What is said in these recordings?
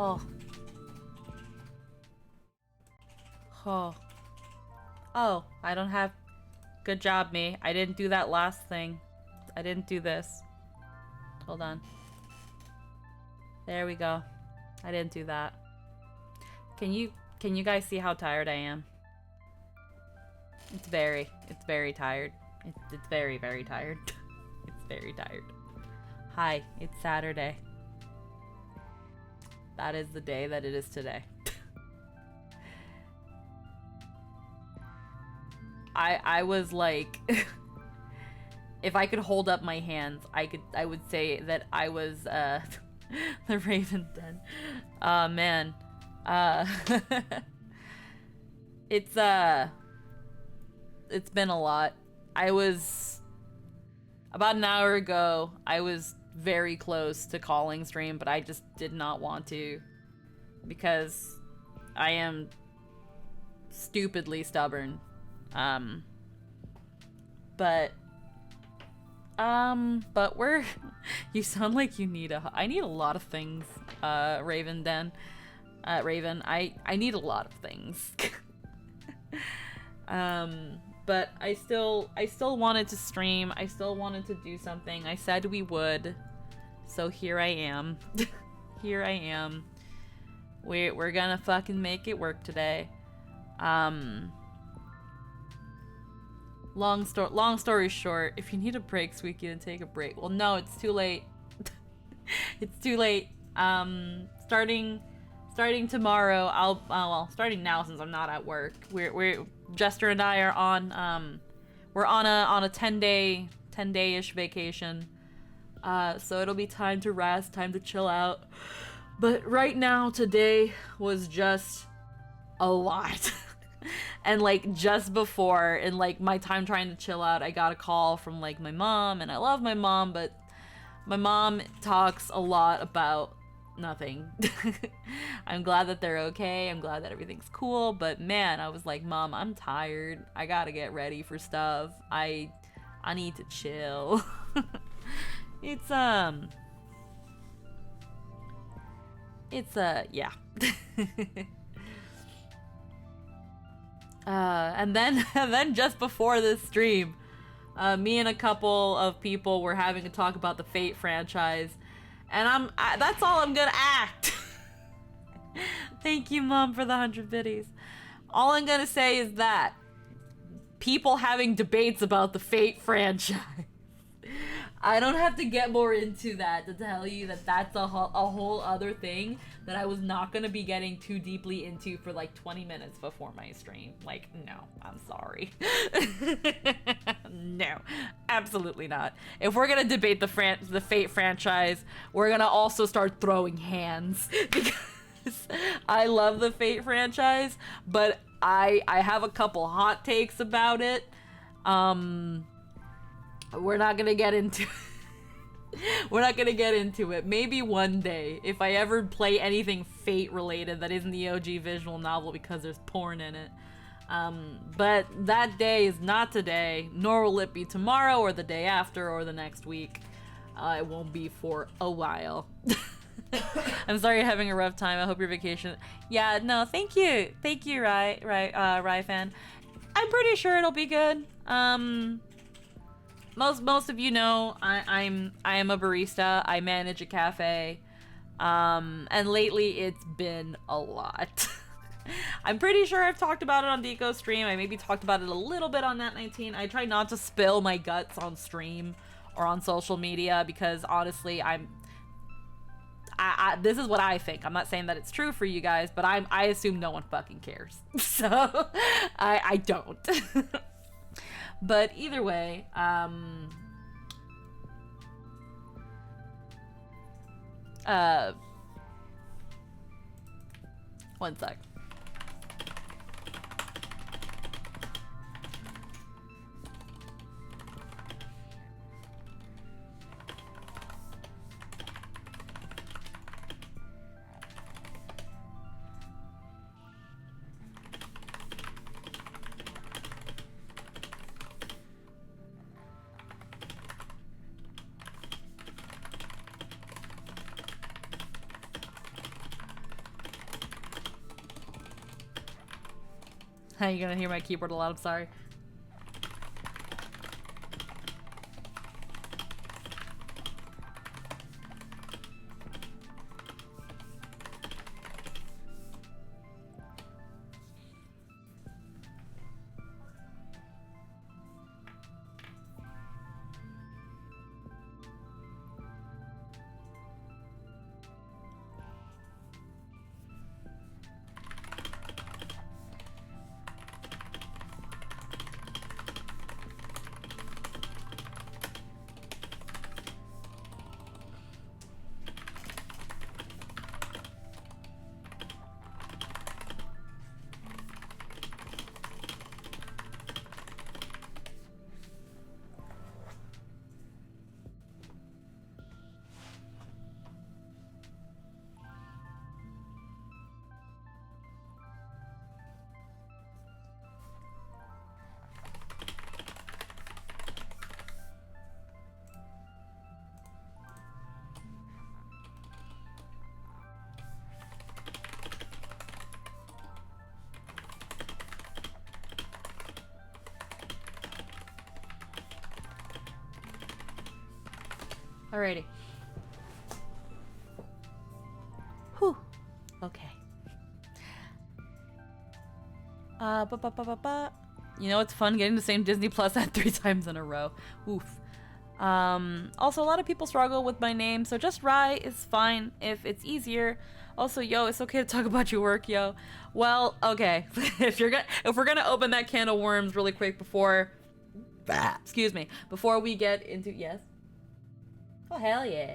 Oh. Oh. Oh, I don't have... Good job, me. I didn't do that last thing. I didn't do this. Hold on. There we go. I didn't do that. Can you guys see how tired I am? It's very tired. It's very, very tired. It's very tired. Hi, it's Saturday. That is the day that it is today. I was like, if I could hold up my hands, I would say that I was the Raven Den. Man. It's been a lot. I was about an hour ago, I was very close to calling stream, but I just did not want to because I am stupidly stubborn. But we're you sound like you need I need a lot of things, Raven Den. Raven, I need a lot of things. But I still wanted to stream. I still wanted to do something. I said we would. So here I am. Here I am. We're gonna fucking make it work today. Long story short, if you need a break, Squeaky, then take a break. Well, no, it's too late. It's too late. Starting tomorrow, well, starting now since I'm not at work. We're Jester and I are on we're on a 10-day-ish vacation. So it'll be time to rest, time to chill out. But right now, today was just a lot. And like just before, in like my time trying to chill out, I got a call from like my mom, and I love my mom, but my mom talks a lot about nothing. I'm glad that they're okay. I'm glad that everything's cool, but man, I was like, Mom, I'm tired. I gotta get ready for stuff. I need to chill. It's yeah. And then just before this stream, me and a couple of people were having a talk about the Fate franchise, and that's all I'm gonna act. Thank you, Mom, for the 100 biddies. All I'm gonna say is that people having debates about the Fate franchise. I don't have to get more into that to tell you that that's a whole other thing that I was not going to be getting too deeply into for like 20 minutes before my stream. Like, no, I'm sorry. No, absolutely not. If we're going to debate the Fate franchise, we're going to also start throwing hands because I love the Fate franchise, but I have a couple hot takes about it. We're not gonna get into we're not gonna get into it. Maybe one day, if I ever play anything Fate related that isn't the OG visual novel because there's porn in it. But that day is not today, nor will it be tomorrow or the day after or the next week. It won't be for a while. I'm sorry you're having a rough time. I hope your vacation... Yeah, no, thank you. Thank you, Rye fan. I'm pretty sure it'll be good. Most of you know I am a barista. I manage a cafe, and lately it's been a lot. I'm pretty sure I've talked about it on Deco's stream. I maybe talked about it a little bit on Nat19. I try not to spill my guts on stream or on social media because honestly, this is what I think. I'm not saying that it's true for you guys, but I assume no one fucking cares. So I don't. But either way, one sec. You're gonna hear my keyboard a lot, I'm sorry. Alrighty. Whew. Okay. You know, it's fun getting the same Disney Plus ad 3 times in a row. Oof. Also, a lot of people struggle with my name, so just Rye is fine if it's easier. Also, yo, it's okay to talk about your work, yo. Well, okay. if we're gonna open that can of worms really quick before, excuse me, before we get into yes. Oh, hell yeah.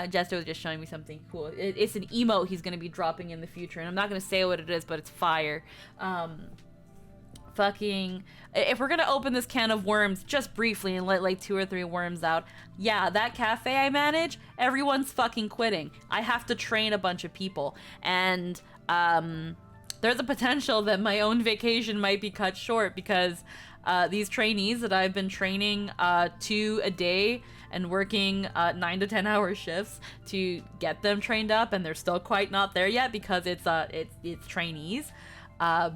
Jester was just showing me something cool. It's an emote he's going to be dropping in the future, and I'm not going to say what it is, but it's fire. If we're going to open this can of worms just briefly and let like 2 or 3 worms out, yeah, that cafe I manage, everyone's fucking quitting. I have to train a bunch of people, and there's a potential that my own vacation might be cut short because these trainees that I've been training 2 a day and working 9 to 10 hour shifts to get them trained up, and they're still quite not there yet because it's trainees. But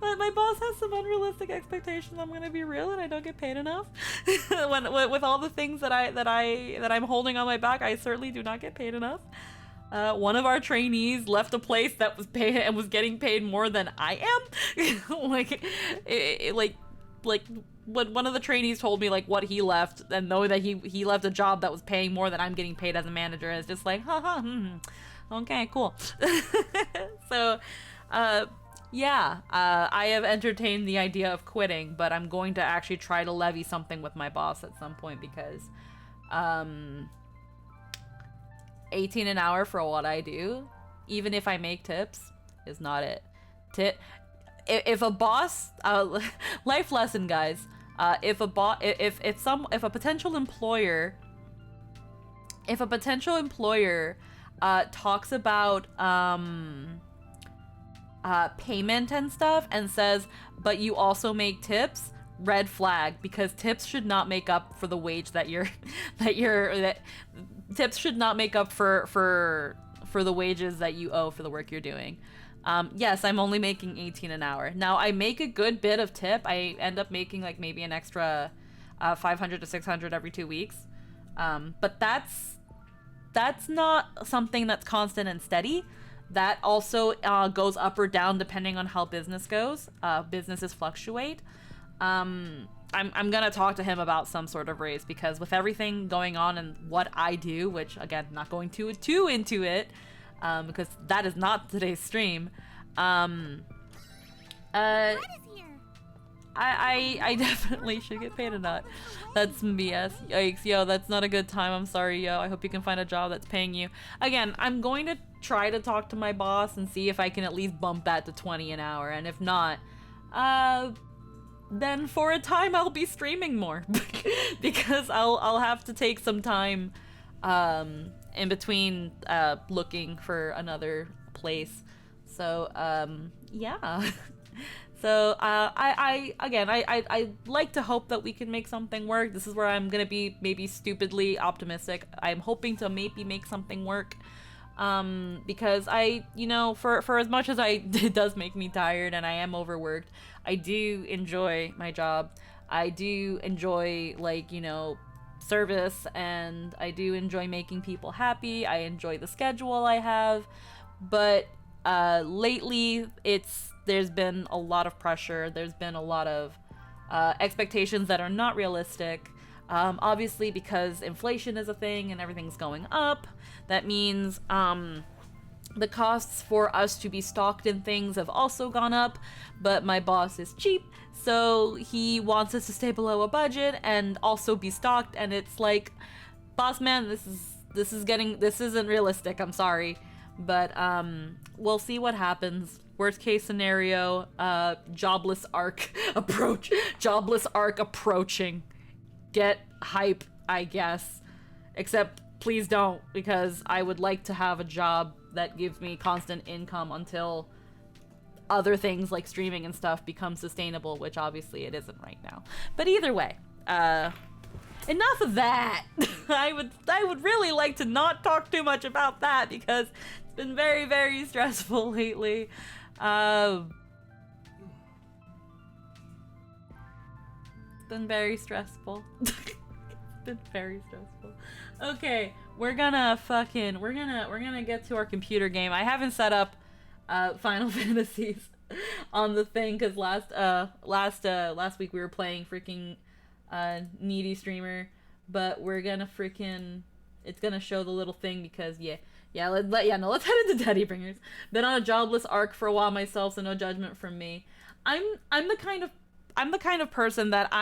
my boss has some unrealistic expectations. I'm gonna be real, and I don't get paid enough. With all the things that I'm holding on my back, I certainly do not get paid enough. One of our trainees left a place that was getting paid more than I am. like when one of the trainees told me like what he left, and knowing that he left a job that was paying more than I'm getting paid as a manager, it's just like, okay, cool. So, yeah, I have entertained the idea of quitting, but I'm going to actually try to levy something with my boss at some point because, 18 an hour for what I do, even if I make tips, is not it. If a boss, life lesson, guys. If a potential employer talks about payment and stuff and says, but you also make tips, red flag, because tips should not make up for the wage that tips should not make up for the wages that you owe for the work you're doing. Yes, I'm only making 18 an hour. Now, I make a good bit of tip. I end up making like maybe an extra 500 to 600 every 2 weeks. But that's not something that's constant and steady. That also goes up or down depending on how business goes. Businesses fluctuate. I'm gonna talk to him about some sort of raise, because with everything going on and what I do, which again, not going too into it, because that is not today's stream. I definitely should get paid a nut. That's BS. Yikes, yo, that's not a good time. I'm sorry, yo. I hope you can find a job that's paying you. Again, I'm going to try to talk to my boss and see if I can at least bump that to 20 an hour. And if not, then for a time I'll be streaming more because I'll have to take some time in between looking for another place. So yeah. So I like to hope that we can make something work. This is where I'm gonna be maybe stupidly optimistic. I'm hoping to maybe make something work. Because I, you know, for as much as it does make me tired and I am overworked, I do enjoy my job. I do enjoy, like, you know, service, and I do enjoy making people happy. I enjoy the schedule I have, but lately there's been a lot of pressure. There's been a lot of expectations that are not realistic. Obviously, because inflation is a thing and everything's going up, that means the costs for us to be stocked in things have also gone up, but my boss is cheap, so he wants us to stay below a budget and also be stocked, and it's like, boss man, this isn't realistic, I'm sorry. But we'll see what happens. Worst case scenario, jobless arc approaching. Get hype, I guess. Except please don't, because I would like to have a job that gives me constant income until other things like streaming and stuff become sustainable, which obviously it isn't right now. But either way, enough of that. I would really like to not talk too much about that because it's been very, very stressful lately. It's been very stressful. It's been very stressful. Okay, we're gonna get to our computer game. I haven't set up Final Fantasies on the thing because last week we were playing freaking needy streamer, but we're gonna it's gonna show the little thing because let's head into Shadowbringers. Been on a jobless arc for a while myself, so no judgment from me. I'm the kind of person that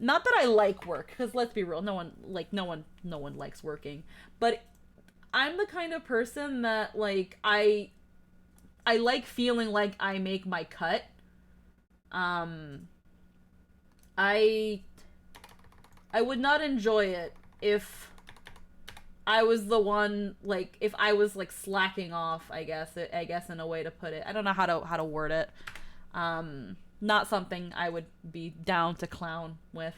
not that I like work, because let's be real, no one likes working, but I'm the kind of person that, like, I like feeling like I make my cut. I would not enjoy it if I was the one, like, if I was, like, slacking off, I guess in a way to put it. I don't know how to word it. Not something I would be down to clown with.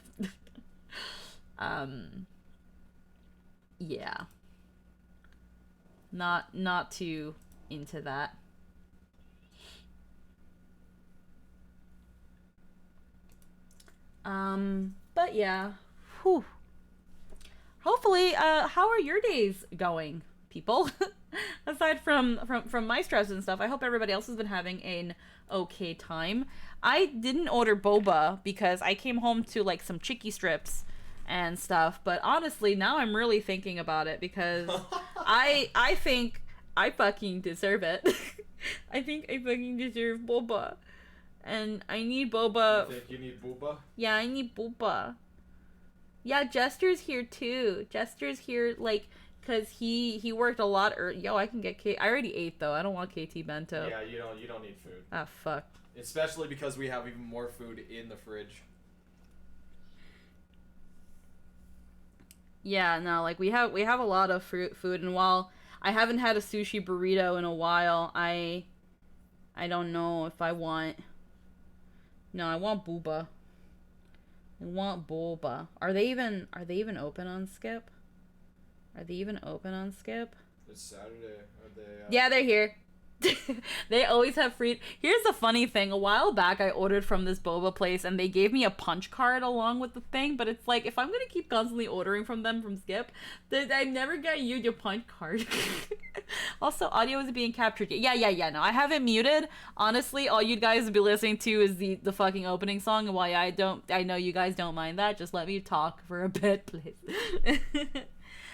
Yeah. Not too into that. But yeah. Whew. Hopefully, how are your days going, people? Aside from my stress and stuff, I hope everybody else has been having an okay time. I didn't order boba because I came home to, like, some chicky strips and stuff, but honestly, now I'm really thinking about it because I think I fucking deserve it. I think I fucking deserve boba. And I need boba. You think you need boba? Yeah, I need boba. Yeah, Jester's here too. Jester's here, like, cause he worked a lot. Yo, I can get I already ate though. I don't want KT bento. Yeah, you don't need food. Ah, fuck. Especially because we have even more food in the fridge. Yeah, no, like we have a lot of food, and while I haven't had a sushi burrito in a while, I don't know if I want. No, I want booba. I want boba. Are they even open on Skip? Are they even open on Skip? It's Saturday. Are they? Yeah, they're here. They always have free. Here's the funny thing. A while back, I ordered from this boba place, and they gave me a punch card along with the thing. But it's like, if I'm gonna keep constantly ordering from them from Skip, I never get you your punch card. Also, audio is being captured. Yeah. No, I have it muted. Honestly, all you guys will be listening to is the fucking opening song. And while I know you guys don't mind that, just let me talk for a bit, please.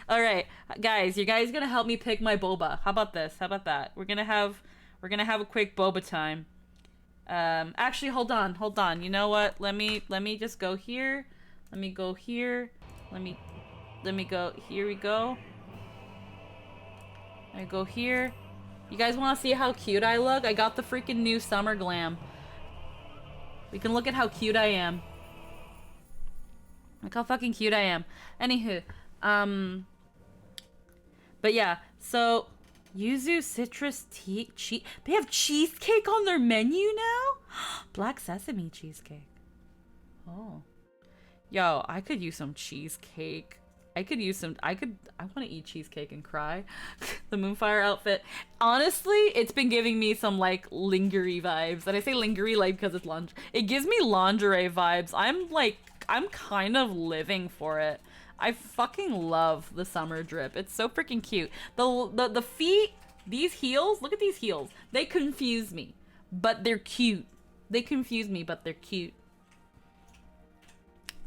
All right, guys, you guys gonna help me pick my boba. How about this? How about that? We're gonna have a quick boba time. Actually, hold on. You know what? Let me just go here. Let me go here. Let me go. Here we go. I go here. You guys want to see how cute I look? I got the freaking new summer glam. We can look at how cute I am. Look how fucking cute I am. Anywho, but yeah, so yuzu citrus tea cheese. They have cheesecake on their menu now? Black sesame cheesecake. Oh. Yo, I could use some cheesecake I could use some. I want to eat cheesecake and cry. The Moonfire outfit. Honestly, it's been giving me some like lingerie vibes. And I say lingerie like because it's lingerie. It gives me lingerie vibes. I'm kind of living for it. I fucking love the summer drip. It's so freaking cute. The feet, these heels. Look at these heels. They confuse me, but they're cute. They confuse me, but they're cute.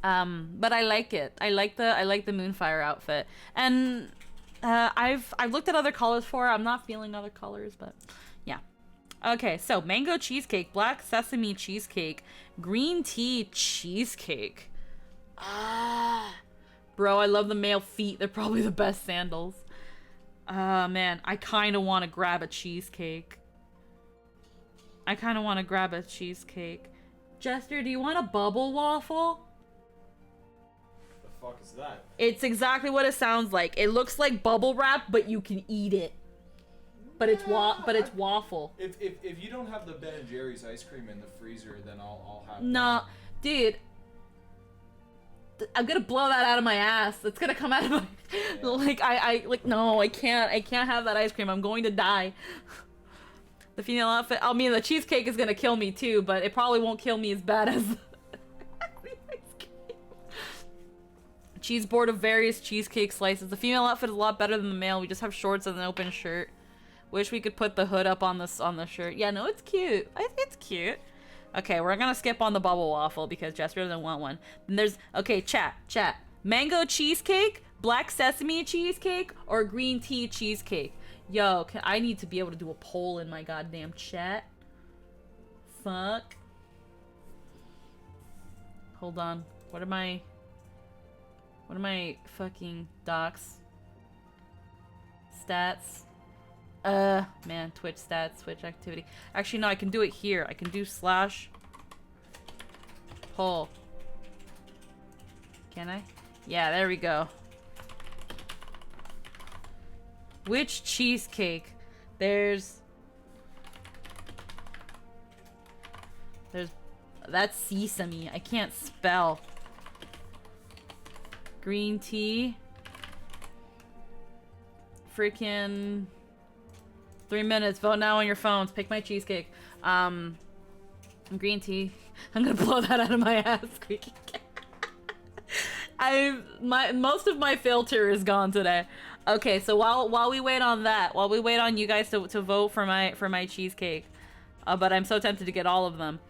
But I like it. I like the Moonfire outfit. And I've looked at other colors for it. I'm not feeling other colors, but yeah. Okay, so mango cheesecake, black sesame cheesecake, green tea cheesecake. Bro, I love the male feet. They're probably the best sandals. Man, I kind of want to grab a cheesecake. Jester, do you want a bubble waffle? Fuck is that? It's exactly what it sounds like. It looks like bubble wrap, but you can eat it. But it's waffle. If you don't have the Ben and Jerry's ice cream in the freezer, then I'll have. Nah, dude. I'm gonna blow that out of my ass. It's gonna come out of my no, I can't have that ice cream. I'm going to die. The female outfit. I mean, the cheesecake is gonna kill me too, but it probably won't kill me as bad as. Cheese board of various cheesecake slices. The female outfit is a lot better than the male. We just have shorts and an open shirt. Wish we could put the hood up on the shirt. Yeah, no, it's cute. It's cute. Okay, we're gonna skip on the bubble waffle because Jester doesn't want one. And there's chat. Mango cheesecake, black sesame cheesecake, or green tea cheesecake. Yo, I need to be able to do a poll in my goddamn chat. Fuck. Hold on. What are my fucking docs? Stats. Man, Twitch stats, Twitch activity. Actually, no, I can do it here. I can do / poll. Can I? Yeah, there we go. Which cheesecake? That's sesame. I can't spell. Green tea. Freaking 3 minutes. Vote now on your phones. Pick my cheesecake. Green tea. I'm gonna blow that out of my ass. Most of my filter is gone today. Okay, so while we wait on that, while we wait on you guys to vote for my cheesecake, but I'm so tempted to get all of them.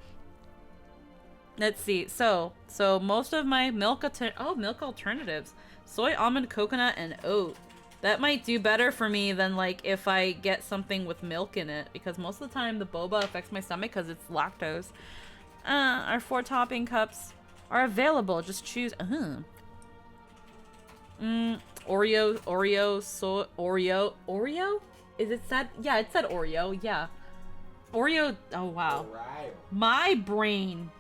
Let's see. So most of my milk alternatives: soy, almond, coconut, and oat. That might do better for me than like if I get something with milk in it, because most of the time the boba affects my stomach because it's lactose. Our 4 topping cups are available. Just choose. Oreo? Is it said? Yeah, it said Oreo. Yeah. Oreo. Oh wow. Right. My brain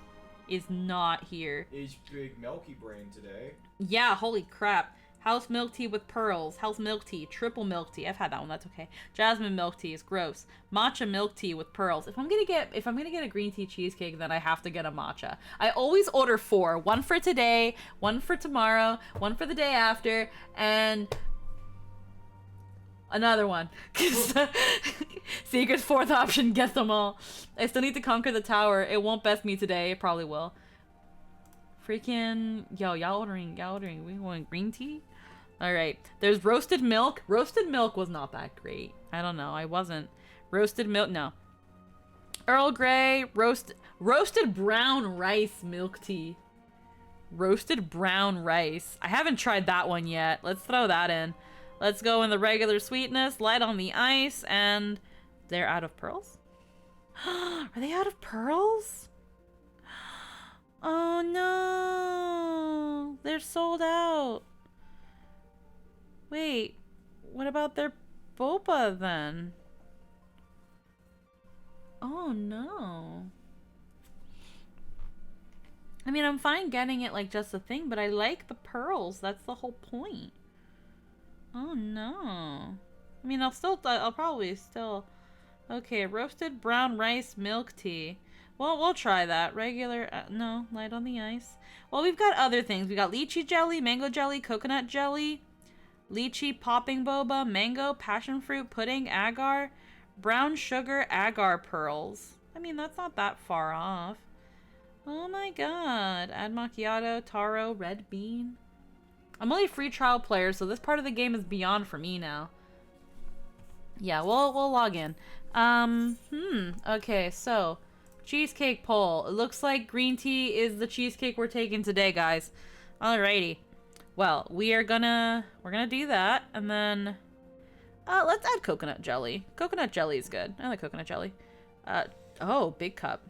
is not here. It's big milky brain today. Yeah, holy crap. House milk tea with pearls. House milk tea. Triple milk tea. I've had that one. That's okay. Jasmine milk tea is gross. Matcha milk tea with pearls. If I'm gonna get a green tea cheesecake, then I have to get a matcha. I always order 4. 1 for today, 1 for tomorrow, 1 for the day after, and another one. Secret 4th option. Get them all. I still need to conquer the tower. It won't best me today. It probably will. Freaking yo, y'all ordering. We want green tea? All right. There's roasted milk. Roasted milk was not that great. I don't know. I wasn't. Roasted milk. No. Earl Grey. Roasted brown rice milk tea. Roasted brown rice. I haven't tried that one yet. Let's throw that in. Let's go in the regular sweetness. Light on the ice. And they're out of pearls? Are they out of pearls? Oh no. They're sold out. Wait, what about their boba then? Oh no. I mean, I'm fine getting it like just a thing, but I like the pearls. That's the whole point. Oh no. I mean, I'll probably still. Okay, roasted brown rice milk tea. Well, we'll try that. Regular, no, light on the ice. Well, we've got other things. We got lychee jelly, mango jelly, coconut jelly, lychee popping boba, mango, passion fruit, pudding, agar, brown sugar, agar pearls. I mean, that's not that far off. Oh my god. Add macchiato, taro, red bean. I'm only a free trial player, so this part of the game is beyond for me now. Yeah, we'll log in. Okay, so cheesecake poll. It looks like green tea is the cheesecake we're taking today, guys. Alrighty. Well, we're gonna do that, and then let's add coconut jelly. Coconut jelly is good. I like coconut jelly. Oh, big cup.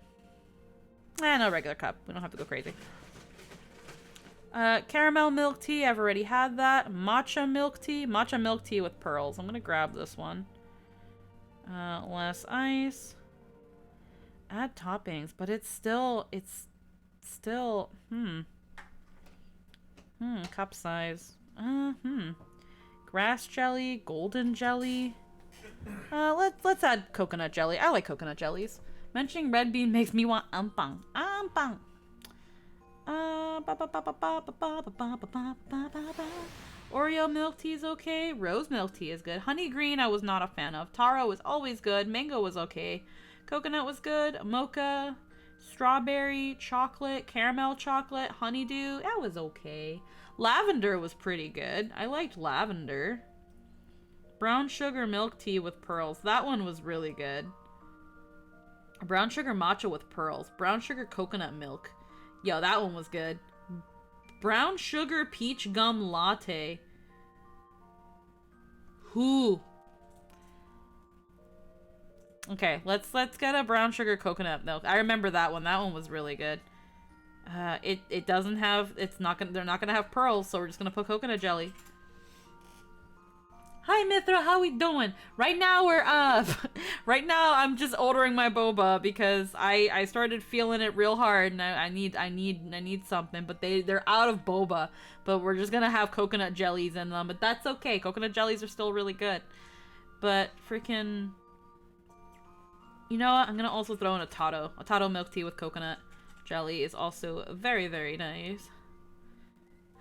No, regular cup. We don't have to go crazy. Caramel milk tea. I've already had that. Matcha milk tea. Matcha milk tea with pearls. I'm gonna grab this one. Less ice. Add toppings, but it's still, cup size. Grass jelly, golden jelly. Let's add coconut jelly. I like coconut jellies. Mentioning red bean makes me want ampang. Ampang. Oreo milk tea is okay. Rose milk tea is good. Honey green I was not a fan of. Taro was always good. Mango was okay. Coconut was good. Mocha, strawberry, chocolate, caramel chocolate, honeydew. That was okay. Lavender was pretty good. I liked lavender. Brown sugar milk tea with pearls. That one was really good. Brown sugar matcha with pearls. Brown sugar coconut milk. Yo, that one was good. Brown sugar peach gum latte. Whoo. Okay, let's get a brown sugar coconut milk. I remember that one. That one was really good. It doesn't have, they're not gonna have pearls, so we're just gonna put coconut jelly. Hi Mithra, how we doing? Right now we're right now I'm just ordering my boba because I started feeling it real hard and I need something, but they're out of boba, but we're just gonna have coconut jellies in them, but that's okay. Coconut jellies are still really good. But freaking, you know what? I'm gonna also throw in a Tato. A Tato milk tea with coconut jelly is also very, very nice.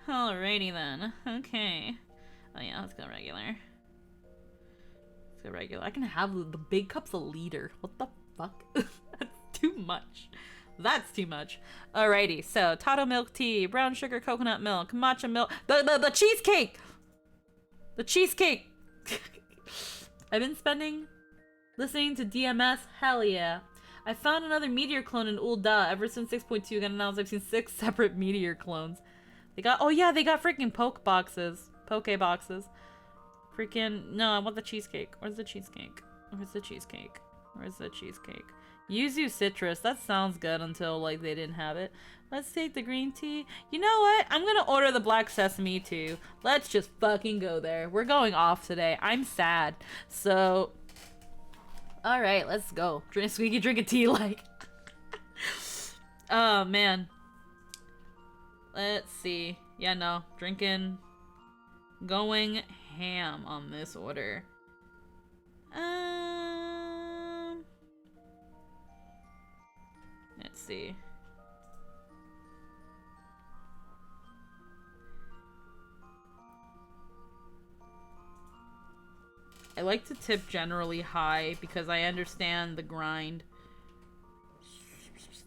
Alrighty then. Okay. Oh yeah, let's go regular. Let's go regular. I can have the big cup's a liter. What the fuck? That's too much. That's too much. Alrighty, so Tato milk tea, brown sugar coconut milk, matcha milk, the cheesecake! The cheesecake! I've been listening to DMS, hell yeah. I found another Meteor clone in Ulda. Ever since 6.2 got announced, I've seen 6 separate Meteor clones. They got, oh yeah, they got freaking poke boxes. Poke boxes. Freaking, no, I want the cheesecake. Where's the cheesecake? Where's the cheesecake? Where's the cheesecake? Yuzu citrus, that sounds good until, like, they didn't have it. Let's take the green tea. You know what? I'm gonna order the black sesame too. Let's just fucking go there. We're going off today. I'm sad. So, alright, let's go. Squeaky drinking tea, like. Oh, man. Let's see. Yeah, no. Going ham on this order. Let's see. I like to tip generally high because I understand the grind.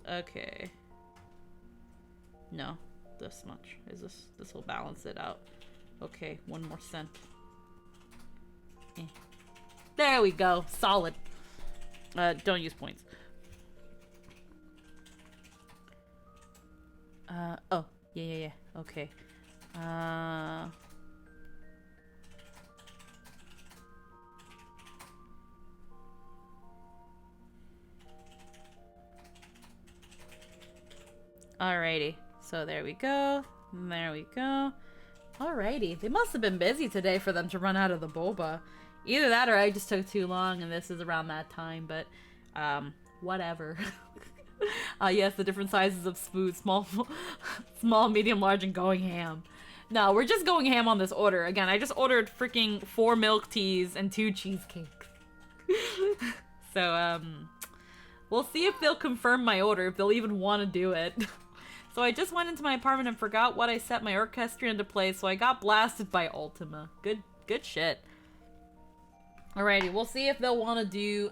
Okay. No, this much. This will balance it out. Okay, 1 more cent. There we go. Solid. Don't use points. Oh. Yeah. Okay. Alrighty. So there we go. There we go. Alrighty. They must have been busy today for them to run out of the boba. Either that or I just took too long and this is around that time, but whatever. Yes, the different sizes of food, small, medium, large, and going ham. No, we're just going ham on this order. Again, I just ordered freaking 4 milk teas and 2 cheesecakes. So, We'll see if they'll confirm my order, if they'll even want to do it. So I just went into my apartment and forgot what I set my orchestrion to play, so I got blasted by Ultima. Good shit. Alrighty, we'll see if they'll want to do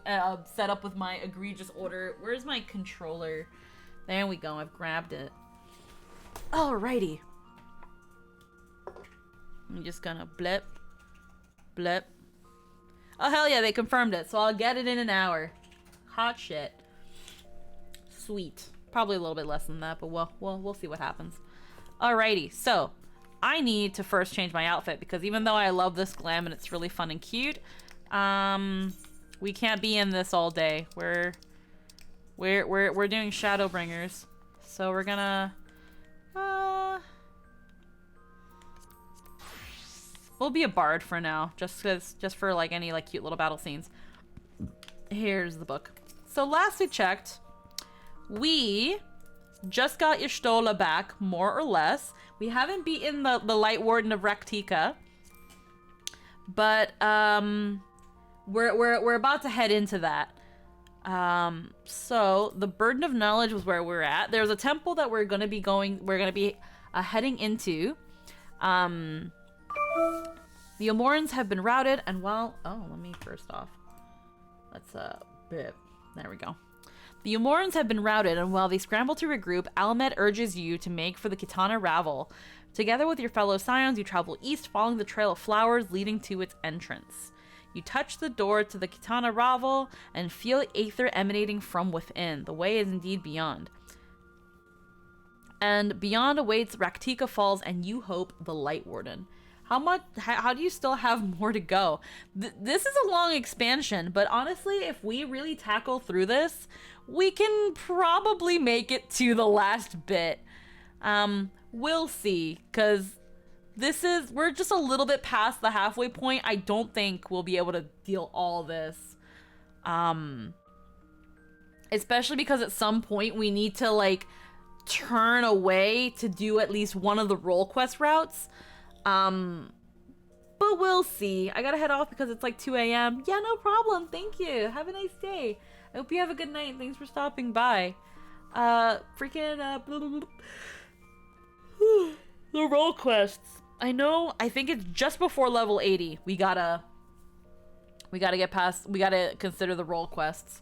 set up with my egregious order. Where's my controller? There we go, I've grabbed it. Alrighty. I'm just gonna blip. Blip. Oh hell yeah, they confirmed it, so I'll get it in an hour. Hot shit. Sweet. Probably a little bit less than that, but we'll see what happens. Alrighty, so I need to first change my outfit because even though I love this glam and it's really fun and cute, we can't be in this all day. We're doing Shadowbringers, so we're gonna we'll be a bard for now, just for like any like cute little battle scenes. Here's the book. So last we checked, we just got Y'shtola back, more or less. We haven't beaten the Light Warden of Raktika, but we're about to head into that. So the Burden of Knowledge was where we're at. There's a temple that we're gonna be heading into. The Amorans have been routed, and while let me first off, let's there we go. The Amorans have been routed, and while they scramble to regroup, Almed urges you to make for the Kitana Ravel. Together with your fellow scions, you travel east, following the trail of flowers leading to its entrance. You touch the door to the Kitana Ravel and feel aether emanating from within. The way is indeed beyond. And beyond awaits Raktika Falls, and you hope the Light Warden. How do you still have more to go? This is a long expansion, but honestly, if we really tackle through this, we can probably make it to the last bit. We'll see, because we're just a little bit past the halfway point. I don't think we'll be able to deal all this. Especially because at some point we need to like turn away to do at least one of the role quest routes. But we'll see. I gotta head off because it's like 2 a.m. Yeah, no problem. Thank you. Have a nice day. I hope you have a good night. Thanks for stopping by. The role quests. I know, I think it's just before level 80. We gotta get past, we gotta consider the role quests.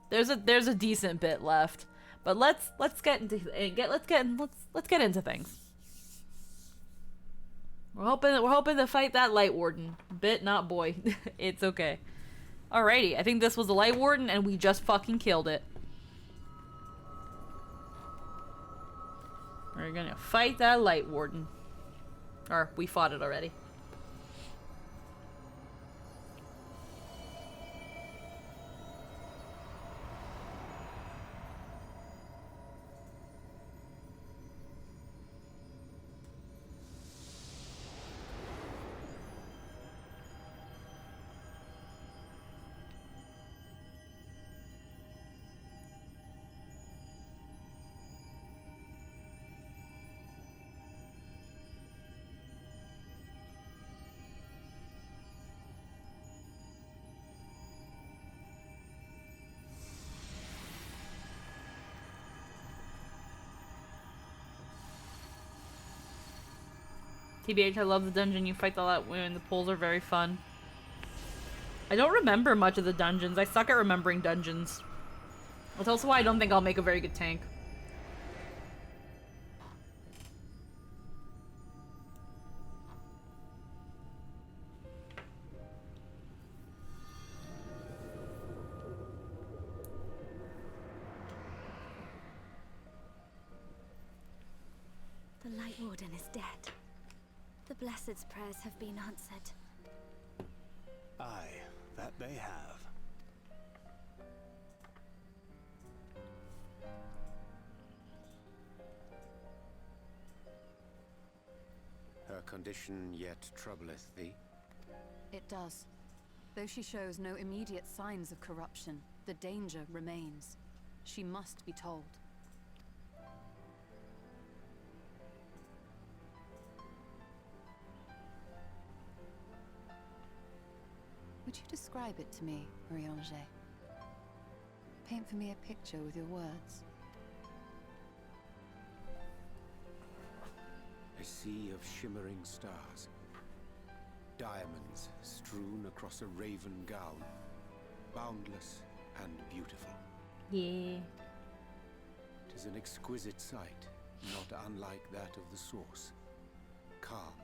There's a decent bit left. But let's get into things. We're hoping to fight that Light Warden. Bit, not boy. It's okay. Alrighty, I think this was the Light Warden and we just fucking killed it. We're gonna fight that Light Warden. Or, we fought it already. TBH, I love the dungeon. You fight a lot when the pulls are very fun. I don't remember much of the dungeons. I suck at remembering dungeons. That's also why I don't think I'll make a very good tank. The Light Warden is dead. The Blessed's prayers have been answered. Aye, that they have. Her condition yet troubleth thee? It does. Though she shows no immediate signs of corruption, the danger remains. She must be told. Would you describe it to me, Marie-Angé? Paint for me a picture with your words. A sea of shimmering stars. Diamonds strewn across a raven gown. Boundless and beautiful. Yeah. It is an exquisite sight, not unlike that of the source. Calm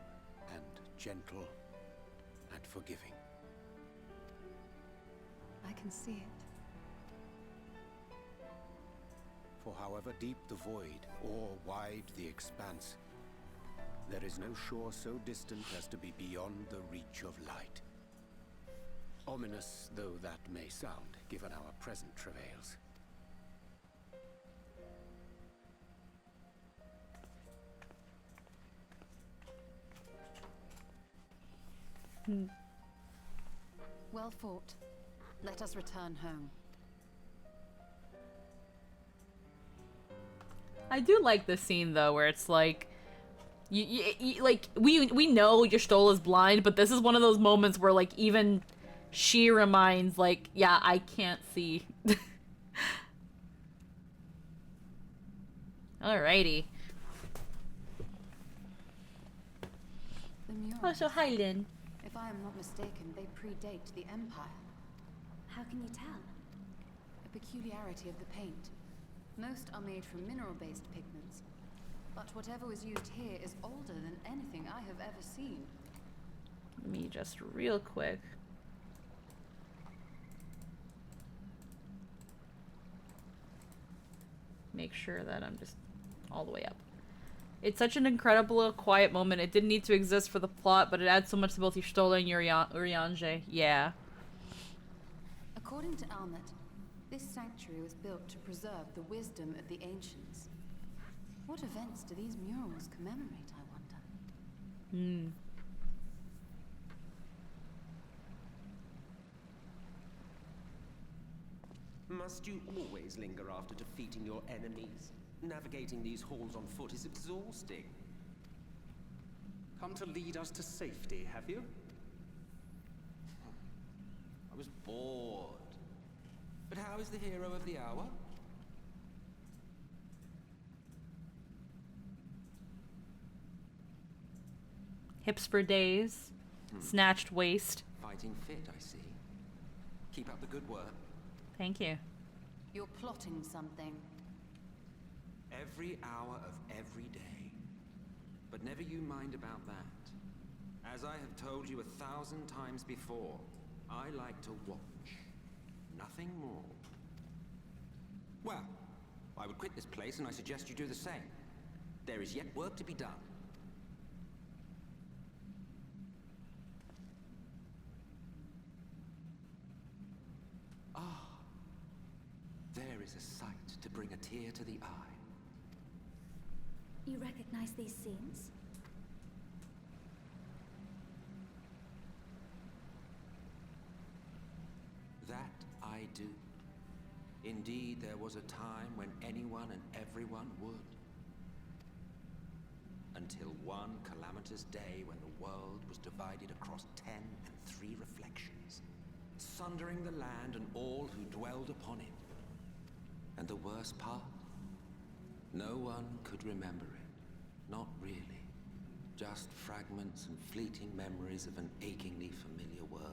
and gentle and forgiving. I can see it. For however deep the void or wide the expanse, there is no shore so distant as to be beyond the reach of light. Ominous though that may sound, given our present travails. Well fought. Let us return home. I do like this scene though, where it's like, like we know Y'shtola's blind, but this is one of those moments where like even she reminds like, yeah, I can't see. Alrighty. The murals, Oh, so hi, Lynn. if I am not mistaken, they predate the Empire. How can you tell? A peculiarity of the paint. Most are made from mineral-based pigments, but whatever was used here is older than anything I have ever seen. Let me just real quick. Make sure that I'm just all the way up. It's such an incredible quiet moment. It didn't need to exist for the plot, but it adds so much to both Y'shtola and Urianger. Yeah. According to Almet, this sanctuary was built to preserve the wisdom of the ancients. What events do these murals commemorate, I wonder? Must you always linger after defeating your enemies? Navigating these halls on foot is exhausting. Come to lead us to safety, have you? I was bored. But how is the hero of the hour? Hips for days. Snatched waist. Fighting fit, I see. Keep up the good work. Thank you. You're plotting something. Every hour of every day. But never you mind about that. As I have told you 1,000 times before, I like to watch. Nothing more. Well, I would quit this place and I suggest you do the same. There is yet work to be done. Ah, there is a sight to bring a tear to the eye. You recognize these scenes? That I do. Indeed, there was a time when anyone and everyone would. Until one calamitous day when the world was divided across 10 and 3 reflections, sundering the land and all who dwelled upon it. And the worst part? No one could remember it. Not really. Just fragments and fleeting memories of an achingly familiar world.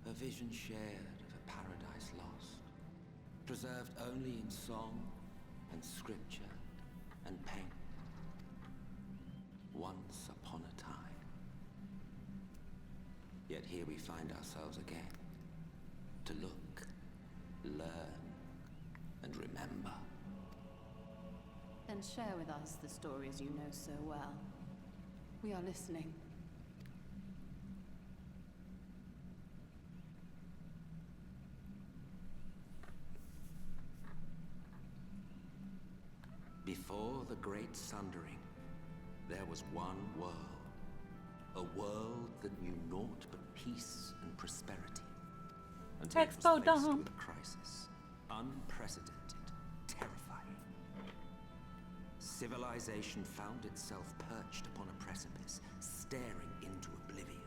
A vision shared of a paradise lost, preserved only in song and scripture and paint. Once upon a time. Yet here we find ourselves again, to look, learn, and remember. Then share with us the stories you know so well. We are listening. Before the Great Sundering, there was one world. A world that knew naught but peace and prosperity. Until it was Expo faced dump. with a crisis. Unprecedented, terrifying. Civilization found itself perched upon a precipice, staring into oblivion.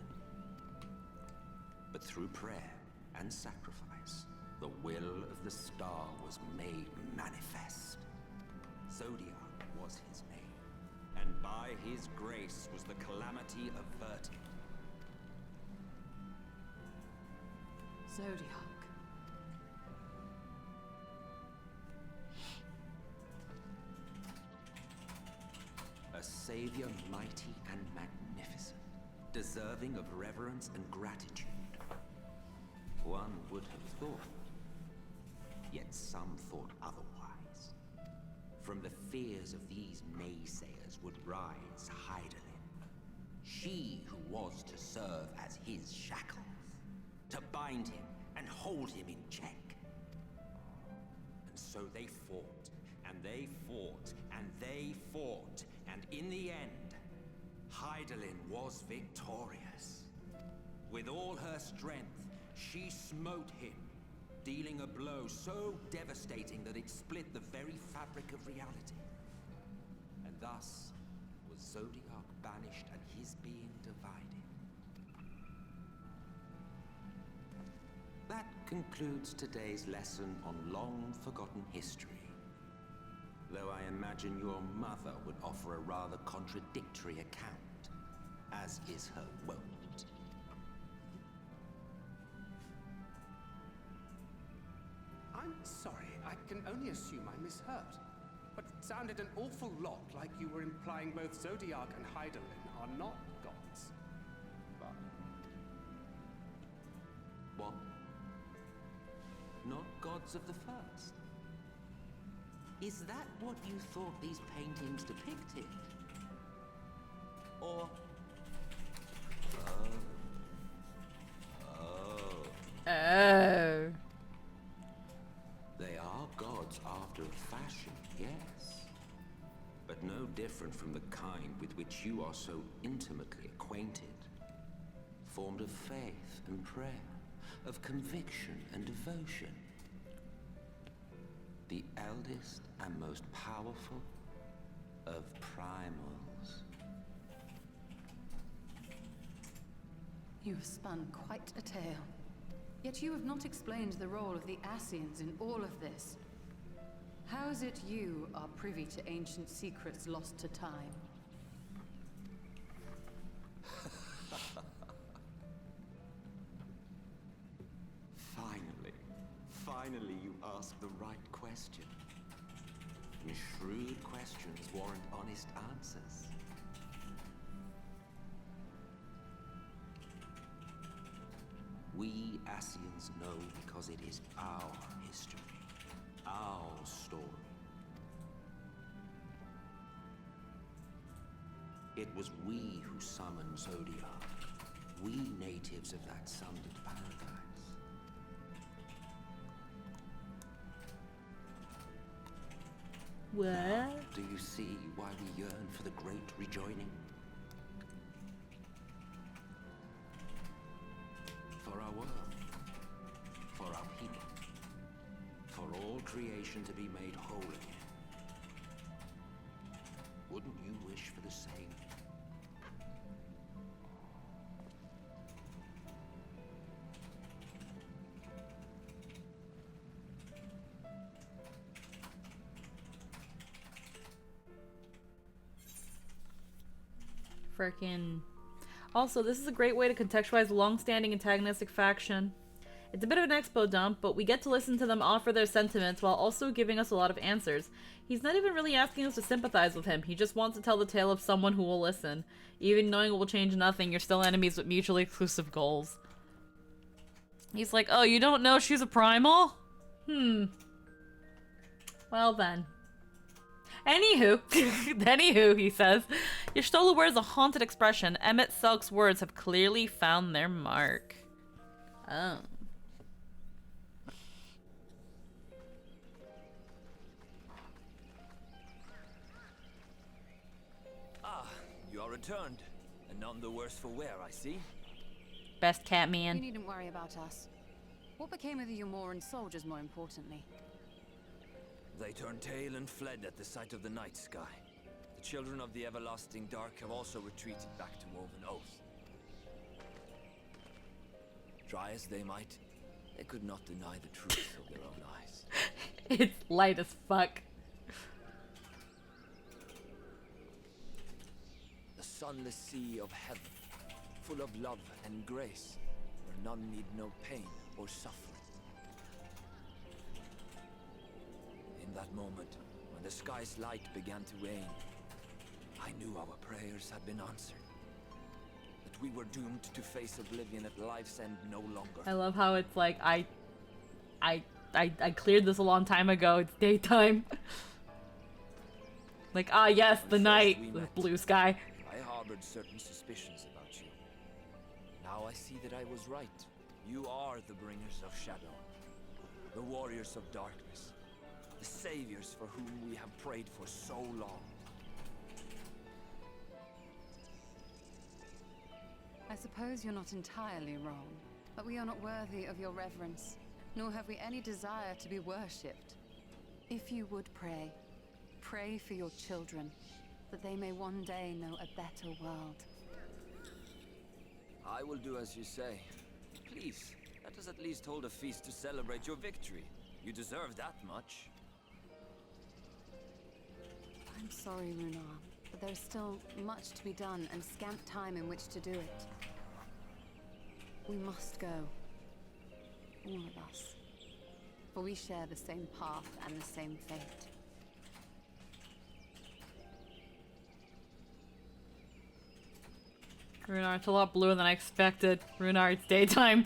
But through prayer and sacrifice, the will of the star was made manifest. Zodiac was his name, and by his grace was the calamity averted. Zodiac. A savior mighty and magnificent, deserving of reverence and gratitude. One would have thought, yet some thought otherwise. From the fears of these naysayers would rise Hydaelyn, she who was to serve as his shackles, to bind him and hold him in check. And so they fought, and they fought, and they fought, and in the end, Hydaelyn was victorious. With all her strength, she smote him, dealing a blow so devastating that it split the very fabric of reality. And thus was Zodiac banished and his being divided. That concludes today's lesson on long-forgotten history. Though I imagine your mother would offer a rather contradictory account, as is her wont. I'm sorry, I can only assume I misheard. But it sounded an awful lot like you were implying both Zodiac and Hydaelyn are not gods. But What? Not gods of the first? Is that what you thought these paintings depicted? Or... Oh. Oh. They are gods after a fashion, yes. But no different from the kind with which you are so intimately acquainted. Formed of faith and prayer, of conviction and devotion. The eldest and most powerful of primals. You have spun quite a tale. Yet you have not explained the role of the Ascians in all of this. How is it you are privy to ancient secrets lost to time? Finally you ask the right question. And shrewd questions warrant honest answers. We Ascians know because it is our history, our story. It was we who summoned Zodiac, we natives of that sundered paradise. What? Do you see why we yearn for the great rejoining? For our world, for our people, for all creation to be made whole again. Wouldn't you wish for the same? Frickin'. Also, this is a great way to contextualize a long-standing antagonistic faction. It's a bit of an expo dump, but we get to listen to them offer their sentiments while also giving us a lot of answers. He's not even really asking us to sympathize with him. He just wants to tell the tale of someone who will listen. Even knowing it will change nothing, you're still enemies with mutually exclusive goals. He's like, oh, you don't know she's a primal? Well then. Anywho, he says, your stolen word is a haunted expression. Emmett Selk's words have clearly found their mark. Oh. Ah, you are returned, and none the worse for wear, I see. Best cat You man. needn't worry about us. What became of the Umoran soldiers, more importantly? They turned tail and fled at the sight of the night sky. The children of the everlasting dark have also retreated back to Woven Oath. Try as they might, They could not deny the truth of their own eyes. It's light as fuck. The sunless sea of heaven, full of love and grace, where none need know pain or suffering. In that moment, when the sky's light began to wane, I knew our prayers had been answered. That we were doomed to face oblivion at life's end no longer. I love how it's like, I cleared this a long time ago. It's daytime. Like, ah yes, the When night, first we the met, blue sky. I harbored certain suspicions about you. Now I see that I was right. You are the bringers of shadow, the warriors of darkness, the saviors for whom we have prayed for so long. I suppose you're not entirely wrong, but we are not worthy of your reverence, nor have we any desire to be worshipped. If you would pray, pray for your children, that they may one day know a better world. I will do as you say. Please, let us at least hold a feast to celebrate your victory. You deserve that much. I'm sorry, Runar, but there's still much to be done and scant time in which to do it. We must go. All of us. For we share the same path and the same fate. Runar, it's a lot bluer than I expected. Runar, it's daytime.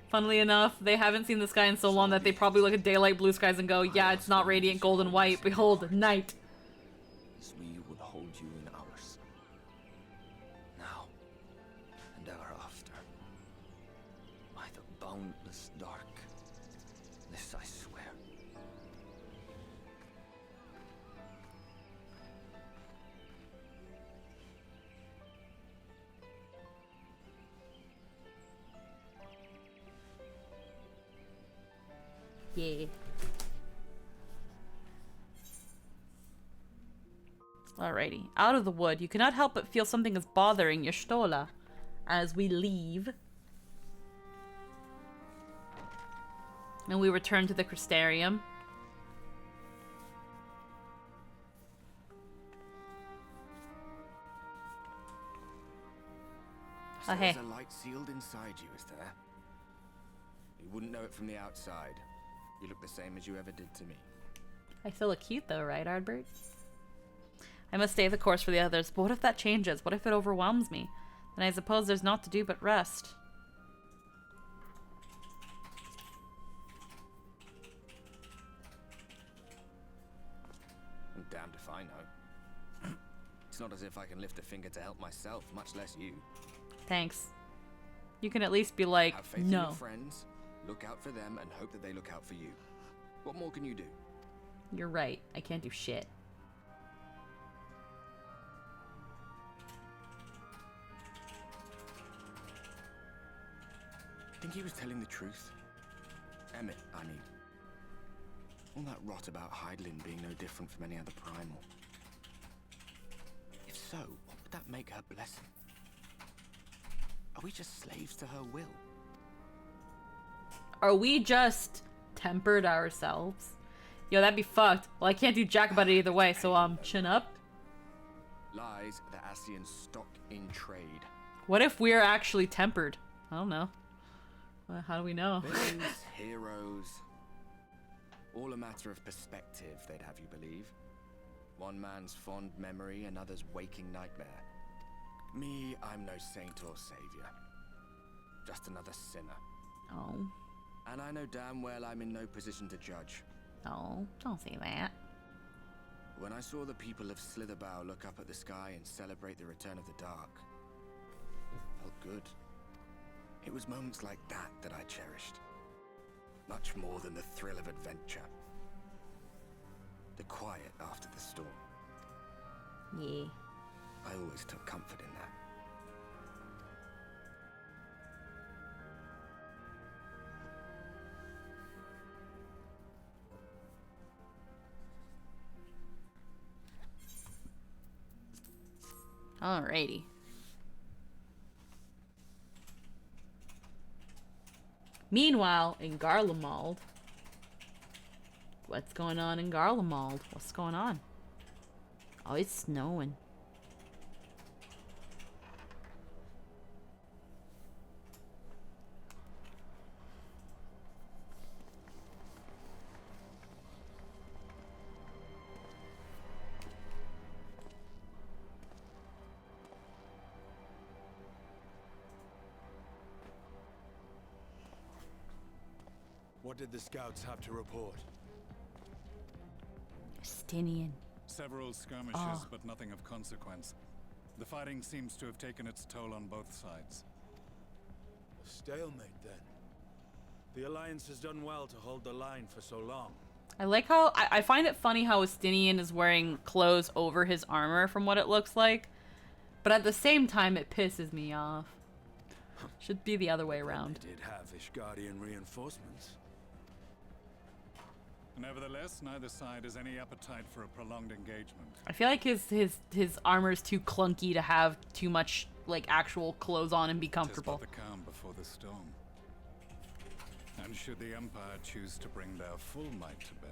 Funnily enough, they haven't seen the sky in so long that they probably look at daylight blue skies and go, yeah, it's not radiant gold and white. Behold, night. As we would hold you in ours. Now and ever after. By the boundless dark. This I swear. Yeah. Alrighty. Out of the wood, you cannot help but feel something is bothering your Stola as we leave. And we return to the Crystarium. So Oh, hey. there's a light sealed inside you, is there? You wouldn't know it from the outside. You look the same as you ever did to me. I still look cute though, right, Ardbert? I must stay the course for the others, but what if that changes? What if it overwhelms me? Then I suppose there's naught to do but rest. I'm damned if I know. It's not as if I can lift a finger to help myself, much less you. Thanks. You can at least be like, Have faith in no. your friends, look out for them, and hope that they look out for you. What more can you do? You're right. I can't do shit. Think he was telling the truth? Emmett, I mean. All that rot about Hydaelyn being no different from any other primal. If so, what would that make her blessing? Are we just slaves to her will? Are we just tempered ourselves? Yo, that'd be fucked. Well, I can't do jack about it either way, so chin up. Lies the Ascian stock in trade. What if we're actually tempered? I don't know. Well, how do we know? Villains, heroes. All a matter of perspective, they'd have you believe. One man's fond memory, another's waking nightmare. Me, I'm no saint or savior. Just another sinner. Oh. And I know damn well I'm in no position to judge. Oh, don't say that. When I saw the people of Slitherbow look up at the sky and celebrate the return of the dark, it felt good. It was moments like that that I cherished. Much more than the thrill of adventure. The quiet after the storm. Yeah. I always took comfort in that. Alrighty. Meanwhile, in Garlemald. What's going on in Garlemald? What's going on? Oh, it's snowing. What did the scouts have to report? Justinian. Several skirmishes, but nothing of consequence. The fighting seems to have taken its toll on both sides. A stalemate, then. The Alliance has done well to hold the line for so long. I like how I find it funny how Justinian is wearing clothes over his armor from what it looks like. But at the same time, it pisses me off. Should be the other way around. They did have Ishgardian reinforcements. Nevertheless, neither side has any appetite for a prolonged engagement. I feel like his armor's too clunky to have too much like actual clothes on and be comfortable. Tis but the calm before the storm. And should the Empire choose to bring their full might to bear?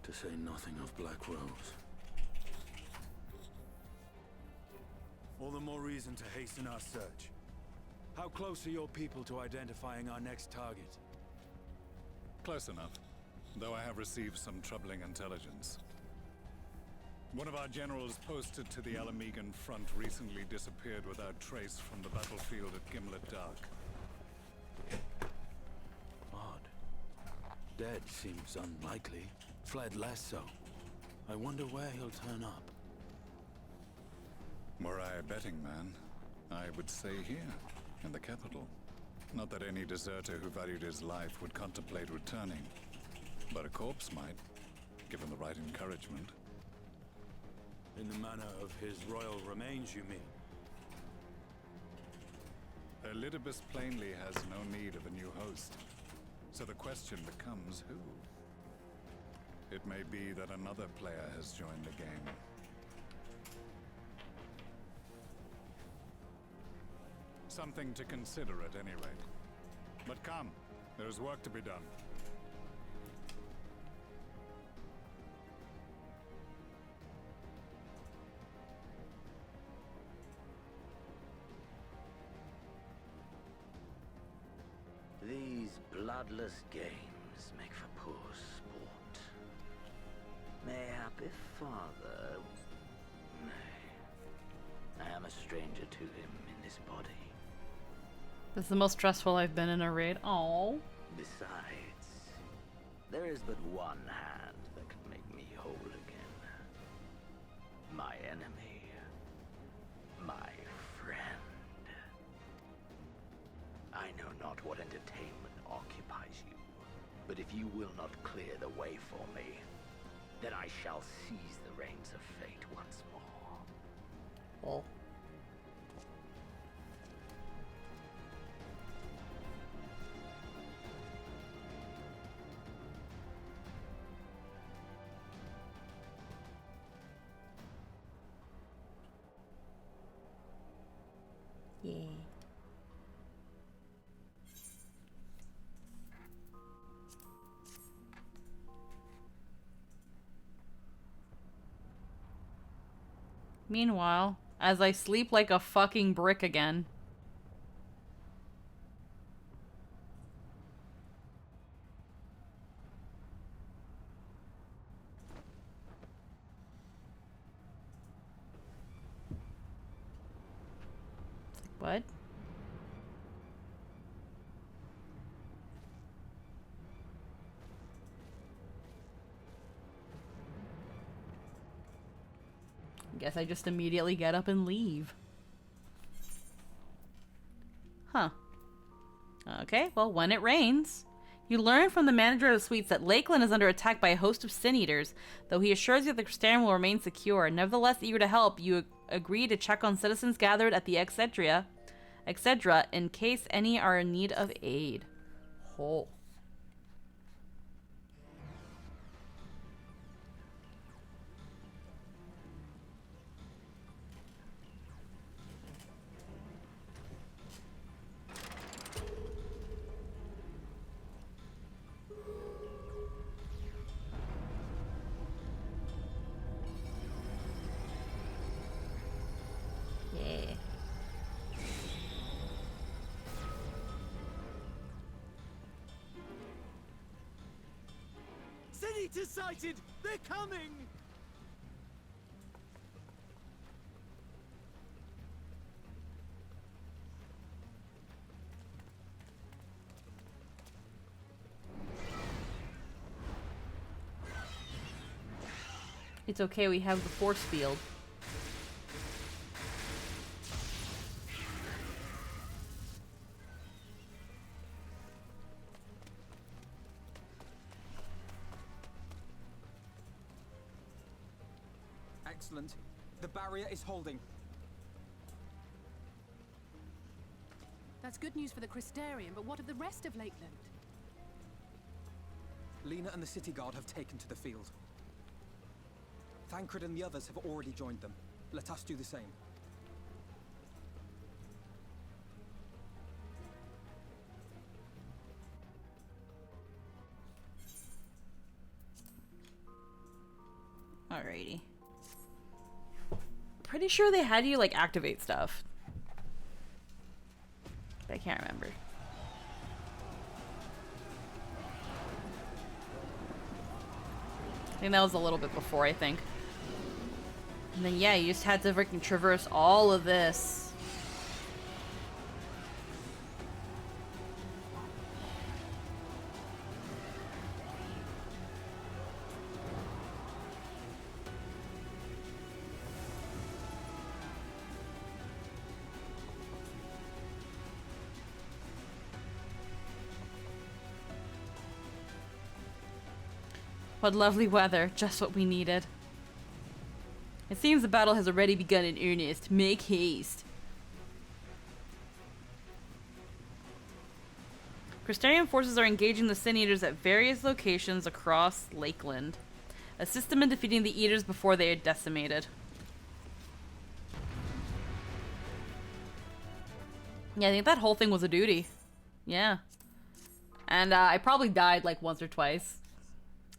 To say nothing of Black Rose. All the more reason to hasten our search. How close are your people to identifying our next target? Close enough, though I have received some troubling intelligence. One of our generals posted to the Alamegan front recently disappeared without trace from the battlefield at Gimlet Dark. Odd. Dead seems unlikely. Fled less so. I wonder where he'll turn up. Were I a betting man, I would say here, in the capital. Not that any deserter who valued his life would contemplate returning, but a corpse might, given the right encouragement. In the manner of his royal remains, you mean? Elidibus plainly has no need of a new host, so the question becomes who? It may be that another player has joined the game. Something to consider at any rate. But come, there's work to be done. These bloodless games make for poor sport. Mayhap if father... Nay. I am a stranger to him in this body. This is the most stressful I've been in a raid. Oh. Besides, there is but one hand that can make me whole again. My enemy. My friend. I know not what entertainment occupies you, but if you will not clear the way for me, then I shall seize the reins of fate once more. Oh. Yeah. Meanwhile, as I sleep like a fucking brick again. What? Guess I just immediately get up and leave. Huh. Okay, well, when it rains. You learn from the manager of the suites that Lakeland is under attack by a host of sin eaters. Though he assures you that the Stern will remain secure, nevertheless eager to help, you agree to check on citizens gathered at the XIV in case any are in need of aid. Oh. Traitor sighted! They're coming! It's okay, we have the force field. Excellent. The barrier is holding. That's good news for the Crystarian, but what of the rest of Lakeland? Lena and the city guard have taken to the field. Thancred and the others have already joined them. Let us do the same. Alrighty. Pretty sure they had you like activate stuff. But I can't remember. I think that was a little bit before, I think. And then yeah, you just had to freaking traverse all of this. What lovely weather, just what we needed. It seems the battle has already begun in earnest. Make haste. Crystarian forces are engaging the Sin Eaters at various locations across Lakeland. Assist them in defeating the Eaters before they are decimated. Yeah, I think that whole thing was a duty. Yeah. And I probably died like once or twice.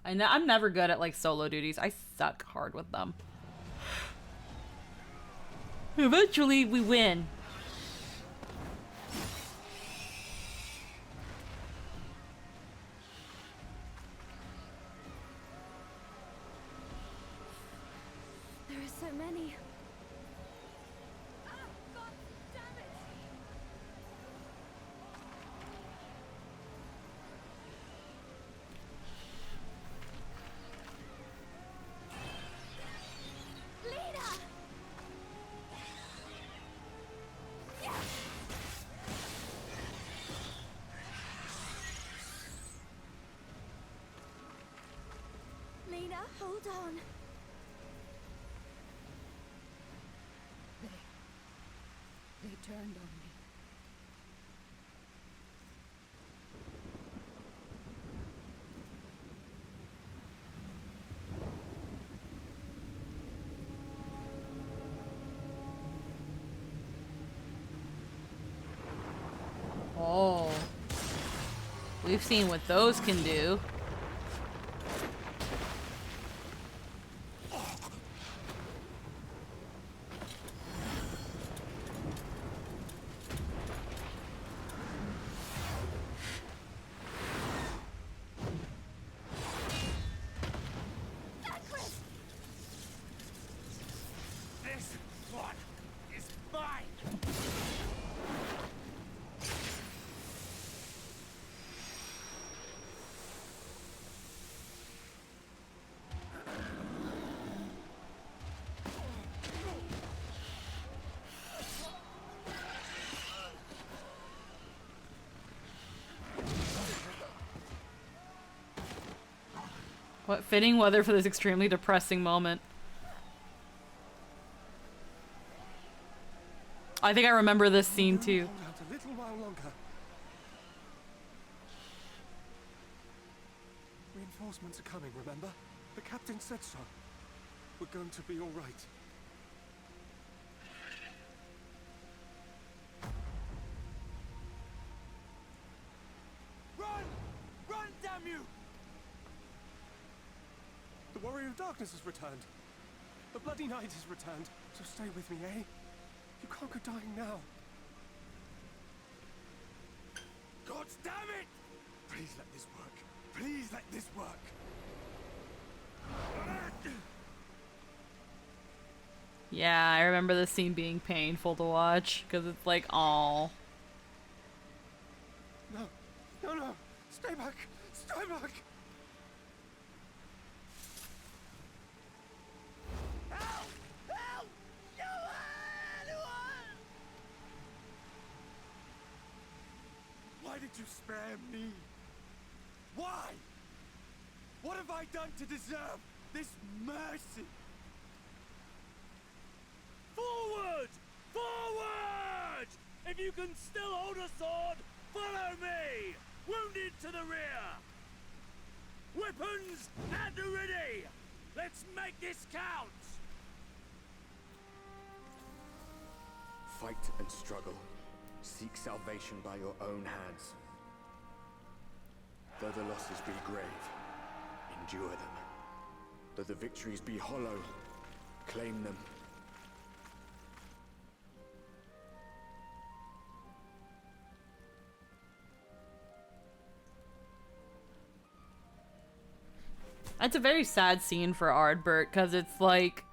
I'm never good at like solo duties. I suck hard with them. Eventually we win. There are so many. Ah, God damn it! Lena, hold on. They turned on me. Oh. We've seen what those can do. This one is mine! What fitting weather for this extremely depressing moment. I think I remember this scene too. Hold out a little while longer. Reinforcements are coming, remember? The captain said so. We're going to be all right. Run! Run, damn you! The Warrior of Darkness has returned. The Bloody Knight has returned. So stay with me, eh? You can't go dying now. God damn it! Please let this work. Please let this work. Yeah, I remember this scene being painful to watch, because it's like, oh. No, no, no! Stay back! Stay back! Help! Help! Anyone! Why did you spare me? Why? What have I done to deserve this mercy? Forward! Forward! If you can still hold a sword, follow me! Wounded to the rear! Weapons at the ready! Let's make this count! Fight and struggle. Seek salvation by your own hands. Though the losses be grave, endure them. Though the victories be hollow, claim them. It's a very sad scene for Ardbert, because it's like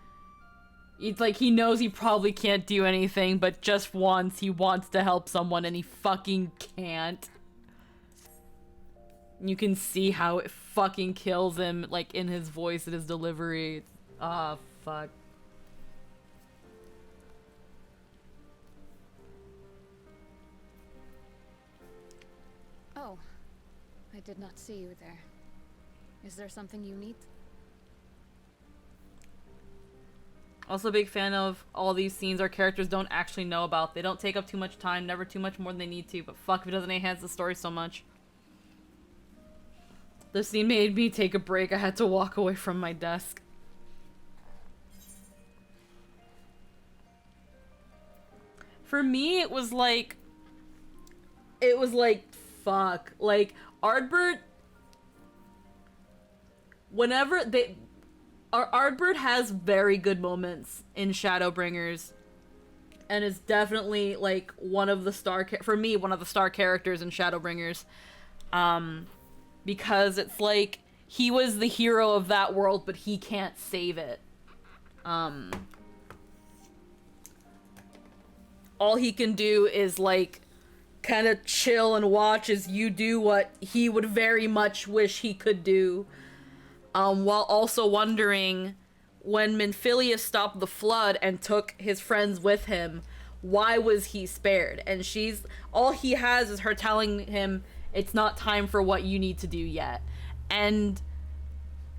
he knows he probably can't do anything, but just once he wants to help someone and he fucking can't. You can see how it fucking kills him, like, in his voice and his delivery. Ah, fuck. Oh, I did not see you there. Is there something you need? Also a big fan of all these scenes our characters don't actually know about. They don't take up too much time, never too much more than they need to, but fuck if it doesn't enhance the story so much. This scene made me take a break. I had to walk away from my desk. For me, it was like, fuck. Like, Ardbert, whenever Ardbert has very good moments in Shadowbringers, and is definitely, like, one of the star characters in Shadowbringers. Because it's like, he was the hero of that world, but he can't save it. All he can do is, like, kind of chill and watch as you do what he would very much wish he could do. While also wondering, when Minfilia stopped the flood and took his friends with him, why was he spared? And all he has is her telling him, it's not time for what you need to do yet. And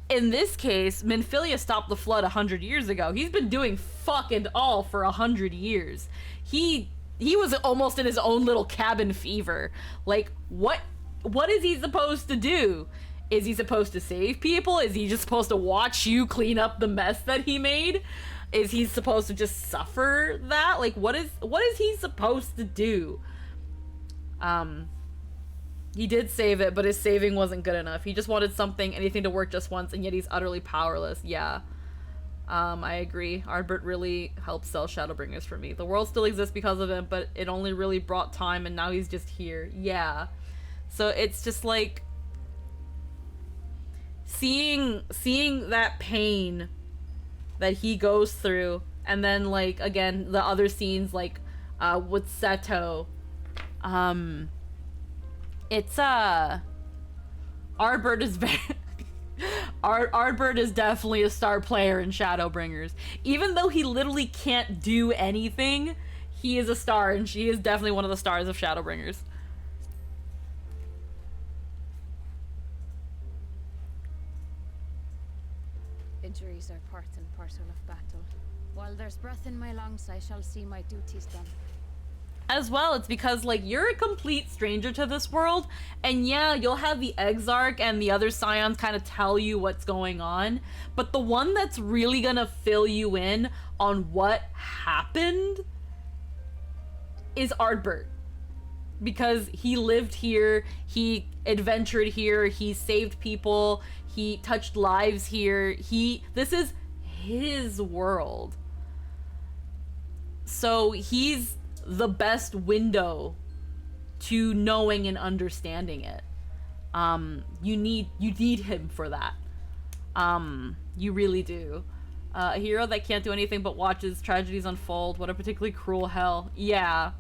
in this case, Minfilia stopped the flood 100 years ago. He's been doing fucking all for 100 years. He was almost in his own little cabin fever. Like, what is he supposed to do? Is he supposed to save people? Is he just supposed to watch you clean up the mess that he made? Is he supposed to just suffer that? Like, what is he supposed to do? He did save it, but his saving wasn't good enough. He just wanted anything to work just once, and yet he's utterly powerless. Yeah. I agree. Ardbert really helped sell Shadowbringers for me. The world still exists because of him, but it only really brought time, and now he's just here. Yeah. So it's just like, seeing that pain that he goes through, and then, like, again, the other scenes, like, with Seto, it's, Ardbert is Ardbert is definitely a star player in Shadowbringers. Even though he literally can't do anything, he is a star, and she is definitely one of the stars of Shadowbringers. Injuries are part and parcel of battle. While there's breath in my lungs, I shall see my duties done. As well, it's because, like, you're a complete stranger to this world, and yeah, you'll have the Exarch and the other Scions kind of tell you what's going on, but the one that's really gonna fill you in on what happened is Ardbert. Because he lived here, he adventured here, he saved people, he touched lives here, this is his world. So he's the best window to knowing and understanding it. You need him for that. You really do. A hero that can't do anything but watches tragedies unfold. What a particularly cruel hell. Yeah.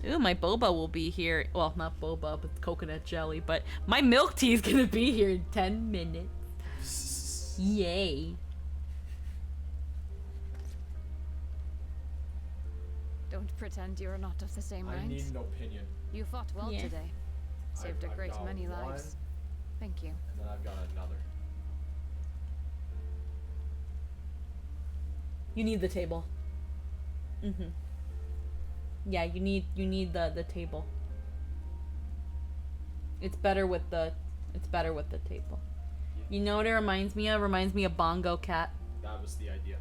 Ooh, my boba will be here. Well, not boba, but coconut jelly. But my milk tea is gonna be here in 10 minutes. Yay. Don't pretend you're not of the same I ranks. need an opinion. You fought well Yeah. today. Saved a I've great got many one, lives. Thank you. And then I've got another. You need the table. Mm-hmm. Yeah, you need the table. It's better with the table. You know what it reminds me of? Reminds me of Bongo Cat. That was the idea.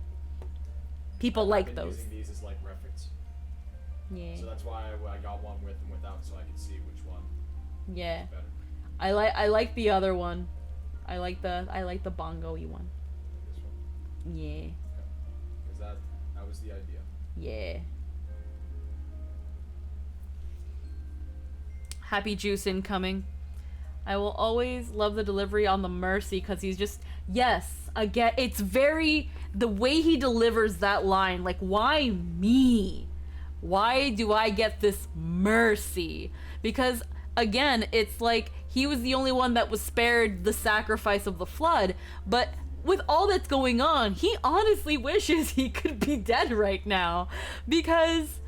People I've like been those. using these as like reference. Yeah. So that's why I got one with and without, so I could see which one. Yeah. Was better. I like the other one. I like the bongo-y one. This one. Yeah. Because that was the idea. Yeah. Happy Juice incoming. I will always love the delivery on the Mercy because he's just, yes, again, it's very, the way he delivers that line, like, why me? Why do I get this mercy? Because, again, it's like he was the only one that was spared the sacrifice of the flood, but with all that's going on, he honestly wishes he could be dead right now because,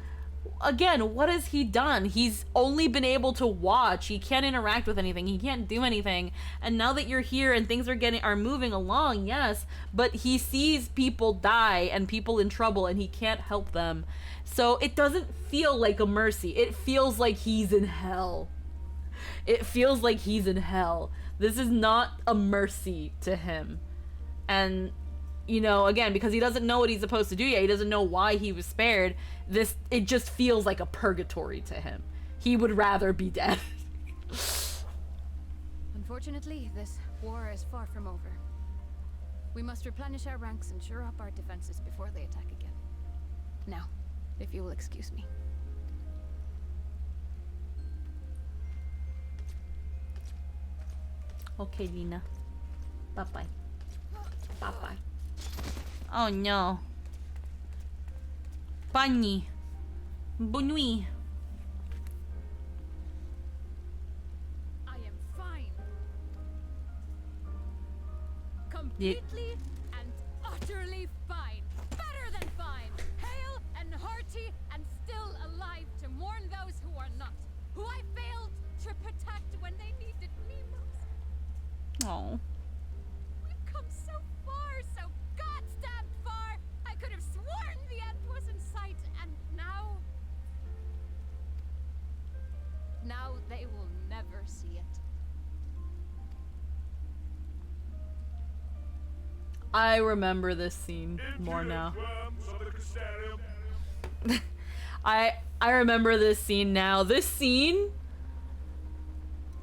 again, what has he done? He's only been able to watch. He can't interact with anything. He can't do anything. And now that you're here and things are moving along, yes, but he sees people die and people in trouble and he can't help them. So it doesn't feel like a mercy. It feels like he's in hell. It feels like he's in hell. This is not a mercy to him. And, you know, again, because he doesn't know what he's supposed to do yet, he doesn't know why he was spared, it just feels like a purgatory to him. He would rather be dead. Unfortunately, this war is far from over. We must replenish our ranks and shore up our defenses before they attack again. Now, if you will excuse me. Okay, Lina. Bye-bye. Bye-bye. Oh no. Bunny. Bonne nuit. I am fine. Completely and utterly fine. Better than fine. Hale and hearty and still alive to mourn those who are not. Who I failed to protect when they needed me most. Oh. We've come so far, so goddamn far. I could have sworn the end was in sight, and now they will never see it. I remember this scene more now. I remember this scene now. This scene,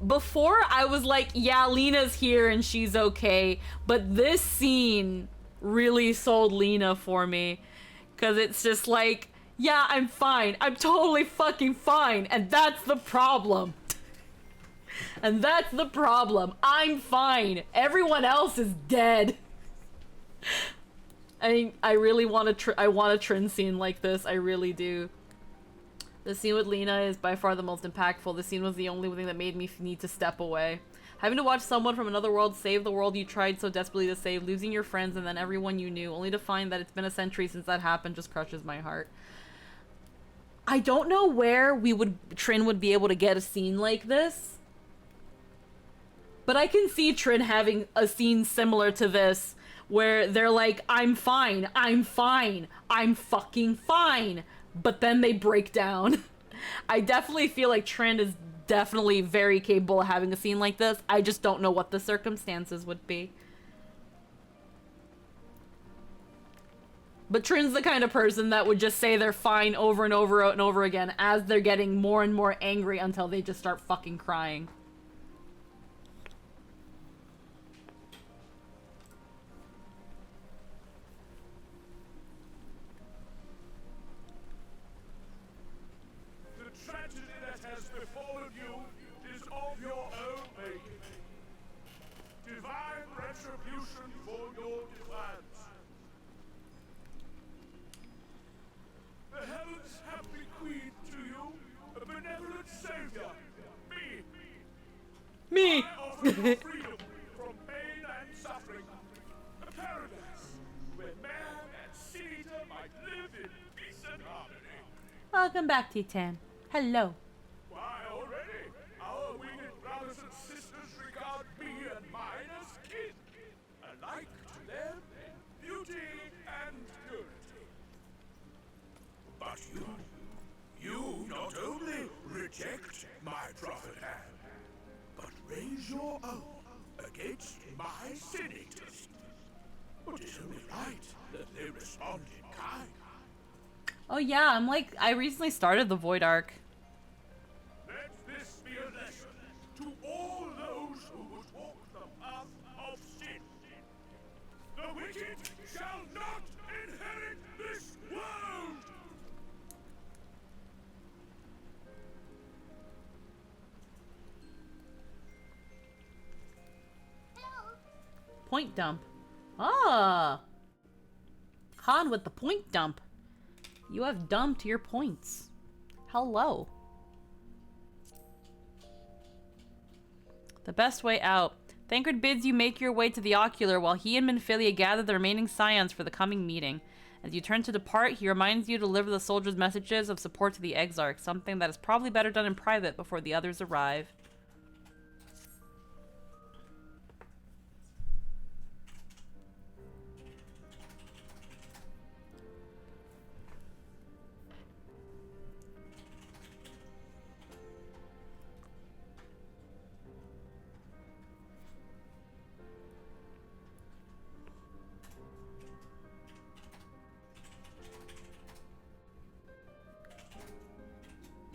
before I was like, yeah, Lena's here and she's okay, but this scene really sold Lena for me, because it's just like, yeah, I'm fine. I'm totally fucking fine, and that's the problem. And that's the problem. I'm fine. Everyone else is dead. I really want a Trin scene like this. I really do. The scene with Lena is by far the most impactful. The scene was the only thing that made me need to step away. Having to watch someone from another world save the world you tried so desperately to save, losing your friends and then everyone you knew, only to find that it's been a century since that happened, just crushes my heart. I don't know where Trin would be able to get a scene like this, but I can see Trin having a scene similar to this, where they're like, I'm fine, I'm fine, I'm fucking fine, but then they break down. I definitely feel like Trin is definitely very capable of having a scene like this. I just don't know what the circumstances would be. But Trin's the kind of person that would just say they're fine over and over and over again as they're getting more and more angry until they just start fucking crying. The tragedy that has befallen you is of your own making. Divine retribution for your for your freedom from pain and suffering. A paradise where man and Caesar might live in peace and harmony. Welcome back, Titan. Hello. Why, already, our winged brothers and sisters regard me and mine as kin, alike to them in beauty and purity. But you not only reject my prophet hand, but raise your own against my senators. But it's only right that they respond in kind. Oh yeah, I recently started the Void Arc. Let this be a lesson to all those who would walk the path of sin. The wicked shall not inherit this world! Point dump. Ah! Han with the point dump. You have dumped your points. Hello. The best way out. Thancred bids you make your way to the Ocular while he and Minfilia gather the remaining scions for the coming meeting. As you turn to depart, he reminds you to deliver the soldiers' messages of support to the Exarch, something that is probably better done in private before the others arrive.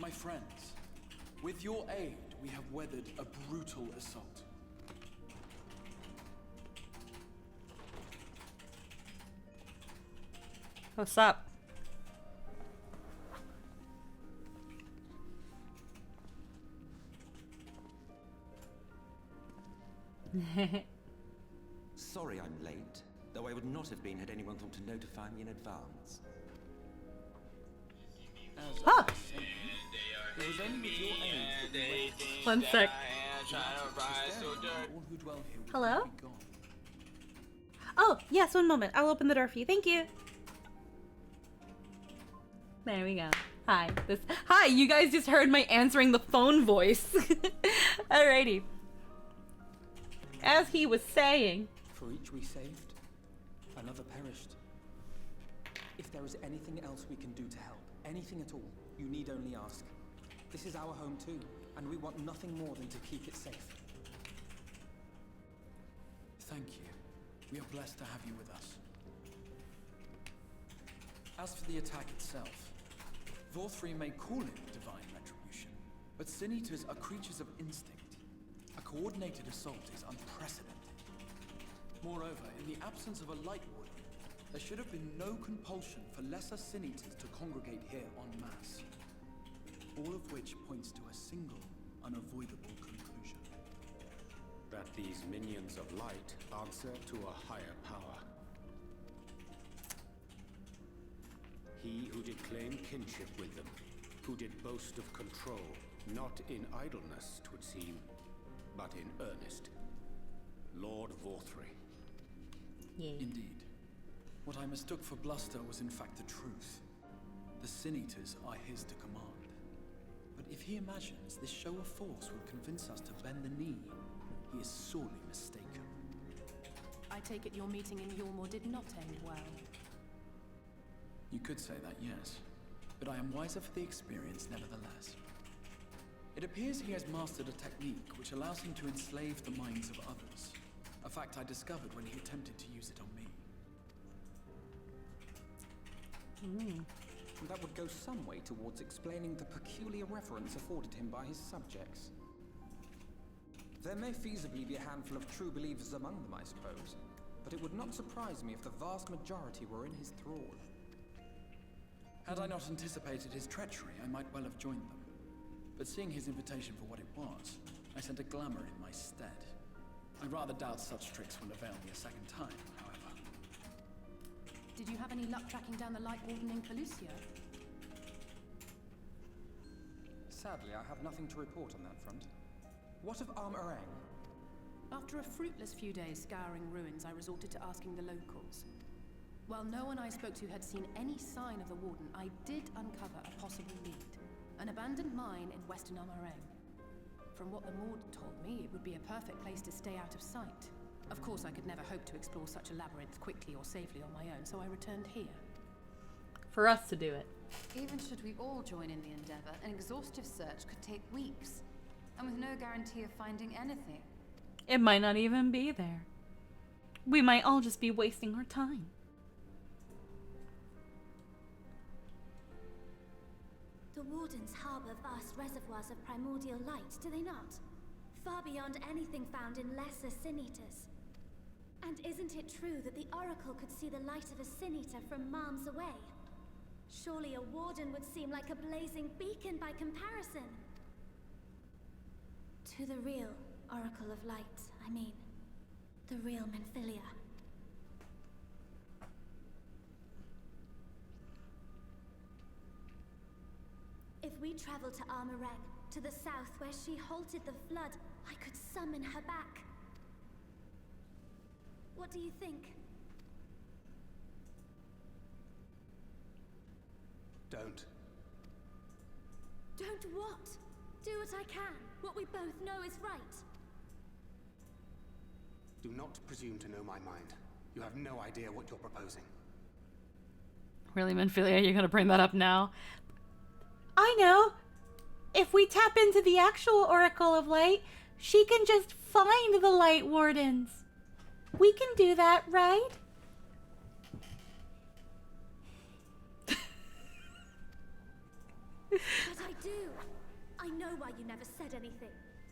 My friends, with your aid, we have weathered a brutal assault. What's up? Sorry I'm late, though I would not have been had anyone thought to notify me in advance. Huh. It was only with your aid that we weathered. One sec. All who dwell here will Hello? be gone. Oh, yes, one moment. I'll open the door for you. Thank you. There we go. Hi. Hi, you guys just heard my answering the phone voice. Alrighty. As he was saying. For each we saved, another perished. If there is anything else we can do to help, anything at all, you need only ask. This is our home too, and we want nothing more than to keep it safe. Thank you. We are blessed to have you with us. As for the attack itself, Vorthri may call it divine retribution, but Sin Eaters are creatures of instinct. A coordinated assault is unprecedented. Moreover, in the absence of a light warden, there should have been no compulsion for lesser Sin Eaters to congregate here en masse. All of which points to a single, unavoidable conclusion. That these minions of light answer to a higher power. He who did claim kinship with them, who did boast of control, not in idleness, 'twould seem, but in earnest. Lord Vorthri. Yeah. Indeed. What I mistook for bluster was in fact the truth. The Sin Eaters are his to command. But if he imagines this show of force will convince us to bend the knee, he is sorely mistaken. I take it your meeting in Yulmore did not end well. You could say that, yes. But I am wiser for the experience nevertheless. It appears he has mastered a technique which allows him to enslave the minds of others. A fact I discovered when he attempted to use it on me. That would go some way towards explaining the peculiar reverence afforded him by his subjects. There may feasibly be a handful of true believers among them, I suppose, but it would not surprise me if the vast majority were in his thrall. Had I not anticipated his treachery, I might well have joined them. But seeing his invitation for what it was, I sent a glamour in my stead. I rather doubt such tricks will avail me a second time, however. Did you have any luck tracking down the Light Warden in Pelusia? Sadly, I have nothing to report on that front. What of Arm Arang? After a fruitless few days scouring ruins, I resorted to asking the locals. While no one I spoke to had seen any sign of the Warden, I did uncover a possible lead. An abandoned mine in western Amareng. From what the Maud told me, it would be a perfect place to stay out of sight. Of course, I could never hope to explore such a labyrinth quickly or safely on my own, so I returned here. For us to do it. Even should we all join in the endeavor, an exhaustive search could take weeks, and with no guarantee of finding anything. It might not even be there. We might all just be wasting our time. The Wardens harbor vast reservoirs of primordial light, do they not? Far beyond anything found in lesser sin-eaters. And isn't it true that the Oracle could see the light of a sin-eater from miles away? Surely a Warden would seem like a blazing beacon by comparison. To the real Oracle of Light, I mean. The real Menphilia. If we travel to Amareng, to the south where she halted the flood, I could summon her back. What do you think? Don't. Don't what? Do what I can. What we both know is right. Do not presume to know my mind. You have no idea what you're proposing. Really, Menphilia, you're gonna bring that up now? I know. If we tap into the actual Oracle of Light, she can just find the Light Wardens. We can do that, right? But I do. I know why you never said anything.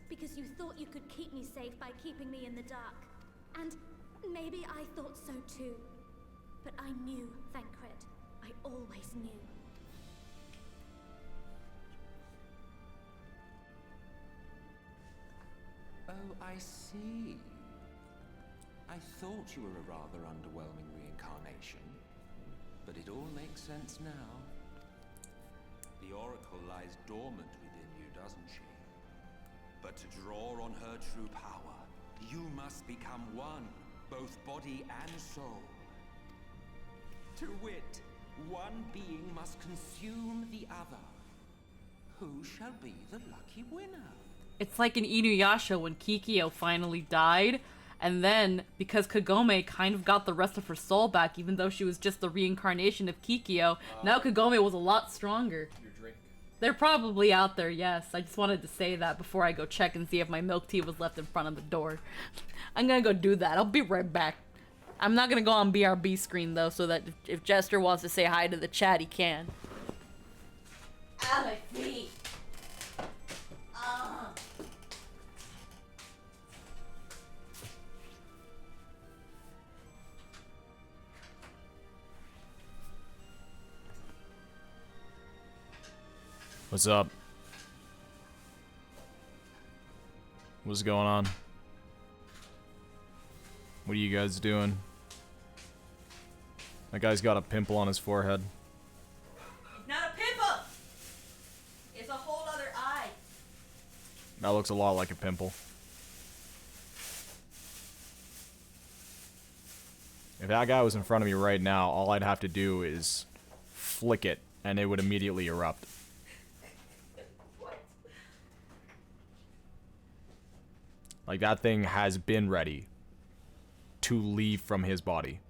Because you thought you could keep me safe by keeping me in the dark. And maybe I thought so too. But I knew, Thancred. I always knew. Oh, I see. I thought you were a rather underwhelming reincarnation, but it all makes sense now. The Oracle lies dormant within you, doesn't she? But to draw on her true power, you must become one, both body and soul. To wit, one being must consume the other. Who shall be the lucky winner? It's like in Inuyasha when Kikyo finally died, and then, because Kagome kind of got the rest of her soul back, even though she was just the reincarnation of Kikyo, now Kagome was a lot stronger. Your drink. They're probably out there, yes. I just wanted to say that before I go check and see if my milk tea was left in front of the door. I'm gonna go do that. I'll be right back. I'm not gonna go on BRB screen, though, so that if Jester wants to say hi to the chat, he can. Ow, my feet! What's up? What's going on? What are you guys doing? That guy's got a pimple on his forehead. It's not a pimple! It's a whole other eye. That looks a lot like a pimple. If that guy was in front of me right now, all I'd have to do is flick it, and it would immediately erupt. Like, that thing has been ready to leave from his body.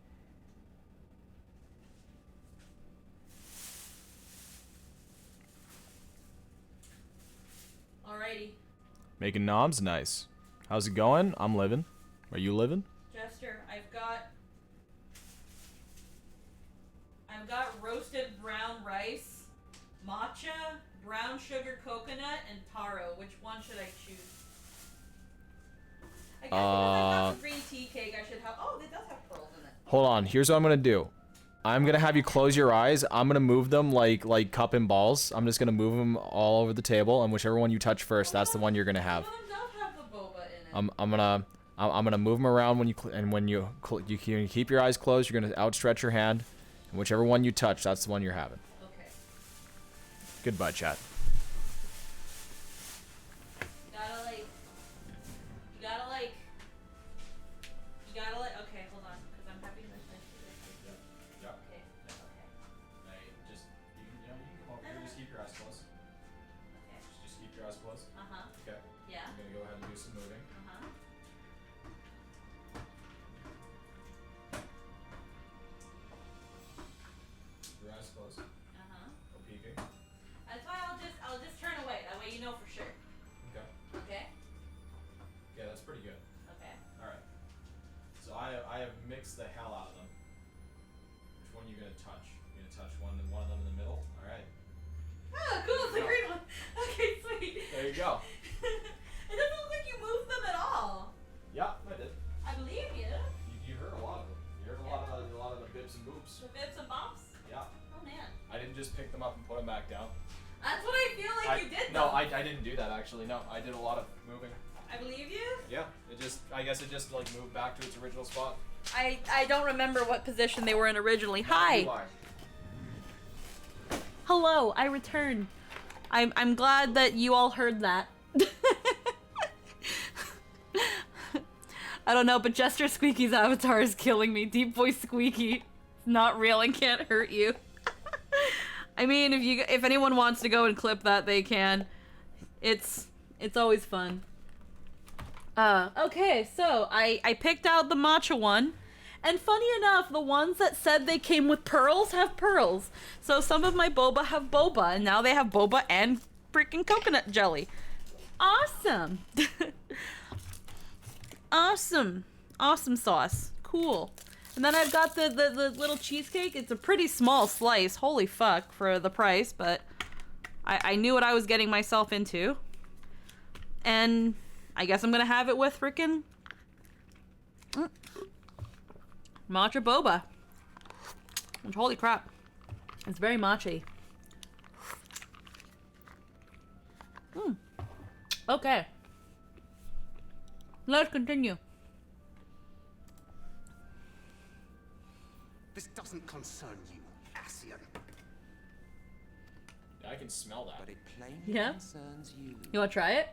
Alrighty. Making knobs? Nice. How's it going? I'm living. Are you living? Jester, I've got roasted brown rice, matcha, brown sugar coconut, and taro. Which one should I choose? I guess because I got the green tea cake, I should have. Oh, it does have pearls in it. Hold on. Here's what I'm gonna do. I'm gonna have you close your eyes. I'm gonna move them like cup and balls. I'm just gonna move them all over the table, and whichever one you touch first, that's the one you're gonna have. I'm gonna move them around when you keep your eyes closed. You're gonna outstretch your hand, and whichever one you touch, that's the one you're having. Okay. Goodbye, chat. You gotta like Your eyes closed? Uh-huh. Okay. Yeah. I'm gonna go ahead and do some moving. Uh-huh. Your eyes closed. Uh-huh. No peeking. That's why I'll just turn away. That way you know for sure. Okay. Okay? Yeah, that's pretty good. Okay. Alright. So I have mixed the hell out of them. Which one are you gonna touch? You're gonna touch one of them in the middle? Alright. Oh, cool, it's the green one. Okay, sweet. There you go. It doesn't look like you moved them at all. Yeah, I did. I believe you. You heard a lot of them. You heard a lot of the bibs and boops. The bibs and bumps? Yeah. Oh man. I didn't just pick them up and put them back down. That's what I feel like you did No, though. I didn't do that actually. No, I did a lot of moving. I believe you? Yeah, I guess it just like moved back to its original spot. I don't remember what position they were in originally. Hi. Hello, I returned. I'm glad that you all heard that. I don't know, but Jester Squeaky's avatar is killing me. Deep voice Squeaky. It's not real and can't hurt you. I mean, if anyone wants to go and clip that, they can. It's always fun. Okay, so I picked out the matcha one. And funny enough, the ones that said they came with pearls have pearls. So some of my boba have boba, and now they have boba and freaking coconut jelly. Awesome. Awesome. Awesome sauce. Cool. And then I've got the little cheesecake. It's a pretty small slice. Holy fuck for the price, but I knew what I was getting myself into. And I guess I'm gonna have it with frickin' matcha boba. And holy crap. It's very matcha-y. Okay. Let's continue. This doesn't concern you, Asian. Yeah, I can smell that. But it plainly Yeah? concerns you. You wanna try it?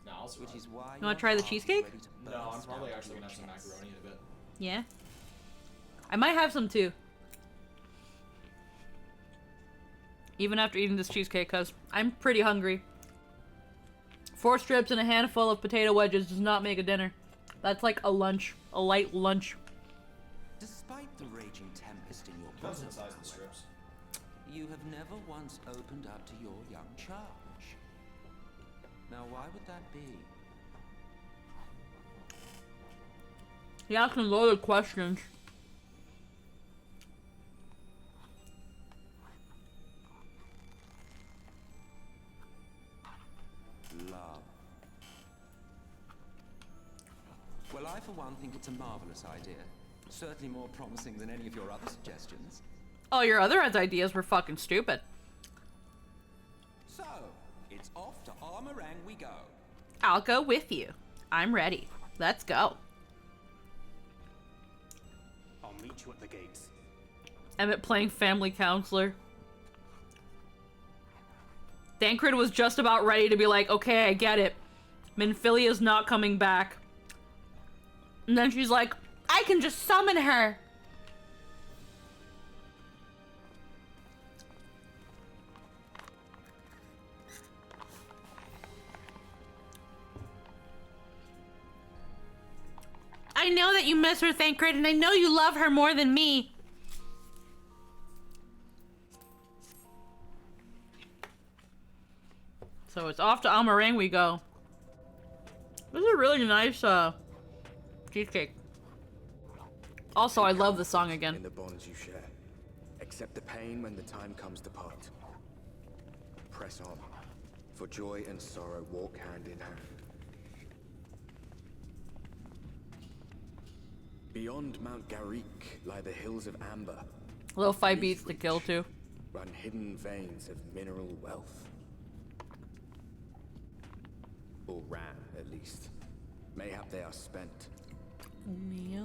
No, I'll Which is why You wanna try the cheesecake? No, I'm probably actually gonna have some macaroni in a bit. Yeah. I might have some too. Even after eating this cheesecake, because I'm pretty hungry. 4 strips and a handful of potato wedges does not make a dinner. That's like a lunch. A light lunch. Despite the raging tempest in your Depends on bosom, the size of the strips. you have never once opened up to your young charge. Now, why would that be? You're asking loaded questions. Love. Well, I for one think it's a marvelous idea. Certainly more promising than any of your other suggestions. Oh, your other ideas were fucking stupid. So, it's off to Armorang we go. I'll go with you. I'm ready. Let's go. I'll meet you at the gates. Emmett playing family counselor. Thancred was just about ready to be like, okay, I get it. Minfilia's not coming back. And then she's like, I can just summon her. I know that you miss her, Thancred, and I know you love her more than me. So it's off to Amarang we go. This is a really nice cheesecake. Also, I love the song again. In the bonds you share. Accept the pain when the time comes to part. Press on. For joy and sorrow walk hand in hand. Beyond Mount Garik lie the hills of Amber. Little 5 beats to kill too. Run hidden veins of mineral wealth. Or ran, at least. Mayhap they are spent.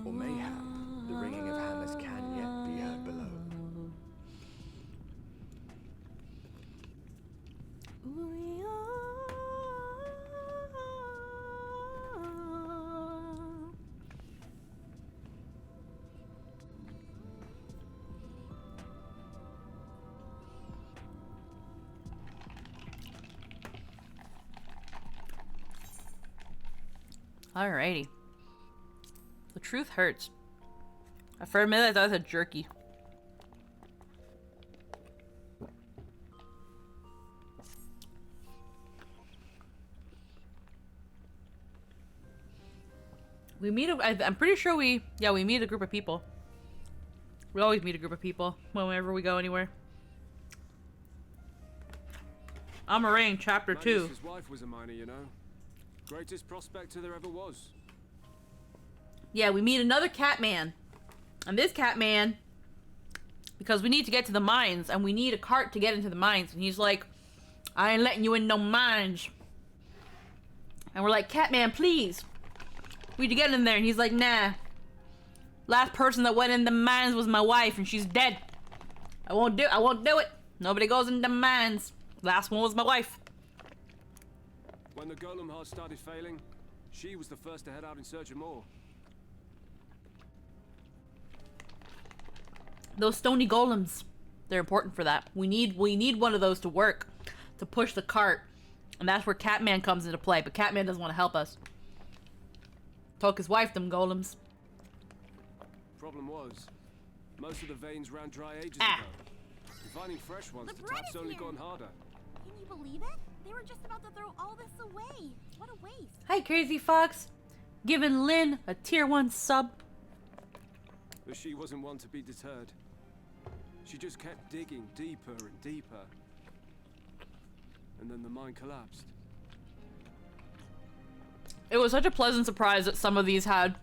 Or mayhap the ringing of hammers can yet be heard below. Alrighty. The truth hurts. For a minute, I thought it was a jerky. We meet I'm pretty sure we meet a group of people. We always meet a group of people whenever we go anywhere. Amarane, chapter 2. Magnus's wife was a miner, you know. Greatest prospector there ever was. Yeah, we meet another Catman. And this Catman, because we need to get to the mines, and we need a cart to get into the mines. And he's like, I ain't letting you in no mines. And we're like, Catman, please. We need to get in there. And he's like, nah. Last person that went in the mines was my wife, and she's dead. I won't do it. Nobody goes in the mines. Last one was my wife. When the golem heart started failing, she was the first to head out in search of more. Those stony golems, they're important for that. We need one of those to work, to push the cart. And that's where Catman comes into play, but Catman doesn't want to help us. Took his wife, them golems. Problem was, most of the veins ran dry ages ago. And finding fresh ones, the tap's only gone harder. Can you believe it? They were just about to throw all this away. What a waste. Hi, Crazy Fox. Giving Lynn a tier 1 sub. But she wasn't one to be deterred. She just kept digging deeper and deeper. And then the mine collapsed. It was such a pleasant surprise that some of these had,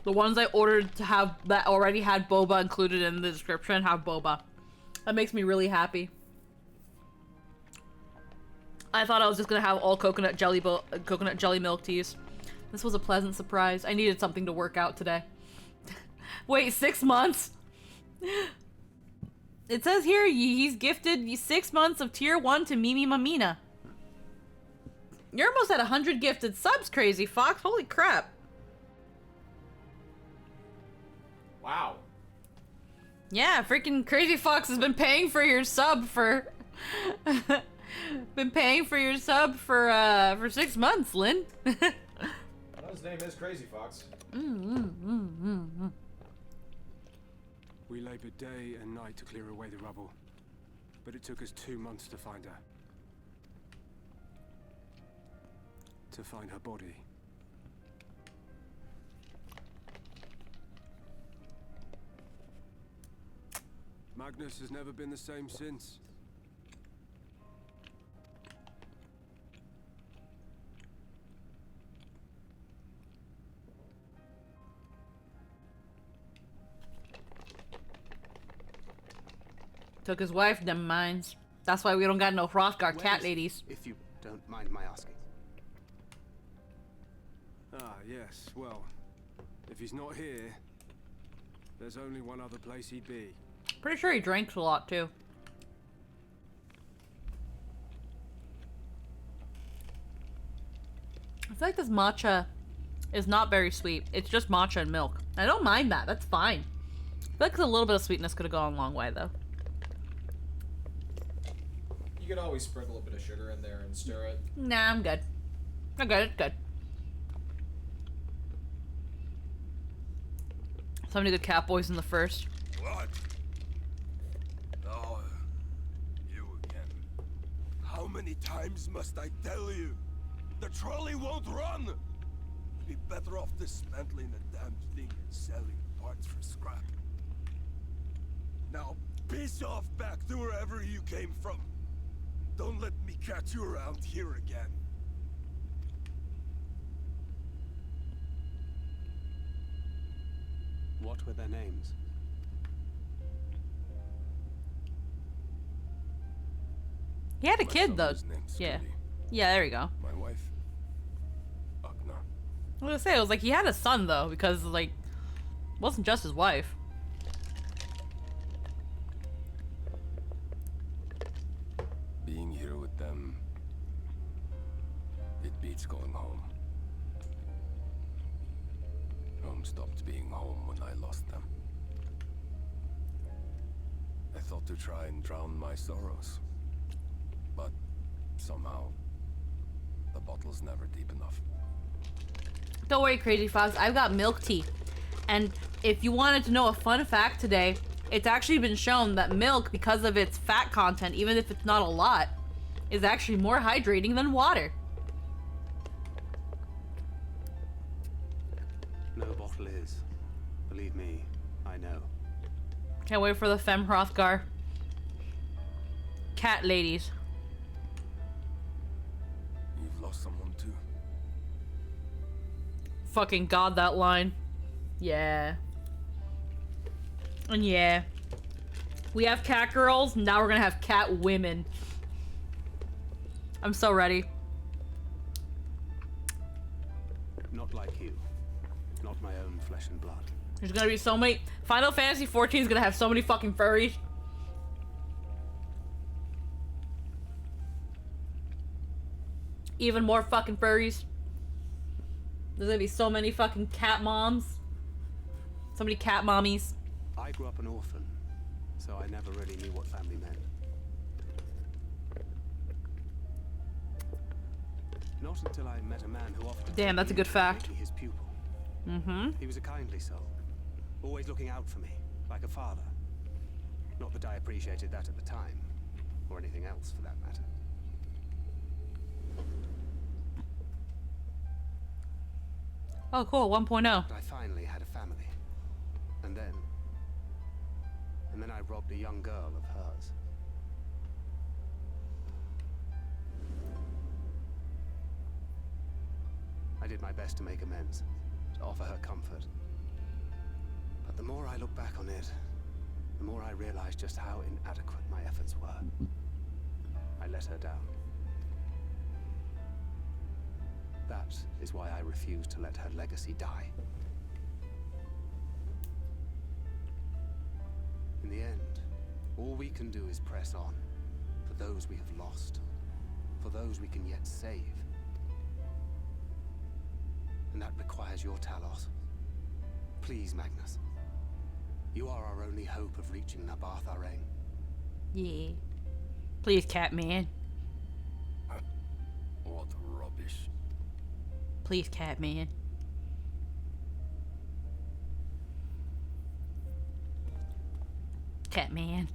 the ones I ordered to have that already had boba included in the description have boba. That makes me really happy. I thought I was just gonna have all coconut jelly milk teas. This was a pleasant surprise. I needed something to work out today. Wait, 6 months? It says here he's gifted 6 months of tier 1 to Mimi Mamina. You're almost at 100 gifted subs, Crazy Fox. Holy crap. Wow. Yeah, freaking Crazy Fox has been paying for your sub for... been paying for your sub for 6 months, Lynn. I know his name is Crazy Fox. We labored day and night to clear away the rubble. But it took us 2 months to find her. To find her body. Magnus has never been the same since. Took his wife, them mines. That's why we don't got no Hrothgar cat Where's- ladies. If you don't mind my asking. Ah, yes, well, if he's not here, there's only one other place he'd be. Pretty sure he drinks a lot too. I feel like this matcha is not very sweet. It's just matcha and milk. I don't mind that. That's fine. I feel like a little bit of sweetness could have gone a long way though. You could always sprinkle a bit of sugar in there and stir it. Nah, I'm good. I'm good. It's good. So many good Catboys in the first. What? Oh, you again. How many times must I tell you? The trolley won't run! Be better off dismantling the damn thing and selling parts for scrap. Now, piss off back to wherever you came from. Don't let me catch you around here again. What were their names? He had a kid though. Yeah. Yeah, there you go. My wife, Agna. I was gonna say, it was like he had a son though, because like, it wasn't just his wife. Being here with them, it beats going home. Home stopped being home when I lost them. I thought to try and drown my sorrows, but somehow the bottle's never deep enough. Don't worry, Crazy Fox. I've got milk tea. And if you wanted to know a fun fact today, it's actually been shown that milk, because of its fat content, even if it's not a lot, is actually more hydrating than water. No bottle is. Believe me, I know. Can't wait for the Femme Hrothgar. Cat ladies. You've lost someone too. Fucking god, that line. Yeah. And yeah. We have cat girls, now we're gonna have cat women. I'm so ready. Not like you. Not my own flesh and blood. There's gonna be so many. Final Fantasy 14 is gonna have so many fucking furries. Even more fucking furries. There's gonna be so many fucking cat moms. So many cat mommies. I grew up an orphan, so I never really knew what family meant. Not until I met a man who offered. Damn, that's a good fact. His pupil. Mm-hmm. He was a kindly soul, always looking out for me, like a father. Not that I appreciated that at the time, or anything else for that matter. Oh, cool. 1.0. But I finally had a family. And then I robbed a young girl of hers. I did my best to make amends, to offer her comfort. But the more I look back on it, the more I realize just how inadequate my efforts were. I let her down. That is why I refuse to let her legacy die. In the end, all we can do is press on, for those we have lost, for those we can yet save. And that requires your Talos. Please, Magnus. You are our only hope of reaching Nabath Areng. Yeah. Please, Catman. What rubbish. Please, Catman. Catman.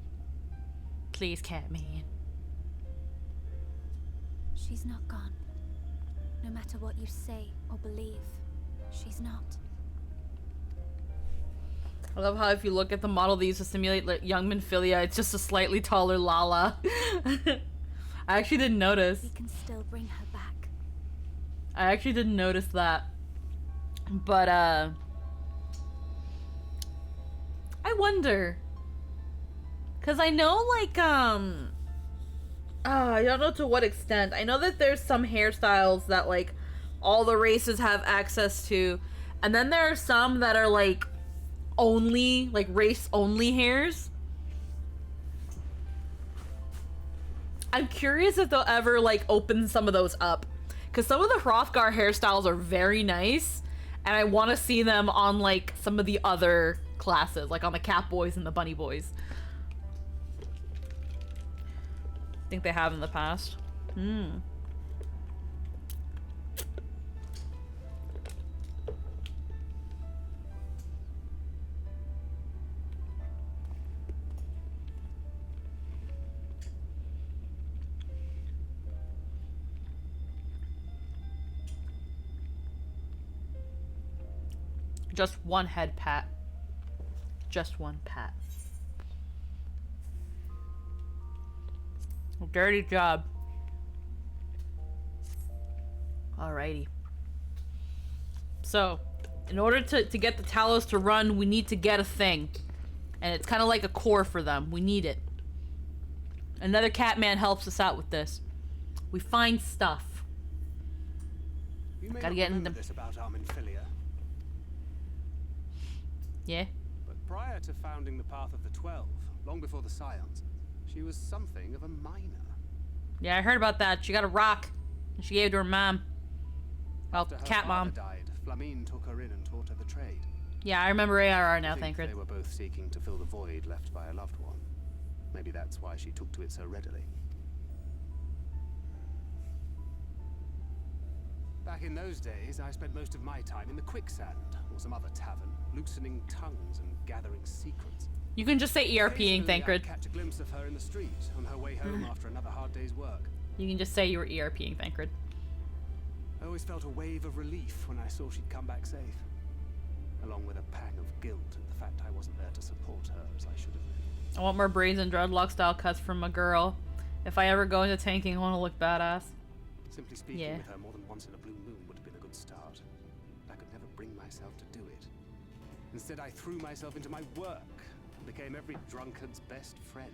Please, Catman. She's not gone. No matter what you say or believe, she's not. I love how if you look at the model they use to simulate like, young Minfilia, it's just a slightly taller Lala. I actually didn't notice. We can still bring her back. I actually didn't notice that. But, I wonder. Because I know, like, I don't know to what extent. I know that there's some hairstyles that, like, all the races have access to. And then there are some that are, like, only, like, race-only hairs. I'm curious if they'll ever, like, open some of those up. Because some of the Hrothgar hairstyles are very nice. And I want to see them on, like, some of the other classes. Like, on the Cat Boys and the Bunny Boys. I think they have in the past. Just one head pat. Just one pat. Dirty job. Alrighty. So, in order to get the Talos to run, we need to get a thing. And it's kind of like a core for them. We need it. Another Catman helps us out with this. We find stuff. You may Gotta not get in remember them. this about our Minfilia. Yeah? But prior to founding the Path of the 12, long before the Scions, she was something of a minor. Yeah, I heard about that. She got a rock. And she gave it to her mom. Well, After her cat mom. father died, Flamine took her in and taught her the trade. Yeah, I remember ARR now, I think Thancred. they were both seeking to fill the void left by a loved one. Maybe that's why she took to it so readily. Back Back in those days, I spent most of my time in the quicksand or some other tavern, loosening tongues and gathering secrets. You can just say ERPing, Thancred. I'd catch a glimpse of her in the street on her way home after another hard day's work. You can just say you were ERPing, Thancred. I always felt a wave of relief when I saw she'd come back safe, along with a pang of guilt at the fact I wasn't there to support her as I should have been. I want more braids and dreadlock style cuts from a girl. If I ever go into tanking, I want to look badass. Simply speaking, with her more than once in a blue moon would have been a good start. I could never bring myself to do it. Instead, I threw myself into my work and became every drunkard's best friend.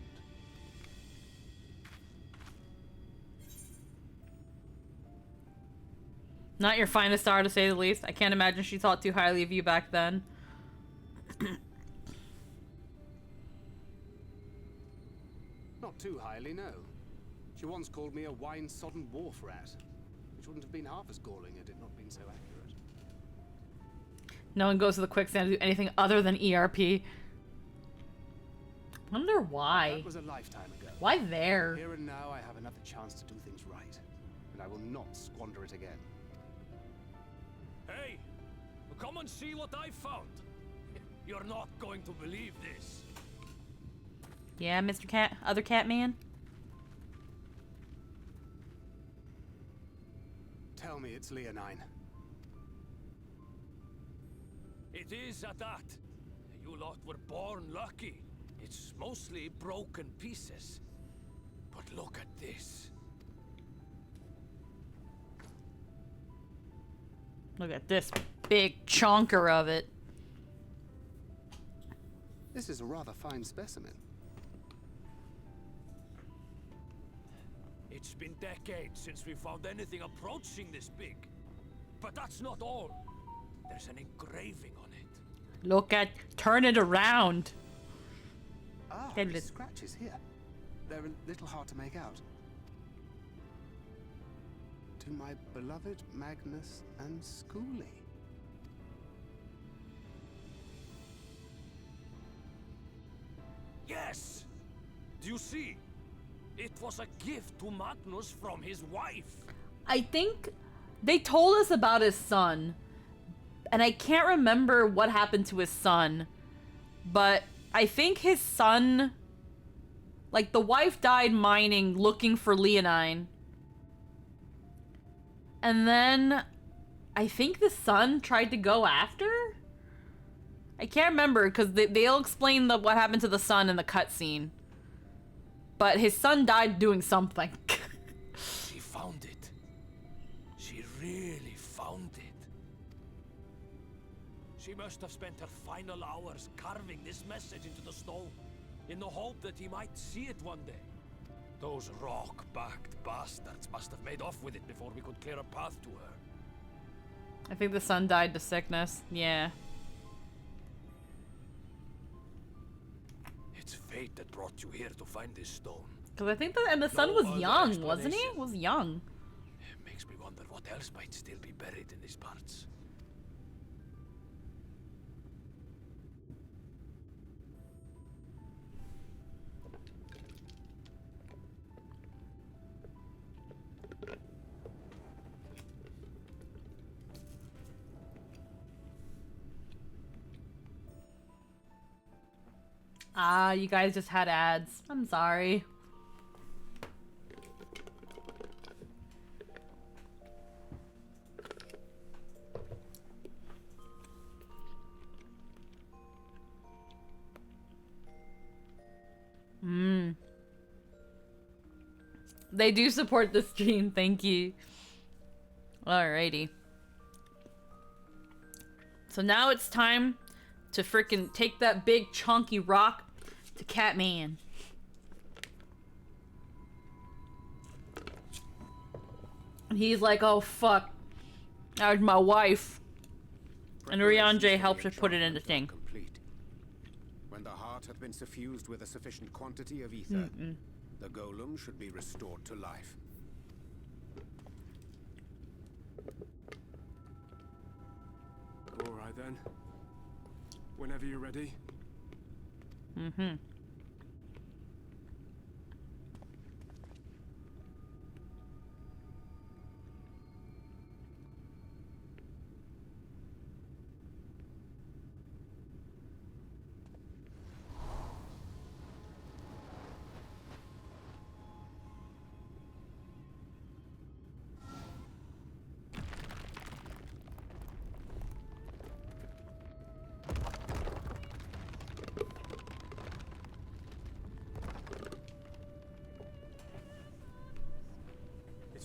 Not your finest star, to say the least. I can't imagine she thought too highly of you back then. Not too highly, no. She once called me a wine-sodden wharf rat, which wouldn't have been half as galling had it not been so accurate. No one goes to the quicksand to do anything other than ERP. Wonder why. That was a lifetime ago. Why there? Here and now I have another chance to do things right, and I will not squander it again. Hey, come and see what I found. You're not going to believe this. Yeah, Mr. Cat, other cat man. Tell me it's Leonine. It is at that. You lot were born lucky. It's mostly broken pieces. But look at this. Look at this big chonker of it. This is a rather fine specimen. It's been decades since we found anything approaching this big. But that's not all. There's an engraving on it. Look at, turn it around. Ah, there's scratches here. They're a little hard to make out. To my beloved Magnus and Schoolie. Yes! Do you see? It was a gift to Magnus from his wife. I think they told us about his son, and I can't remember what happened to his son, but I think his son, like, the wife died mining looking for Leonine, and then I think the son tried to go after? I can't remember, because they'll explain what happened to the son in the cutscene. But his son died doing something. She found it. She really found it. She must have spent her final hours carving this message into the stone, in the hope that he might see it one day. Those rock-backed bastards must have made off with it before we could clear a path to her. I think the son died to sickness. Yeah. It's fate that brought you here to find this stone. Because I think the son was young, wasn't he? Was young. It makes me wonder what else might still be buried in these parts. Ah, you guys just had ads. I'm sorry. They do support the stream, thank you. Alrighty. So now it's time to freaking take that big chunky rock to Catman. And he's like, oh fuck, that was my wife. And Rianjay helps her put it in the thing. Complete. When the heart hath been suffused with a sufficient quantity of ether, the golem should be restored to life. All right then. Whenever you're ready.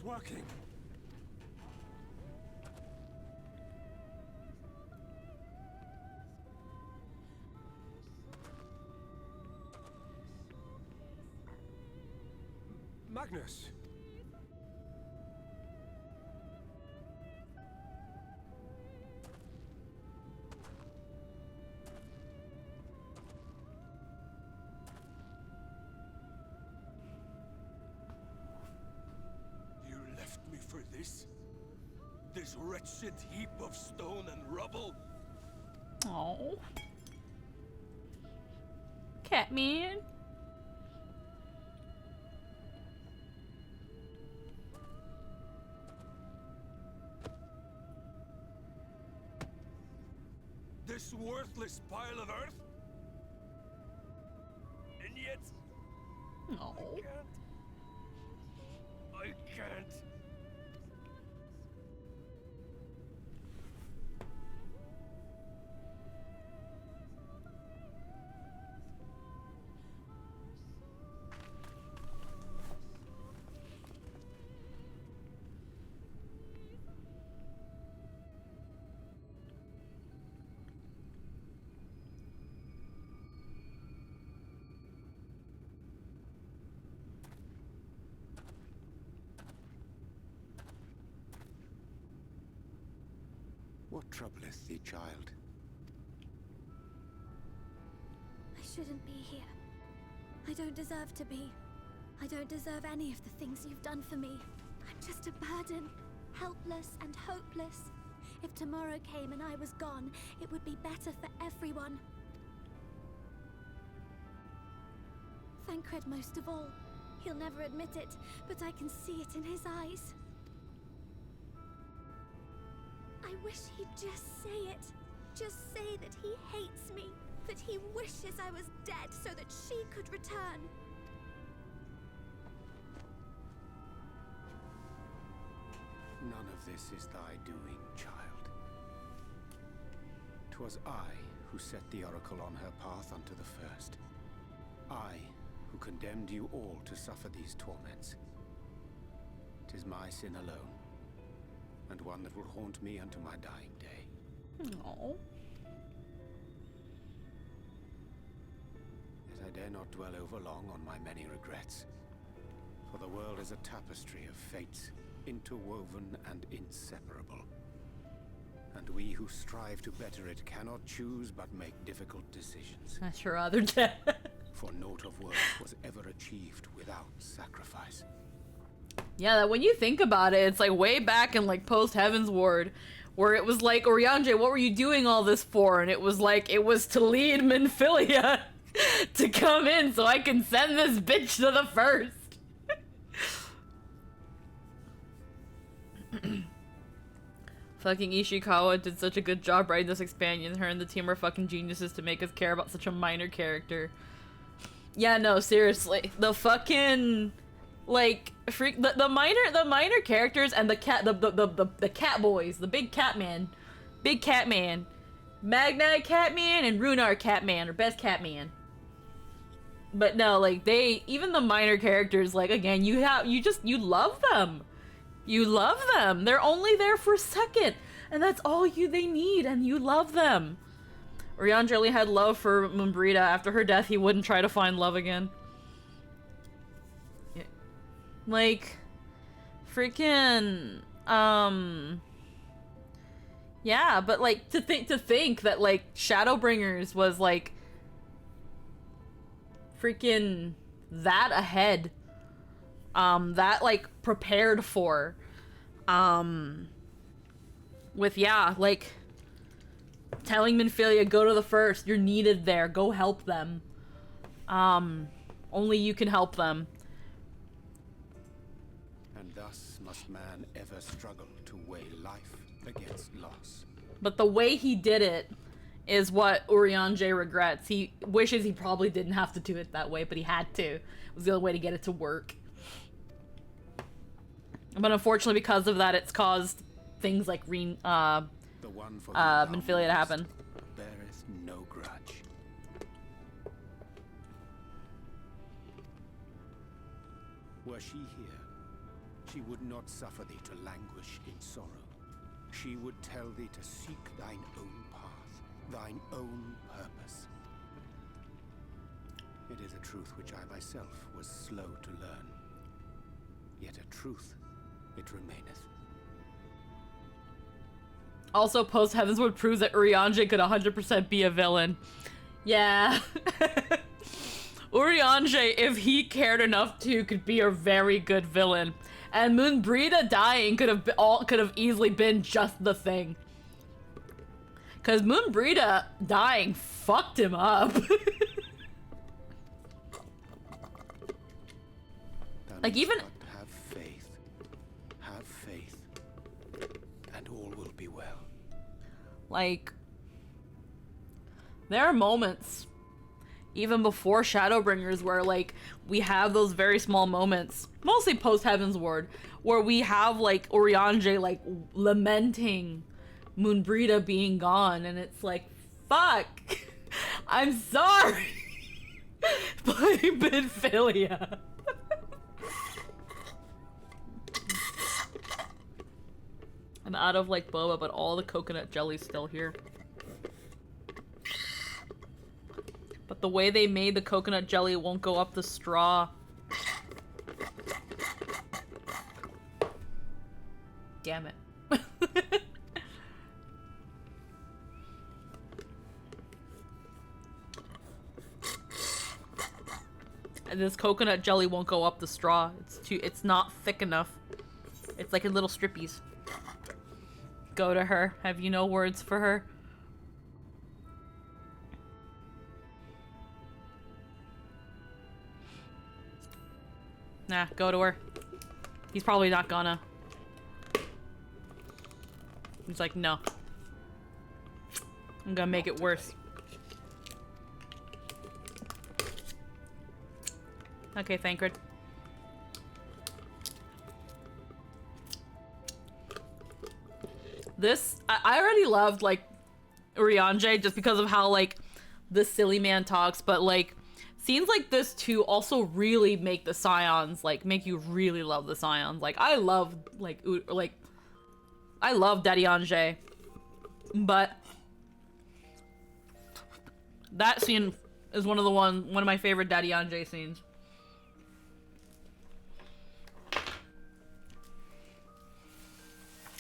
It's working. Magnus. You left me for this? This wretched heap of stone and rubble? Oh. Catman. This worthless pile of earth? And yet... No. I can't. What troubleth thee, child? I shouldn't be here. I don't deserve to be. I don't deserve any of the things you've done for me. I'm just a burden, helpless and hopeless. If tomorrow came and I was gone, it would be better for everyone. Thancred most of all. He'll never admit it, but I can see it in his eyes. I wish he'd just say it. Just say that he hates me, that he wishes I was dead so that she could return. None of this is thy doing, child. 'Twas I who set the Oracle on her path unto the first. I who condemned you all to suffer these torments. 'Tis my sin alone, and one that will haunt me unto my dying day. No. Yet I dare not dwell over long on my many regrets, for the world is a tapestry of fates, interwoven and inseparable. And we who strive to better it cannot choose but make difficult decisions. I'd sure rather dead. For naught of worth was ever achieved without sacrifice. Yeah, when you think about it, it's like way back in like post Heaven's Ward, where it was like, Oriange, what were you doing all this for? And it was like, it was to lead Minfilia to come in so I can send this bitch to the first. Fucking Ishikawa did such a good job writing this expansion. Her and the team are fucking geniuses to make us care about such a minor character. Yeah, no, seriously. The fucking like the minor characters and the cat boys, the big Catman, Magna Catman and Runar Catman are best Catman. But no, like even the minor characters, like again, you love them. You love them. They're only there for a second, and that's all they need, and you love them. Oriange only had love for Mumbrita. After her death, he wouldn't try to find love again. Yeah. Like, freaking, yeah, but like to think that like Shadowbringers was like freaking that ahead. That like prepared for with like telling Minfilia, go to the first, you're needed there, go help them. Only you can help them. And thus must man ever struggle to weigh life against loss. But the way he did it is what Oriange regrets. He wishes he probably didn't have to do it that way, but he had to. It was the only way to get it to work. But unfortunately, because of that, it's caused things like Minfilia to happen. Beareth no grudge. Were she here, She would not suffer thee to languish in sorrow. She would tell thee to seek thine own path, thine own purpose. It is a truth which I myself was slow to learn. Yet a truth it remaineth. Also, post Heavensward proves that Urianger could 100% be a villain. Yeah. Urianger, if he cared enough to, could be a very good villain. And Moonbrita dying could have easily been just the thing. Cause Moonbrita dying fucked him up. Like even have faith, and all will be well. Like, there are moments, even before Shadowbringers, where, like, we have those very small moments, mostly post Heavensward, where we have, like, Urianger, like, lamenting Moonbrita being gone, and it's like, fuck, I'm sorry, blame Benfilia. I'm out of, like, boba, but all the coconut jelly's still here. But the way they made the coconut jelly won't go up the straw. Damn it. And this coconut jelly won't go up the straw. It's not thick enough. It's like in little strippies. Go to her. Have you no words for her? Nah, go to her. He's probably not gonna. He's like, no. I'm gonna make it worse. Okay, Thancred. This, I already loved, like, Urianger just because of how, like, the silly man talks, but, like, scenes like this, too, also really make the Scions, like, make you really love the Scions. Like, I love, I love Daddy-Anger, but that scene is one of my favorite Daddy-Anger scenes.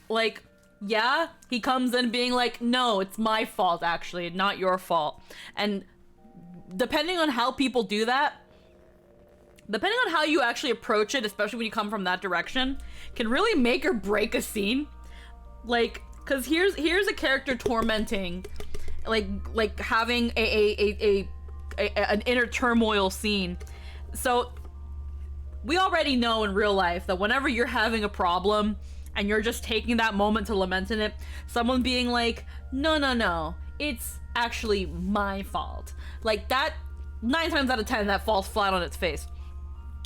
Like, yeah, he comes in being like, no, it's my fault, actually, not your fault. And depending on how people do that, depending on how you actually approach it, especially when you come from that direction, can really make or break a scene. Like, cause here's a character tormenting, like having an inner turmoil scene. So we already know in real life that whenever you're having a problem and you're just taking that moment to lament in it, someone being like, no, it's actually my fault. Like that, 9 times out of 10, that falls flat on its face.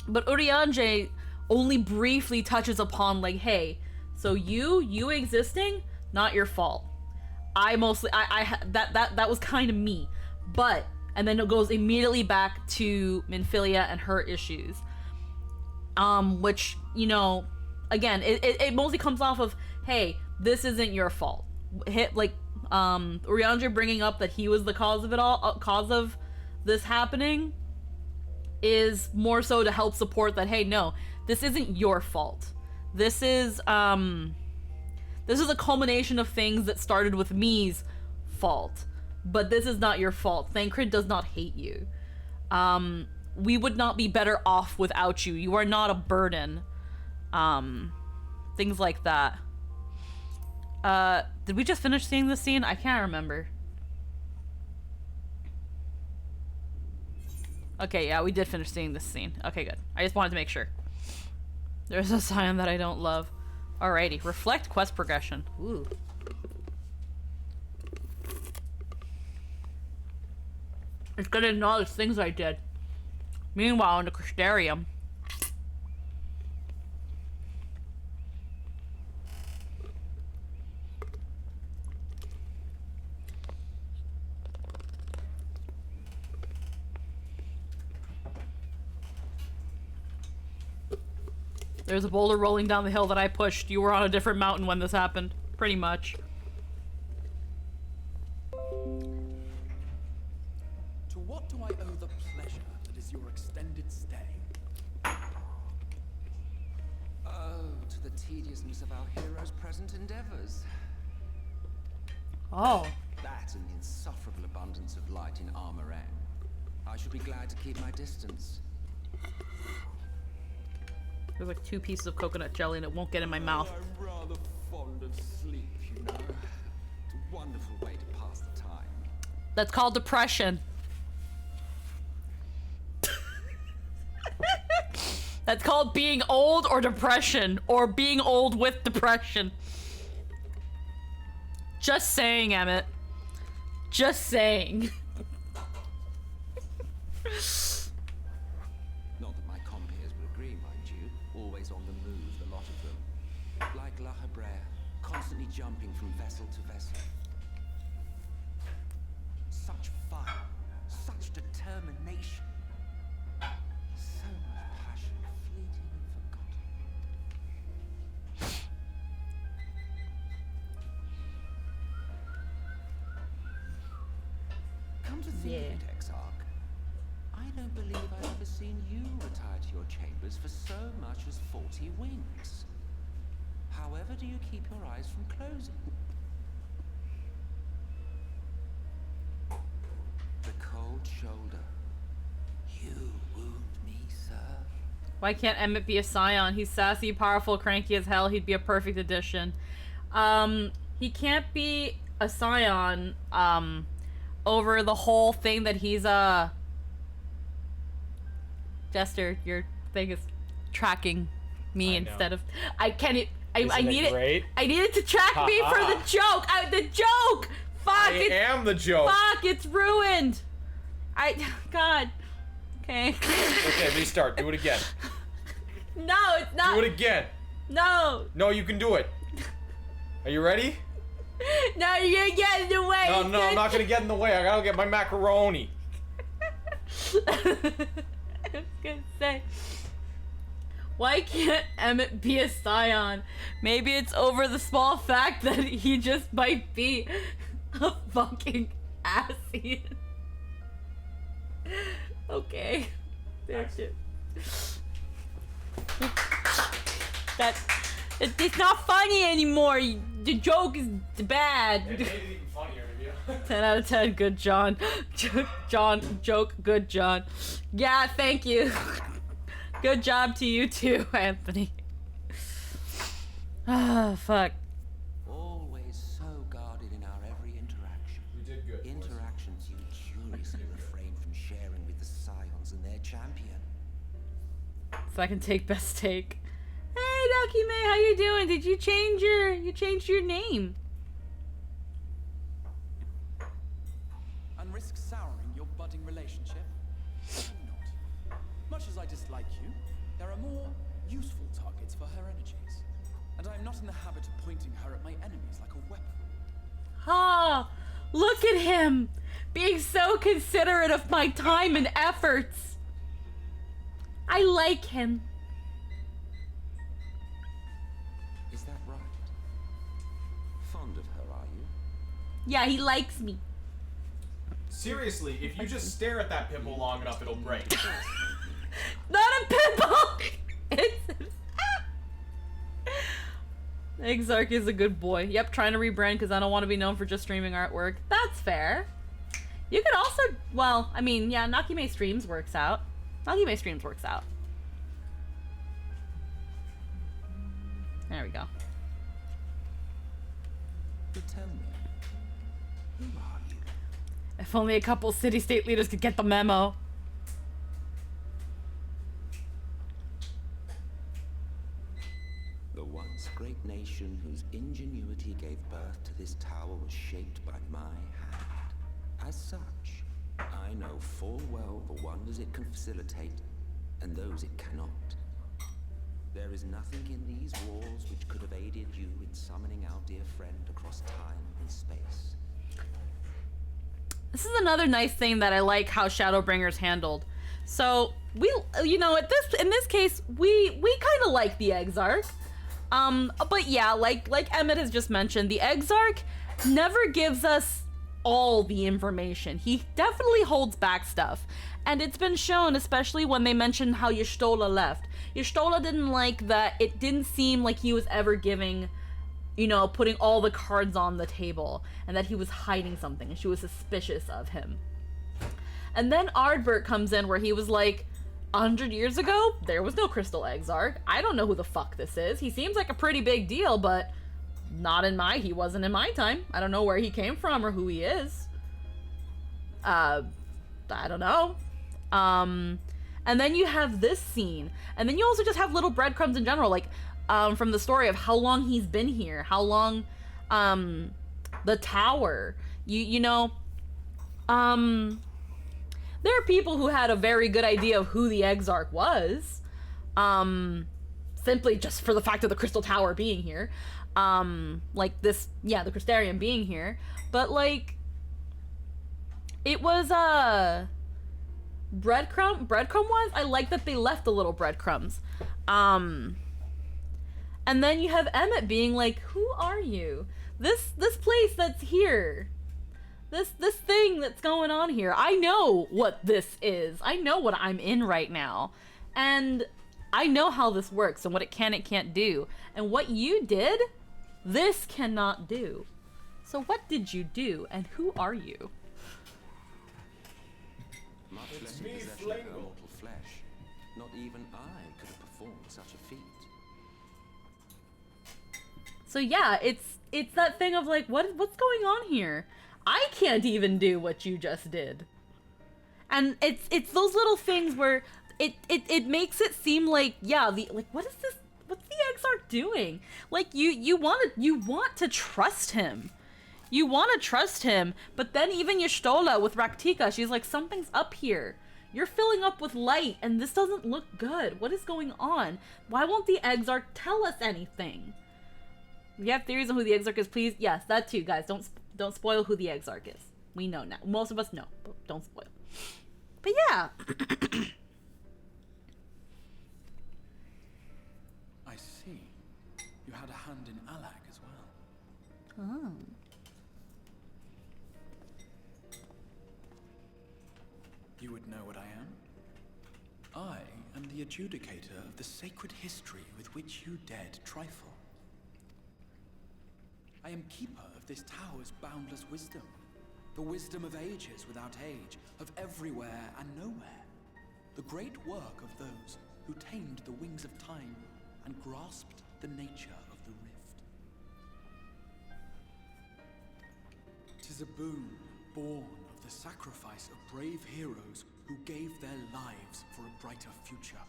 But Urianger only briefly touches upon like, hey, so you existing, not your fault. That was kind of me. But, and then it goes immediately back to Minfilia and her issues. Which, you know, again, it mostly comes off of, hey, this isn't your fault. Urianger bringing up that he was the cause of it all, cause of this happening, is more so to help support that, hey, no, this isn't your fault. This is a culmination of things that started with me's fault, but this is not your fault. Thancred does not hate you. We would not be better off without you. You are not a burden. Things like that. Did we just finish seeing this scene? I can't remember. Okay, yeah, we did finish seeing this scene. Okay, good. I just wanted to make sure. There's a Scion that I don't love. Alrighty, reflect quest progression. Ooh. It's gonna acknowledge things I did. Meanwhile, in the Crystarium, There's a boulder rolling down the hill that I pushed. You were on a different mountain when this happened. Pretty much. To what do I owe the pleasure that is your extended stay? Oh, to the tediousness of our hero's present endeavors. Oh. That and the insufferable abundance of light in Armorang. I should be glad to keep my distance. There's like 2 pieces of coconut jelly and it won't get in my mouth. I'm rather fond of sleep, you know. It's a wonderful way to pass the time. That's called depression. That's called being old or depression, or being old with depression. Just saying, Emmett. Just saying. Not that my compeers would agree, mind you. Always on the move, the lot of them. Like La Hebrea, constantly jumping from vessel to vessel. Such fire, such determination. So much passion, fleeting and forgotten. Come to think of it, Exarch, I don't believe I've ever seen you retire to your chambers for so much as 40 winks. However do you keep your eyes from closing? The cold shoulder. You wound me, sir. Why can't Emmett be a scion? He's sassy, powerful, cranky as hell. He'd be a perfect addition. He can't be a scion, over the whole thing that he's a... Jester, your thing is tracking me instead of... I can't... I need it. I need it to track me for the joke. The joke. Fuck. I am the joke. Fuck. It's ruined. God. Okay. Okay, restart. Do it again. No, it's not. Do it again. No. No, you can do it. Are you ready? No, you're gonna get in the way. No, no, I'm not gonna get in the way. I gotta get my macaroni. I was gonna say, why can't Emmett be a scion? Maybe it's over the small fact that he just might be a fucking assy. Okay. That's it. It's not funny anymore. The joke is bad. It made it even funnier to you. 10 out of 10. Good, John. Joke. Good, John. Yeah, thank you. Good job to you too, Anthony. Ah, fuck. Always so guarded in our every interaction. We did good. Interactions you curiously refrain from sharing with the scions and their champion. So I can take best take. Hey, Ducky May, how you doing? Did you change your name? And risk souring your budding relationship? Maybe not. Much as I dislike you, there are more useful targets for her energies. And I'm not in the habit of pointing her at my enemies like a weapon. Ah, look at him! Being so considerate of my time and efforts. I like him. Is that right? Fond of her, are you? Yeah, he likes me. Seriously, if you just stare at that pimple long enough, it'll break. Not a pimple! Exarch is a good boy. Yep, trying to rebrand because I don't want to be known for just streaming artwork. That's fair. You could also, well, I mean, yeah, Nakime Streams works out. Nakime Streams works out. There we go. But tell me, who are you? If only a couple city-state leaders could get the memo. The once great nation whose ingenuity gave birth to this tower was shaped by my hand. As such, I know full well the wonders it can facilitate and those it cannot. There is nothing in these walls which could have aided you in summoning our dear friend across time and space. This is another nice thing that I like how Shadowbringers handled. So we, you know, in this case, we kind of like the Exarch. But yeah, like Emmett has just mentioned, the Exarch never gives us all the information. He definitely holds back stuff. And it's been shown, especially when they mentioned how Y'shtola left. Y'shtola didn't like that. It didn't seem like he was ever giving, you know, putting all the cards on the table, and that he was hiding something, and she was suspicious of him. And then Ardbert comes in where he was like, 100 years ago, there was no Crystal Exarch. I don't know who the fuck this is. He seems like a pretty big deal, but he wasn't in my time. I don't know where he came from or who he is. I don't know. And then you have this scene, and then you also just have little breadcrumbs in general, like, from the story of how long he's been here, how long, the tower, you know, there are people who had a very good idea of who the Exarch was, simply just for the fact of the Crystal Tower being here, like this, yeah, the Crystarium being here, but like, it was, breadcrumb-wise, I like that they left the little breadcrumbs, and then you have Emmett being like, who are you? This place that's here. This thing that's going on here. I know what this is. I know what I'm in right now. And I know how this works and what it can and can't do. And what you did, this cannot do. So what did you do and who are you? Much less in possession of her mortal flesh. Not even I could have performed such a feat. So yeah, it's that thing of like, what's going on here? I can't even do what you just did. And it's those little things where it makes it seem like, yeah, what is this? What's the Exarch doing? Like you want to trust him. You want to trust him, but then even Y'shtola with Raktika, she's like, something's up here. You're filling up with light and this doesn't look good. What is going on? Why won't the Exarch tell us anything? We have theories on who the Exarch is, please. Yes, that too, guys. Don't spoil who the Exarch is. We know now. Most of us know, but don't spoil. But yeah. I see. You had a hand in Alak as well. Oh. You would know what I am? I am the adjudicator of the sacred history with which you dared trifle. I am keeper of this tower's boundless wisdom. The wisdom of ages without age, of everywhere and nowhere. The great work of those who tamed the wings of time and grasped the nature of the rift. 'Tis a boon born of the sacrifice of brave heroes who gave their lives for a brighter future.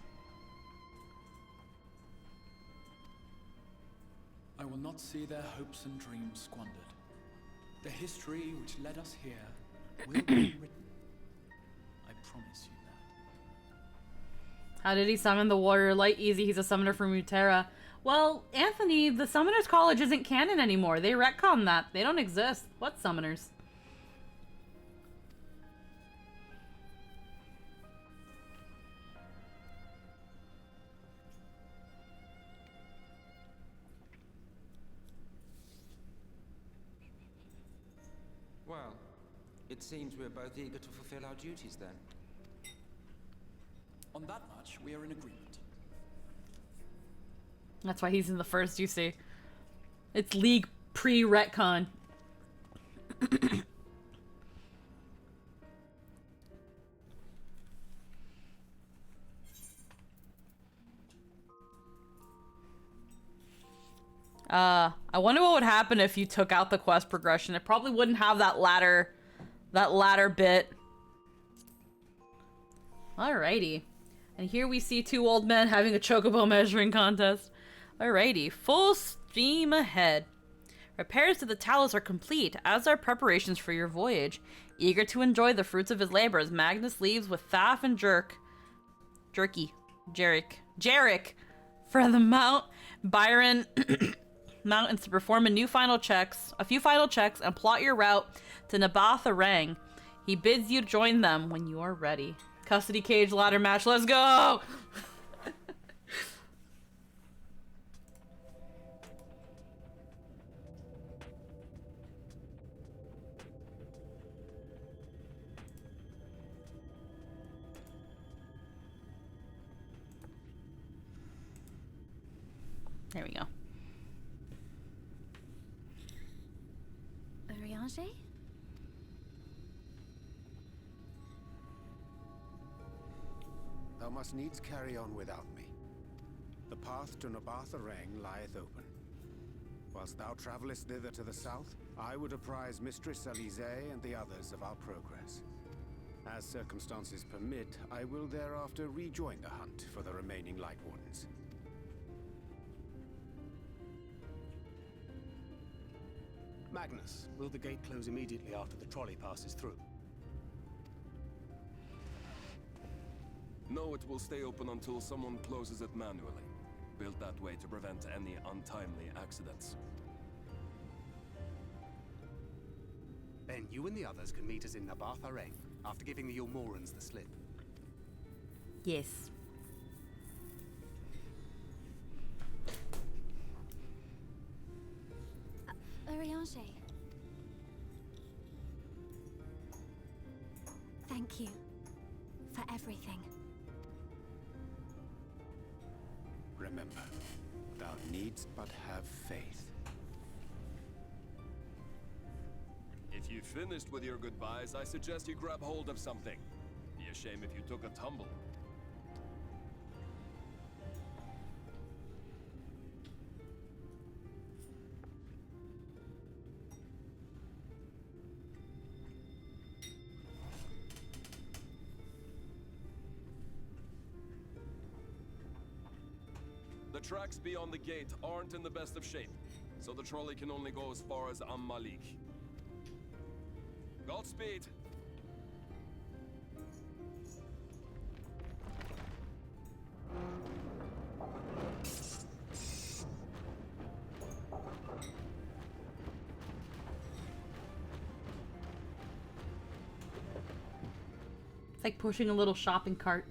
I will not see their hopes and dreams squandered. The history which led us here will be written. I promise you that. How did he summon the warrior light? Easy, he's a summoner from Mutera. Well, Anthony, the Summoners College isn't canon anymore. They retconned that. They don't exist. What summoners? Well, it seems we're both eager to fulfill our duties then. On that much, we are in agreement. That's why he's in the first, you see. It's League pre-retcon. I wonder what would happen if you took out the quest progression. It probably wouldn't have that ladder bit. Alrighty. And here we see two old men having a chocobo measuring contest. Alrighty, full steam ahead. Repairs to the Talus are complete, as are preparations for your voyage. Eager to enjoy the fruits of his labors, Magnus leaves with Thaf and Jarek for the Mount Byron Mountains to perform a few final checks, and plot your route to Nabath Arang. He bids you join them when you are ready. Custody cage ladder match. Let's go! There we go. Urianger? Thou must needs carry on without me. The path to Nabatha Rang lieth open. Whilst thou travellest thither to the south, I would apprise Mistress Elise and the others of our progress. As circumstances permit, I will thereafter rejoin the hunt for the remaining Light Wardens. Magnus, will the gate close immediately after the trolley passes through? No, it will stay open until someone closes it manually. Built that way to prevent any untimely accidents. Then you and the others can meet us in Nabatha Rang after giving the Ilmorans the slip. Yes. Urianger. Thank you for everything. Remember, thou needst but have faith. If you finished with your goodbyes, I suggest you grab hold of something. Be a shame if you took a tumble. The tracks beyond the gate aren't in the best of shape, so the trolley can only go as far as Malik. Godspeed! It's like pushing a little shopping cart.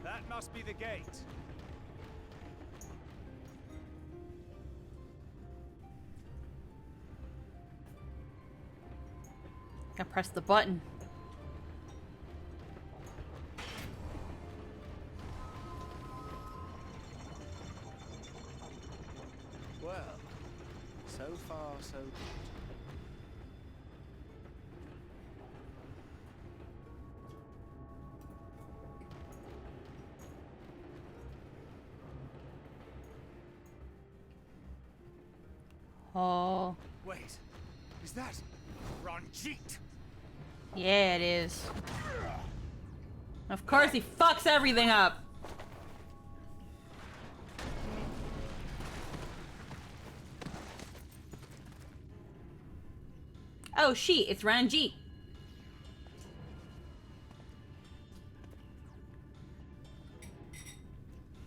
That must be the gate. I press the button. Well, so far so good. Oh. Wait, is that Ranjit? Yeah, it is. Of course he fucks everything up. Oh shit, it's Ranjit.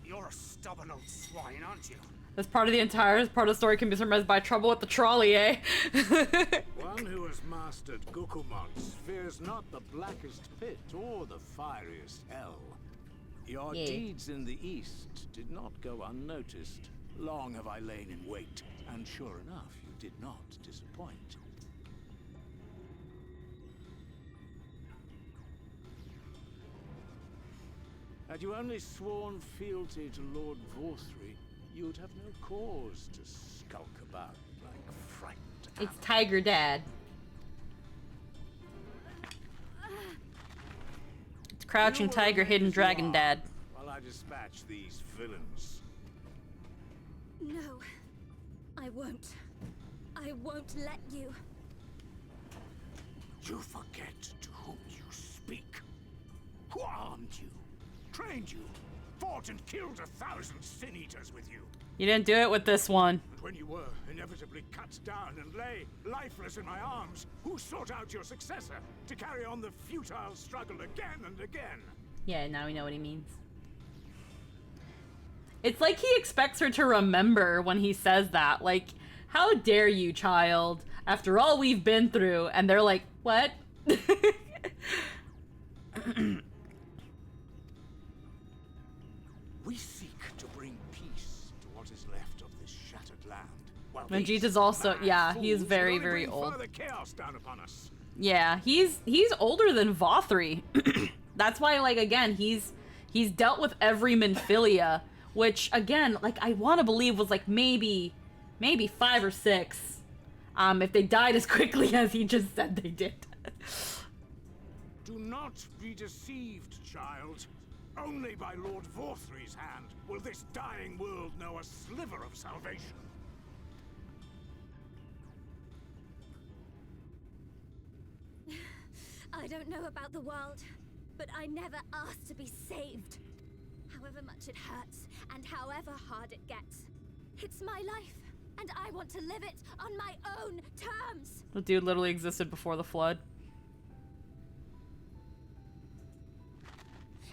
You're a stubborn old swine, aren't you? That's part of the story can be summarized by trouble with the trolley, eh? One who has mastered Gukumons fears not the blackest pit or the fieriest hell. Your deeds in the east did not go unnoticed. Long have I lain in wait, and sure enough, you did not disappoint. Had you only sworn fealty to Lord Vorthry, you'd have no cause to skulk about like frightened. It's Tiger Dad. It's Crouching Tiger, Hidden Dragon Dad. While I dispatch these villains. No, I won't. I won't let you. You forget to whom you speak. Who armed you? Trained you? fought and killed 1,000 Sin Eaters with you. You didn't do it with this one. And when you were inevitably cut down and lay lifeless in my arms, who sought out your successor to carry on the futile struggle again and again? Yeah, now we know what he means. It's like he expects her to remember when he says that. Like, how dare you, child? After all we've been through. And they're like, what? We seek to bring peace to what is left of this shattered land. While Manjeet these is also, mad yeah, he is fools very, will only very bring old. further chaos down upon us. Yeah, he's older than Vothri. That's why, like, again, he's dealt with every Minfilia, which, again, like, I want to believe was, like, maybe 5 or 6. If they died as quickly as he just said they did. Do not be deceived, child. Only by Lord Vorthri's hand will this dying world know a sliver of salvation. I don't know about the world, but I never asked to be saved. However much it hurts, and however hard it gets. It's my life, and I want to live it on my own terms. The dude literally existed before the flood.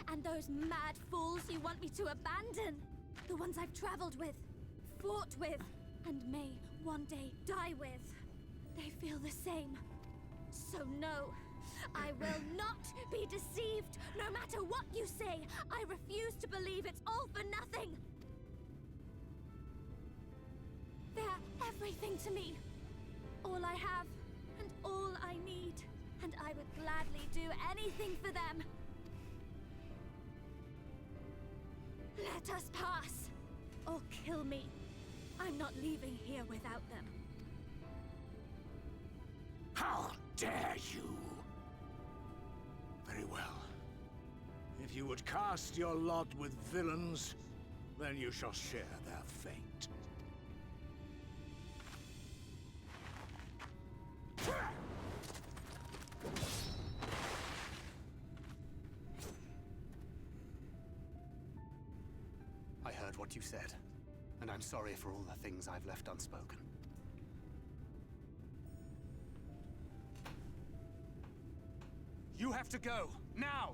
And those mad fools you want me to abandon, the ones I've traveled with, fought with, and may one day die with, they feel the same. So no, I will not be deceived. No matter what you say, I refuse to believe it's all for nothing. They're everything to me. All I have, and all I need. And I would gladly do anything for them. Let us pass, or kill me. I'm not leaving here without them. How dare you? Very well. If you would cast your lot with villains, then you shall share their fate. I heard what you said, and I'm sorry for all the things I've left unspoken. You have to go, now!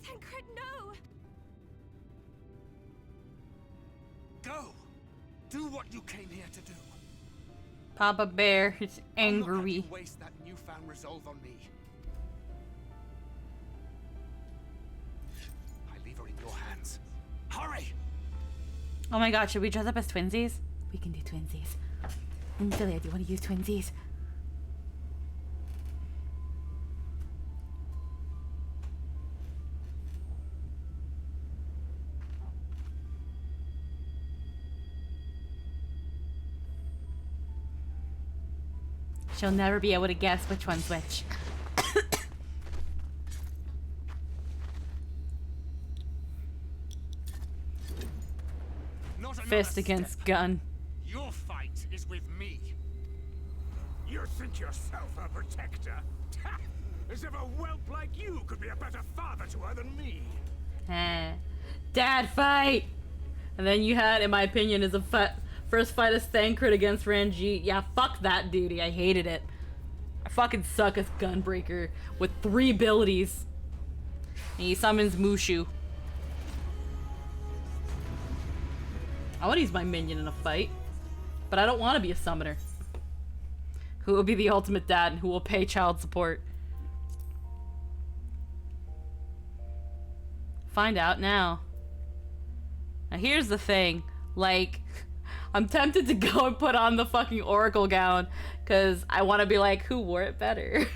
Thancred, no! Go! Do what you came here to do. Papa Bear is I'll not have angry. you waste that newfound resolve on me. I leave her in your hands. Hurry! Oh my god, should we dress up as twinsies? We can do twinsies. Philia, do you want to use twinsies? She'll never be able to guess which one's which. Fist against gun. Your fight is with me. You think yourself a protector? As if a whelp like you could be a better father to her than me. Dad fight! And then you had, in my opinion, is a first fight as Thancred against Ranjit. Yeah, fuck that duty. I hated it. I fucking suck as Gunbreaker with 3 abilities. And he summons Mushu. I want to use my minion in a fight, but I don't want to be a summoner. Who will be the ultimate dad and who will pay child support? Find out now. Now here's the thing, like, I'm tempted to go and put on the fucking Oracle gown because I want to be like, who wore it better?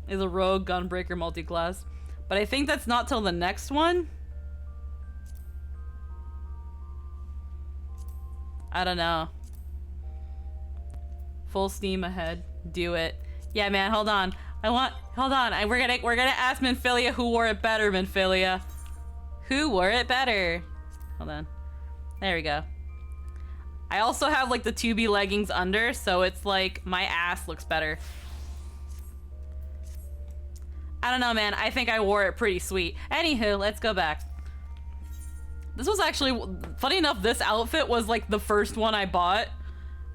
Is a rogue Gunbreaker multi-class. But I think that's not till the next one. I don't know. Full steam ahead. Do it. Yeah, man, hold on. Hold on. We're gonna ask Minfilia who wore it better, Minfilia. Who wore it better? Hold on. There we go. I also have like the 2B leggings under, so it's like my ass looks better. I don't know, man. I think I wore it pretty sweet. Anywho, let's go back. This was actually, funny enough, this outfit was like the first one I bought.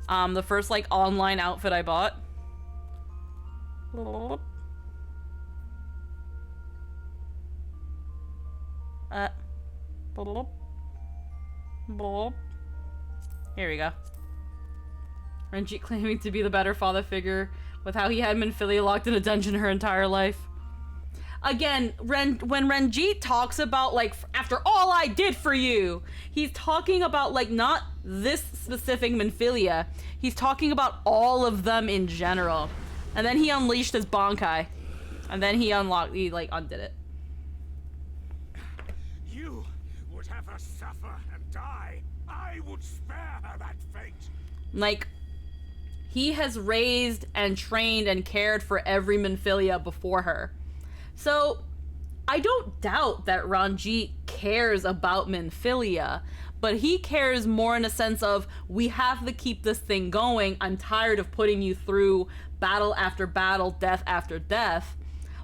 The first like online outfit I bought. Here we go. Renjit claiming to be the better father figure with how he had Minfilia locked in a dungeon her entire life. Again, when Renjit talks about, like, after all I did for you, he's talking about, like, not this specific Minfilia. He's talking about all of them in general. And then he unleashed his Bankai. And then he undid it. You would have her suffer and die. I would spare her that fate. Like, he has raised and trained and cared for every Minfilia before her. So, I don't doubt that Renjit cares about Minfilia, but he cares more in a sense of, we have to keep this thing going. I'm tired of putting you through battle after battle, death after death.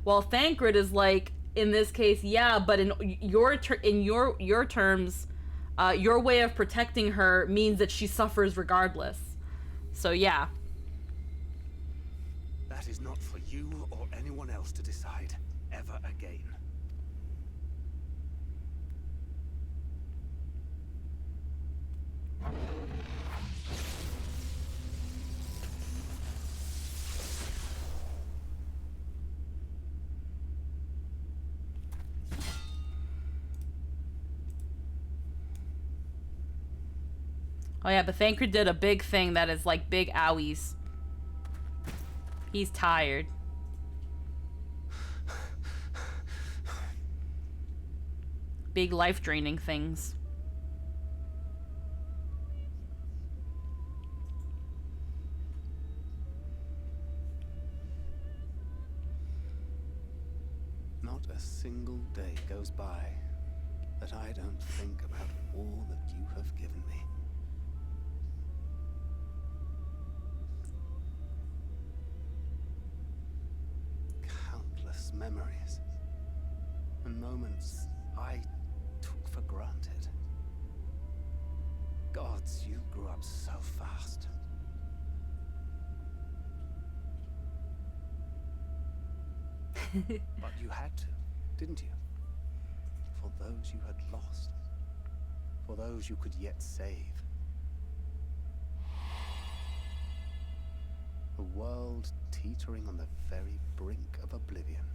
While Thancred is like, in this case, yeah, but in your terms, your way of protecting her means that she suffers regardless. So yeah. That is not for you or anyone else to decide ever again. Oh yeah, but Thancred did a big thing that is like big owies. He's tired. Big life-draining things. Not a single day goes by that I don't think about all that you have given me. Countless memories and moments I took for granted. Gods, you grew up so fast. But you had to, didn't you? For those you had lost. For those you could yet save. A world teetering on the very brink of oblivion,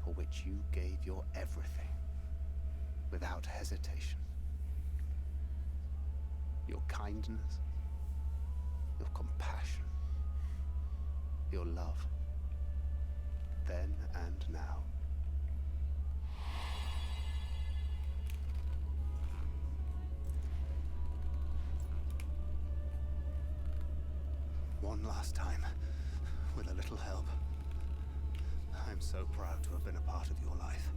for which you gave your everything, without hesitation. Your kindness, your compassion, your love, then and now. One last time, with a little help. I'm so proud to have been a part of your life.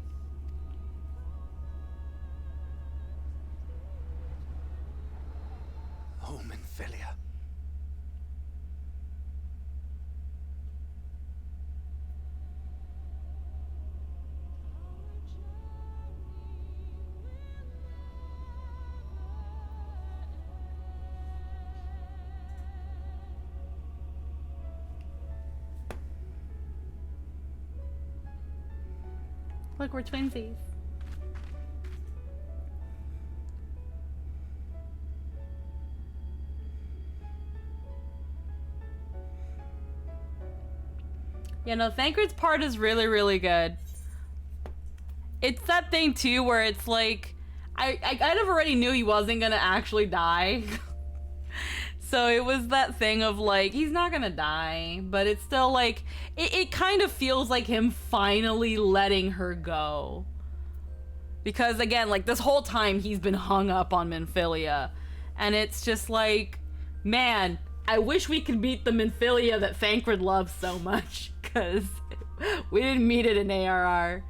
Oh, Minfilia. Look, we're twinsies. Yeah, no, Thancred's part is really, really good. It's that thing, too, where it's like, I kind of already knew he wasn't gonna actually die. So it was that thing of like, he's not gonna die, but it's still like, it kind of feels like him finally letting her go. Because again, like this whole time he's been hung up on Minfilia. And it's just like, man, I wish we could meet the Minfilia that Thancred loves so much. Because we didn't meet it in ARR.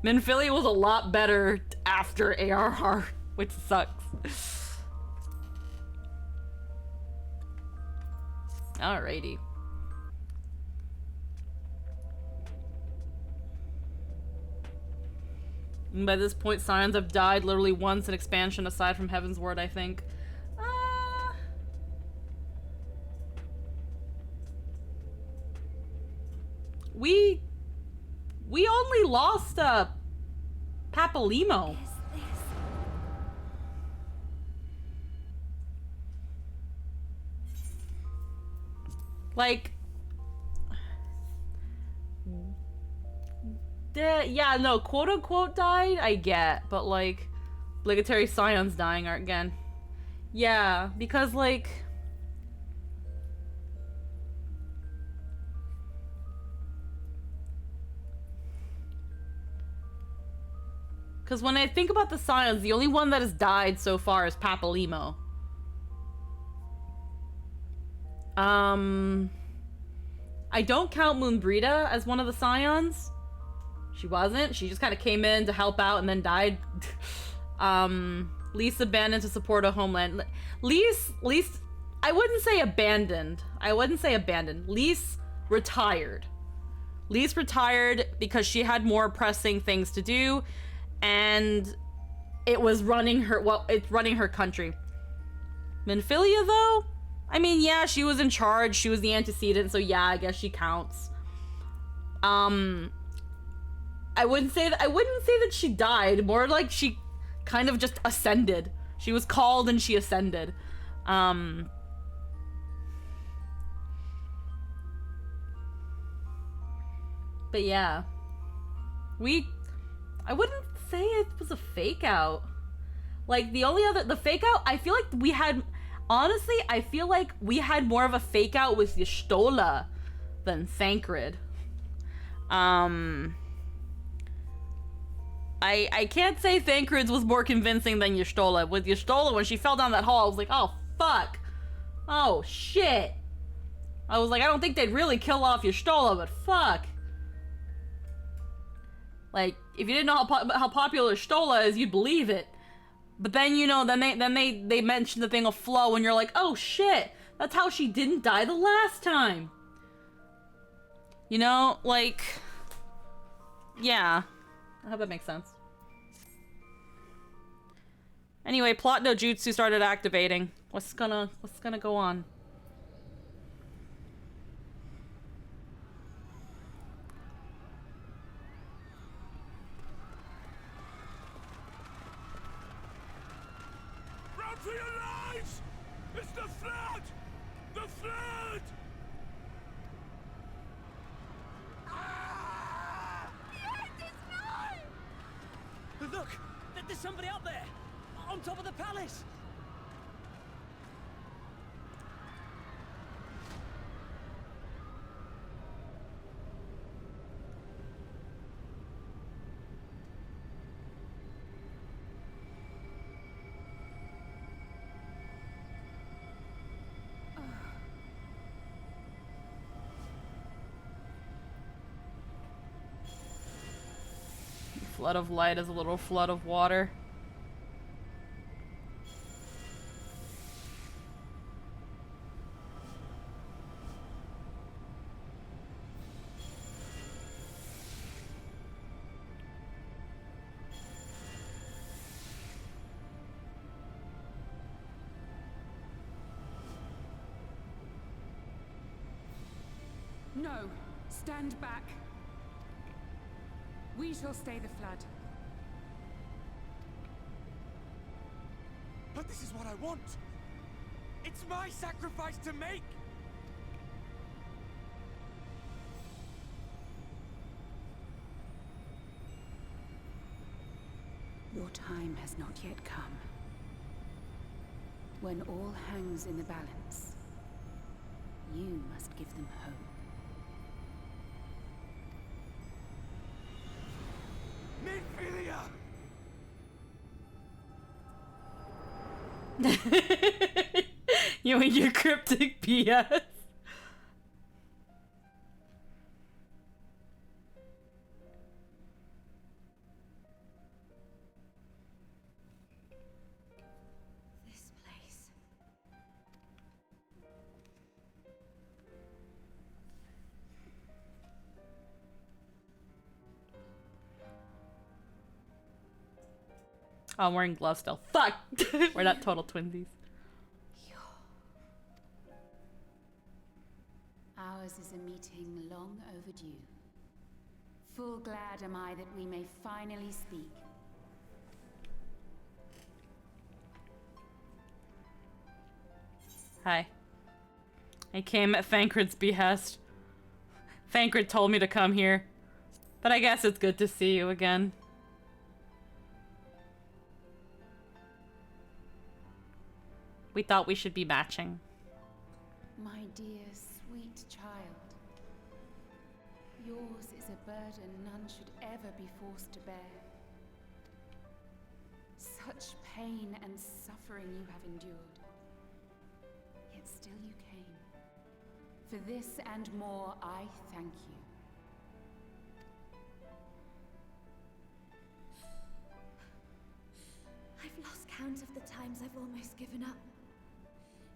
Minfilia was a lot better after ARR, which sucks. Alrighty. And by this point, Scions have died literally once in expansion aside from Heaven's Word, I think. We only lost Papalimo. Like, yeah, no, quote unquote died, I get, but like, obligatory Scions dying again. Yeah, because like, because when I think about the Scions, the only one that has died so far is Papalimo. I don't count Moonbrita as one of the Scions. She wasn't. She just kind of came in to help out and then died. Lise abandoned to support a homeland. Lise, I wouldn't say abandoned. Lise retired. Lise retired because she had more pressing things to do, and it was running her, it's running her country. Minfilia, though? I mean, yeah, she was in charge. She was the antecedent, so yeah, I guess she counts. I wouldn't say that she died. More like she kind of just ascended. She was called and she ascended. But yeah. I wouldn't say it was a fake out. Like, the fake out, I feel like we had, honestly, I feel like we had more of a fake out with Y'shtola than Thancred. I can't say Thancred's was more convincing than Y'shtola. With Y'shtola, when she fell down that hall, I was like, oh, fuck. Oh, shit. I was like, I don't think they'd really kill off Y'shtola, but fuck. Like, if you didn't know how popular Y'shtola is, you'd believe it. But then, you know, then they mentioned the thing of flow, and you're like, oh, shit. That's how she didn't die the last time. You know, like, yeah. I hope that makes sense. Anyway, plot no jutsu started activating. What's gonna go on? Run for your lives! It's the flood! The flood! Look! There's somebody up there! On top of the palace! Flood of light is a little flood of water. No, stand back. We shall stay the flood. But this is what I want. It's my sacrifice to make. Your time has not yet come. When all hangs in the balance, you must give them hope. You and your cryptic BS. This place. Oh, I'm wearing gloves still. Fuck! We're not total twinsies. Ours is a meeting long overdue. Full glad am I that we may finally speak. Hi. I came at Thancred's behest. Thancred told me to come here. But I guess it's good to see you again. We thought we should be matching. My dear, sweet child. Yours is a burden none should ever be forced to bear. Such pain and suffering you have endured. Yet still you came. For this and more, I thank you. I've lost count of the times I've almost given up.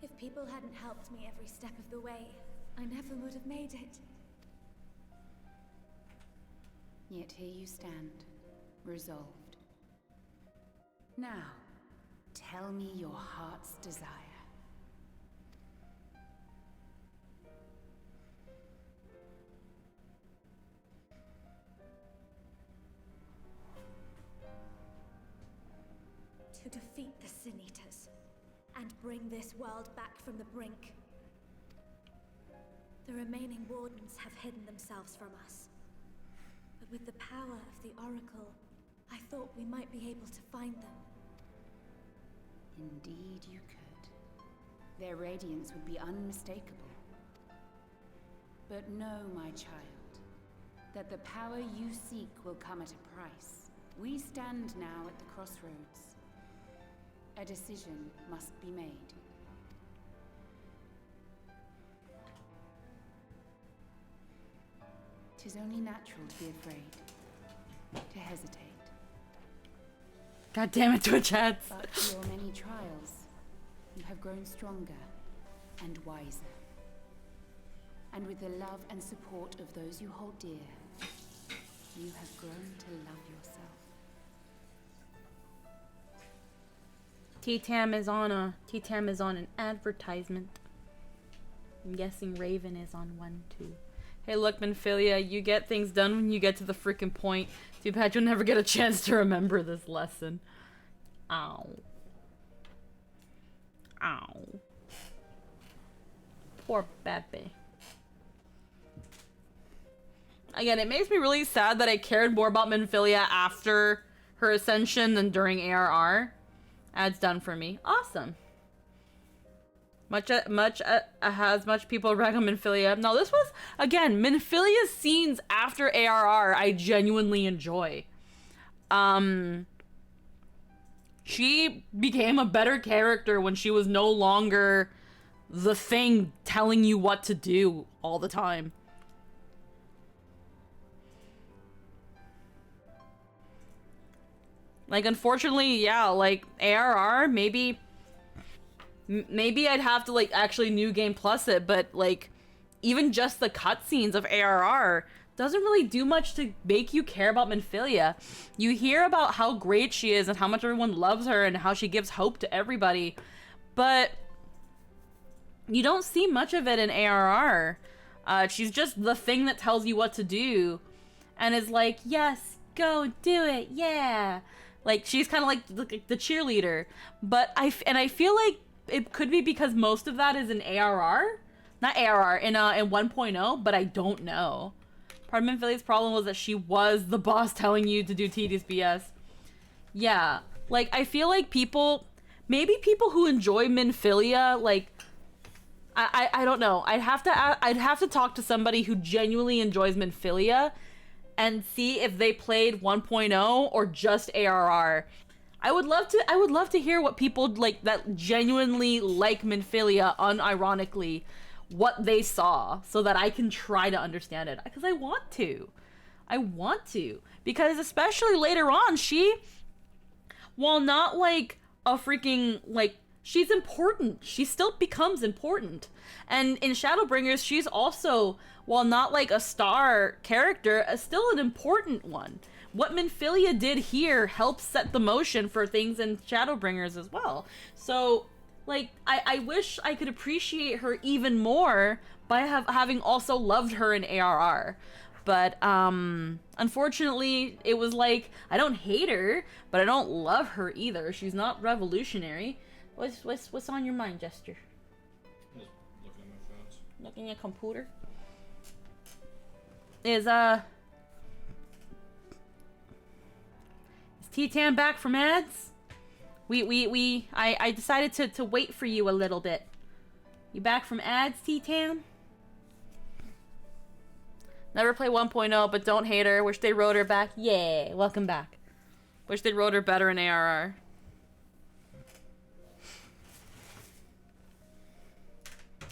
If people hadn't helped me every step of the way, I never would have made it. Yet here you stand, resolved. Now, tell me your heart's desire. To defeat the Sin Eaters and bring this world back from the brink. The remaining wardens have hidden themselves from us. But with the power of the Oracle, I thought we might be able to find them. Indeed you could. Their radiance would be unmistakable. But know, my child, that the power you seek will come at a price. We stand now at the crossroads. A decision must be made. 'Tis only natural to be afraid, to hesitate. God damn it, Twitch ads. But through your many trials, you have grown stronger and wiser. And with the love and support of those you hold dear, you have grown to love yourself. T-Tam is on an advertisement. I'm guessing Raven is on one too. Hey look, Minfilia, you get things done when you get to the freaking point. Too bad you'll never get a chance to remember this lesson. Ow. Ow. Poor Pepe. Again, it makes me really sad that I cared more about Minfilia after her ascension than during ARR. Ad's done for me. Awesome. Much people rag on Minfilia. No, this was, again, Minfilia's scenes after ARR I genuinely enjoy. She became a better character when she was no longer the thing telling you what to do all the time. Like, unfortunately, yeah, like, ARR, maybe I'd have to, like, actually New Game Plus it, but, like, even just the cutscenes of ARR doesn't really do much to make you care about Minfilia. You hear about how great she is and how much everyone loves her and how she gives hope to everybody, but you don't see much of it in ARR. She's just the thing that tells you what to do and is like, yes, go do it, yeah. Like, she's kind of like the cheerleader. But I feel like it could be because most of that is in ARR. Not ARR, in 1.0, but I don't know. Part of Minfilia's problem was that she was the boss telling you to do tedious BS. Yeah, like, I feel like maybe people who enjoy Minfilia, like, I don't know. I'd have to talk to somebody who genuinely enjoys Minfilia and see if they played 1.0 or just ARR. I would love to hear what people like that genuinely like Minfilia unironically, what they saw, so that I can try to understand it, because I want to. Because especially later on, she, while not like a freaking, like, she's important. She still becomes important. And in Shadowbringers, she's also, while not like a star character, still an important one. what Minfilia did here helps set the motion for things in Shadowbringers as well. So, like, I wish I could appreciate her even more by having also loved her in ARR. But, unfortunately, it was like, I don't hate her, but I don't love her either. She's not revolutionary. What's on your mind, Jester? Just looking at my phones. Looking at computer? Is T-Tan back from ads? I decided to wait for you a little bit. You back from ads, T-Tan? Never play 1.0, but don't hate her. Wish they wrote her back. Yay, welcome back. Wish they wrote her better in ARR.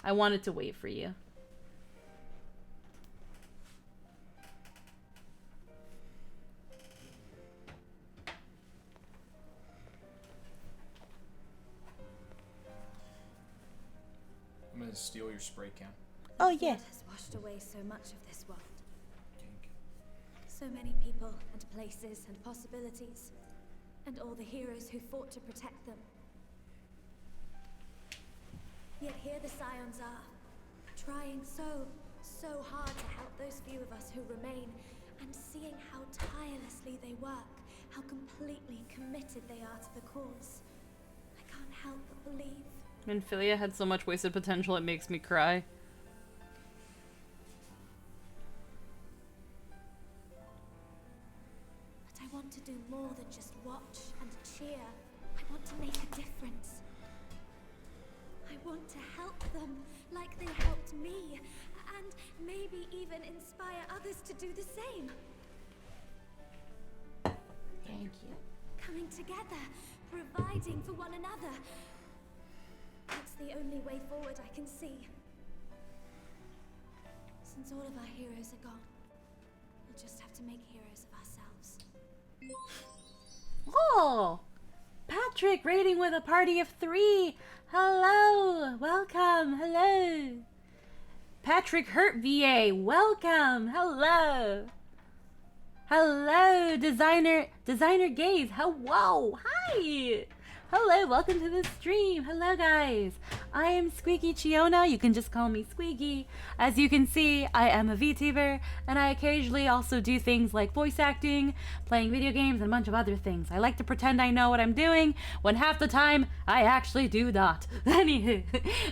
I wanted to wait for you. I'm gonna steal your spray can. Oh yeah. Flood has washed away so much of this world. So many people and places and possibilities, and all the heroes who fought to protect them. Yet here the Scions are, trying so hard to help those few of us who remain, and seeing how tirelessly they work, how completely committed they are to the cause. I can't help but believe. Minfilia had so much wasted potential it makes me cry. But I want to do more than just watch and cheer. I want to make a difference. I want to help them like they helped me, and maybe even inspire others to do the same. Thank you. Coming together, providing for one another. That's the only way forward I can see. Since all of our heroes are gone, we'll just have to make heroes of ourselves. Oh! Patrick raiding with a party of 3! Hello! Welcome! Hello! Patrick Hurt VA, welcome! Hello! Hello, designer Gaze. Hello! Hi! Hello, welcome to the stream. Hello, guys. I am Squeaky Chiona. You can just call me Squeaky. As you can see, I am a VTuber, and I occasionally also do things like voice acting, playing video games, and a bunch of other things. I like to pretend I know what I'm doing, when half the time, I actually do not. Anywho,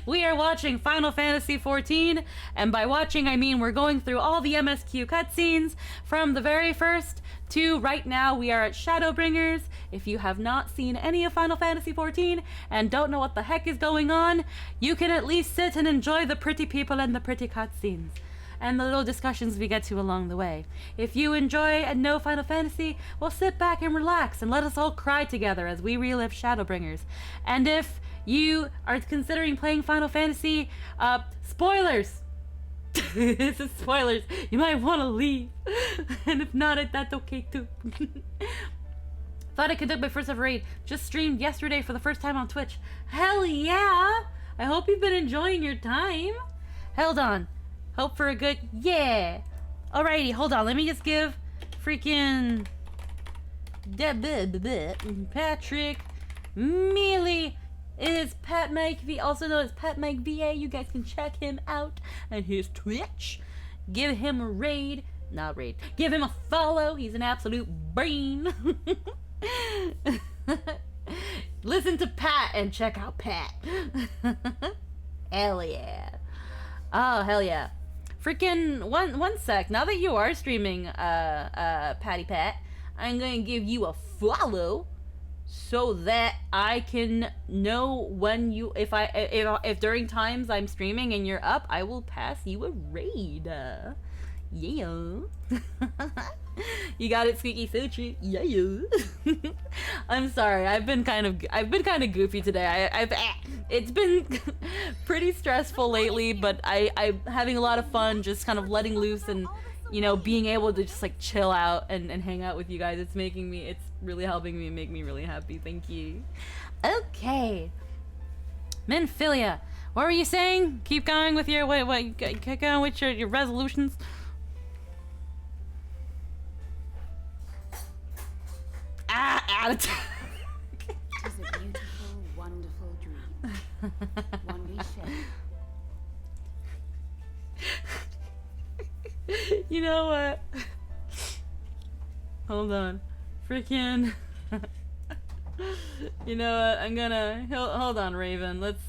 we are watching Final Fantasy XIV, and by watching, I mean we're going through all the MSQ cutscenes from the very first to right now. We are at Shadowbringers. If you have not seen any of Final Fantasy XIV and don't know what the heck is going on, you can at least sit and enjoy the pretty people and the pretty cutscenes and the little discussions we get to along the way. If you enjoy and know Final Fantasy, well, sit back and relax and let us all cry together as we relive Shadowbringers. And if you are considering playing Final Fantasy, spoilers! This is spoilers. You might want to leave. And if not, that's okay too. Thought I conduct my first ever raid. Just streamed yesterday for the first time on Twitch. Hell yeah! I hope you've been enjoying your time. Hold on. Hope for a good... Yeah! Alrighty, hold on. Let me just give freaking... Patrick Mealy is Pat Mike V, also known as Pat Mike VA. You guys can check him out on his Twitch. Give him a raid. Not raid. Give him a follow. He's an absolute brain. Listen to Pat and check out Pat. Hell yeah. Oh, hell yeah. Freaking one sec. Now that you are streaming, Patty Pat, I'm gonna give you a follow so that I can know when you, if during times I'm streaming and you're up, I will pass you a raid. Yeah. You got it, Squeaky Suchi. Yeah. I'm sorry. I've been kind of goofy today. It's been pretty stressful lately, but I'm having a lot of fun just kind of letting loose and, you know, being able to just like chill out and hang out with you guys. It's really helping me make me really happy. Thank you. Okay. Minfilia, what were you saying? Keep going with your keep going with your resolutions. Cat attack. Tis a beautiful, wonderful dream. One we share. You know what? Hold on. Freaking. You know what? I'm gonna. Hold on, Raven. Let's.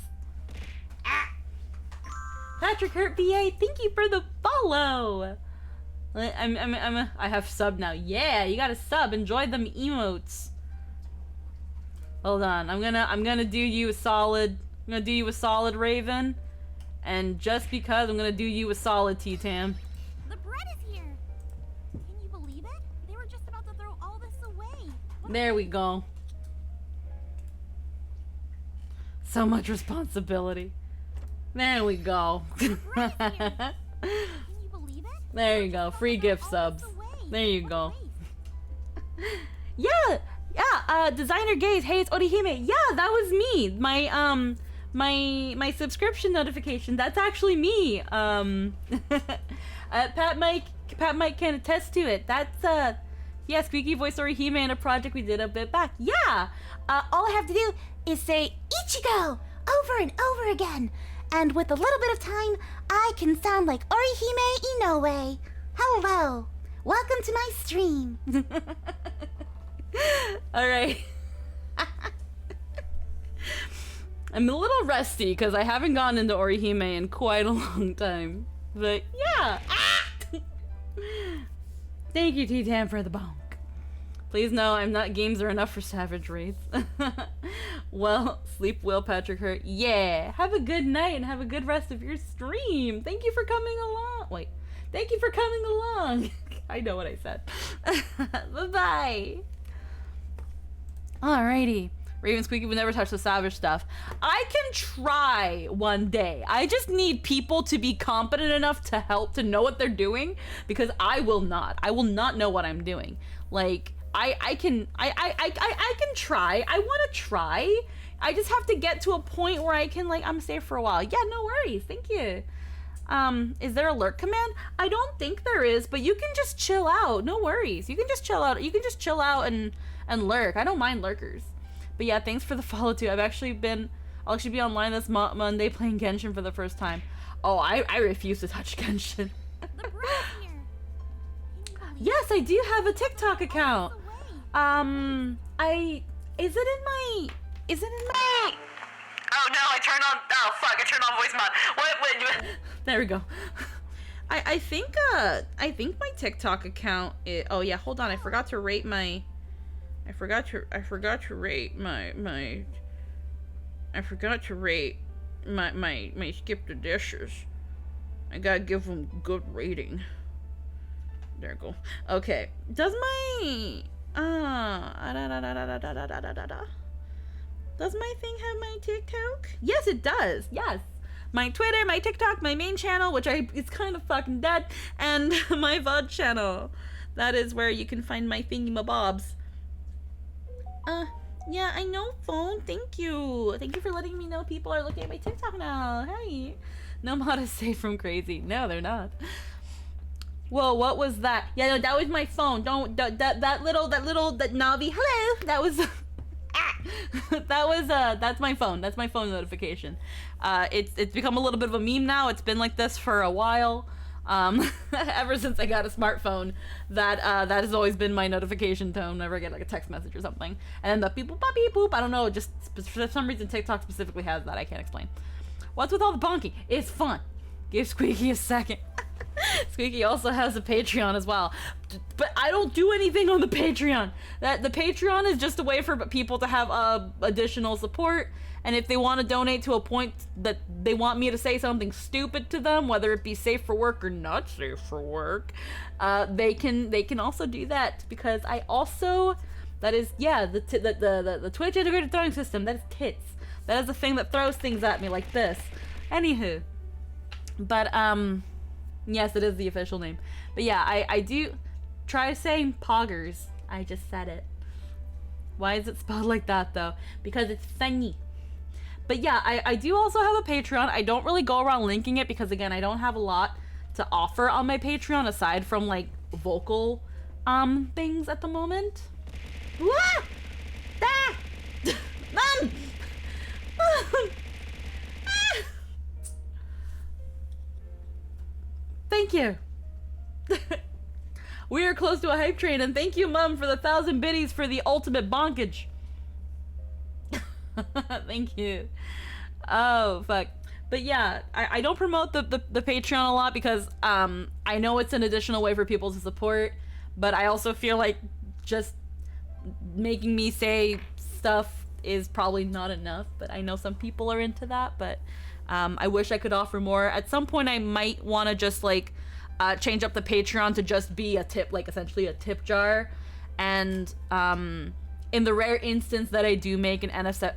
Patrick Hurt BA, thank you for the follow. I have sub now. Yeah, you got a sub. Enjoy them emotes. Hold on. I'm gonna do you a solid. I'm gonna do you a solid, Raven. And just because, I'm gonna do you a solid, T-Tam. The bread is here. Can you believe it? They were just about to throw all this away. There we go. So much responsibility. There we go. There you go. Free gift subs. There you go. Yeah, Designer Gaze. Hey, it's Orihime. Yeah, that was me. My subscription notification. That's actually me. Pat Mike can attest to it. That's yeah, Squeaky Voice Orihime in a project we did a bit back. Yeah. All I have to do is say Ichigo over and over again. And with a little bit of time, I can sound like Orihime Inoue. Hello. Welcome to my stream. Alright. I'm a little rusty because I haven't gone into Orihime in quite a long time. But yeah. Thank you, T-Tam, for the bonk. Please know I'm not games are enough for savage raids. Well, sleep well, Patrick Hurt. Yeah, have a good night and have a good rest of your stream. Thank you for coming along. Wait, thank you for coming along. I know what I said. Bye-bye. Alrighty. Raven Squeaky would never touch the savage stuff. I can try one day. I just need people to be competent enough to help to know what they're doing, because I will not. I will not know what I'm doing. Like, I can try. I want to try. I just have to get to a point where I can, like, I'm safe for a while. Yeah, no worries. Thank you. Is there a lurk command? I don't think there is, but you can just chill out. No worries. You can just chill out. You can just chill out and lurk. I don't mind lurkers. But yeah, thanks for the follow too. I'll actually be online this Monday playing Genshin for the first time. Oh, I refuse to touch Genshin. Yes, I do have a TikTok account. Is it in my? Oh no, I turned on voice mod. What? There we go. I think my TikTok account is, oh yeah, hold on, I forgot to rate my skip the dishes. I gotta give them good rating. There we go. Okay. Does my does my thing have my TikTok? Yes, it does. Yes. My Twitter, my TikTok, my main channel, which it's kind of fucking dead, and my VOD channel. That is where you can find my thingy-mabobs. Yeah, I know, phone. Thank you. Thank you for letting me know people are looking at my TikTok now. Hey. No mod is safe from crazy. No, they're not. Whoa, what was that? Yeah, no, that was my phone. Don't, that Navi. Hello. That was, that's my phone. That's my phone notification. It's become a little bit of a meme now. It's been like this for a while. Ever since I got a smartphone, that has always been my notification tone whenever I get like a text message or something. And then the beep boop, beep boop, I don't know, just for some reason TikTok specifically has that. I can't explain. What's with all the bonking? It's fun. Give Squeaky a second. Squeaky also has a Patreon as well, but I don't do anything on the Patreon. The Patreon is just a way for people to have additional support, and if they want to donate to a point that they want me to say something stupid to them, whether it be safe for work or not safe for work, they can also do that, because I also, that is, yeah, the Twitch integrated throwing system, that is tits. That is the thing that throws things at me like this. Anywho, but yes, it is the official name. But yeah, I do try saying poggers. I just said it. Why is it spelled like that though? Because it's funny. But yeah, I do also have a Patreon. I don't really go around linking it because, again, I don't have a lot to offer on my Patreon aside from like vocal things at the moment. Wah! you. We are close to a hype train, and thank you, Mum, for the 1,000 biddies for the ultimate bonkage. Thank you. Oh, fuck. But yeah, I don't promote the Patreon a lot because I know it's an additional way for people to support, but I also feel like just making me say stuff is probably not enough. But I know some people are into that, but I wish I could offer more. At some point, I might want to just like change up the Patreon to just be a tip, like essentially a tip jar. And in the rare instance that I do make an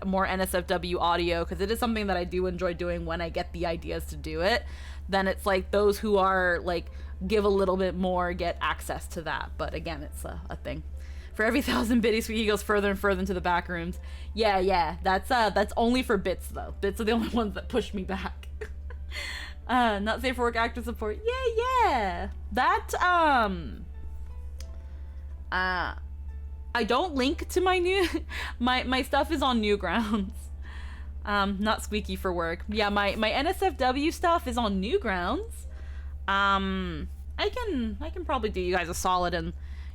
more NSFW audio, because it is something that I do enjoy doing when I get the ideas to do it, then it's like those who are like give a little bit more get access to that. But again, it's a thing. For every 1,000 biddies, he goes further and further into the back rooms. Yeah, that's only for bits though. Bits are the only ones that push me back. Not safe for work, active support. Yeah. That I don't link to my new my stuff is on Newgrounds. Not squeaky for work. Yeah, my NSFW stuff is on Newgrounds. I can probably do you guys a solid, and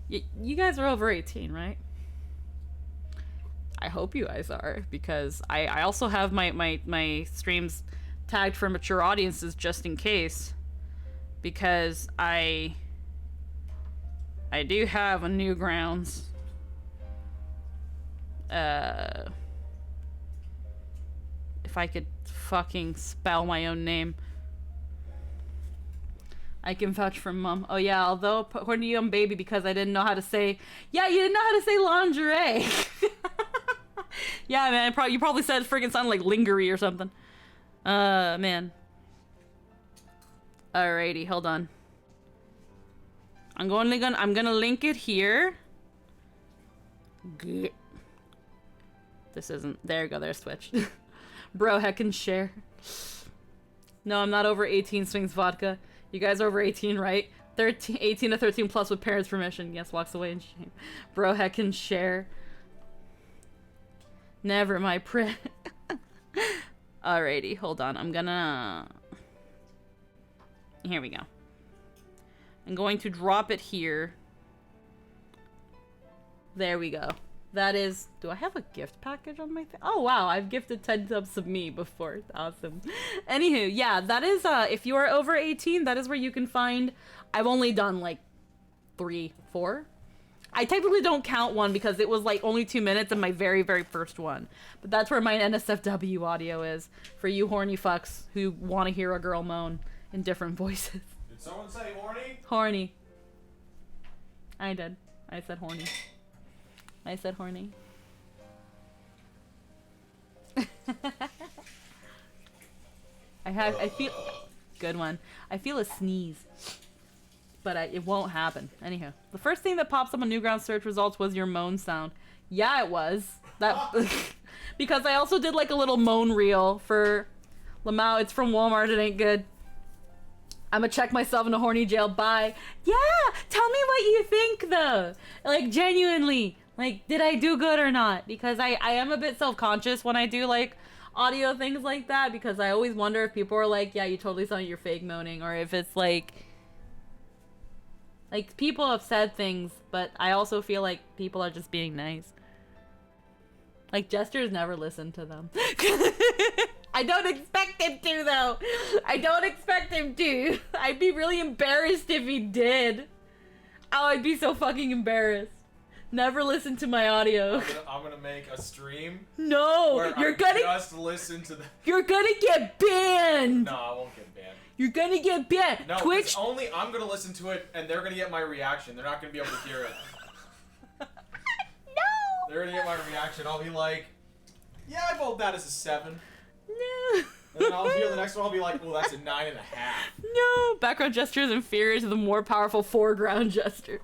you guys are over 18, right? I hope you guys are, because I also have my streams tagged for mature audiences just in case, because I do have a Newgrounds. If I could fucking spell my own name. I can vouch for Mum. Oh yeah, although according to you, baby, because I didn't know how to say. Yeah, you didn't know how to say lingerie. Yeah, man. You probably said friggin' something like lingerie or something. Man. Alrighty, hold on. I'm gonna link it here. Good. This isn't. There you go. There's Switch. Bro, heckin' share. No, I'm not over 18. Swings vodka. You guys are over 18, right? 18 to 13 plus with parents' permission. Yes, walks away in shame. Bro, heckin' share. Never my prick. Alrighty, hold on. I'm gonna. Here we go. I'm going to drop it here. There we go. That is... Do I have a gift package on my thing? Oh, wow. I've gifted 10 subs of me before. Awesome. Anywho, yeah, that is... if you are over 18, that is where you can find... I've only done, like, 3, 4. I technically don't count one because it was, like, only 2 minutes in my very, very first one. But that's where my NSFW audio is. For you horny fucks who want to hear a girl moan in different voices. Did someone say horny? Horny. I did. I said horny. I said horny. I feel... Good one. I feel a sneeze. But it won't happen. Anyhow. The first thing that pops up on Newgrounds search results was your moan sound. Yeah, it was. That because I also did like a little moan reel for Lamau. It's from Walmart. It ain't good. I'ma check myself in a horny jail. Bye. Yeah! Tell me what you think, though. Like, genuinely. Like, did I do good or not? Because I am a bit self-conscious when I do, like, audio things like that. Because I always wonder if people are like, yeah, you totally sound like you're fake moaning. Or if it's, like, people have said things, but I also feel like people are just being nice. Like, Jester's never listened to them. I don't expect him to, though. I don't expect him to. I'd be really embarrassed if he did. Oh, I'd be so fucking embarrassed. Never listen to my audio. I'm gonna make a stream. No, you're gonna just listen to the. You're gonna get banned. No, I won't get banned. You're gonna get banned. No, Twitch. only I'm gonna listen to it, and they're gonna get my reaction. They're not gonna be able to hear it. No. They're gonna get my reaction. I'll be like, yeah, I vote that as a 7. No. And then I'll hear the next one. I'll be like, well, that's a 9.5. No. Background gesture is inferior to the more powerful foreground gesture.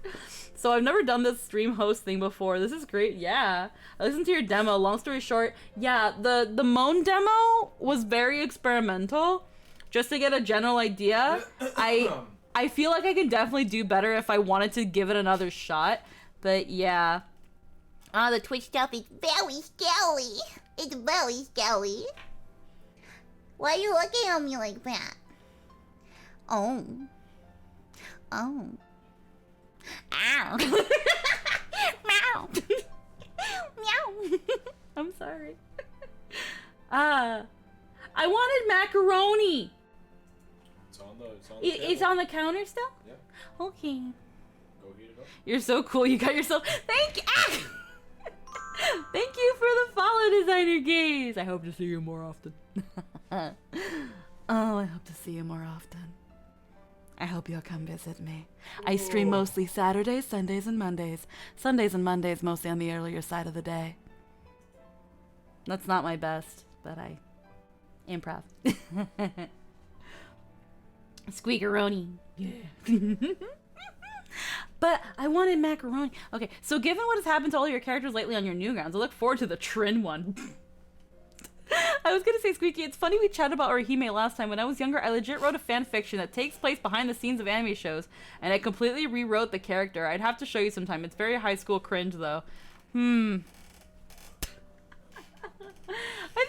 So I've never done this stream host thing before. This is great. Yeah. I listened to your demo. Long story short, yeah, the moan demo was very experimental. Just to get a general idea. I feel like I can definitely do better if I wanted to give it another shot. But yeah. The Twitch stuff is very scary. It's very scary. Why are you looking at me like that? Oh. Oh. Ow. Meow. Meow. I'm sorry. I wanted macaroni. It's on the counter still? Yeah. Okay. Go heat it up. You're so cool. You got yourself. Thank you. Thank you for the follow, Designer Gaze. I hope to see you more often. Oh, I hope to see you more often. I hope you'll come visit me. I stream mostly Saturdays, Sundays, and Mondays. Sundays and Mondays mostly on the earlier side of the day. That's not my best, but I improv. Squeakeroni. Yeah. But I wanted macaroni. Okay, so given what has happened to all your characters lately on your Newgrounds, I look forward to the Trin one. I was gonna say, Squeaky, it's funny we chatted about Orihime last time. When I was younger, I legit wrote a fan fiction that takes place behind the scenes of anime shows, and I completely rewrote the character. I'd have to show you sometime. It's very high school cringe, though. I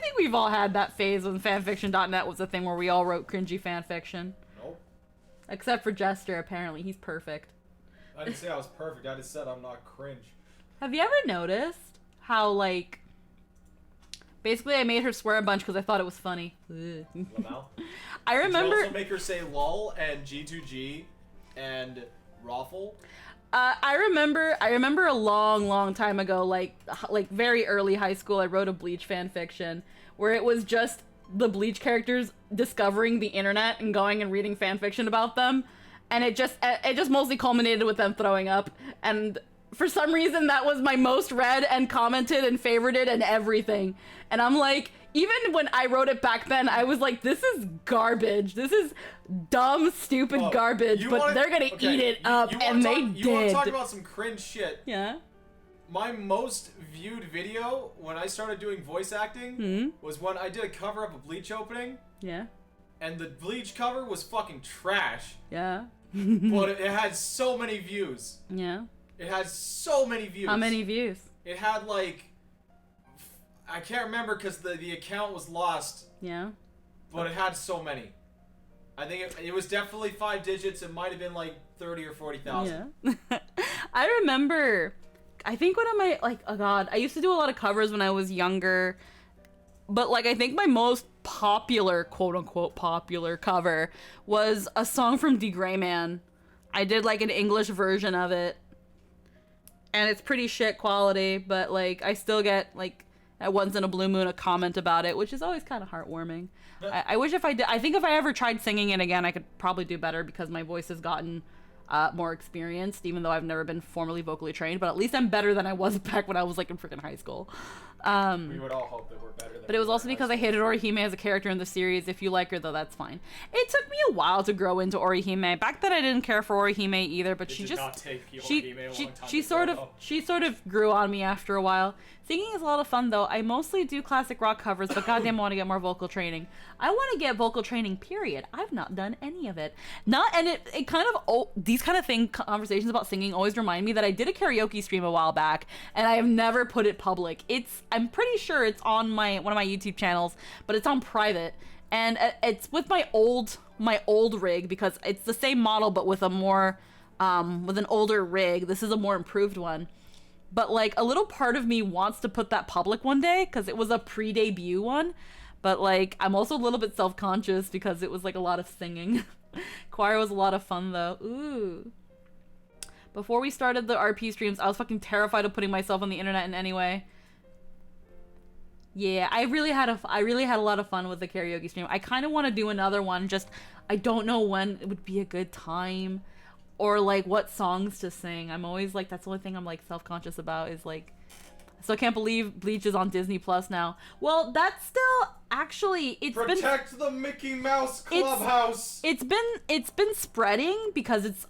think we've all had that phase when fanfiction.net was a thing where we all wrote cringy fanfiction. Nope. Except for Jester, apparently. He's perfect. I didn't say I was perfect. I just said I'm not cringe. Have you ever noticed how, like, basically I made her swear a bunch because I thought it was funny. Lamau? I remember... Did you also make her say lol and G2G and Raffle? I remember a long time ago, like very early high school, I wrote a Bleach fan fiction where it was just the Bleach characters discovering the internet and going and reading fan fiction about them, and it just mostly culminated with them throwing up, and for some reason that was my most read and commented and favorited and everything. And I'm like, even when I wrote it back then, I was like, this is garbage. This is dumb, stupid garbage, but they're gonna eat it up, and they did. You want to talk about some cringe shit? Yeah. My most viewed video when I started doing voice acting was when I did a cover of a Bleach opening. Yeah. And the Bleach cover was fucking trash. Yeah. But it had so many views. Yeah. It had so many views. How many views? It had like... I can't remember because the account was lost. Yeah. But it had so many. I think it was definitely 5 digits. It might have been like 30 or 40,000. Yeah. I remember, I think one of my, like, oh god, I used to do a lot of covers when I was younger. But like, I think my most popular, quote unquote popular cover was a song from D. Gray Man. I did like an English version of it. And it's pretty shit quality, but like, I still get like, at once in a blue moon a comment about it, which is always kind of heartwarming. I wish if I did, I think if I ever tried singing it again, I could probably do better because my voice has gotten more experienced, even though I've never been formally vocally trained, but at least I'm better than I was back when I was like in freaking high school. We would all hope that we're better than But it was also because I hated Orihime as a character in the series. If you like her though, that's fine. It took me a while to grow into Orihime. Back then I didn't care for Orihime either, but she sort of grew on me after a while. Singing is a lot of fun though. I mostly do classic rock covers, but goddamn I want to get more vocal training. I want to get vocal training, period. I've not done any of it. It kind of, these kind of conversations about singing always remind me that I did a karaoke stream a while back, and I have never put it public. I'm pretty sure it's on one of my YouTube channels, but it's on private, and it's with my old rig, because it's the same model but with a more with an older rig. This is a more improved one. But like, a little part of me wants to put that public one day because it was a pre-debut one. But like, I'm also a little bit self-conscious because it was like a lot of singing. Choir was a lot of fun though. Ooh. Before we started the RP streams, I was fucking terrified of putting myself on the internet in any way. Yeah, I really had a lot of fun with the karaoke stream. I kind of want to do another one, just I don't know when it would be a good time. Or like what songs to sing. I'm always like, that's the only thing I'm like self-conscious about is like, so I can't believe Bleach is on Disney Plus now. Well, that's still actually, Protect the Mickey Mouse Clubhouse. It's been spreading because it's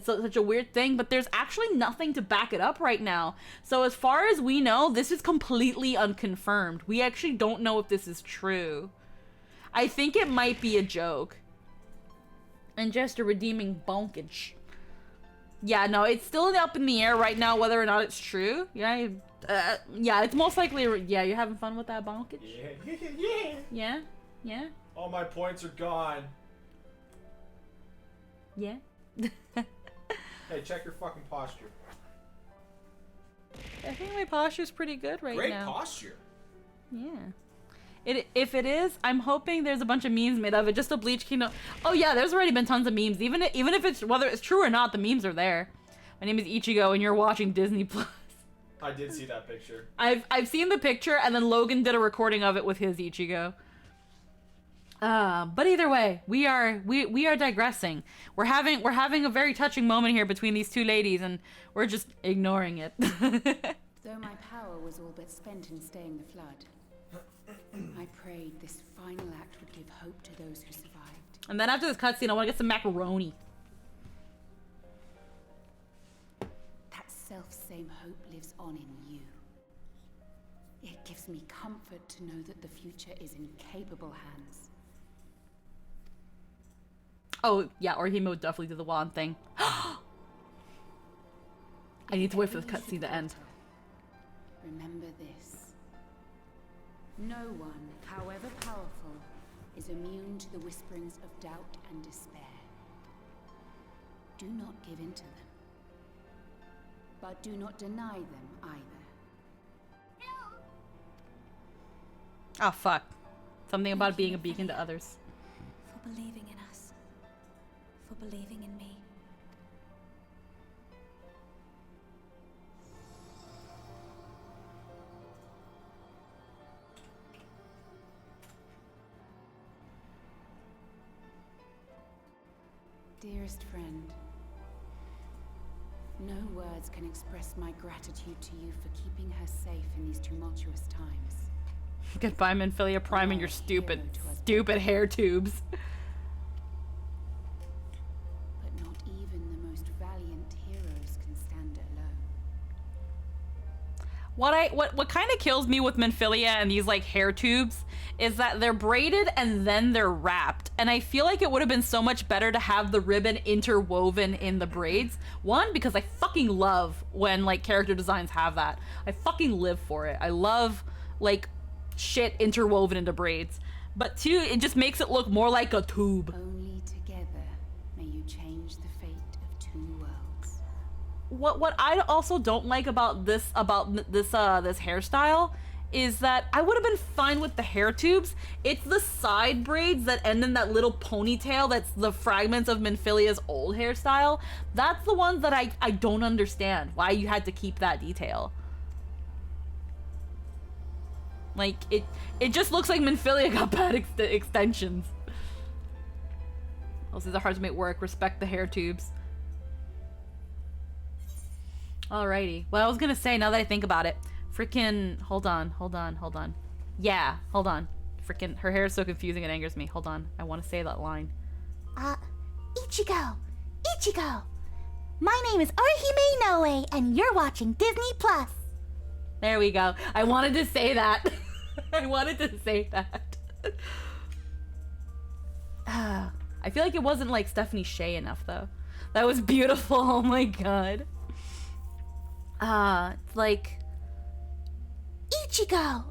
such a weird thing, but there's actually nothing to back it up right now. So as far as we know, this is completely unconfirmed. We actually don't know if this is true. I think it might be a joke. And just a redeeming bonkage. Yeah, no, it's still up in the air right now whether or not it's true. Yeah, it's most likely. Yeah, you're having fun with that bonkage? Yeah. Yeah? All my points are gone. Yeah? Hey, check your fucking posture. I think my posture's pretty good right now. Great posture. Yeah. If it is, I'm hoping there's a bunch of memes made of it. Just a Bleach Kingdom. Oh yeah, there's already been tons of memes. Even if it's whether it's true or not, the memes are there. My name is Ichigo, and you're watching Disney Plus. I did see that picture. I've seen the picture, and then Logan did a recording of it with his Ichigo. But either way, we are digressing. We're having a very touching moment here between these two ladies, and we're just ignoring it. Though my power was all but spent in staying the flood, I prayed this final act would give hope to those who survived. And then after this cutscene, I want to get some macaroni. That self-same hope lives on in you. It gives me comfort to know that the future is in capable hands. Oh, yeah, or he would definitely do the wand thing. I need to wait for the cutscene to end. Remember this. No one, however powerful, is immune to the whisperings of doubt and despair. Do not give in to them. But do not deny them either. Oh, fuck. Something about being a beacon to others. For believing in us. For believing in me. Dearest friend, no words can express my gratitude to you for keeping her safe in these tumultuous times. Goodbye, Minfilia Prime, and your stupid hair tubes. But not even the most valiant heroes can stand alone. What kind of kills me with Minfilia and these like hair tubes is that they're braided and then they're wrapped. And I feel like it would have been so much better to have the ribbon interwoven in the braids. One, because I fucking love when like character designs have that. I fucking live for it. I love like shit interwoven into braids. But two, it just makes it look more like a tube. Only together may you change the fate of two worlds. What I also don't like about this hairstyle is that I would have been fine with the hair tubes. It's the side braids that end in that little ponytail that's the fragments of Minfilia's old hairstyle. That's the ones that I don't understand why you had to keep that detail. Like, it just looks like Minfilia got bad extensions. Those are hard to make work. Respect the hair tubes. Alrighty. Well, I was gonna say, now that I think about it, freaking, hold on. Yeah, hold on. Freaking, her hair is so confusing, it angers me. Hold on, I want to say that line. Ichigo! My name is Orihime Inoue, and you're watching Disney Plus. There we go. I wanted to say that. I wanted to say that. I feel like it wasn't like Stephanie Shea enough, though. That was beautiful. Oh my god. It's like... Ichigo!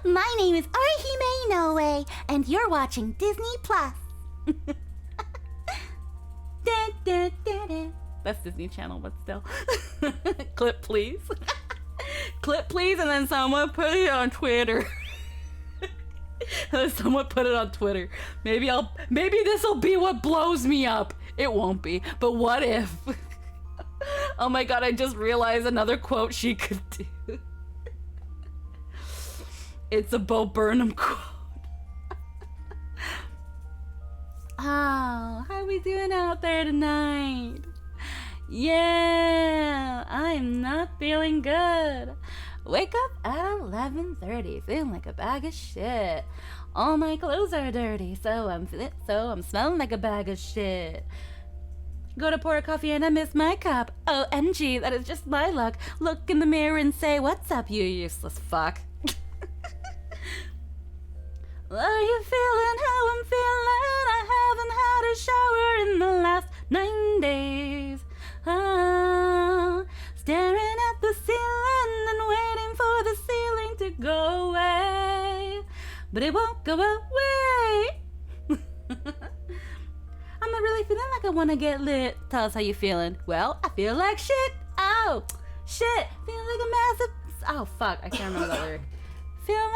My name is Orihime Inoue, and you're watching Disney Plus. That's Disney Channel, but still. Clip, please. Clip, please, and then someone put it on Twitter. Someone put it on Twitter. Maybe this'll be what blows me up. It won't be, but what if? Oh my god, I just realized another quote she could do. It's a Bo Burnham quote. Oh, how we doing out there tonight? Yeah, I'm not feeling good. Wake up at 11:30, feeling like a bag of shit. All my clothes are dirty, so I'm smelling like a bag of shit. Go to pour a coffee and I miss my cup. OMG, that is just my luck. Look in the mirror and say, what's up, you useless fuck? Are you feeling how I'm feeling? I haven't had a shower in the last 9 days. Staring at the ceiling and waiting for the ceiling to go away. But it won't go away. like I wanna get lit. Tell us how you feeling. Well, I feel like shit. Oh, shit. Feeling like a massive... Oh, fuck. I can't remember that lyric. Feeling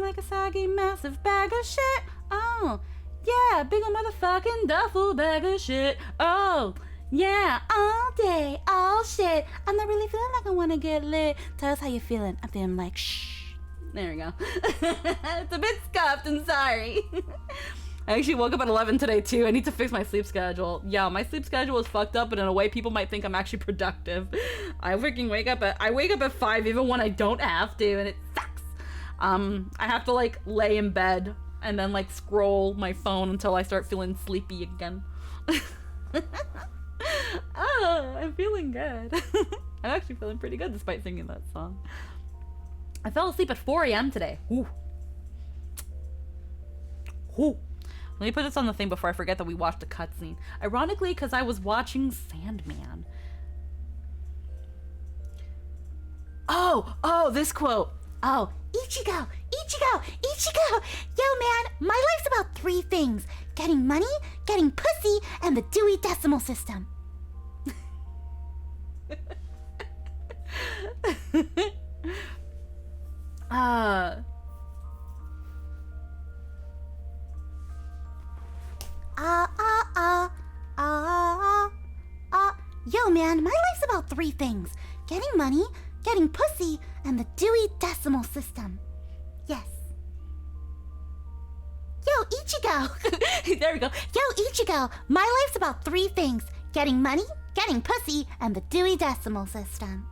like a soggy, massive bag of shit. Oh, yeah. Big ol' motherfucking duffel bag of shit. Oh, yeah. All day, all shit. I'm not really feeling like I wanna get lit. Tell us how you feeling. I'm feeling like shh. There we go. It's a bit scuffed and sorry. I actually woke up at 11 today too. I need to fix my sleep schedule. Yeah, my sleep schedule is fucked up, but in a way people might think I'm actually productive. I wake up at 5 even when I don't have to, and it sucks. I have to like lay in bed and then like scroll my phone until I start feeling sleepy again. Oh, I'm feeling good. I'm actually feeling pretty good despite singing that song. I fell asleep at 4 a.m. today. Ooh. Ooh. Let me put this on the thing before I forget that we watched the cutscene. Ironically, because I was watching Sandman. Oh, this quote. Oh, Ichigo, Ichigo, Ichigo! Yo, man, my life's about 3 things. Getting money, getting pussy, and the Dewey Decimal System. Yo, man, my life's about 3 things. Getting money, getting pussy, and the Dewey Decimal System. Yes. Yo, Ichigo! There we go. Yo, Ichigo, my life's about 3 things. Getting money, getting pussy, and the Dewey Decimal System.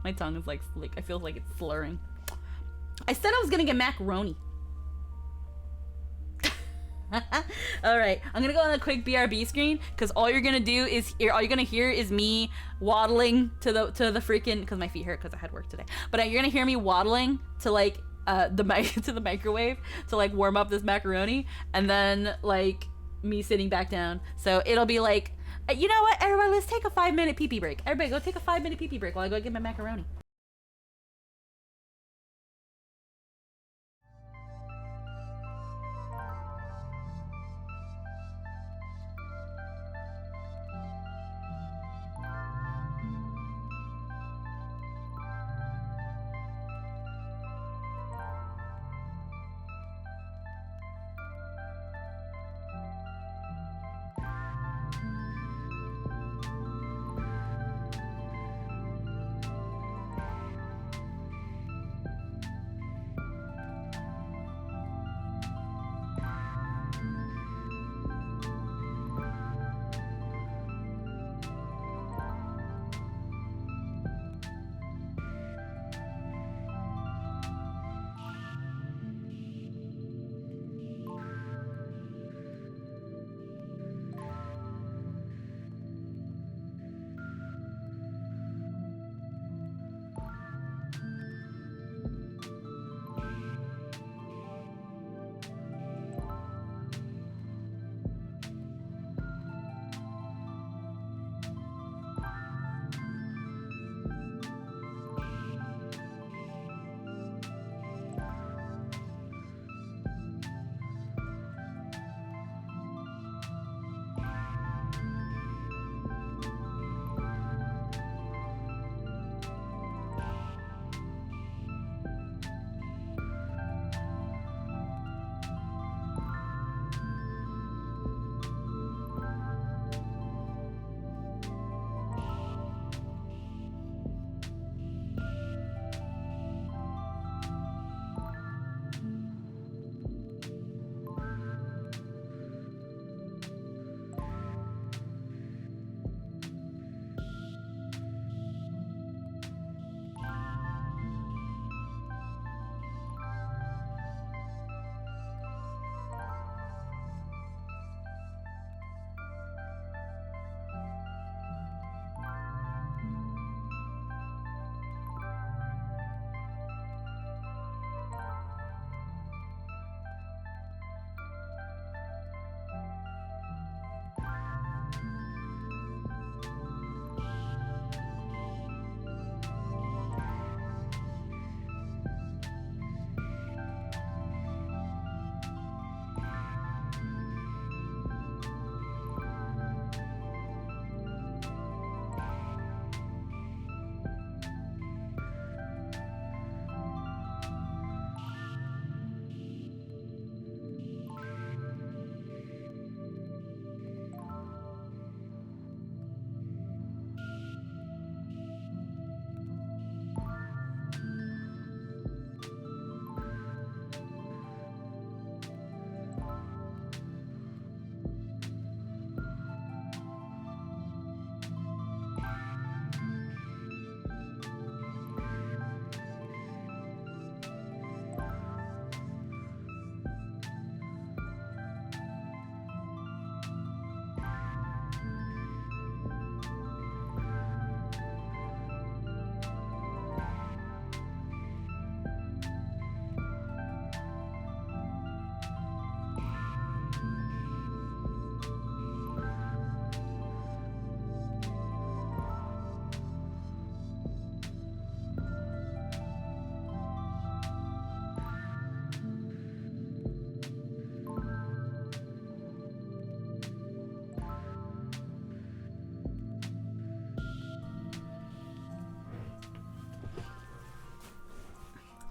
My tongue is like I feel like it's slurring. I said I was gonna get macaroni. Alright, I'm gonna go on a quick BRB screen because all you're gonna hear is me waddling to the freaking, because my feet hurt because I had work today, but you're gonna hear me waddling to like the microwave to like warm up this macaroni, and then like me sitting back down. So it'll be like, you know what, everybody, let's take a 5-minute pee-pee break. Everybody go take a 5-minute pee-pee break while I go get my macaroni.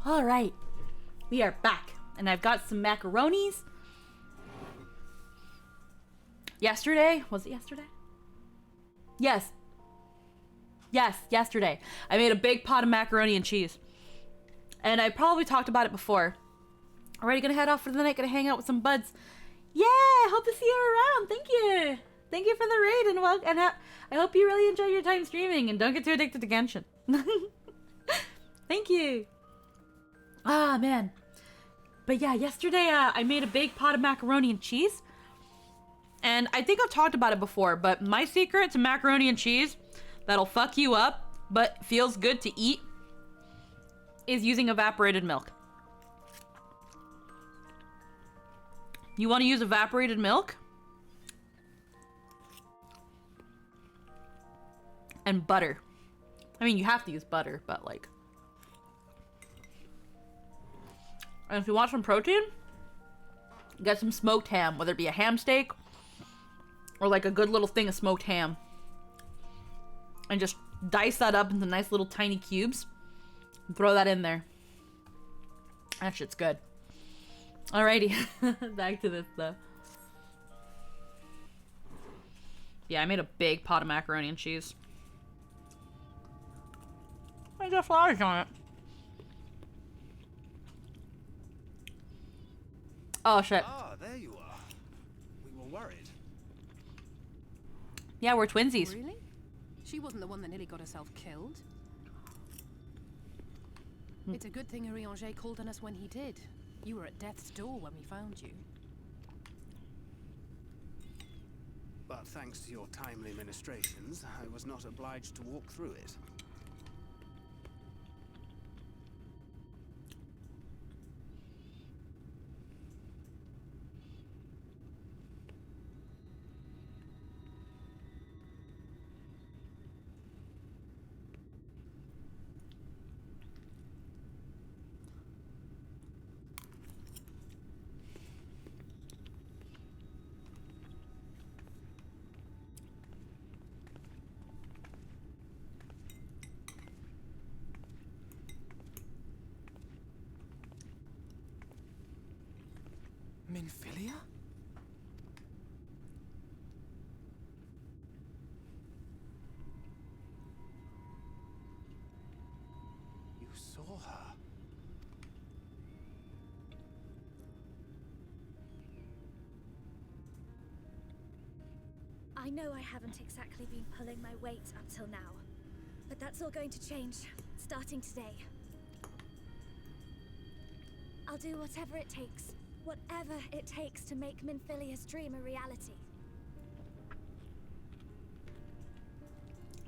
All right, we are back, and I've got some macaronis. Yesterday, was it yesterday? Yes, yesterday. I made a big pot of macaroni and cheese, and I probably talked about it before. Already gonna head off for the night, gonna hang out with some buds. Yeah, hope to see you around. Thank you for the raid, and I hope you really enjoy your time streaming, and don't get too addicted to Genshin. Thank you. Ah, man. But yeah, yesterday I made a big pot of macaroni and cheese. And I think I've talked about it before, but my secret to macaroni and cheese that'll fuck you up, but feels good to eat, is using evaporated milk. You want to use evaporated milk? And butter. I mean, you have to use butter, but like... And if you want some protein, get some smoked ham, whether it be a ham steak or like a good little thing of smoked ham. And just dice that up into nice little tiny cubes and throw that in there. That shit's good. Alrighty, back to this though. Yeah, I made a big pot of macaroni and cheese. I got flowers on it. Oh shit. Ah, there you are. We were worried. Yeah, we're twinsies. Really? She wasn't the one that nearly got herself killed. It's a good thing Urianger called on us when he did. You were at death's door when we found you. But thanks to your timely ministrations, I was not obliged to walk through it. Minfilia? You saw her. I know I haven't exactly been pulling my weight up till now, but that's all going to change, starting today. I'll do whatever it takes. Whatever it takes to make Minfilia's dream a reality.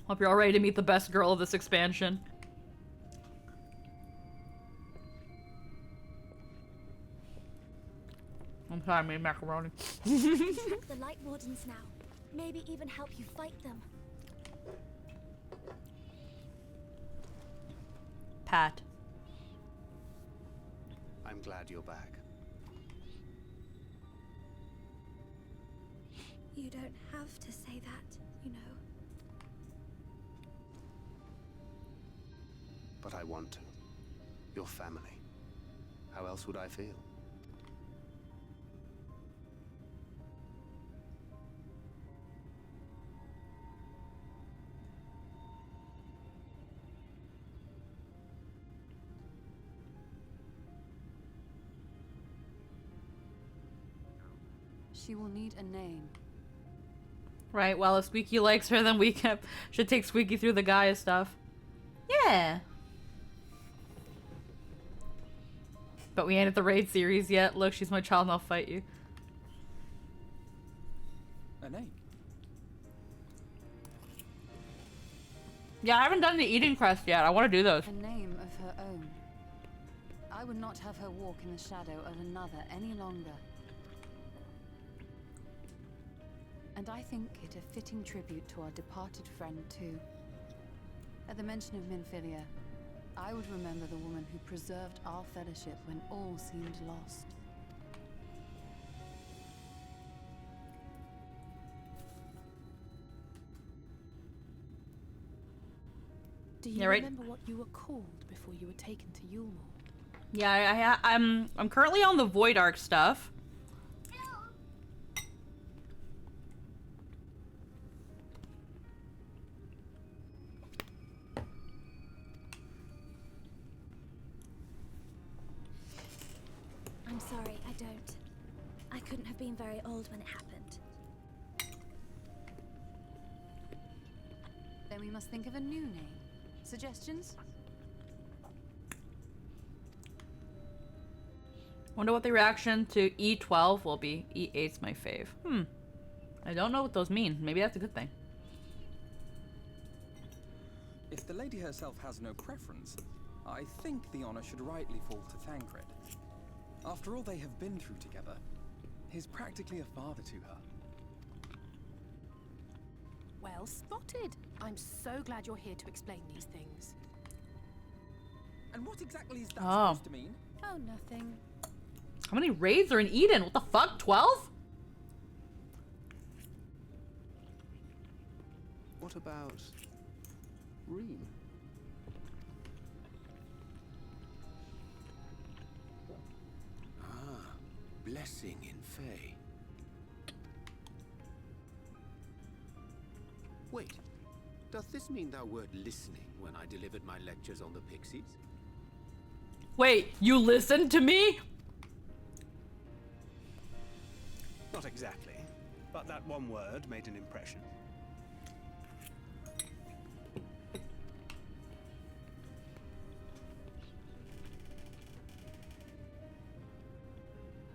Hope you're all ready to meet the best girl of this expansion. I'm sorry, I made macaroni. Track the Light Wardens now. Maybe even help you fight them. Pat. I'm glad you're back. You don't have to say that, you know. But I want to. Your family. How else would I feel? She will need a name. Right, well, if Squeaky likes her, then we should take Squeaky through the Gaia stuff. Yeah. But we ain't at the raid series yet. Look, she's my child and I'll fight you. A name? Yeah, I haven't done the eating quest yet. I want to do those. A name of her own. I would not have her walk in the shadow of another any longer. And I think it a fitting tribute to our departed friend, too. At the mention of Minfilia, I would remember the woman who preserved our fellowship when all seemed lost. Do you right. remember what you were called before you were taken to Yulmore? Yeah, I'm currently on the Void Arc stuff. I'm sorry, I don't. I couldn't have been very old when it happened. Then we must think of a new name. Suggestions? Wonder what the reaction to E12 will be. E8's my fave. I don't know what those mean. Maybe that's a good thing. If the lady herself has no preference, I think the honor should rightly fall to Thancred. After all they have been through together, he's practically a father to her. Well spotted. I'm so glad you're here to explain these things. And what exactly is that Oh. supposed to mean? Oh, nothing. How many raids are in Eden? What the fuck? 12? What about Reem? Ah, blessing in Fae. Wait, doth this mean thou wert listening when I delivered my lectures on the Pixies? Wait, you listened to me? Not exactly, but that one word made an impression.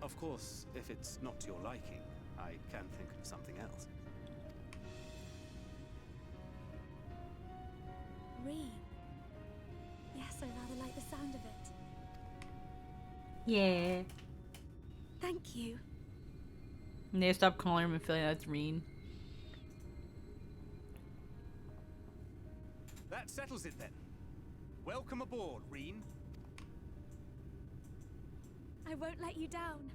Of course, if it's not to your liking, I can think of something else. Reem. Yes, I rather like the sound of it. Yeah. Thank you. They stop calling him and feeling that's Reen. That settles it then. Welcome aboard, Reem. I won't let you down.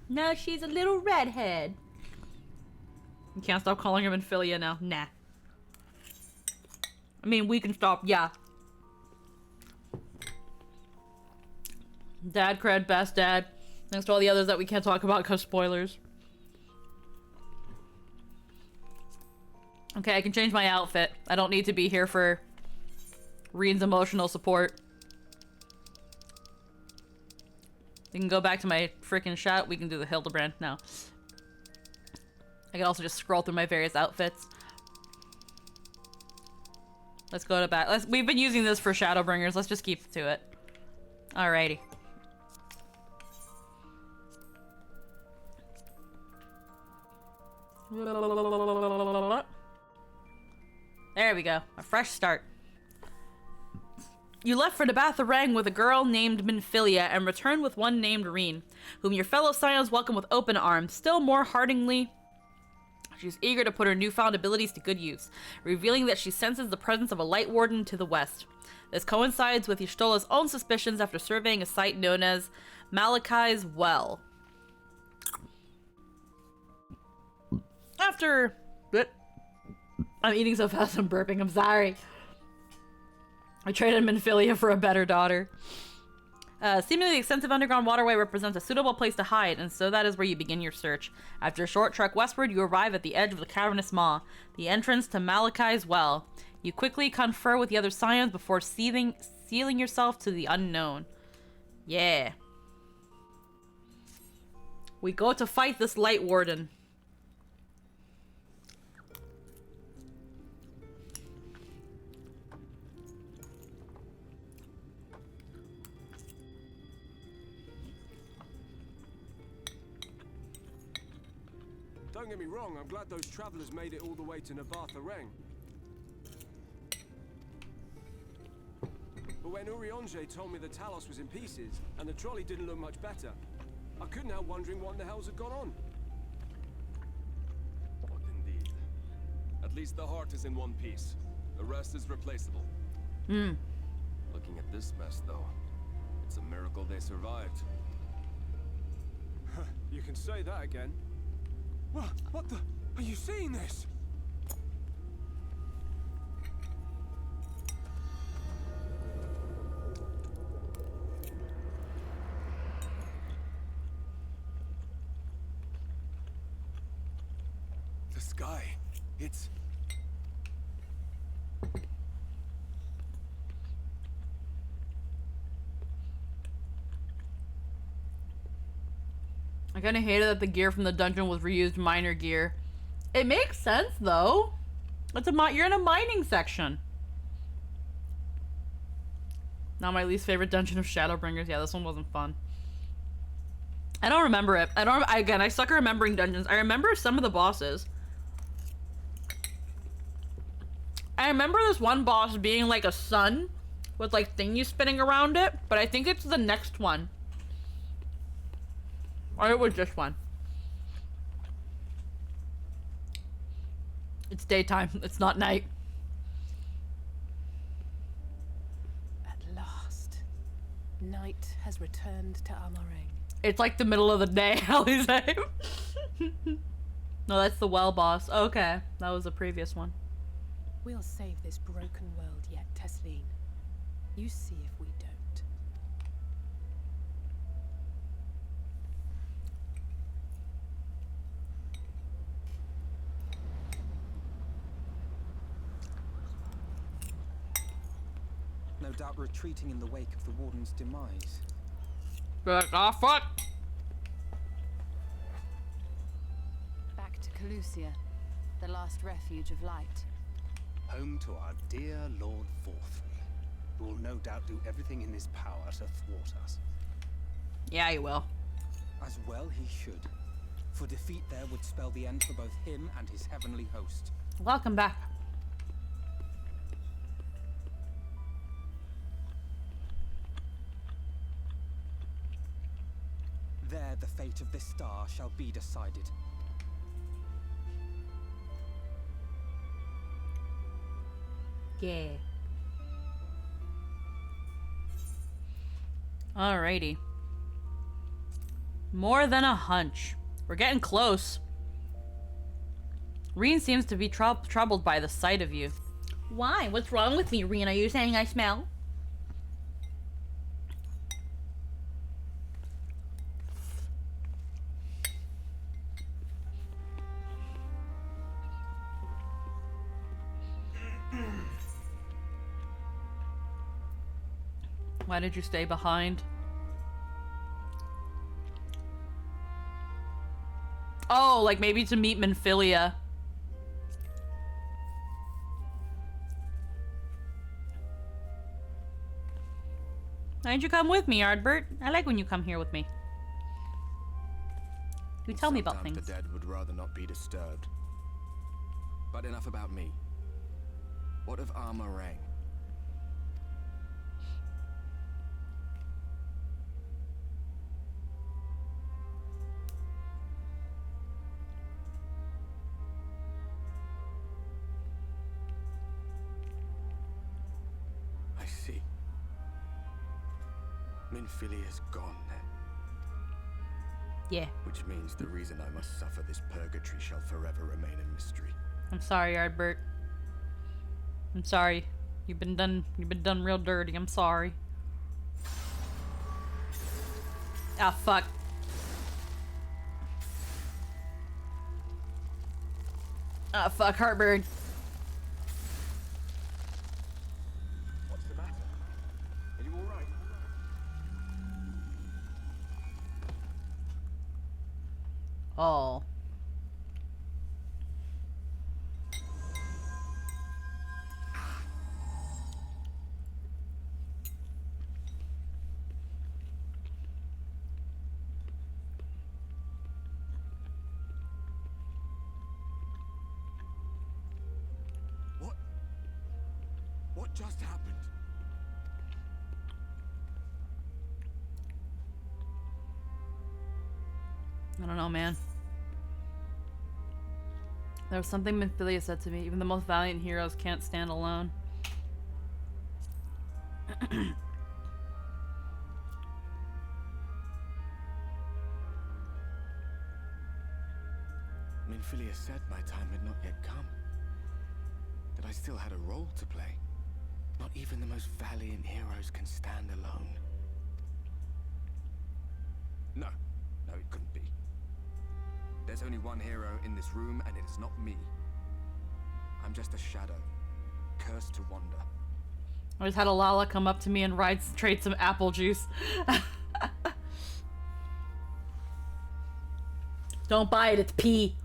No, she's a little redhead. You can't stop calling him Infilia now. Nah. I mean, we can stop. Yeah. Dad cred, best dad. Thanks to all the others that we can't talk about because spoilers. Okay, I can change my outfit. I don't need to be here for Reen's emotional support. We can go back to my freaking shot. We can do the Hildebrand now. I can also just scroll through my various outfits. Let's go to back. We've been using this for Shadowbringers. Let's just keep to it. Alrighty. There we go. A fresh start. You left for Nabatharang with a girl named Minfilia and returned with one named Reen, whom your fellow Scions welcome with open arms. Still more heartily, she's eager to put her newfound abilities to good use, revealing that she senses the presence of a light warden to the west. This coincides with Y'shtola's own suspicions after surveying a site known as Malachi's Well. After... I'm eating so fast I'm burping, I'm sorry. I traded Minfilia for a better daughter. Seemingly the extensive underground waterway represents a suitable place to hide, and so that is where you begin your search. After a short trek westward, you arrive at the edge of the cavernous maw, the entrance to Malachi's Well. You quickly confer with the other Scions before sealing yourself to the unknown. Yeah. We go to fight this light warden. Don't get me wrong, I'm glad those travelers made it all the way to Nabatharang. But when Urianger told me the Talos was in pieces, and the trolley didn't look much better, I couldn't help wondering what in the hell's had gone on. Indeed. At least the heart is in one piece. The rest is replaceable. Looking at this mess, though, it's a miracle they survived. You can say that again. What the? Are you seeing this? sky. It's... I kind of hated that the gear from the dungeon was reused miner gear. It makes sense though. It's you're in a mining section. Not my least favorite dungeon of Shadowbringers. Yeah, this one wasn't fun. I don't remember it. Again, I suck at remembering dungeons. I remember some of the bosses. I remember this one boss being like a sun with like thingies spinning around it, but I think it's the next one. Or it was this one. It's daytime. It's not night. At last, night has returned to Amarang. It's like the middle of the day, Alize. No, that's the well boss. Okay, that was the previous one. We'll save this broken world yet, Tesleen. You see if we don't. No doubt retreating in the wake of the Warden's demise. Fuck! Back to Calusia, the last refuge of light. Home to our dear Lord Vorthry, who will no doubt do everything in his power to thwart us. Yeah, he will. As well he should. For defeat there would spell the end for both him and his heavenly host. Welcome back. There the fate of this star shall be decided. Yeah. Alrighty. More than a hunch. We're getting close. Reen seems to be troubled by the sight of you. Why? What's wrong with me, Reen? Are you saying I smell? Why did you stay behind? Oh, like maybe to meet Minfilia. Why'd you come with me, Ardbert? I like when you come here with me. You tell me about Sometimes things. The dead would rather not be disturbed. But enough about me. What of Amarang? I see. Minfilia's gone then. Yeah. Which means the reason I must suffer this purgatory shall forever remain a mystery. I'm sorry, Ardbert. I'm sorry. You've been done real dirty. I'm sorry. Ah, fuck. Ah, fuck, Heartburn. What's the matter? Are you all right? Oh. What just happened? I don't know, man. There was something Minfilia said to me. Even the most valiant heroes can't stand alone. Minfilia said my time had not yet come. That I still had a role to play. Not even the most valiant heroes can stand alone. No, it couldn't be. There's only one hero in this room, and it is not me. I'm just a shadow, cursed to wander. I just had a Lala come up to me and trade some apple juice. Don't buy it, it's pee.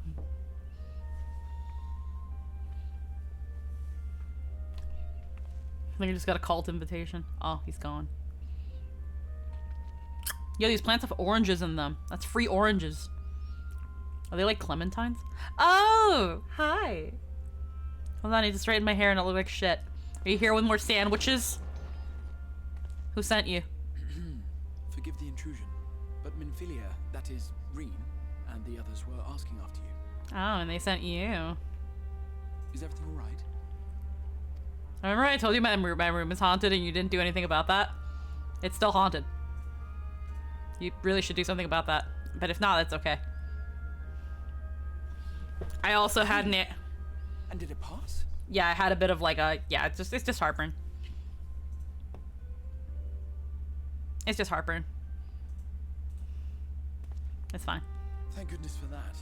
I think I just got a cult invitation. Oh, he's gone. Yo, these plants have oranges in them. That's free oranges. Are they like clementines? Oh, hi. Hold on, I need to straighten my hair and it look like shit. Are you here with more sandwiches? Who sent you? Forgive the intrusion, but Minfilia, that is, Reen, and the others were asking after you. Oh, and they sent you. Is everything alright? Remember I told you my room is haunted and you didn't do anything about that? It's still haunted. You really should do something about that. But if not, that's okay. I also had an... And did it pass? Yeah, I had a bit of like a... Yeah, it's just heartburn. It's just heartburn. It's fine. Thank goodness for that.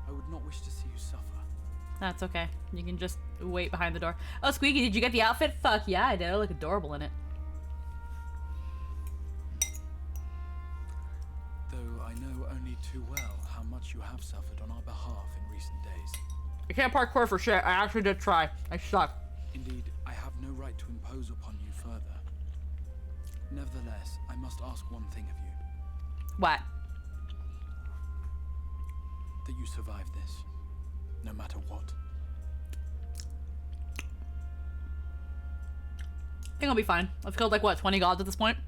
I would not wish to see you suffer. That's okay. You can just wait behind the door. Oh, Squeaky, did you get the outfit? Fuck yeah, I did. I look adorable in it. Though I know only too well how much you have suffered on our behalf in recent days. I can't parkour for shit. I actually did try. I suck. Indeed, I have no right to impose upon you further. Nevertheless, I must ask one thing of you. What? That you survive this, no matter what. I think I'll be fine. I've killed like what, 20 gods at this point?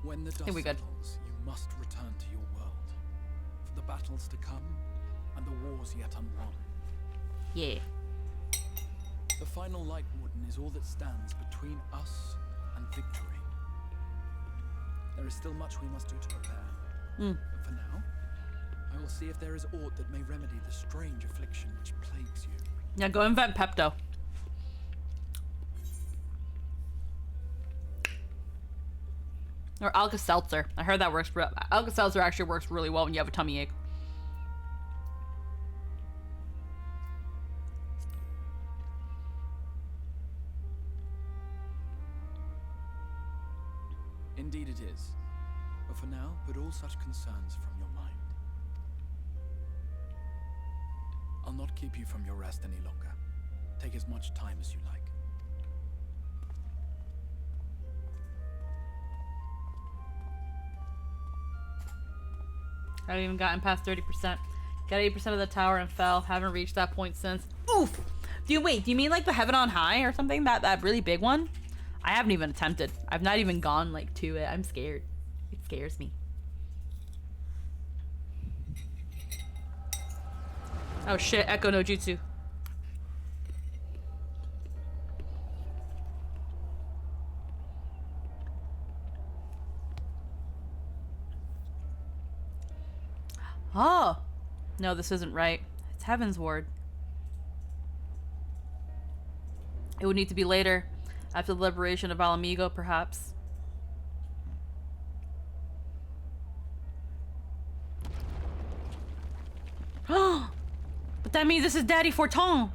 When the dust I think we good. settles, you must return to your world. For the battles to come, and the wars yet unwon. Yeah. The final Light Warden is all that stands between us and victory. There is still much we must do to prepare. But for now, I will see if there is aught that may remedy the strange affliction which plagues you. Yeah, go invent Pepto. Or Alka-Seltzer. I heard that works. Alka-Seltzer actually works really well when you have a tummy ache. Indeed it is. But for now, put all such concerns from your mind. I'll not keep you from your rest any longer. Take as much time as you like. I haven't even gotten past 30%. Got 80% of the tower and fell. Haven't reached that point since. Oof! Do you mean like the Heaven on High or something? That really big one? I haven't even attempted. I've not even gone like to it. I'm scared. It scares me. Oh shit, Echo no Jutsu. Oh! No, this isn't right. It's Heaven's Ward. It would need to be later. After the liberation of Alamigo, perhaps. Oh! But that means this is Daddy Forton!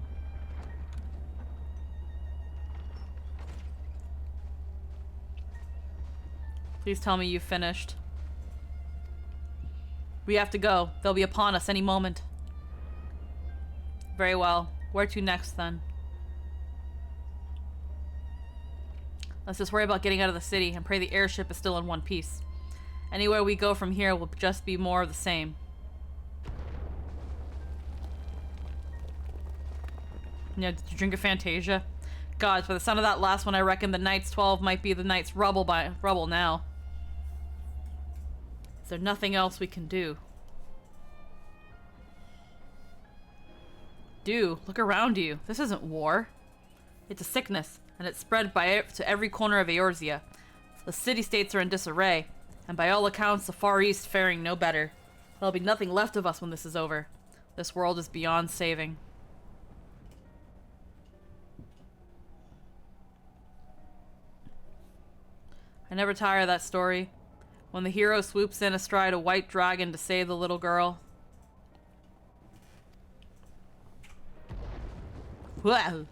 Please tell me you've finished. We have to go. They'll be upon us any moment. Very well. Where to next, then? Let's just worry about getting out of the city and pray the airship is still in one piece. Anywhere we go from here will just be more of the same. Yeah, did you drink a Fantasia? God, by the sound of that last one, I reckon the Knight's 12 might be the Knight's rubble now. Is there nothing else we can do? Look around you. This isn't war. It's a sickness, and it's spread to every corner of Eorzea. The city-states are in disarray, and by all accounts, the Far East faring no better. There'll be nothing left of us when this is over. This world is beyond saving. I never tire of that story. When the hero swoops in astride a white dragon to save the little girl. Well.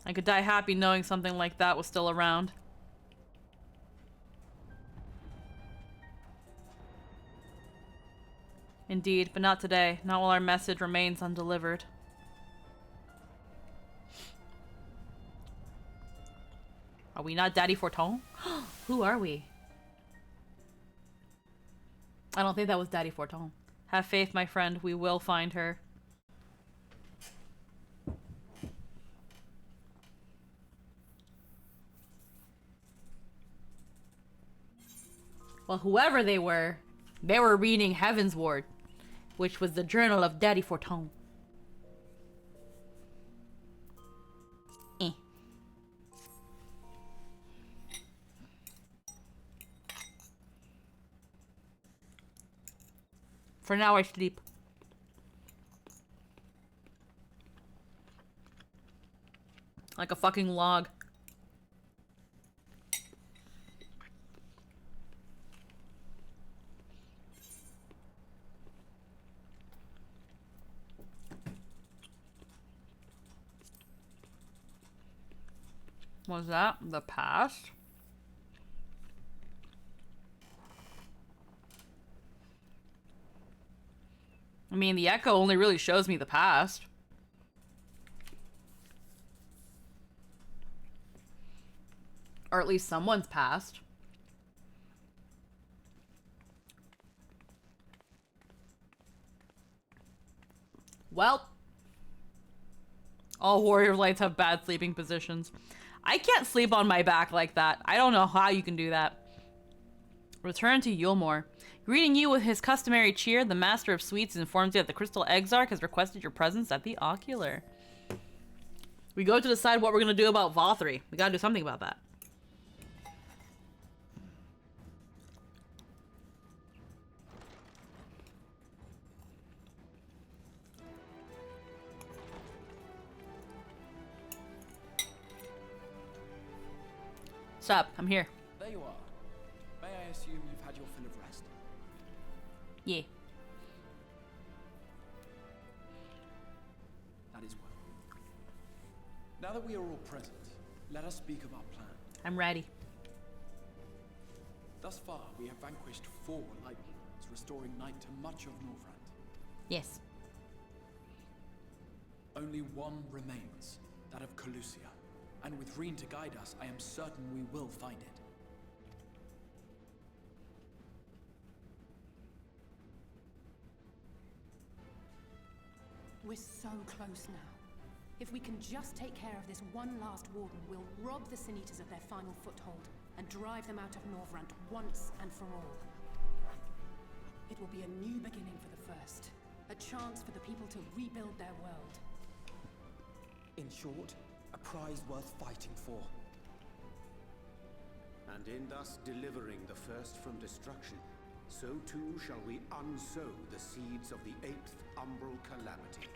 I could die happy knowing something like that was still around. Indeed, but not today. Not while our message remains undelivered. Are we not Daddy Forton? Who are we? I don't think that was Daddy Forton. Have faith, my friend. We will find her. Well, whoever they were reading Heaven's Ward, which was the journal of Daddy Forton. For now, I sleep. Like a fucking log. Was that the past? I mean, the echo only really shows me the past. Or at least someone's past. Well. All warrior lights have bad sleeping positions. I can't sleep on my back like that. I don't know how you can do that. Return to Yulmore. Greeting you with his customary cheer, the Master of Sweets informs you that the Crystal Exarch has requested your presence at the Ocular. We go to decide what we're going to do about Vothri. We got to do something about that. Sup, I'm here. There you are. May I assume you've had your fill of rest? Yeah. That is well. Now that we are all present, let us speak of our plan. I'm ready. Thus far, we have vanquished 4 lightnings, restoring night to much of Northrend. Yes. Only one remains, that of Calusia. And with Reen to guide us, I am certain we will find it. We're so close now. If we can just take care of this one last warden, we'll rob the Sin Eaters of their final foothold and drive them out of Northrend once and for all. It will be a new beginning for the First, a chance for the people to rebuild their world. In short, a prize worth fighting for. And in thus delivering the First from destruction, so too shall we unsow the seeds of the 8th umbral calamity.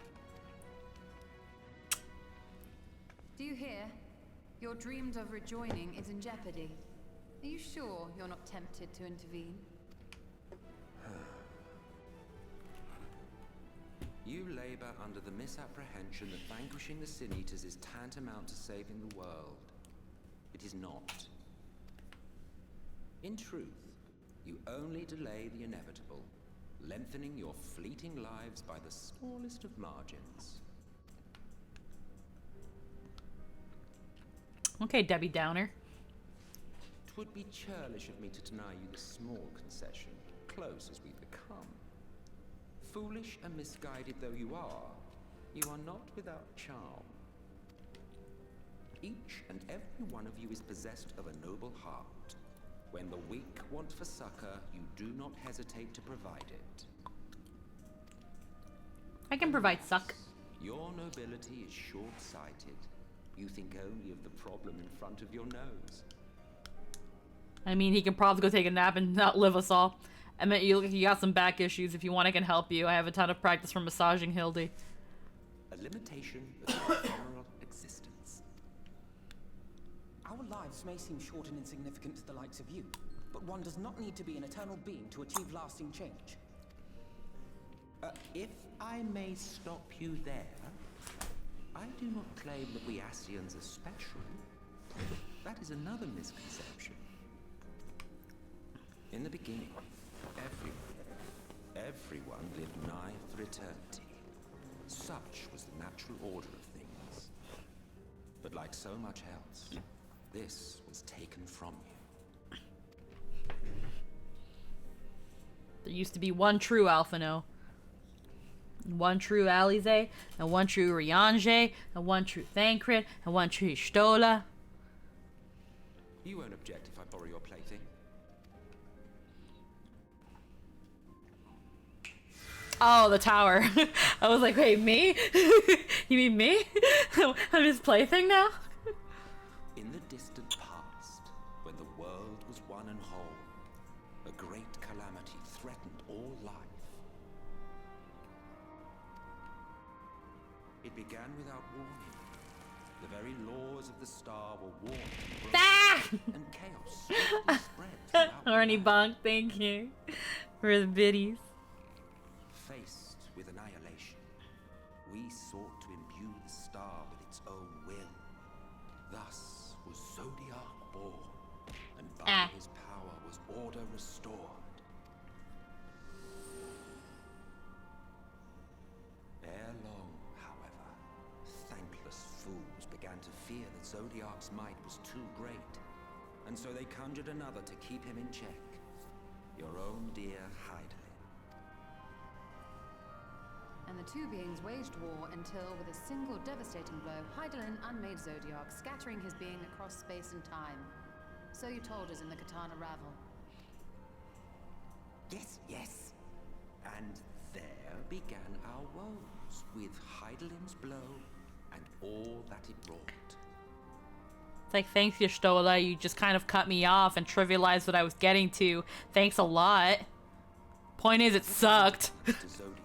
Do you hear? Your dreams of rejoining is in jeopardy. Are you sure you're not tempted to intervene? You labor under the misapprehension that vanquishing the Sin Eaters is tantamount to saving the world. It is not. In truth, you only delay the inevitable, lengthening your fleeting lives by the smallest of margins. Okay, Debbie Downer. It would be churlish of me to deny you this small concession, close as we've become. Foolish and misguided though you are not without charm. Each and every one of you is possessed of a noble heart. When the weak want for succor, you do not hesitate to provide it. I can provide suck. Your nobility is short-sighted. You think only of the problem in front of your nose. I mean, he can probably go take a nap and outlive us all. I mean, you got some back issues. If you want, I can help you. I have a ton of practice from massaging Hildy. A limitation of your ephemeral existence. Our lives may seem short and insignificant to the likes of you, but one does not need to be an eternal being to achieve lasting change. If I may stop you there, I do not claim that we Ascians are special. That is another misconception. In the beginning, everyone lived nigh for eternity. Such was the natural order of things. But like so much else, this was taken from you. There used to be one true Alphino, one true Alize, and one true Riange, and one true Thancred, and one true Stola. You won't object if I borrow your plaything? Oh, the tower. I was like, wait, me? You mean me? I'm his plaything now? In the distant past, when the world was one and whole, a great calamity threatened all life. It began without warning. The very laws of the star were warped and chaos swiftly spread throughout the Horny land. bonk, thank you for the biddies. Faced with annihilation, we sought to imbue the star with its own will. Thus was Zodiac born, and by his power was order restored. Ere long, however, thankless fools began to fear that Zodiac's might was too great, and so they conjured another to keep him in check. Your own dear Hydaelyn. And the two beings waged war until, with a single devastating blow, Hydaelyn unmade Zodiac, scattering his being across space and time. So you told us in the Katana Ravel. Yes. And there began our woes, with Hydaelyn's blow and all that it brought. It's like, thanks, Y'shtola. You just kind of cut me off and trivialized what I was getting to. Thanks a lot. Point is, it sucked. To Zodiac,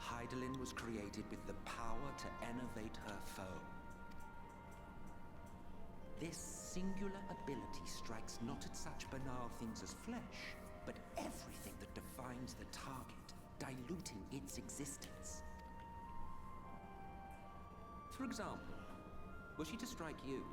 Hydaelyn was created with the power to enervate her foe. This singular ability strikes not at such banal things as flesh, but everything that defines the target, diluting its existence. For example, were she to strike you,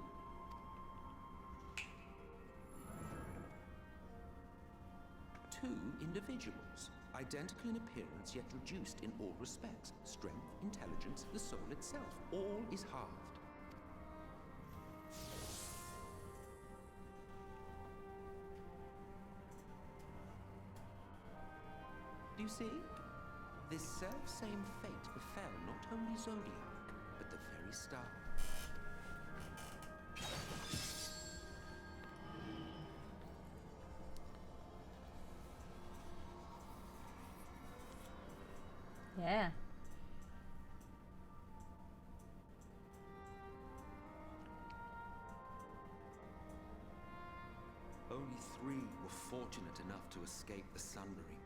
two individuals, identical in appearance yet reduced in all respects. Strength, intelligence, the soul itself, all is halved. Do you see? This self-same fate befell not only Zodiac, but the very star. Yeah. Only 3 were fortunate enough to escape the Sundering,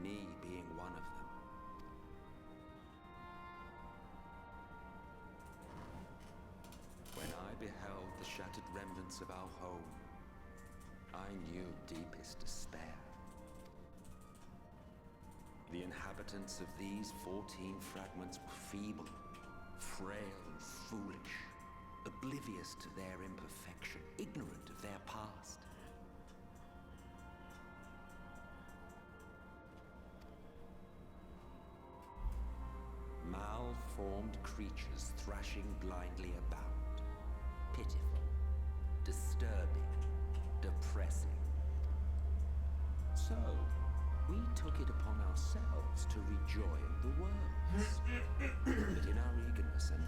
me being one of them. When I beheld the shattered remnants of our home, I knew deepest despair. The inhabitants of these 14 fragments were feeble, frail and foolish, oblivious to their imperfection, ignorant of their past. Malformed creatures thrashing blindly about. Pitiful, disturbing, depressing. So, we took it upon ourselves to rejoin the worlds. But in our eagerness and,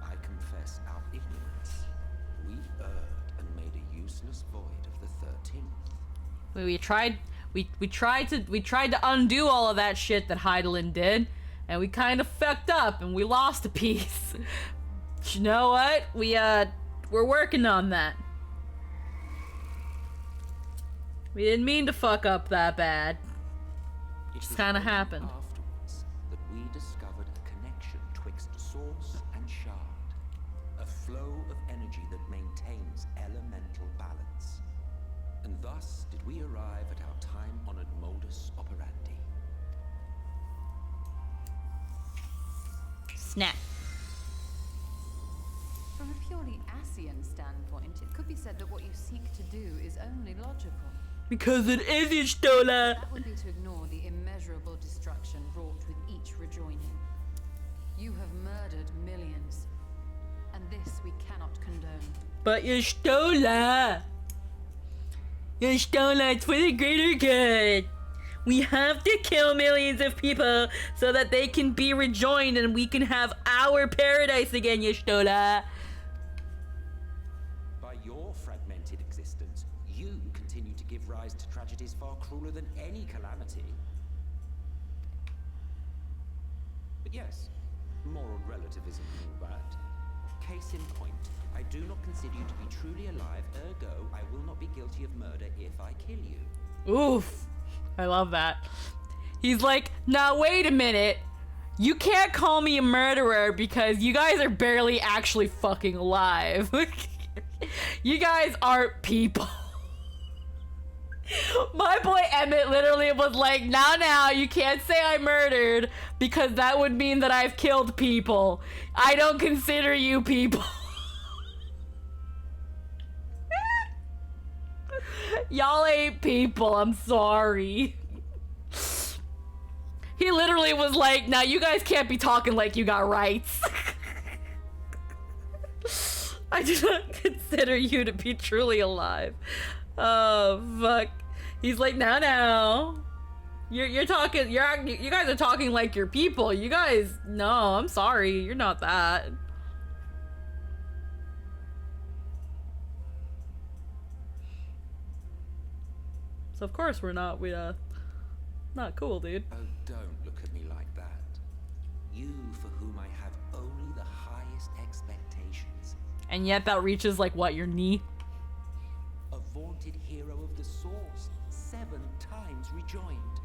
I confess, our ignorance, we erred and made a useless void of the 13th. We tried to undo all of that shit that Hydaelyn did, and we kind of fucked up and we lost a piece. But you know what? We're working on that. We didn't mean to fuck up that bad. It just kind of happened. Afterwards, that we discovered a connection twixt source and shard, a flow of energy that maintains elemental balance. And thus did we arrive at our time-honored modus operandi. Snap. From a purely Asian standpoint, it could be said that what you seek to do is only logical. Because it is Y'shtola. That would be to ignore the immeasurable destruction wrought with each rejoining. You have murdered millions, and this we cannot condone. But Y'shtola, it's for the greater good. We have to kill millions of people so that they can be rejoined and we can have our paradise again, Y'shtola. By your fragmented existence, you continue to give rise to tragedies far crueler than any calamity. But yes, moral relativism and all that. Case in point, I do not consider you to be truly alive, ergo, I will not be guilty of murder if I kill you. Oof. I love that. He's like, now wait a minute. You can't call me a murderer because you guys are barely actually fucking alive. You guys aren't people. My boy Emmett literally was like, now, you can't say I murdered because that would mean that I've killed people. I don't consider you people. Y'all ain't people, I'm sorry. He literally was like, now you guys can't be talking like you got rights. I do not consider you to be truly alive. Oh, fuck. He's like, now. You're talking, you guys are talking like you're people. You guys, no, I'm sorry, you're not that. So of course we're not cool, dude. Oh, don't look at me like that. You for whom I have only the highest expectations. And yet that reaches like what, your knee? A vaunted hero of the source, 7 times rejoined.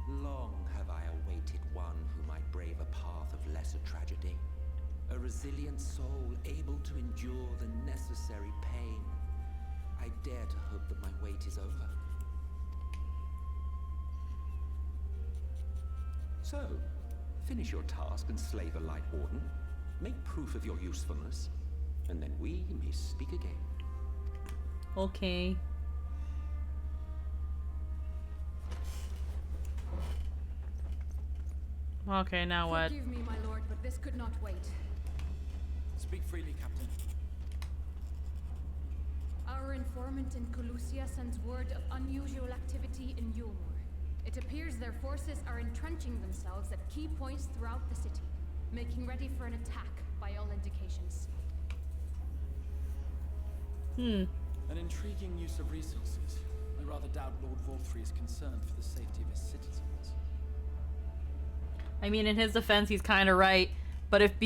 Long have I awaited one who might brave a path of lesser tragedy. A resilient soul able to endure the necessary pain. I dare to hope that my wait is over. So, finish your task and slay the Light Warden. Make proof of your usefulness, and then we may speak again. Okay. Okay, now what? Forgive me, my lord, but this could not wait. Speak freely, Captain. Our informant in Colusia sends word of unusual activity in Yulmur. It appears their forces are entrenching themselves at key points throughout the city, making ready for an attack by all indications. An intriguing use of resources. I rather doubt Lord Vorthri is concerned for the safety of his citizens. I mean, in his defense, he's kind of right. But if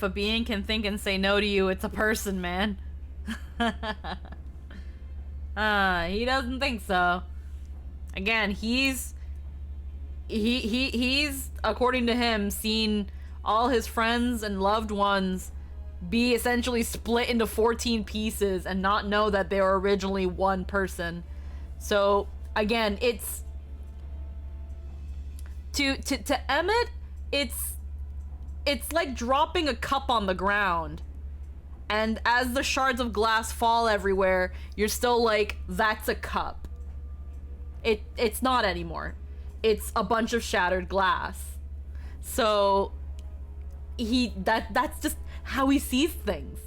a being can think and say no to you, it's a person, man. He doesn't think so. Again, he's according to him seen all his friends and loved ones be essentially split into 14 pieces and not know that they were originally one person. So again, it's to Emmett, it's like dropping a cup on the ground, and as the shards of glass fall everywhere, you're still like, that's a cup. It's not anymore. It's a bunch of shattered glass. So that's just how he sees things.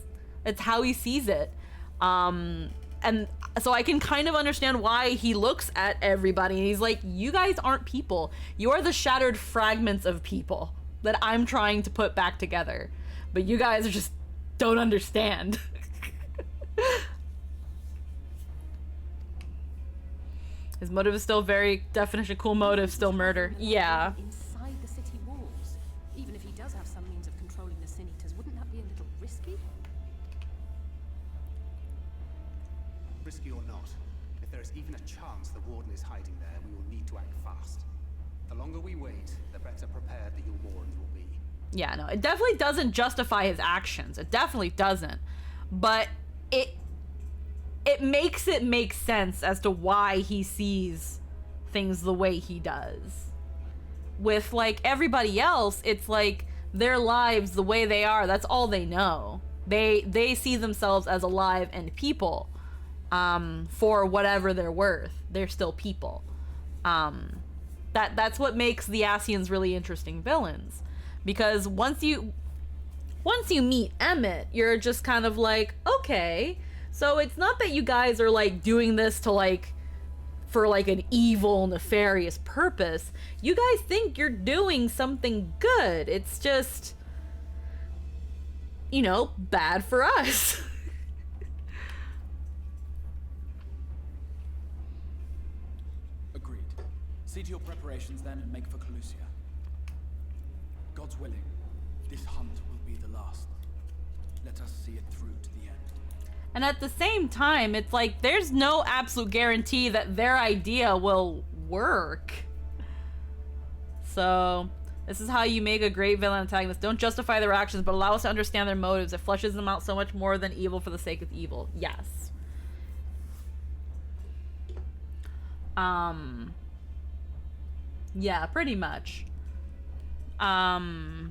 It's how he sees it. And so I can kind of understand why he looks at everybody and he's like, you guys aren't people. You're the shattered fragments of people that I'm trying to put back together. But you guys are just don't understand. His motive is still very definition cool motive, still murder. Yeah. Inside the city walls. Even if he does have some means of controlling the Sin Eaters, wouldn't that be a little risky? Risky or not, if there is even a chance the Warden is hiding there, we will need to act fast. The longer we wait, the better prepared the Yulmorans will be. Yeah, no, it definitely doesn't justify his actions. It definitely doesn't. But it it makes it make sense as to why he sees things the way he does. With like everybody else, it's like their lives the way they are, that's all they know. They see themselves as alive and people. For whatever they're worth, they're still people. That's what makes the Ascians really interesting villains, because once you meet Emmett, you're just kind of like, okay, so it's not that you guys are like doing this to like for like an evil, nefarious purpose. You guys think you're doing something good. It's just, you know, bad for us. See to your preparations then and make for Calusia. God's willing, this hunt will be the last. Let us see it through to the end. And at the same time, it's like there's no absolute guarantee that their idea will work. So, this is how you make a great villain antagonist. Don't justify their actions, but allow us to understand their motives. It fleshes them out so much more than evil for the sake of evil. Yes. Yeah, pretty much. There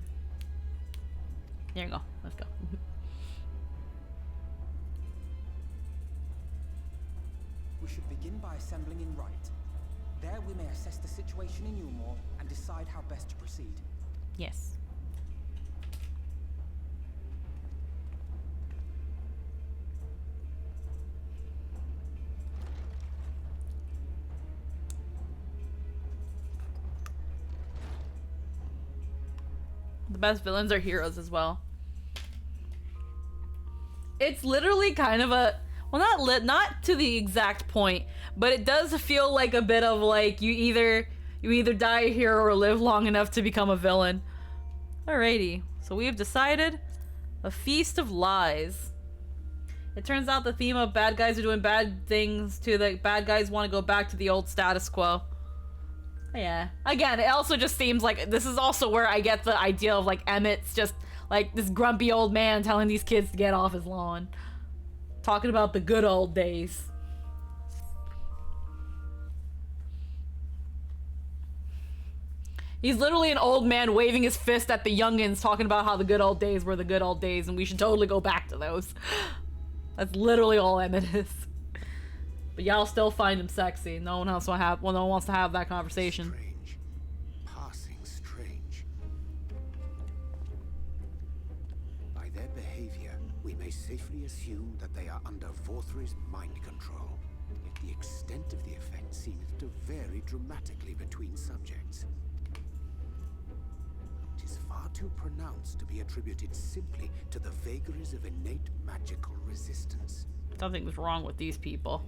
you go. Let's go. We should begin by assembling in right. There we may assess the situation in Yulmore and decide how best to proceed. Yes. The best villains are heroes as well. It's literally kind of a, well, not to the exact point, but it does feel like a bit of like you either die a hero or live long enough to become a villain. Alrighty, so we have decided a feast of lies. It turns out the theme of bad guys are doing bad things to the bad guys want to go back to the old status quo. Yeah. Again, it also just seems like this is also where I get the idea of like Emmett's just like this grumpy old man telling these kids to get off his lawn. Talking about the good old days. He's literally an old man waving his fist at the youngins talking about how the good old days were the good old days and we should totally go back to those. That's literally all Emmett is. But y'all still find him sexy. No one else no one wants to have that conversation. Strange. Passing strange. By their behavior, we may safely assume that they are under Vorthri's mind control. Yet the extent of the effect seems to vary dramatically between subjects. It is far too pronounced to be attributed simply to the vagaries of innate magical resistance. Something's wrong with these people.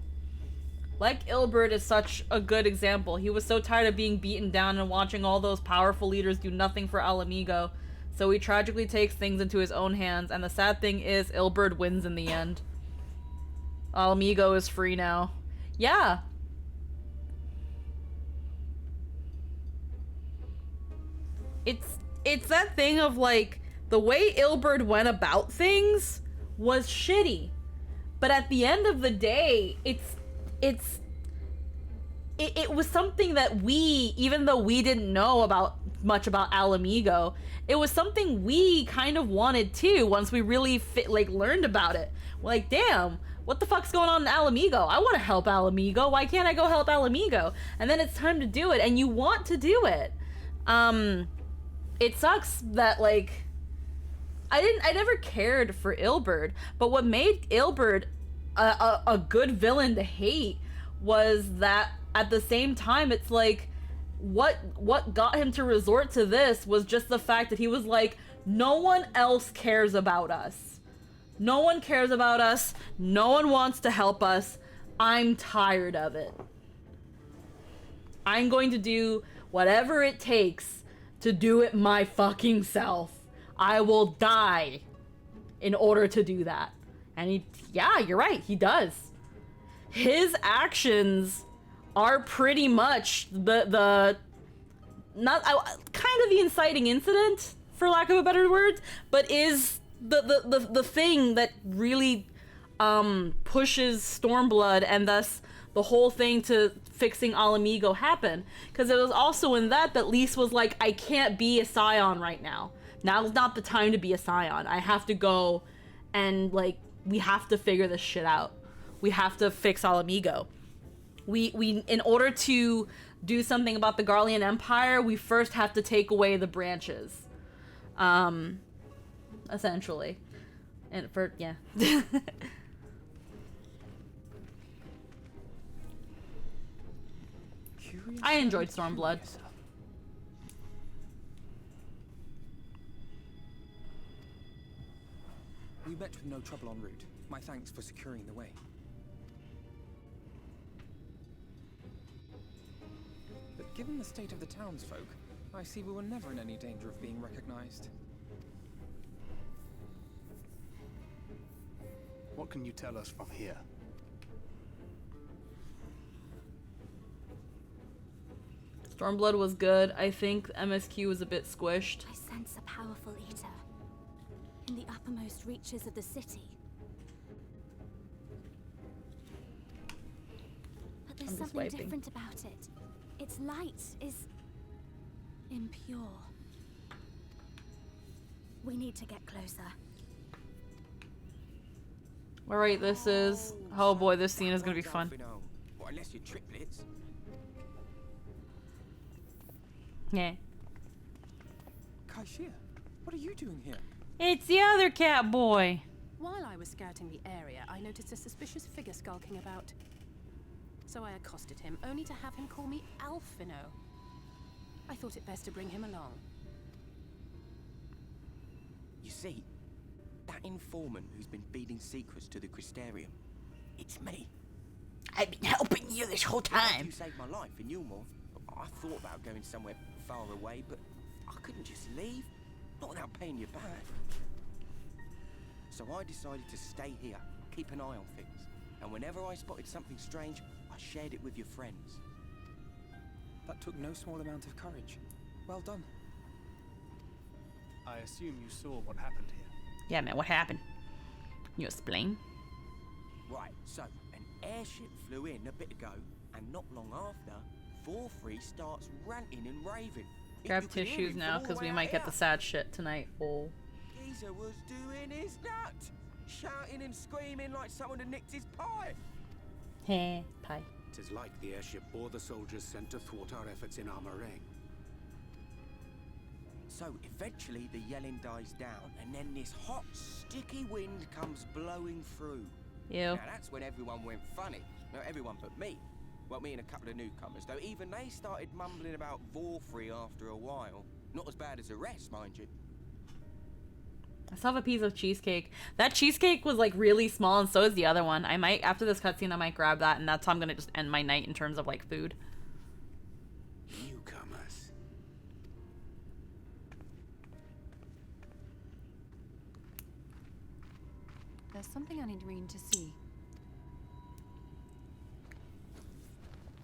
Like Ilberd is such a good example. He was so tired of being beaten down and watching all those powerful leaders do nothing for Al Amigo, so he tragically takes things into his own hands, and the sad thing is Ilberd wins in the end. Al Amigo is free now. Yeah. It's that thing of like, the way Ilberd went about things was shitty. But at the end of the day, it was something that we, even though we didn't know much about Al Amigo, it was something we kind of wanted too once we really learned about it. We're like, damn, what the fuck's going on in Al Amigo? I want to help Al Amigo. Why can't I go help Al Amigo? And then it's time to do it, and you want to do it. It sucks that like I never cared for Ilberd, but what made Ilberd a good villain to hate was that at the same time it's like what got him to resort to this was just the fact that he was like, no one else cares about us. No one cares about us. No one wants to help us. I'm tired of it. I'm going to do whatever it takes to do it my fucking self. I will die in order to do that. And yeah, you're right, he does. His actions are pretty much the kind of the inciting incident, for lack of a better word, but is the thing that really pushes Stormblood, and thus the whole thing to fixing Alamigo happened. Because it was also in that Lys was like, I can't be a Scion right now. Now's not the time to be a Scion. I have to go and, like, we have to figure this shit out. We have to fix Alamigo. We in order to do something about the Garlean Empire, we first have to take away the branches. Essentially. And for, yeah. I enjoyed Stormblood. We met with no trouble en route. My thanks for securing the way. But given the state of the townsfolk, I see we were never in any danger of being recognized. What can you tell us from here? Stormblood was good. I think MSQ was a bit squished. I sense a powerful eater in the uppermost reaches of the city. But there's something different about it. Its light is impure. We need to get closer. Alright, this is... Oh boy, this scene is gonna be fun. Well, unless you're triplets. Yeah. Kaishia, what are you doing here? It's the other cat boy. While I was scouting the area, I noticed a suspicious figure skulking about. So I accosted him, only to have him call me Alphino. I thought it best to bring him along. You see, that informant who's been feeding secrets to the Crystarium, it's me. I've been helping you this whole time. You saved my life in Yulmore. I thought about going somewhere far away, but I couldn't just leave, not without paying you back. So I decided to stay here, keep an eye on things, and whenever I spotted something strange, I shared it with your friends. That took no small amount of courage. Well done. I assume you saw what happened here. Yeah, man, what happened? You explain? Right, so an airship flew in a bit ago, and not long after, Vorfrey starts ranting and raving. Grab tissues now, because we might get the sad shit tonight. Oh. Geezer was doing his nut, shouting and screaming like someone had nicked his pie. Heh, pie. Tis like the airship bore the soldiers sent to thwart our efforts in Armorang. So eventually the yelling dies down, and then this hot, sticky wind comes blowing through. Ew. Now that's when everyone went funny. No, everyone but me. Well, me and a couple of newcomers, though even they started mumbling about Vorfrey after a while. Not as bad as the rest, mind you. I still have a piece of cheesecake. That cheesecake was like really small, and so is the other one. I might, after this cutscene, I might grab that, and that's how I'm gonna just end my night in terms of like food. Newcomers. There's something I need Reen to see.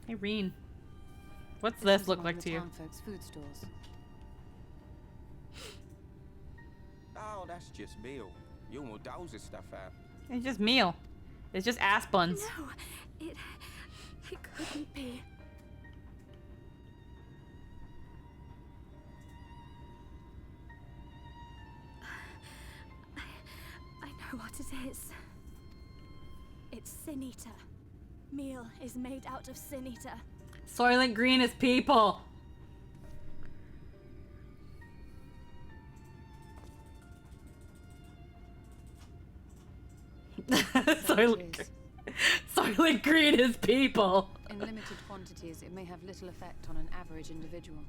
Hey, Reen. What's this look like to you? Folks' food stores. Oh, that's just meal. Yulmore doles his stuff out. It's just meal. It's just ass buns. No, it couldn't be. I know what it is. It's Sin Eater. Meal is made out of Sin Eater. Soylent Green is people. Soylent Green is people. In limited quantities, it may have little effect on an average individual.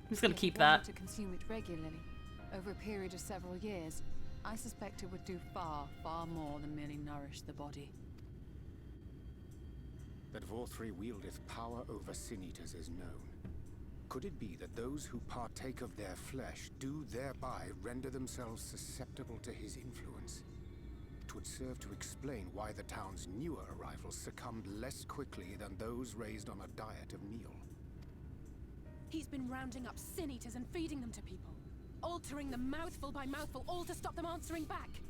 I'm just gonna If keep one were that. to consume it regularly, over a period of several years, I suspect it would do far, far more than merely nourish the body. That Vorfrey wieldeth power over Sin-Eaters is known. Could it be that those who partake of their flesh do thereby render themselves susceptible to his influence? It would serve to explain why the town's newer arrivals succumbed less quickly than those raised on a diet of meal. He's been rounding up Sin Eaters and feeding them to people. Altering them mouthful by mouthful, all to stop them answering back.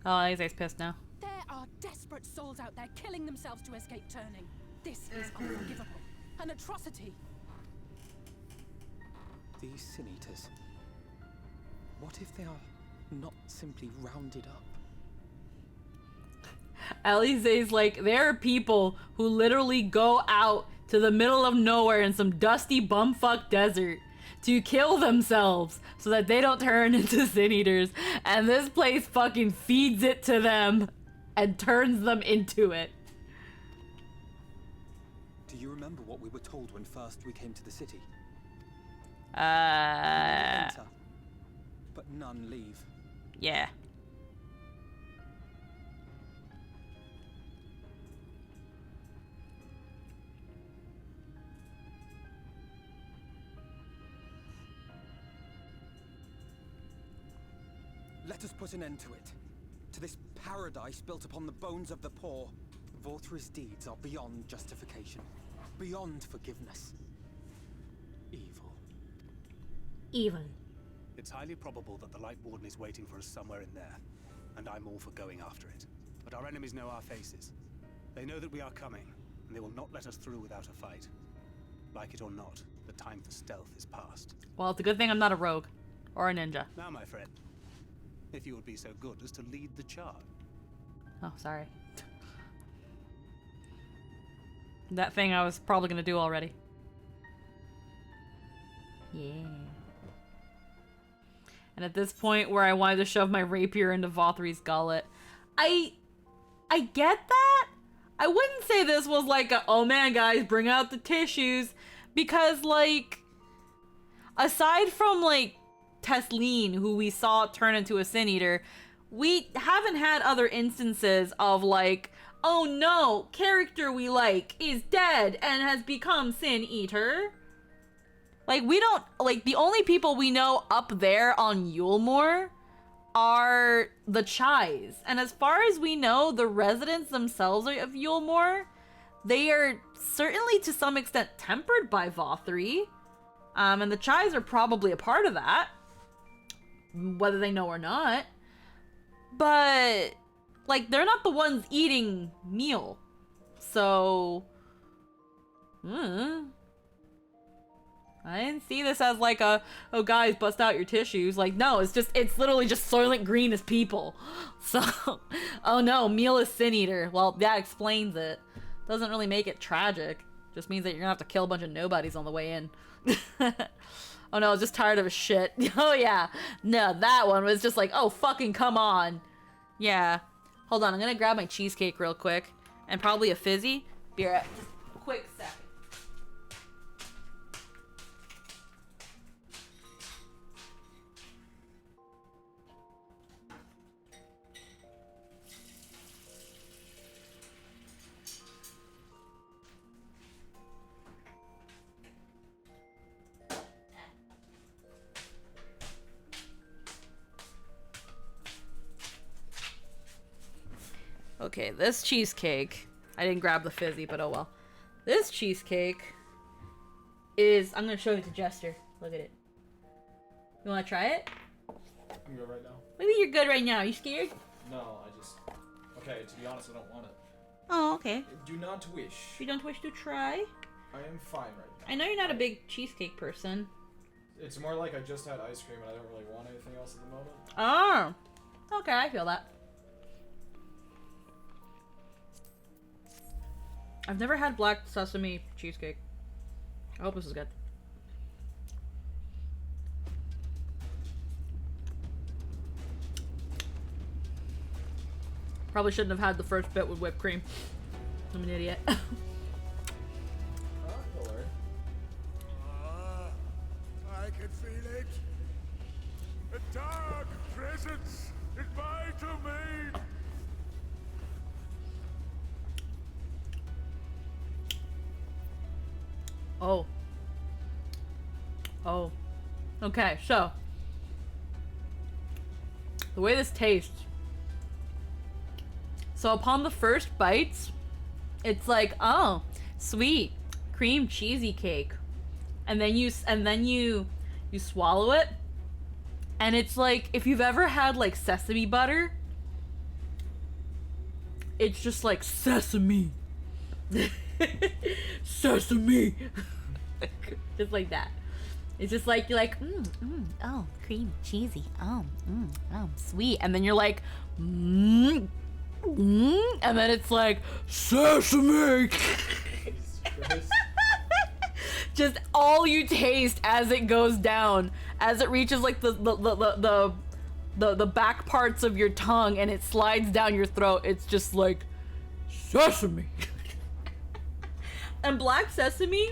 Oh, Isaac's pissed now. There are desperate souls out there killing themselves to escape turning. This is unforgivable. An atrocity. These Sin Eaters. What if they are not simply rounded up? Alize's like, there are people who literally go out to the middle of nowhere in some dusty bumfuck desert to kill themselves so that they don't turn into Sin Eaters, and this place fucking feeds it to them and turns them into it. Do you remember what we were told when first we came to the city? Enter, but none leave. Yeah. Let us put an end to it. To this paradise built upon the bones of the poor. Vorthri's deeds are beyond justification. Beyond forgiveness. Evil. Evil. It's highly probable that the Light Warden is waiting for us somewhere in there, and I'm all for going after it. But our enemies know our faces. They know that we are coming, and they will not let us through without a fight. Like it or not, the time for stealth is past. Well, it's a good thing I'm not a rogue. Or a ninja. Now, my friend, if you would be so good as to lead the charge. Oh, sorry. That thing I was probably gonna do already. Yeah. And at this point where I wanted to shove my rapier into Vorthri's gullet, I get that. I wouldn't say this was like a, oh man guys, bring out the tissues, because like, aside from like Tesleen, who we saw turn into a Sin Eater, we haven't had other instances of like, oh no, character we like is dead and has become Sin Eater. Like, we don't, like, the only people we know up there on Yulemoor are the Chais. And as far as we know, the residents themselves of Yulemoor, they are certainly to some extent tempered by Vorthri. And the Chais are probably a part of that, whether they know or not. But, like, they're not the ones eating meal. So, I didn't see this as like a, oh guys, bust out your tissues. Like, no, it's literally just Soylent Green as people. So, oh no, meal is Sin Eater. Well, that explains it. Doesn't really make it tragic. Just means that you're gonna have to kill a bunch of nobodies on the way in. Oh no, I was just tired of his shit. Oh yeah. No, that one was just like, oh fucking come on. Yeah. Hold on, I'm gonna grab my cheesecake real quick. And probably a fizzy. Be right. Just a quick second. Okay, this cheesecake, I didn't grab the fizzy, but oh well. This cheesecake is, I'm gonna show it to Jester. Look at it. You wanna try it? I'm good right now. Maybe you're good right now. Are you scared? No, okay, to be honest, I don't want it. Oh, okay. I do not wish. You don't wish to try? I am fine right now. I know you're not a big cheesecake person. It's more like I just had ice cream and I don't really want anything else at the moment. Oh, okay, I feel that. I've never had black sesame cheesecake. I hope this is good. Probably shouldn't have had the first bit with whipped cream. I'm an idiot. I can feel it. A dark presence in my domain. Oh. Oh. Okay, so. The way this tastes. So upon the first bites, it's like, oh, sweet, cream cheesy cake. And then you swallow it. And it's like, if you've ever had like sesame butter, it's just like sesame. Sesame. Just like that. It's just like, you're like, oh, creamy, cheesy, oh, sweet. And then you're like, and then it's like, sesame. Just all you taste as it goes down, as it reaches like the back parts of your tongue and it slides down your throat. It's just like sesame. And black sesame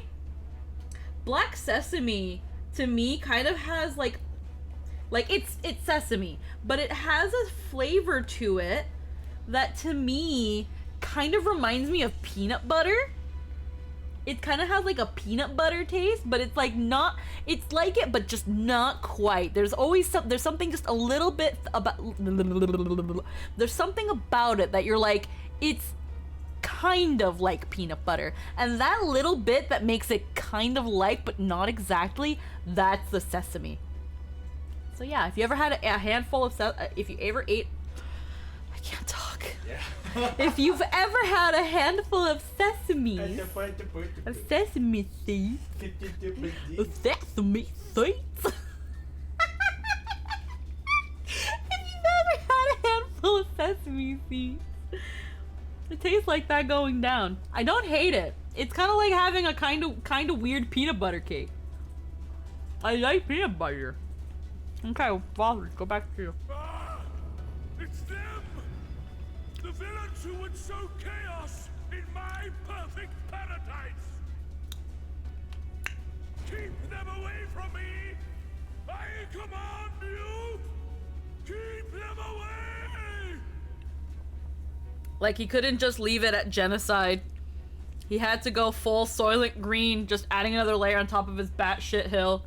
to me kind of has like it's sesame, but it has a flavor to it that to me kind of reminds me of peanut butter. It kind of has like a peanut butter taste, but it's like not, it's like it, but just not quite. There's something just a little bit about, there's something about it that you're like, it's kind of like peanut butter. And that little bit that makes it kind of like, but not exactly, that's the sesame. So yeah, if you ever had a handful of, if you ever ate, I can't talk. Yeah. If you've ever had a handful of sesame seeds, if you've ever had a handful of sesame seeds, it tastes like that going down. I don't hate it. It's kind of like having a kind of weird peanut butter cake. I like peanut butter. Okay, Father, go back to you. It's them! The villains who would sow chaos in my perfect paradise! Keep them away from me! I command you! Keep them away! Like, he couldn't just leave it at genocide. He had to go full Soylent Green, just adding another layer on top of his batshit hill.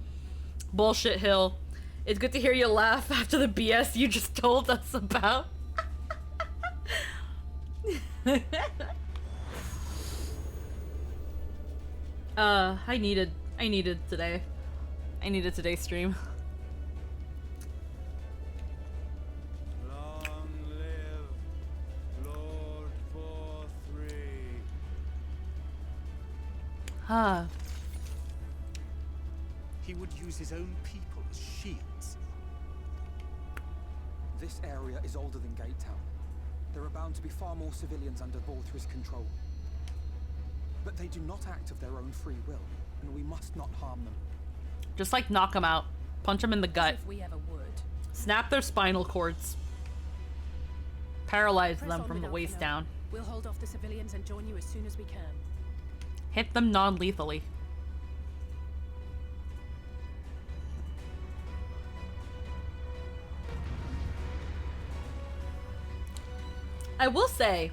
Bullshit hill. It's good to hear you laugh after the BS you just told us about. I needed today. I needed today's stream. Long live Lord 4-3. Ah. He would use his own people as shields. This area is older than Gate Town. There are bound to be far more civilians under Volthry's control. But they do not act of their own free will, and we must not harm them. Just like knock them out. Punch them in the gut. If we ever would. Snap their spinal cords. Paralyze them from the waist down. We'll hold off the civilians and join you as soon as we can. Hit them non-lethally. I will say,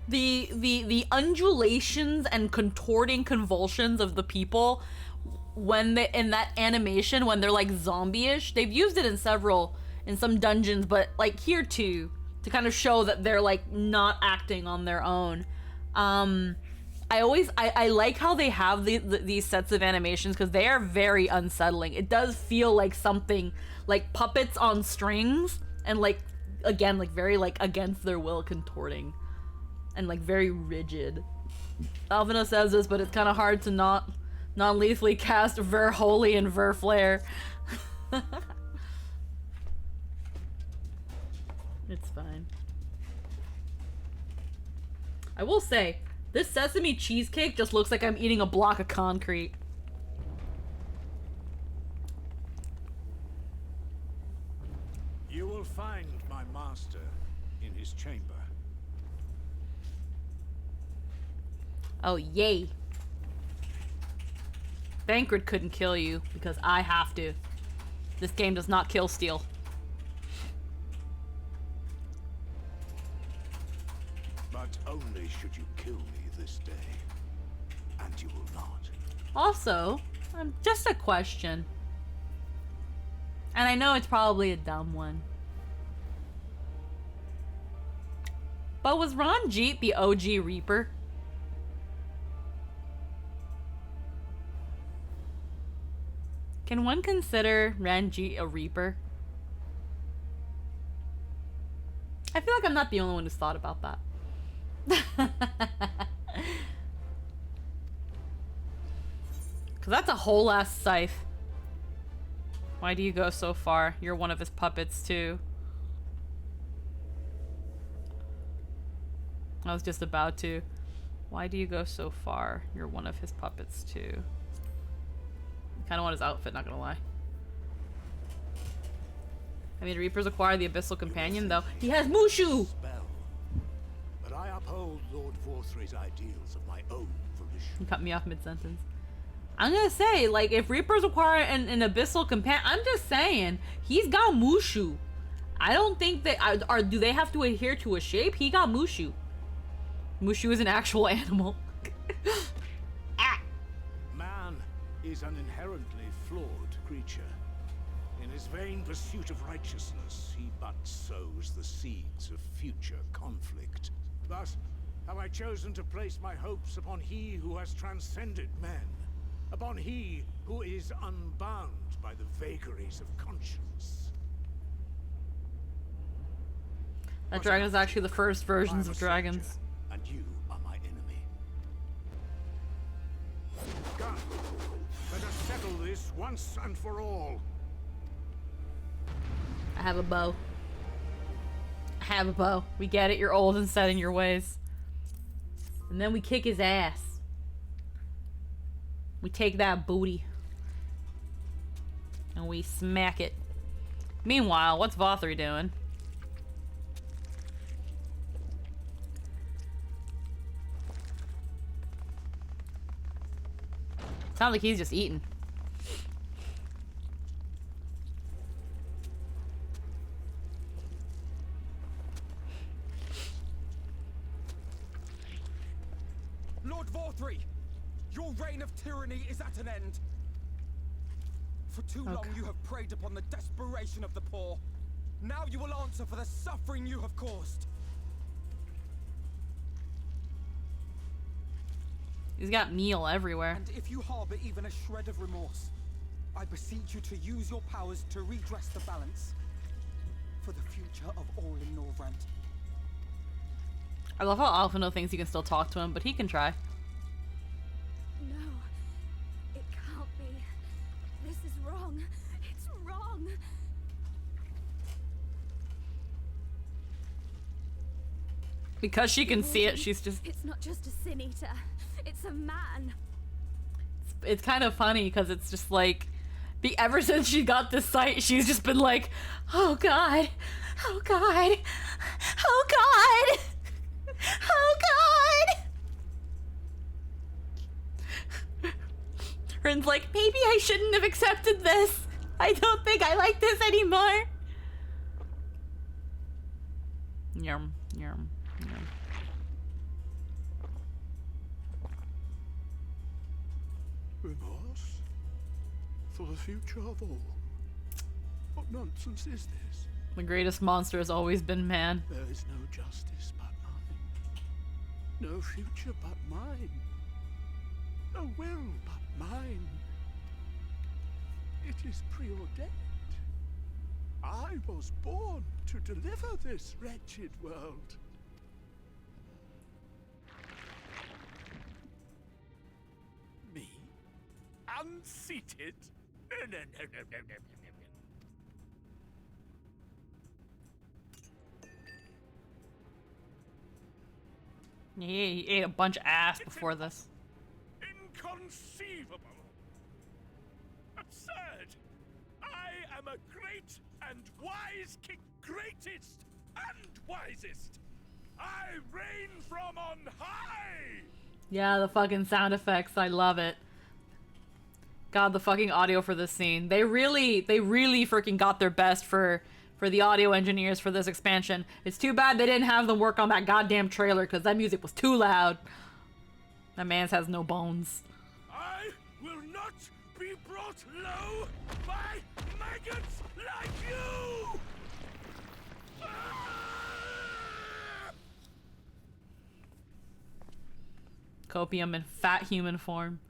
the undulations and contorting convulsions of the people when they in that animation when they're like zombie-ish, they've used it in some dungeons, but like here too, to kind of show that they're like not acting on their own. I like how they have these sets of animations because they are very unsettling. It does feel like something like puppets on strings and like, again, like very like against their will contorting and like very rigid. Alvina says this, but it's kind of hard to non-lethally cast Ver Holy and Ver Flare. It's fine. I will say, this sesame cheesecake just looks like I'm eating a block of concrete. You will find my master in his chamber. Oh, yay. Bankard couldn't kill you because I have to. This game does not kill steal. But only should you kill me this day. And you will not. Also, just a question. And I know it's probably a dumb one. But was Ranjit the OG Reaper? Can one consider Ranjit a Reaper? I feel like I'm not the only one who's thought about that. Cause that's a whole ass scythe. Why do you go so far? You're one of his puppets too. I was just about to. Why do you go so far? You're one of his puppets too. I kinda want his outfit, not gonna lie. I mean, Reapers acquire the Abyssal Companion though. He has Mushu! Spell. But I uphold Lord Vorthry's ideals of my own volition. He cut me off mid-sentence. I'm gonna say, like, if Reapers acquire an Abyssal Companion, I'm just saying, he's got Mushu. I don't think they are. Do they have to adhere to a shape? He got Mushu. Mushu is an actual animal. Man is an inherently flawed creature. In his vain pursuit of righteousness, he but sows the seeds of future conflict. Thus, have I chosen to place my hopes upon he who has transcended men, upon he who is unbound by the vagaries of conscience. That dragon is actually the first versions of dragons. And you are my enemy. Come, let us settle this once and for all. I have a bow. I have a bow. We get it, you're old and set in your ways. And then we kick his ass. We take that booty. And we smack it. Meanwhile, what's Vothry doing? Sounds like he's just eating. Lord Vorthry, your reign of tyranny is at an end. For too long you have preyed upon the desperation of the poor. Now you will answer for the suffering you have caused. He's got meal everywhere. And if you harbor even a shred of remorse, I beseech you to use your powers to redress the balance for the future of all in Norvrant. I love how Alphino thinks he can still talk to him, but he can try. No, it can't be. This is wrong. It's wrong. Because she can see it, she's just... It's not just a sin eater. It's a man. It's kind of funny because it's just like... Ever since she got this sight, she's just been like, oh god, oh god, oh god, oh god. Rin's like, maybe I shouldn't have accepted this. I don't think I like this anymore. Yum, yum, yum. Remorse? For the future of all. What nonsense is this? The greatest monster has always been man. There is no justice but mine. No future but mine. No will but mine. It is preordained. I was born to deliver this wretched world. Me? Unseated? No. He ate a bunch of ass before this. Inconceivable. Absurd. I am a great and wise king. Greatest and wisest. I reign from on high. Yeah, the fucking sound effects. I love it. God, the fucking audio for this scene. They really freaking got their best for the audio engineers for this expansion. It's too bad they didn't have them work on that goddamn trailer because that music was too loud. That man's has no bones. I will not be brought low by maggots like you! Copium in fat human form.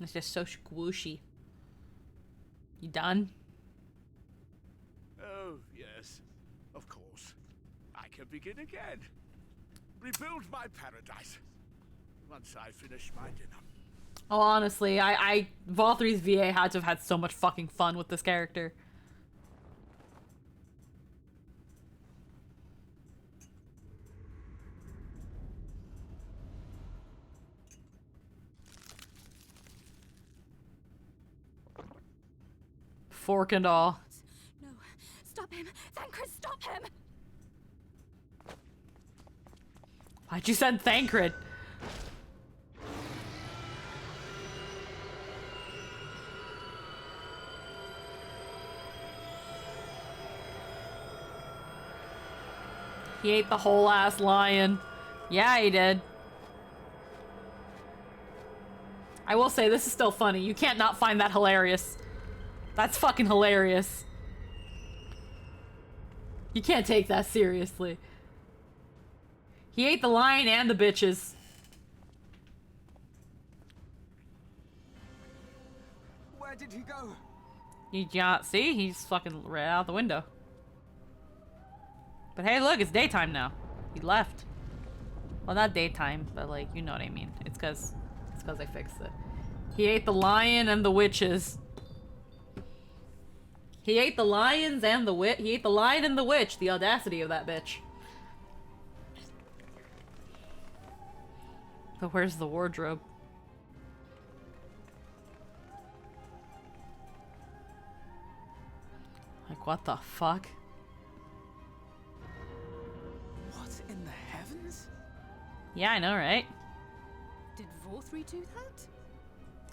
It's just so squishy. You done? Oh, yes. Of course. I can begin again. Rebuild my paradise. Once I finish my dinner. Oh, honestly, Vol3's VA had to have had so much fucking fun with this character. Fork and all. No, stop him! Thancred, stop him! Why'd you send Thancred? He ate the whole ass lion. Yeah, he did. I will say, this is still funny. You can't not find that hilarious. That's fucking hilarious. You can't take that seriously. He ate the lion and the bitches. Where did he go? You can't see? He's fucking right out the window. But hey, look, it's daytime now. He left. Well, not daytime, but like, you know what I mean. It's cause I fixed it. He ate the lion and the witches. He ate the lions and the witch. He ate the lion and the witch. The audacity of that bitch. But where's the wardrobe? Like, what the fuck? What in the heavens? Yeah, I know, right? Did Vor3 do that?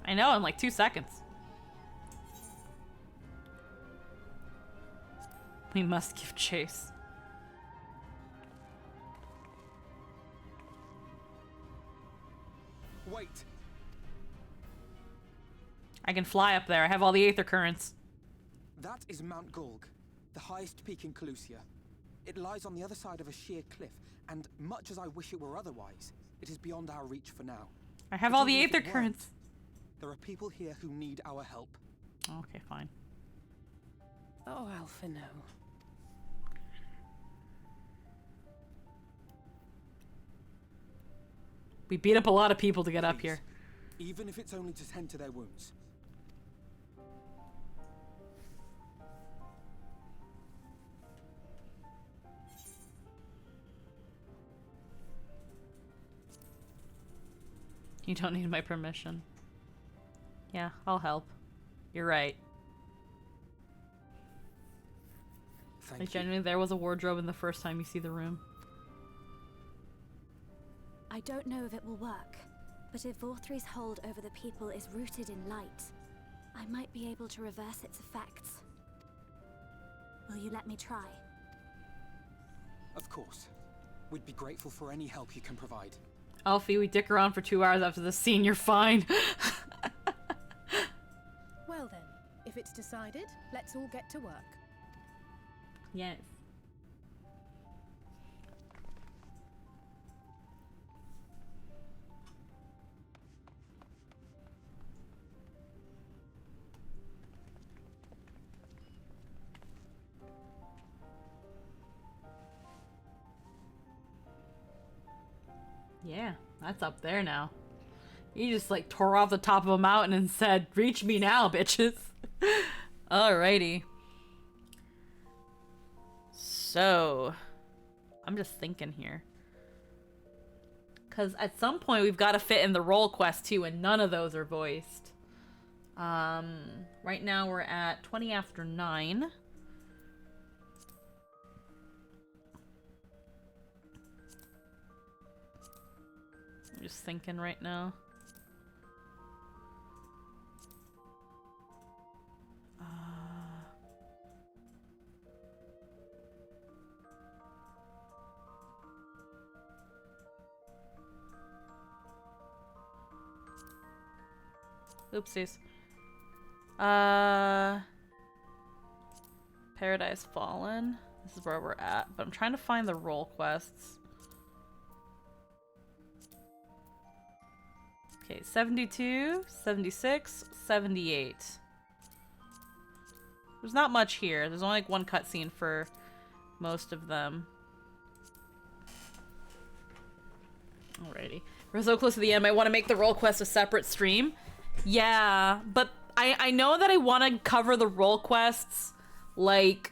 I know, in like 2 seconds. We must give chase. Wait. I can fly up there. I have all the aether currents. That is Mount Golg, the highest peak in Calusia. It lies on the other side of a sheer cliff, and much as I wish it were otherwise, it is beyond our reach for now. I have But all the even if aether it weren't, currents. there are people here who need our help. Okay, fine. Oh, Alpha, no. We beat up a lot of people to get up here. Even if it's only to tend to their wounds. You don't need my permission. Yeah, I'll help. You're right. Thank Like, genuinely, there was a wardrobe in the first time you see the room. I don't know if it will work, but if Vor3's hold over the people is rooted in light, I might be able to reverse its effects. Will you let me try? Of course. We'd be grateful for any help you can provide. Alfie, we dick around for 2 hours after the scene, you're fine. Well then, if it's decided, let's all get to work. Yes. Yeah, that's up there now. You just like tore off the top of a mountain and said, "Reach me now, bitches." Alrighty. So, I'm just thinking here. Because at some point we've got to fit in the role quest too, and none of those are voiced. Right now we're at 20 after 9. I'm just thinking right now. Oopsies. Paradise Fallen. This is where we're at, but I'm trying to find the role quests. Okay, 72, 76, 78. There's not much here. There's only like one cutscene for most of them. Alrighty. We're so close to the end. I want to make the role quest a separate stream. Yeah, but I know that I want to cover the role quests, like,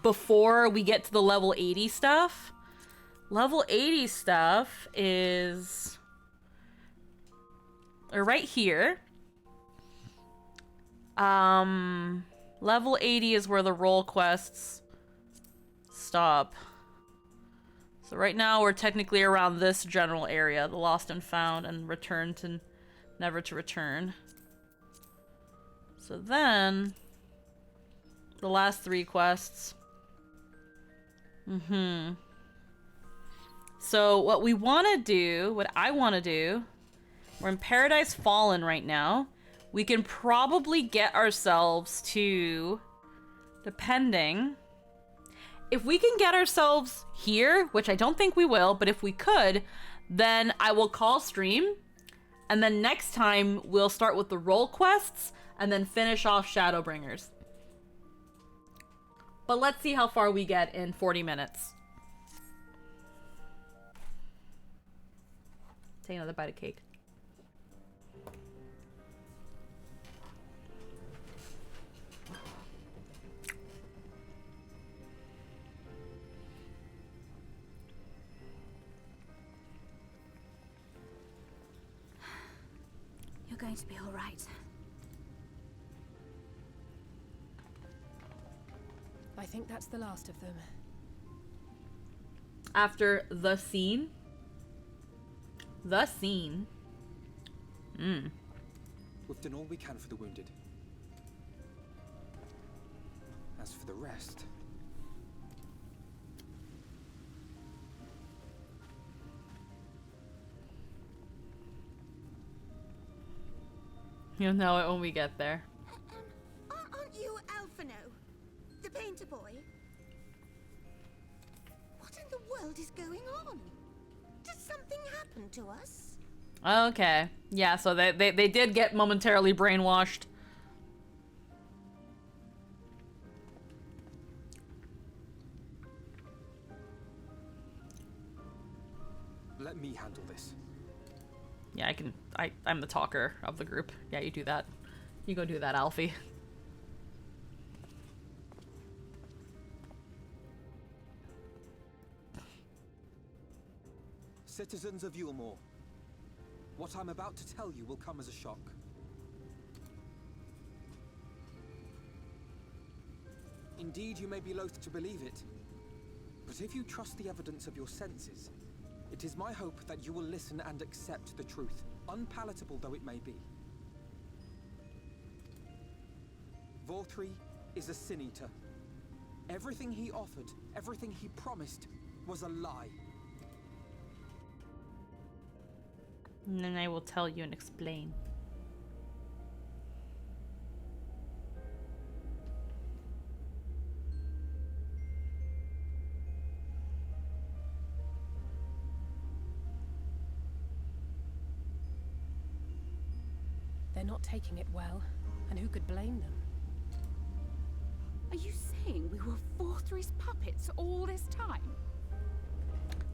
before we get to the level 80 stuff. Level 80 stuff is right here. Level 80 is where the role quests stop. So right now we're technically around this general area, the lost and found and return to never to return. So then the last 3 quests. So what we want to do, what I want to do, we're in Paradise Fallen right now. We can probably get ourselves to, depending, if we can get ourselves here, which I don't think we will, but if we could, then I will call stream, and then next time we'll start with the role quests, and then finish off Shadowbringers. But let's see how far we get in 40 minutes. Take another bite of cake. You're going to be all right. I think that's the last of them. After the scene? The scene. We've done all we can for the wounded. As for the rest... You'll know it when we get there. Aren't you Alphino? The painter boy? What in the world is going on? Did something happen to us? Okay. Yeah, so they did get momentarily brainwashed. Let me handle this. Yeah, I'm the talker of the group. Yeah, you do that. You go do that, Alfie. Citizens of Yulmore, what I'm about to tell you will come as a shock. Indeed, you may be loath to believe it, but if you trust the evidence of your senses, it is my hope that you will listen and accept the truth, unpalatable though it may be. Vorthri is a sin eater. Everything he offered, everything he promised, was a lie. And then I will tell you and explain. They're not taking it well, and who could blame them? Are you saying we were Vorthri's puppets all this time?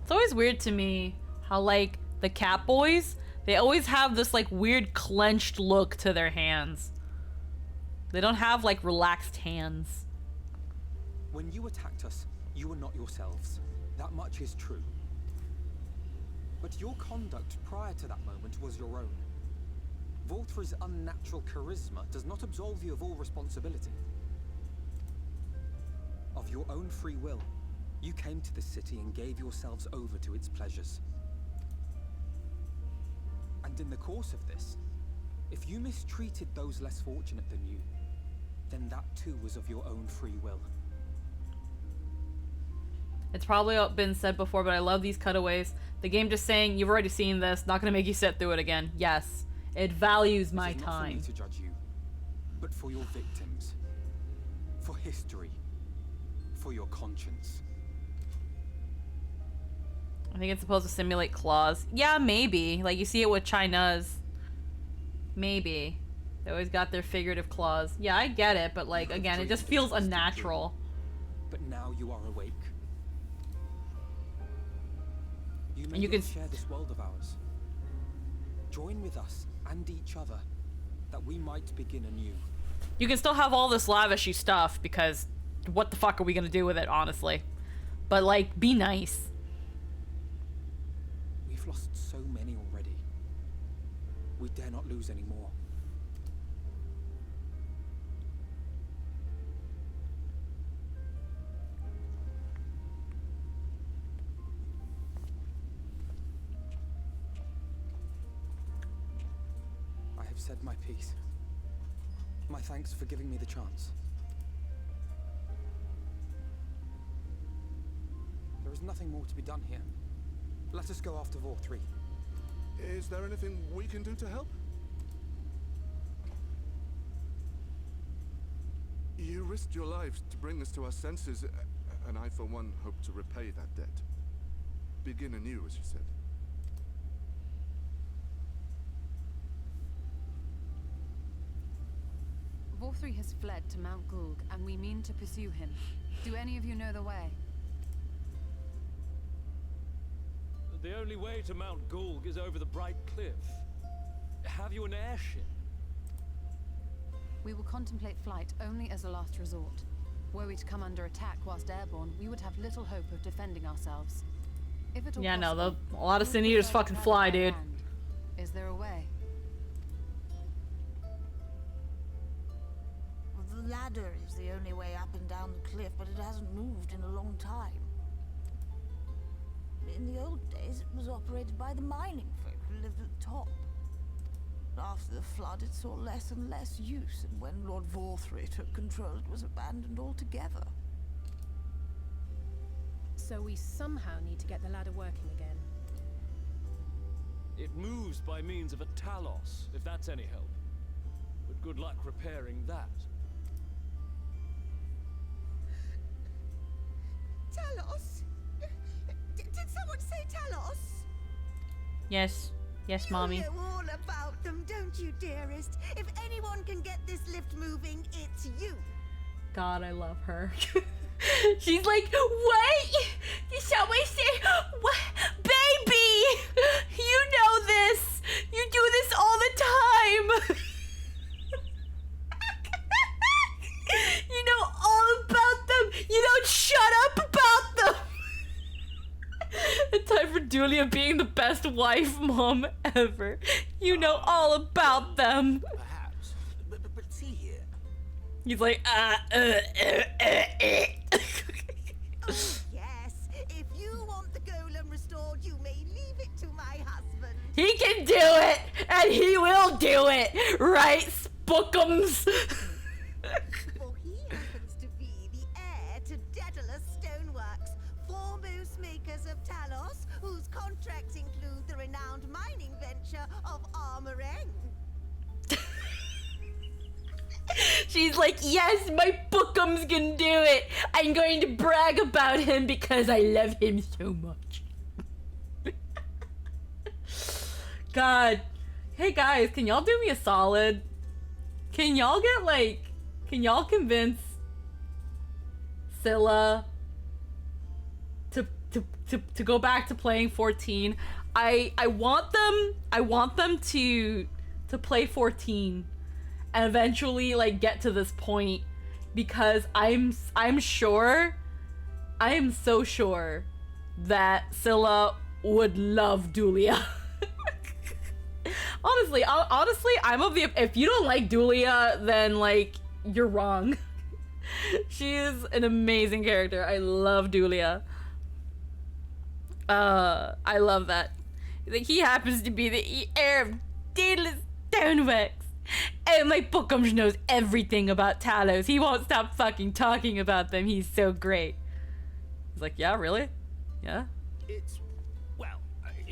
It's always weird to me how, like, the cat boys, they always have this, like, weird clenched look to their hands. They don't have, like, relaxed hands. When you attacked us, you were not yourselves. That much is true. But your conduct prior to that moment was your own. Vorthri's unnatural charisma does not absolve you of all responsibility. Of your own free will, you came to this city and gave yourselves over to its pleasures. And in the course of this, if you mistreated those less fortunate than you, then that too was of your own free will. It's probably been said before, but I love these cutaways. The game just saying, you've already seen this, not gonna make you sit through it again. Yes. It values my time. Not for me to judge you, but for your victims, for history, for your conscience. I think it's supposed to simulate claws. Yeah, maybe. Like, you see it with China's. Maybe. They always got their figurative claws. Yeah, I get it, but, like, again, it just feels unnatural. But now you are awake. You may And you can share this world of ours. Join with us and each other, that we might begin anew. You can still have all this lavishy stuff, because what the fuck are we gonna do with it, honestly? But, like, be nice. We've lost so many already. We dare not lose any more. I have said my piece. My thanks for giving me the chance. There is nothing more to be done here. Let us go after Vor 3. Is there anything we can do to help? You risked your lives to bring us to our senses, and I, for one, hope to repay that debt. Begin anew, as you said. Vor 3 has fled to Mount Gulg, and we mean to pursue him. Do any of you know the way? The only way to Mount Gulg is over the Bright Cliff. Have you an airship? We will contemplate flight only as a last resort. Were we to come under attack whilst airborne, we would have little hope of defending ourselves. If at all Yeah, no, possible, a lot of sin eaters fucking fly, dude. Is there a way? Well, the ladder is the only way up and down the cliff, but it hasn't moved in a long time. In the old days, it was operated by the mining folk who lived at the top. After the flood, it saw less and less use, and when Lord Vorthry took control, it was abandoned altogether. So we somehow need to get the ladder working again. It moves by means of a talos, if that's any help. But good luck repairing that. Talos? Did someone say Talos? Yes. Yes, mommy. You know all about them, don't you, dearest? If anyone can get this lift moving, it's you. God, I love her. She's like, what? Did someone say, what? Baby! You know this! You do this all the time! You know all about them! You don't shut up about them! It's time for Dulia being the best wife mom ever. You know all about them. Perhaps. But see here. He's like, Oh, yes. If you want the golem restored, you may leave it to my husband. He can do it! And he will do it! Right, Spookums? For he happens to be the heir to Daedalus Stoneworks, foremost makers of Talos, whose contracts include the renowned mining venture of Armoreng. She's like, yes, my Bookums can do it! I'm going to brag about him because I love him so much. God. Hey guys, can y'all do me a solid? Can y'all convince Scylla to go back to playing 14? I want them to play 14 and eventually like get to this point, because I'm so sure that Scylla would love Dulia. Honestly, I'm of the, if you don't like Dulia, then like you're wrong. She is an amazing character. I love Dulia. I love that. Like, he happens to be the heir of Daedalus Stoneworks. And my Bookums knows everything about Talos. He won't stop fucking talking about them. He's so great. He's like, yeah, really? Yeah? It's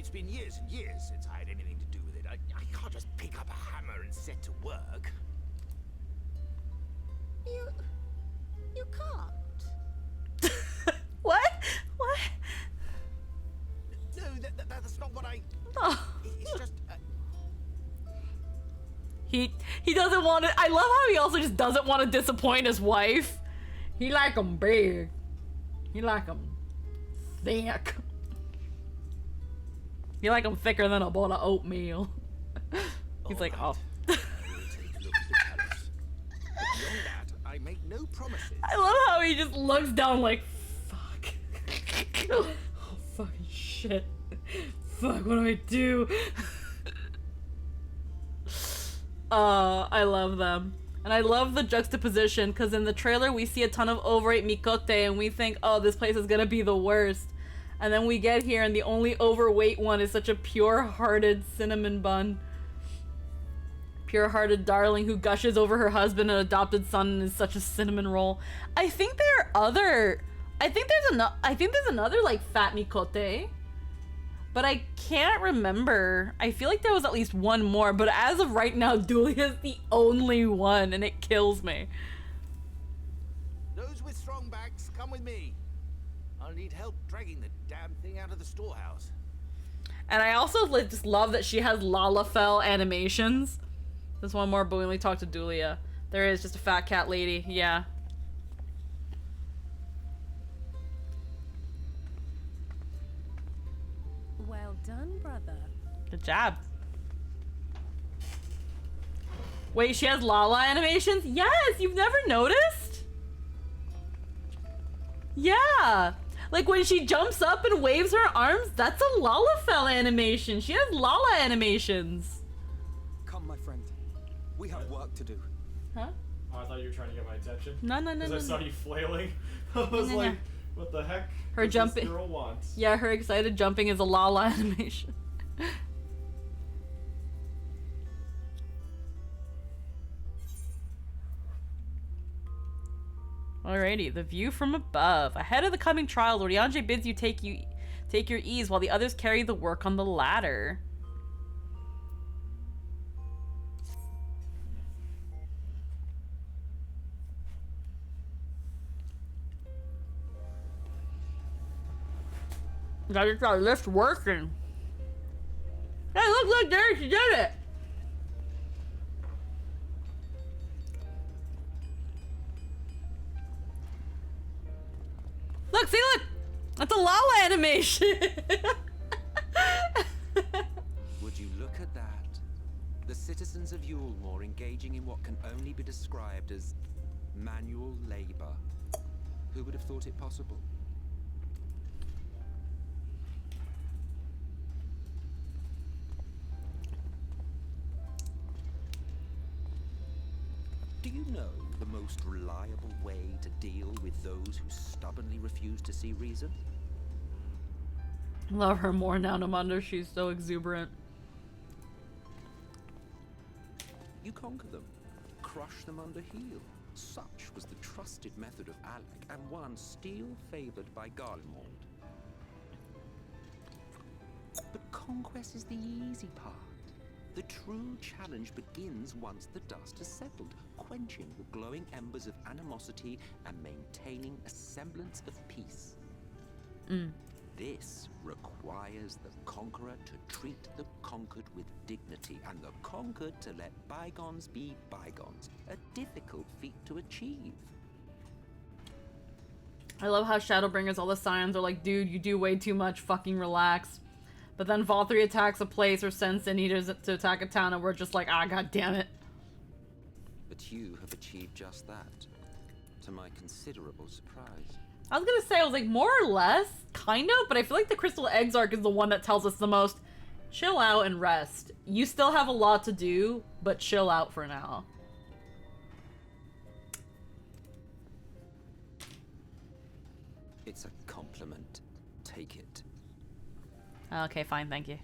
been years and years since I had anything to do with it. I can't just pick up a hammer and set to work. You can't. What? What? No, that's not what I... Oh. It's just... He doesn't want to... I love how he also just doesn't want to disappoint his wife. He like 'em big. He like 'em thick. Feel like I'm thicker than a bowl of oatmeal. He's like, oh. Take a look at the Talos. But beyond that, I make no promises. I love how he just looks down like, fuck. Oh, fucking shit. Fuck, what do I do? I love them. And I love the juxtaposition, because in the trailer we see a ton of overweight Mikote and we think, oh, this place is gonna be the worst. And then we get here and the only overweight one is such a pure-hearted cinnamon bun. Pure-hearted darling who gushes over her husband and adopted son and is such a cinnamon roll. I think there are other... I think there's another, like, fat Mikote. But I can't remember. I feel like there was at least one more, but as of right now, Dulia's the only one, and it kills me. Those with strong backs, come with me. I'll need help dragging the damn thing out of the storehouse. And I also just love that she has Lalafell animations. There's one more, but we only talked to Dulia. There is just a fat cat lady, yeah. Well done, brother. Good job. Wait, she has Lala animations? Yes, you've never noticed? Yeah. Like when she jumps up and waves her arms, that's a Lalafell animation. She has Lala animations. Come, my friend. We have work to do. Huh? Oh, I thought you were trying to get my attention. No. Because I saw you flailing. I was like, what the heck? Her does jumping. This girl wants? Yeah, her excited jumping is a Lala animation. Alrighty, the view from above. Ahead of the coming trials, Oriange bids you take your ease while the others carry the work on the ladder. Got our lift working. Hey, look, there, she did it. Look, see, look! That's a Lala animation! Would you look at that? The citizens of Yulmore engaging in what can only be described as manual labor. Who would have thought it possible? Do you know the most reliable way to deal with those who stubbornly refuse to see reason? Love her more now, no wonder she's so exuberant. You conquer them, crush them under heel. Such was the trusted method of Alec, and one still favored by Garlemald. But conquest is the easy part. The true challenge begins once the dust has settled, quenching the glowing embers of animosity and maintaining a semblance of peace. This requires the conqueror to treat the conquered with dignity, and the conquered to let bygones be bygones. A difficult feat to achieve. I love how Shadowbringers, all the Scions are like, dude, you do way too much, fucking relax. But then Valtteri attacks a place or sends Sin Eaters to attack a town and we're just like, ah, god damn it. But you have achieved just that, to my considerable surprise. I was gonna say, I was like, more or less, kind of, but I feel like the Crystal Eggs arc is the one that tells us the most, chill out and rest. You still have a lot to do, but chill out for now. It's a compliment. Take it. Okay, fine, thank you.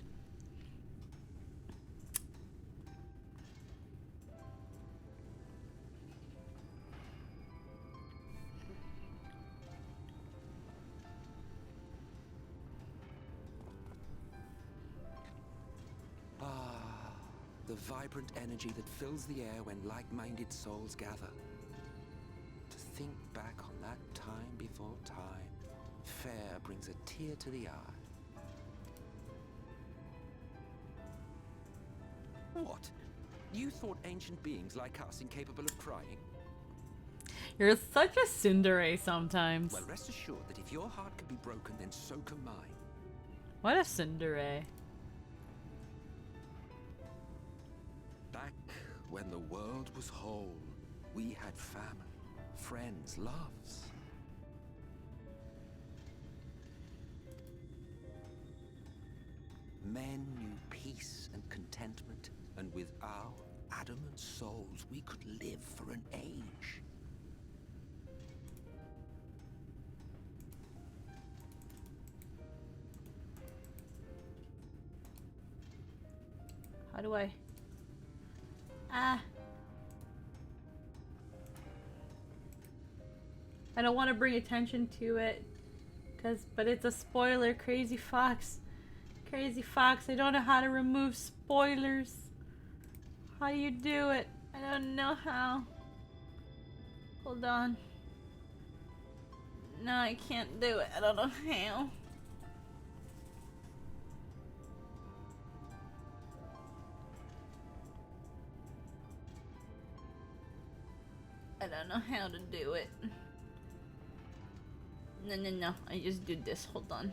The vibrant energy that fills the air when like-minded souls gather. To think back on that time before time, fair brings a tear to the eye. What? You thought ancient beings like us incapable of crying? You're such a tsundere sometimes. Well, rest assured that if your heart can be broken, then so can mine. What a tsundere. when the world was whole, we had family, friends, loves. Men knew peace and contentment, and with our adamant souls, we could live for an age. How do I... Ah. I don't want to bring attention to it. But it's a spoiler. Crazy Fox. Crazy Fox, I don't know how to remove spoilers. How do you do it? I don't know how. Hold on. No, I can't do it. I don't know how. I don't know how to do it. No. I just do this. Hold on.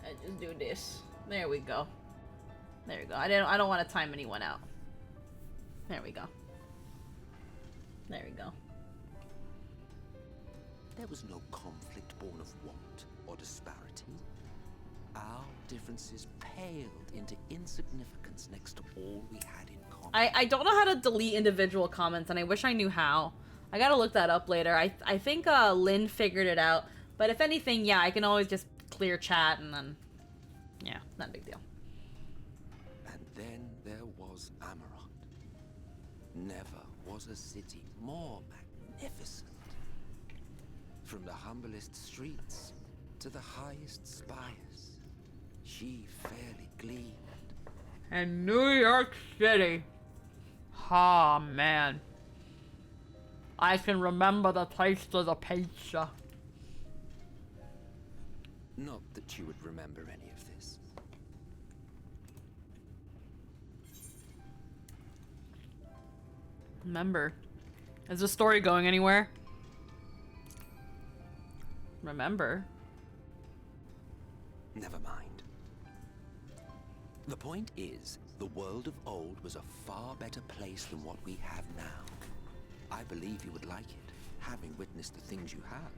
I just do this. There we go. There we go. I don't want to time anyone out. There we go. There we go. There was no conflict born of want or disparity. Our differences paled into insignificance next to all we had in common. I don't know how to delete individual comments, and I wish I knew how. I gotta look that up later. I think Lynn figured it out. But if anything, yeah, I can always just clear chat and then... Yeah, not a big deal. And then there was Amarant. Never was a city more magnificent. From the humblest streets to the highest spires, she fairly gleamed. And New York City. Ah, man. I can remember the taste of the pizza. Not that you would remember any of this. Remember. Is the story going anywhere? Remember. Never mind. The point is, the world of old was a far better place than what we have now. I believe you would like it, having witnessed the things you have.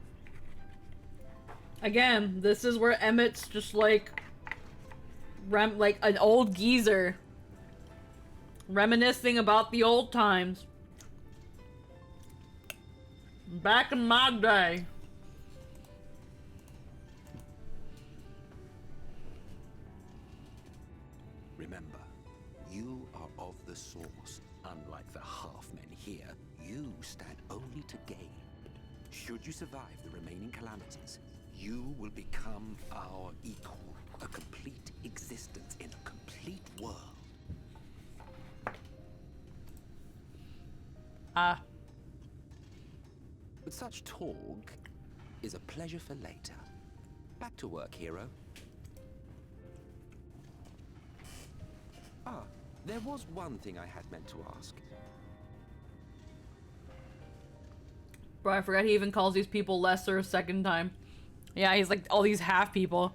Again, this is where Emmett's just like an old geezer reminiscing about the old times. Back in my day. Remember, you are of the source. Unlike the half-men here, you stand only to gain. Should you survive the remaining calamities, you will become our equal. A complete existence in a complete world. But such talk is a pleasure for later. Back to work, hero. Ah, there was one thing I had meant to ask. Bro, I forgot he even calls these people lesser a second time. Yeah, he's like all these half people.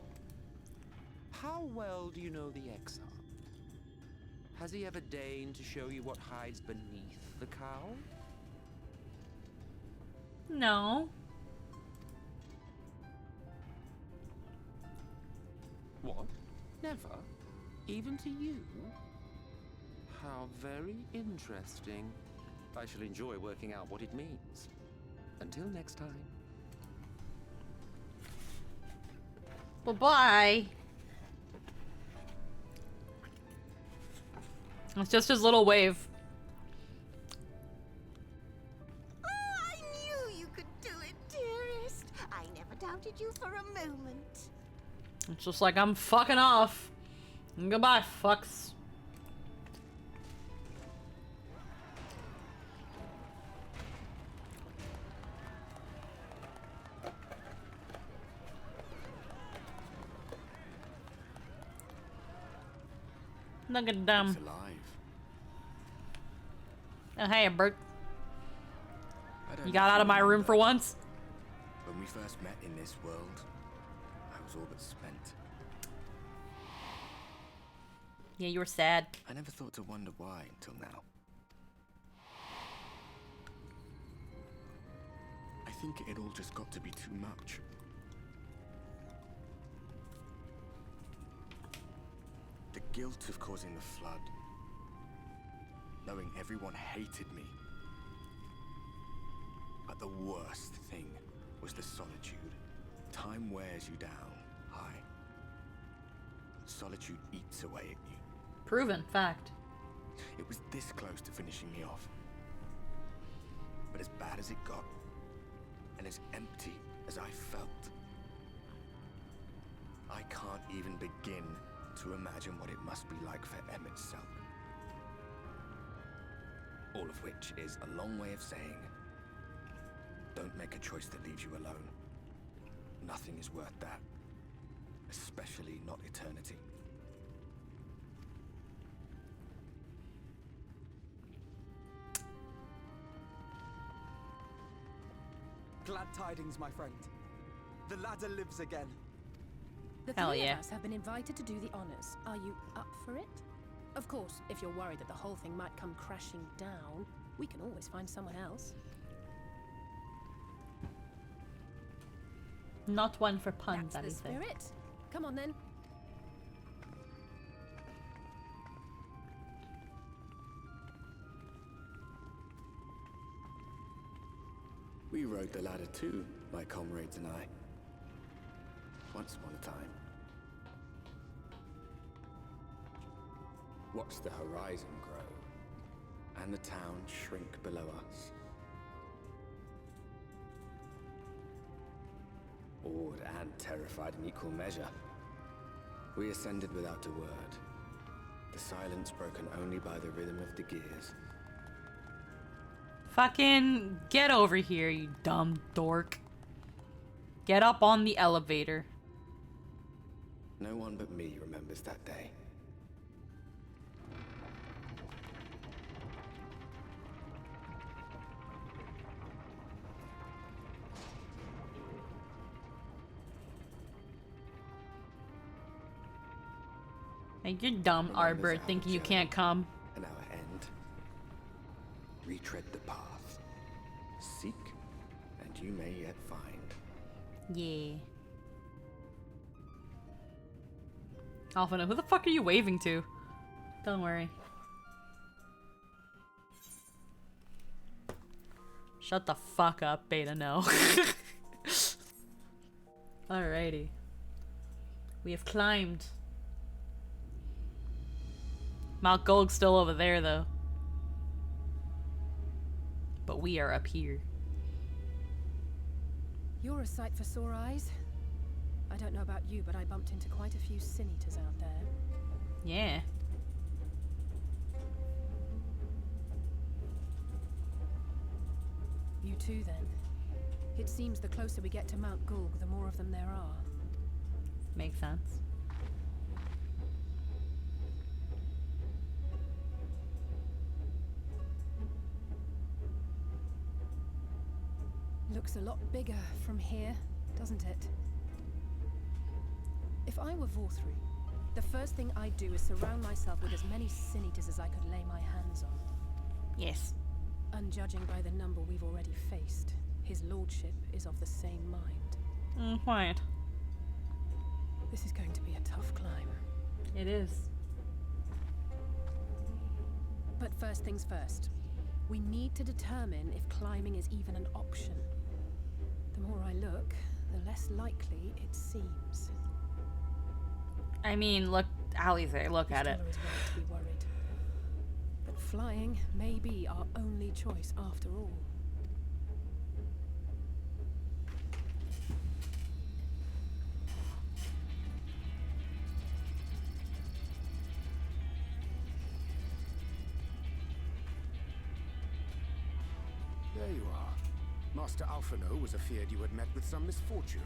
How well do you know the XIV? Has he ever deigned to show you what hides beneath the cowl? No. What? Never? Even to you? How very interesting. I shall enjoy working out what it means. Until next time. Bye-bye. It's just his little wave. Oh, I knew you could do it, dearest. I never doubted you for a moment. It's just like I'm fucking off. Goodbye, fucks. Look at them. It's alive. Oh, hey, Bert. I don't You know got if out of my room remember, for once? When we first met in this world, I was all but spent. Yeah, you were sad. I never thought to wonder why until now. I think it all just got to be too much. The guilt of causing the flood. Knowing everyone hated me. But the worst thing was the solitude. Time wears you down, Hi. Solitude eats away at you. Proven fact. It was this close to finishing me off. But as bad as it got, and as empty as I felt, I can't even begin to imagine what it must be like for Emmet Selk. All of which is a long way of saying, don't make a choice that leaves you alone. Nothing is worth that. Especially not eternity. Glad tidings, my friend. The ladder lives again. The Hell three yeah. of us have been invited to do the honors. Are you up for it? Of course, if you're worried that the whole thing might come crashing down, we can always find someone else. Not one for puns, That's the anything. spirit. Come on then. We rode the ladder too, my comrades and I. Once upon a time. Watched the horizon grow, and the town shrink below us. Awed and terrified in equal measure. We ascended without a word. The silence broken only by the rhythm of the gears. Fucking get over here, you dumb dork. Get up on the elevator. No one but me remembers that day. Like, you're dumb, Arbor, thinking you can't come. And our end. Retread the path. Seek, and you may yet find. Yeah. Alphina, who the fuck are you waving to? Don't worry. Shut the fuck up, Beta, no. Alrighty. We have climbed. Mount Gulg's still over there, though. But we are up here. You're a sight for sore eyes. I don't know about you, but I bumped into quite a few sin eaters out there. Yeah. You too, then. It seems the closer we get to Mount Gulg, the more of them there are. Makes sense. Looks a lot bigger from here, doesn't it? If I were Vorthri, the first thing I'd do is surround myself with as many sin eaters as I could lay my hands on. Yes. Unjudging by the number we've already faced, his lordship is of the same mind. Quiet. This is going to be a tough climb. It is. But first things first. We need to determine if climbing is even an option. The more I look, the less likely it seems. I mean, look, Alize, look at it. Stella is right to be worried. But flying may be our only choice after all. There you are. Master Alphino was afeard you had met with some misfortune.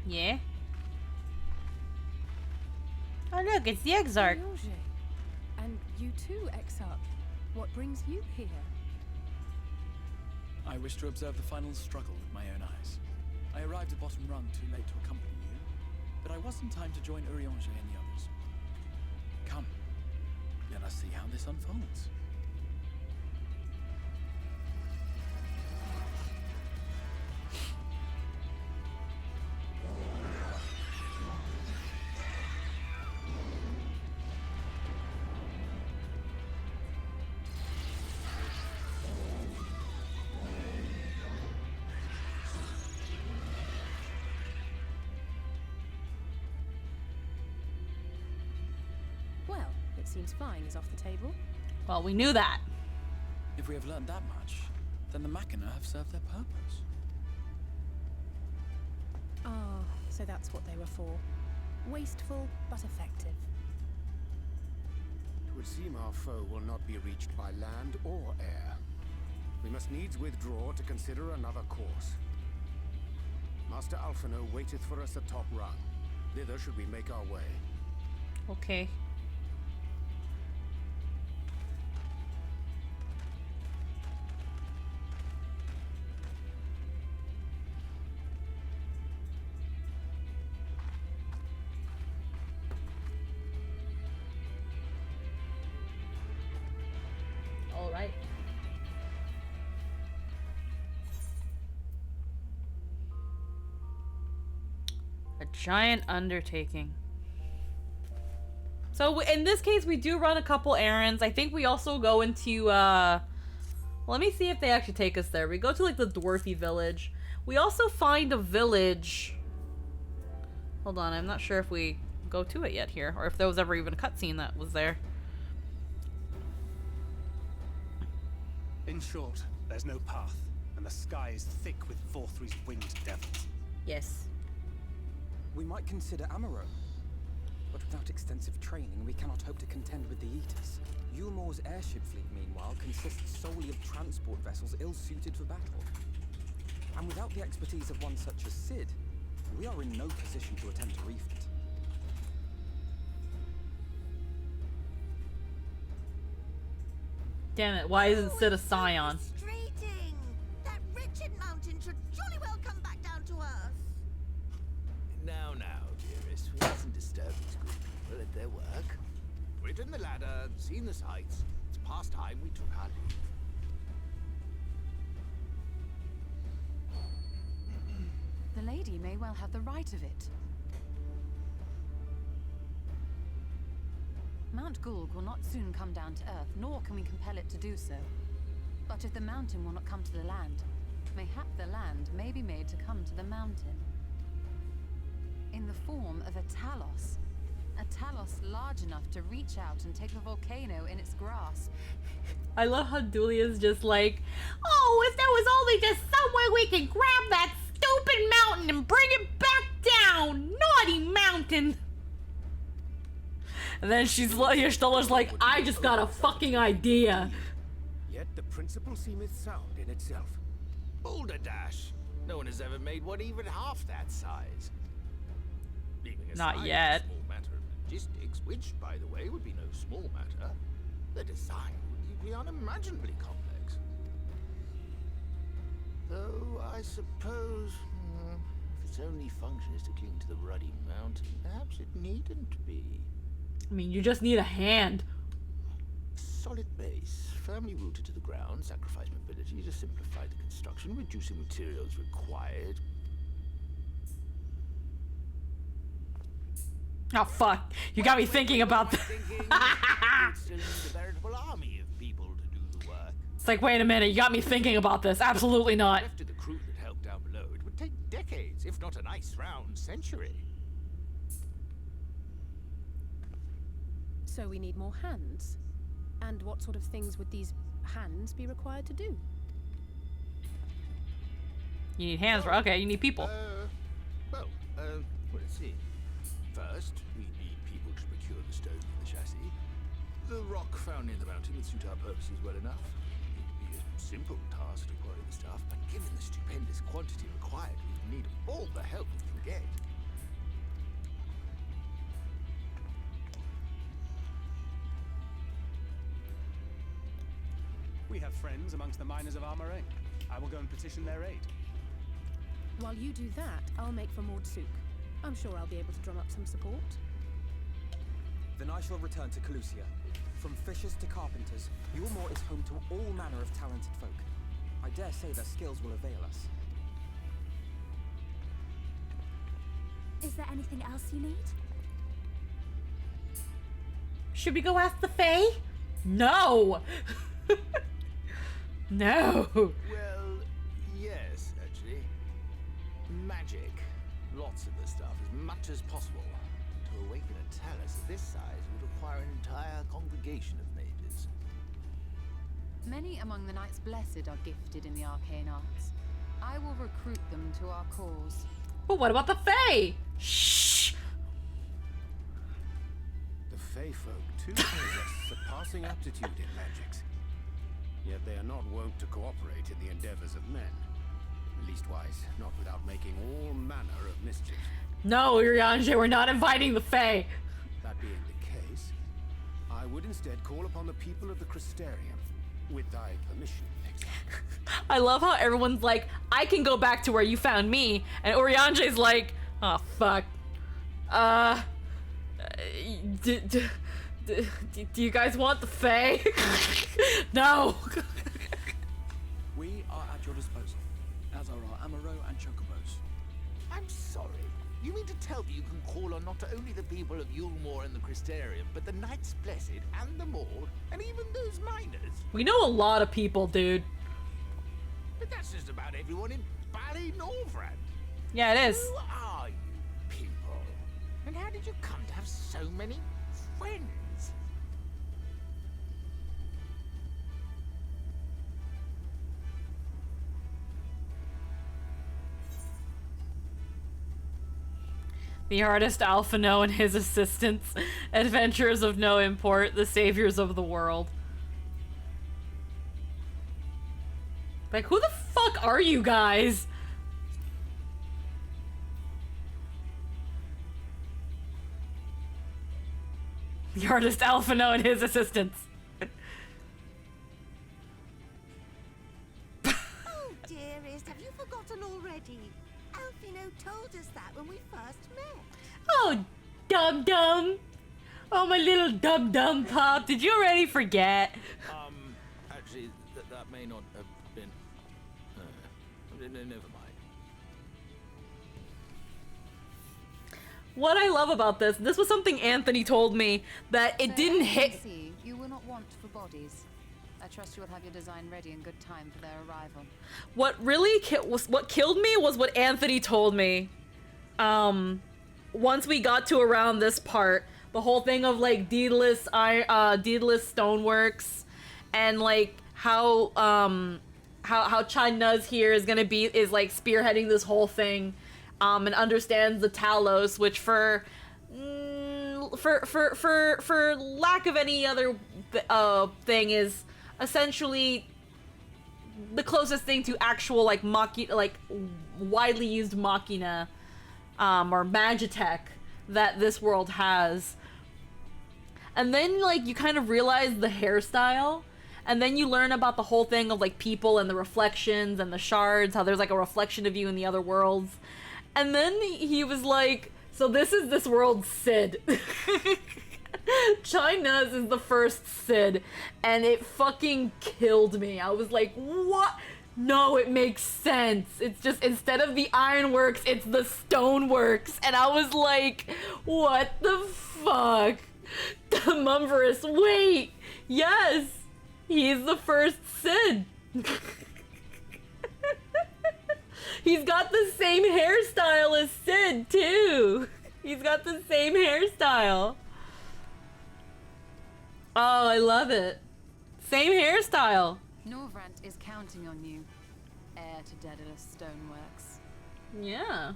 Yeah. Oh look, it's the Exarch. Ryanje. And you too, Exarch. What brings you here? I wish to observe the final struggle with my own eyes. I arrived at bottom rung too late to accompany you, but I was in time to join Urianger and the others. this unfolds. Well, it seems flying is off the table. Well, we knew that. If we have learned that much, then the Machina have served their purpose. Ah, so that's what they were for. Wasteful, but effective. It would seem our foe will not be reached by land or air. We must needs withdraw to consider another course. Master Alphino waiteth for us atop run. Thither should we make our way. Okay. All right. A giant undertaking. So in this case, we do run a couple errands. I think we also go into, let me see if they actually take us there. We go to, like, the dwarfy village. We also find a village. Hold on, I'm not sure if we go to it yet here, or if there was ever even a cutscene that was there. In short, there's no path, and the sky is thick with Vorthry's winged devils. Yes. We might consider Amaro. But without extensive training, we cannot hope to contend with the Eaters. Yulmor's airship fleet, meanwhile, consists solely of transport vessels ill-suited for battle. And without the expertise of one such as Cid, we are in no position to attempt a refit. Damn it, why isn't Cid a scion? Frustrating! That wretched mountain should jolly well come back down to earth. Now, dearest, we mustn't disturb these good people at their work. We've ridden the ladder, seen the sights. It's past time we took our leave. The lady may well have the right of it. Mount Gulg will not soon come down to Earth, nor can we compel it to do so. But if the mountain will not come to the land, mayhap the land may be made to come to the mountain. In the form of a Talos. A Talos large enough to reach out and take the volcano in its grasp. I love how Julia's just like, oh, if there was only just some way we can grab that stupid mountain and bring it back down! Naughty mountain! And then Stella's like, I just got a fucking idea. Yet the principle seemeth sound in itself. Boulder Dash! No one has ever made one even half that size. Leaving aside Not yet. the small matter of logistics, which, by the way, would be no small matter, the design would be unimaginably complex. Though I suppose, if its only function is to cling to the ruddy mountain, perhaps it needn't be. I mean, you just need a hand. Solid base, firmly rooted to the ground, sacrifice mobility to simplify the construction, reducing materials required. Oh fuck! You got me thinking about that. Still need a veritable army of people to do the work. It's like, wait a minute, you got me thinking about this. Absolutely not. Left to the crew that helped down below, it would take decades, if not a nice round century. So we need more hands. And what sort of things would these hands be required to do? You need hands for, okay, you need people. Let's see. First, we need people to procure the stone for the chassis. The rock found near the mountain would suit our purposes well enough. It'd be a simple task to quarry the stuff, but given the stupendous quantity required, we need all the help we can get. We have friends amongst the miners of Armorae. I will go and petition their aid. While you do that, I'll make for Mordsuk. I'm sure I'll be able to drum up some support. Then I shall return to Calusia. From fishers to carpenters, Yulmore is home to all manner of talented folk. I dare say their skills will avail us. Is there anything else you need? Should we go ask the Fae? No! No! Well, yes, actually. Magic. Lots of the stuff, as much as possible. To awaken a talus of this size would require an entire congregation of mages. Many among the Knights Blessed are gifted in the arcane arts. I will recruit them to our cause. But what about the Fae? Shh! The Fae folk too possess surpassing aptitude in magics. Yet they are not wont to cooperate in the endeavors of men. Leastwise, not without making all manner of mischief. No, Urianger, we're not inviting the Fae. That being the case, I would instead call upon the people of the Crystarium, with thy permission, example. I love how everyone's like, I can go back to where you found me, and Urianger's like, oh fuck. Do you guys want the Fae? No. We are at your disposal, as are our Amaro and Chocobos. I'm sorry. You mean to tell me you can call on not only the people of Yulmore and the Crystarium, but the Knights Blessed and the Maud, and even those miners? We know a lot of people, dude. But that's just about everyone in Ballynorvrand. Yeah, it is. Who are you people? And how did you come to have so many friends? The artist Alphino and his assistants, adventurers of no import, the saviors of the world. Like, who the fuck are you guys? The artist Alphino and his assistants. Oh, dearest, have you forgotten already? Alphino told us that when we first met. Oh, dum-dum. Oh, my little dum-dum pop. Did you already forget? Actually, that may not have been... never mind. What I love about this was something Anthony told me, that it didn't hit... See, you will not want for bodies. I trust you will have your design ready in good time for their arrival. What really what killed me was what Anthony told me. Once we got to around this part, the whole thing of like deedless stoneworks, and like how China's here is like spearheading this whole thing, and understands the Talos, which for lack of any other thing is essentially the closest thing to actual like widely used machina or magitech that this world has. And then like you kind of realize the hairstyle, and then you learn about the whole thing of like people and the reflections and the shards, how there's like a reflection of you in the other worlds. And then he was like, so this is this world's Sid. China's is the first Sid, and it fucking killed me. I was like, what? No, it makes sense. It's just, instead of the ironworks, it's the stoneworks. And I was like, what the fuck? Mumverus, wait! Yes! He's the first Sid. He's got the same hairstyle as Sid, too. He's got the same hairstyle. Oh, I love it. Same hairstyle. Norvrant is counting on you, heir to Daedalus Stoneworks. Yeah.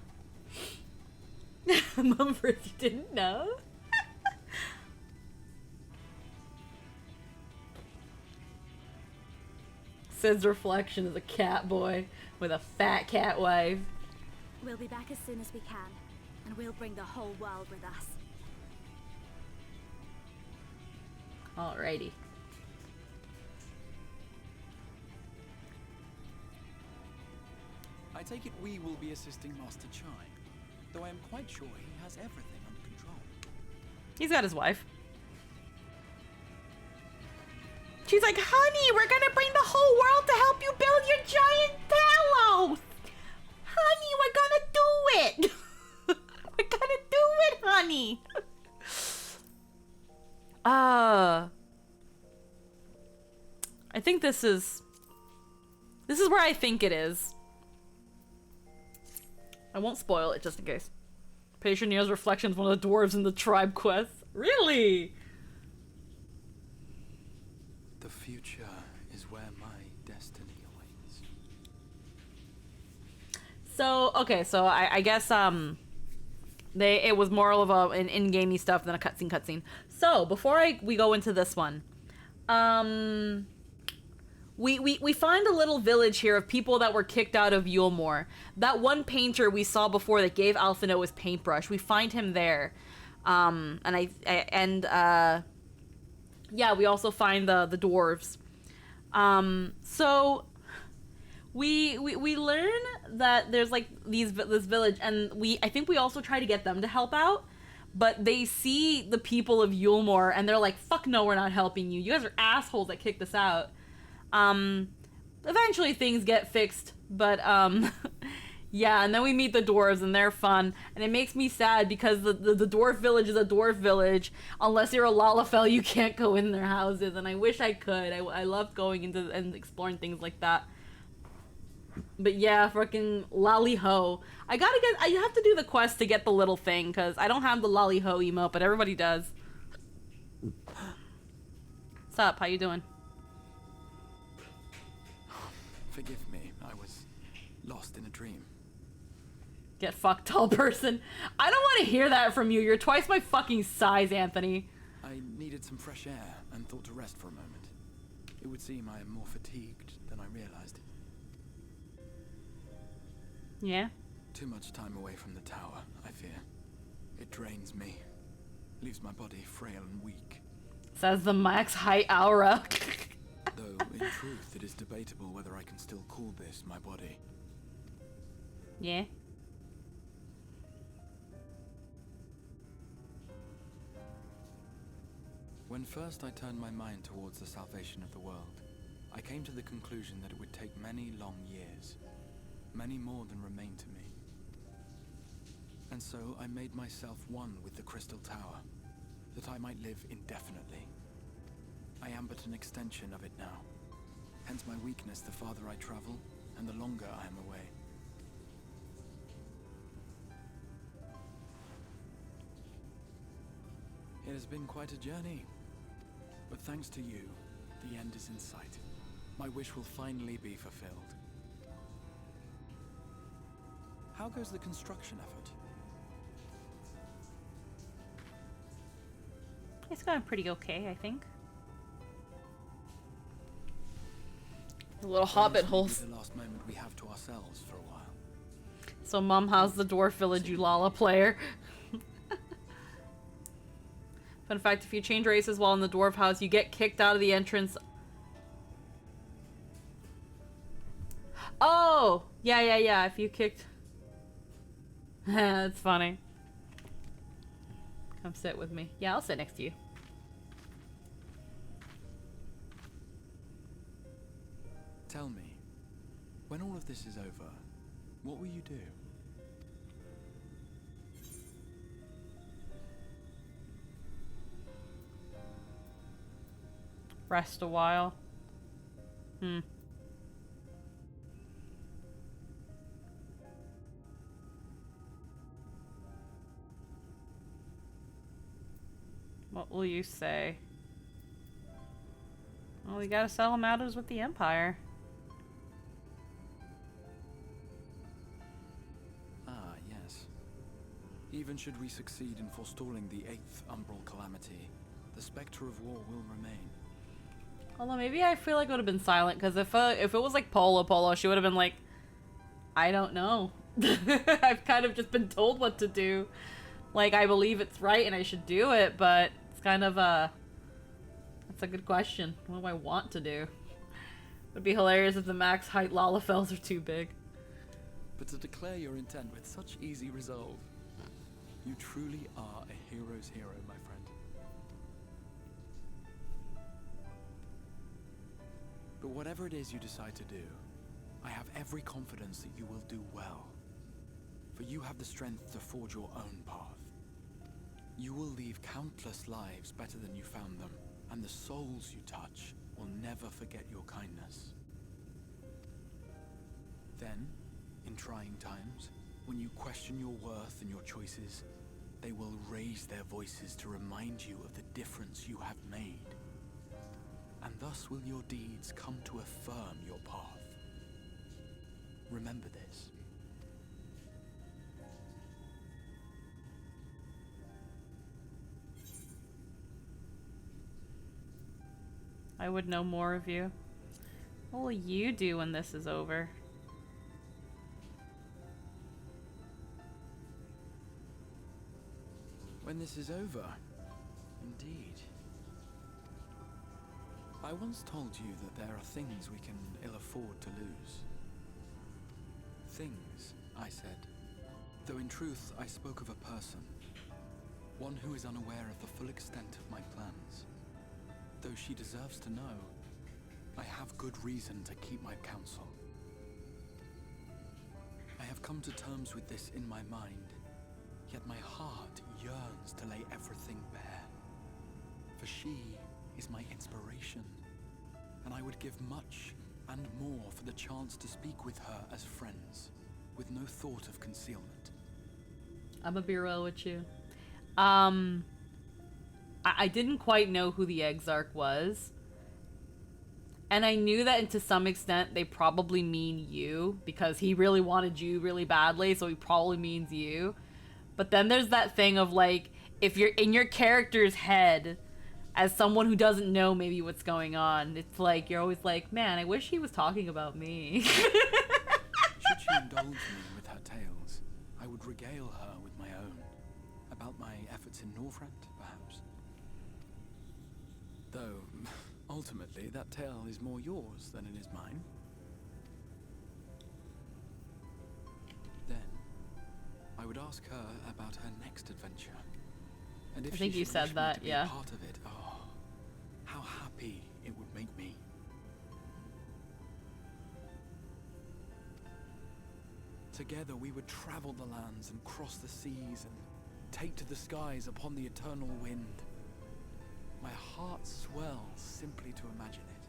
Mumford, you didn't know? Sid's reflection is a cat boy with a fat cat wife. We'll be back as soon as we can, and we'll bring the whole world with us. Alrighty. I take it we will be assisting Master Chai, though I am quite sure he has everything under control. He's got his wife. She's like, honey, we're gonna bring the whole world to help you build your giant Talos. Honey, we're gonna do it. We're gonna do it, honey. I think this is where I think it is. I won't spoil it just in case. Patronia's reflection is one of the dwarves in the tribe quest. Really? The future is where my destiny awaits. So, okay, so I guess it was more of an in-gamey stuff than a cutscene. So, before we go into this one, we find a little village here of people that were kicked out of Yulemoor. That one painter we saw before that gave Alphinaud his paintbrush, we find him there. Yeah, we also find the dwarves. So we learn that there's like this village, and I think we also try to get them to help out, but they see the people of Yulemoor and they're like, fuck no, we're not helping you. You guys are assholes that kicked us out. Eventually things get fixed, but yeah, and then we meet the dwarves and they're fun, and it makes me sad because the dwarf village is a dwarf village. Unless you're a Lalafell, you can't go in their houses, and I wish I could. I loved going into and exploring things like that. But yeah, freaking Lally-ho. I have to do the quest to get the little thing, because I don't have the Lally-ho emote, but everybody does. What's up? How you doing? Forgive me, I was lost in a dream. Get fucked, tall person. I don't want to hear that from you. You're twice my fucking size, Anthony. I needed some fresh air and thought to rest for a moment. It would seem I am more fatigued than I realized. Yeah? Too much time away from the tower, I fear. It drains me. Leaves my body frail and weak. Says the max height aura. Though, in truth, it is debatable whether I can still call this my body. Yeah? When first I turned my mind towards the salvation of the world, I came to the conclusion that it would take many long years, many more than remain to me. And so I made myself one with the Crystal Tower, that I might live indefinitely. I am but an extension of it now, hence my weakness the farther I travel, and the longer I am away. It has been quite a journey. But thanks to you, the end is in sight. My wish will finally be fulfilled. How goes the construction effort? It's going pretty okay, I think. The little hobbit holes. The last moment we have to ourselves for a while. So Mum, how's the dwarf village, you Lala player? Fun fact, if you change races while in the dwarf house, you get kicked out of the entrance. Oh! Yeah, if you kicked... That's funny. Come sit with me. Yeah, I'll sit next to you. Tell me, when all of this is over, what will you do? Rest a while. What will you say? Well, we gotta settle matters with the Empire. Ah, yes. Even should we succeed in forestalling the 8th Umbral Calamity, the specter of war will remain. Although maybe I feel like it would have been silent, because if it was like Polo, she would have been like, I don't know. I've kind of just been told what to do. Like, I believe it's right and I should do it, but it's kind of that's a good question. What do I want to do? It'd be hilarious if the max height Lalafells are too big. But to declare your intent with such easy resolve, you truly are a hero's hero, my friend. whatever it is you decide to do, I have every confidence that you will do well. For you have the strength to forge your own path. You will leave countless lives better than you found them, and the souls you touch will never forget your kindness. Then, in trying times, when you question your worth and your choices, they will raise their voices to remind you of the difference you have made. And thus will your deeds come to affirm your path. Remember this. I would know more of you. What will you do when this is over? When this is over, indeed. I once told you that there are things we can ill afford to lose. Things, I said. Though in truth, I spoke of a person. One who is unaware of the full extent of my plans. Though she deserves to know, I have good reason to keep my counsel. I have come to terms with this in my mind, yet my heart yearns to lay everything bare. For she is my inspiration, and I would give much and more for the chance to speak with her as friends, with no thought of concealment. I'm a be real with you. I didn't quite know who the Exarch was. And I knew that to some extent they probably mean you, because he really wanted you really badly, so he probably means you. But then there's that thing of like, if you're in your character's head, as someone who doesn't know maybe what's going on, it's like, you're always like, man, I wish he was talking about me. Should she indulge me with her tales, I would regale her with my own, about my efforts in Northrend, perhaps. Though, ultimately, that tale is more yours than it is mine. Then, I would ask her about her next adventure. And if I think she you should said wish me that, to be yeah. a part of it, oh, how happy it would make me. Together we would travel the lands and cross the seas and take to the skies upon the eternal wind. My heart swells simply to imagine it.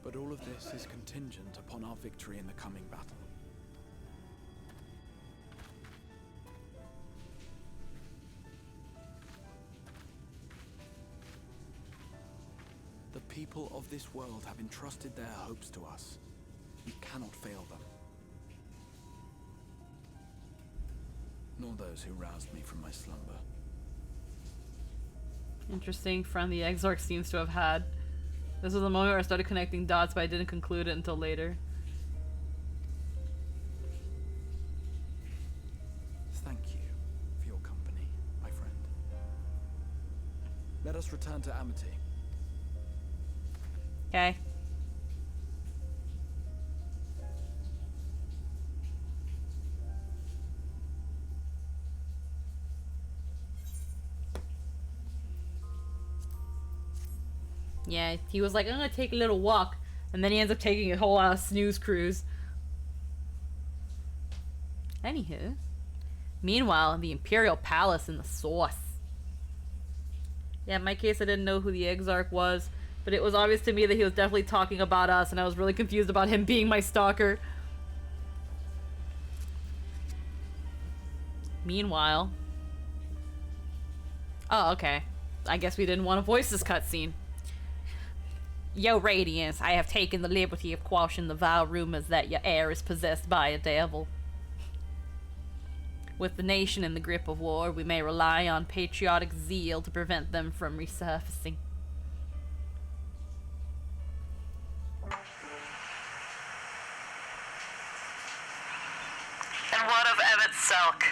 But all of this is contingent upon our victory in the coming battle. The people of this world have entrusted their hopes to us. We cannot fail them. Nor those who roused me from my slumber. Interesting friend the Exarch seems to have had. This was the moment where I started connecting dots, but I didn't conclude it until later. Thank you for your company, my friend. Let us return to Amity. Okay. Yeah, he was like, I'm gonna take a little walk. And then he ends up taking a whole snooze cruise. Anywho. Meanwhile, in the Imperial Palace in the Source. Yeah, in my case, I didn't know who the Exarch was. But it was obvious to me that he was definitely talking about us. And I was really confused about him being my stalker. Meanwhile. Oh, okay. I guess we didn't want to voice this cutscene. Yo, Radiance, I have taken the liberty of quashing the vile rumors that your heir is possessed by a devil. With the nation in the grip of war, we may rely on patriotic zeal to prevent them from resurfacing. And what of Emmett Selk?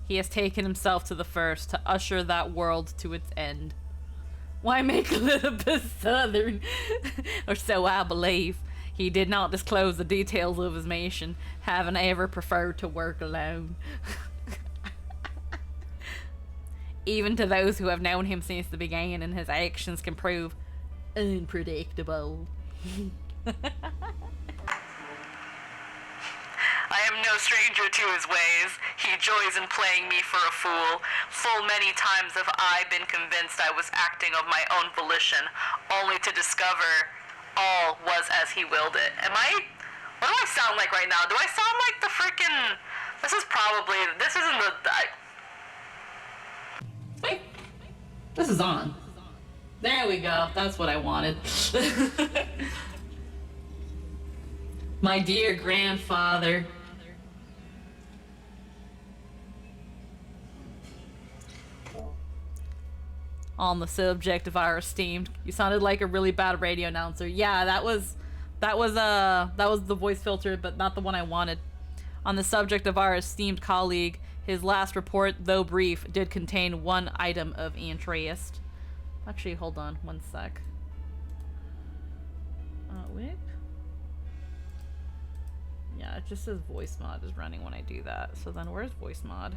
He has taken himself to the first to usher that world to its end. Why make Elizabeth Southern? Or so I believe. He did not disclose the details of his mission, having ever preferred to work alone. Even to those who have known him since the beginning, his actions can prove unpredictable. I am no stranger to his ways. He joys in playing me for a fool. Full many times have I been convinced I was acting of my own volition, only to discover all was as he willed it. What do I sound like right now? Do I sound like the frickin'... This isn't the... Wait. This is on. There we go. That's what I wanted. My dear grandfather. On the subject of our esteemed, you sounded like a really bad radio announcer. Yeah, that was the voice filter, but not the one I wanted. On the subject of our esteemed colleague, his last report, though brief, did contain one item of interest. Actually, hold on one sec. Wait. Yeah, it just says voice mod is running when I do that. So then where's voice mod?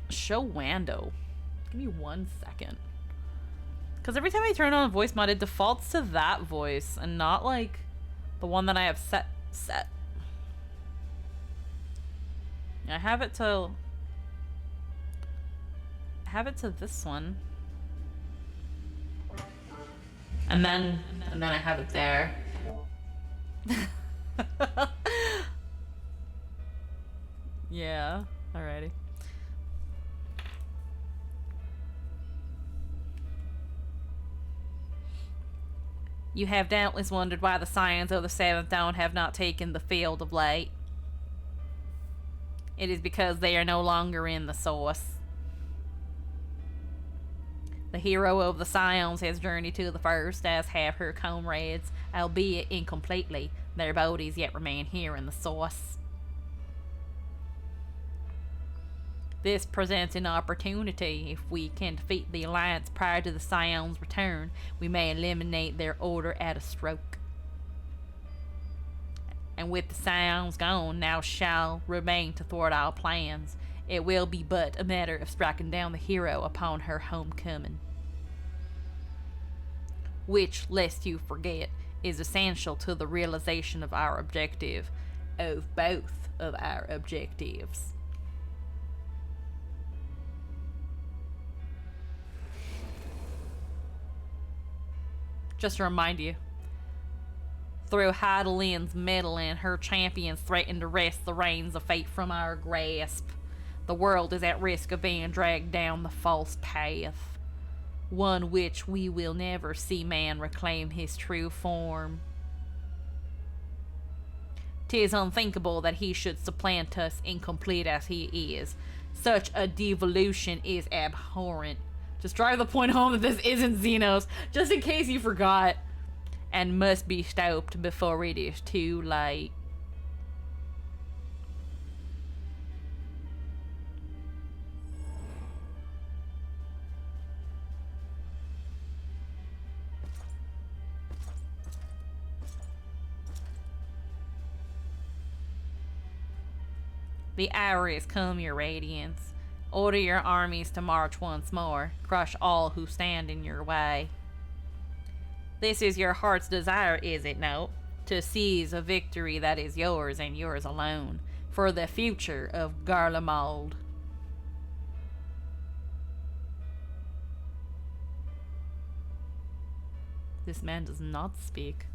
Show Wando. Give me 1 second. Because every time I turn on voice mod, it defaults to that voice and not like the one that I have set. I have it to this one. And then I have it there. Yeah, alrighty. You have doubtless wondered why the Scions of the Seventh Dawn have not taken the field of late. It is because they are no longer in the source. The hero of the Scions has journeyed to the first, as have her comrades, albeit incompletely. Their bodies yet remain here in the source. This presents an opportunity. If we can defeat the Alliance prior to the Scions' return, we may eliminate their order at a stroke. And with the Scions gone, now shall remain to thwart our plans. It will be but a matter of striking down the hero upon her homecoming. Which, lest you forget, is essential to the realization of our objective. Of both of our objectives. Just to remind you, through Hydaelyn's meddling, her champions threaten to wrest the reins of fate from our grasp. The world is at risk of being dragged down the false path, one which we will never see man reclaim his true form. 'Tis unthinkable that he should supplant us, incomplete as he is. Such a devolution is abhorrent. Just drive the point home that this isn't Xenos, just in case you forgot, and must be stopped before it is too late. The hour is come, your radiance. Order your armies to march once more. Crush all who stand in your way. This is your heart's desire, is it not? To seize a victory that is yours and yours alone. For the future of Garlemald. This man does not speak.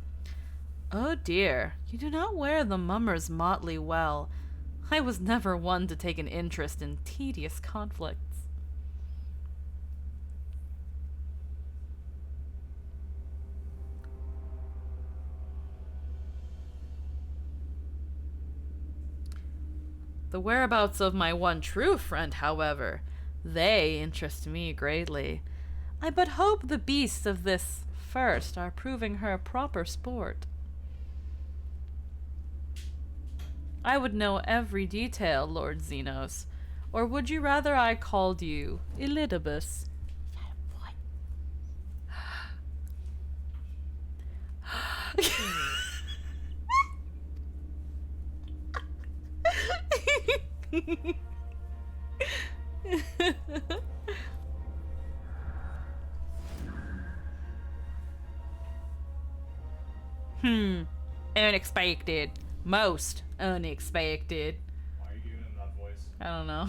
Oh dear, you do not wear the mummer's motley well. I was never one to take an interest in tedious conflicts. The whereabouts of my one true friend, however, they interest me greatly. I but hope the beasts of this first are proving her proper sport. I would know every detail, Lord Xenos. Or would you rather I called you Elidibus? Unexpected. Most unexpected. Why are you giving him that voice? I don't know.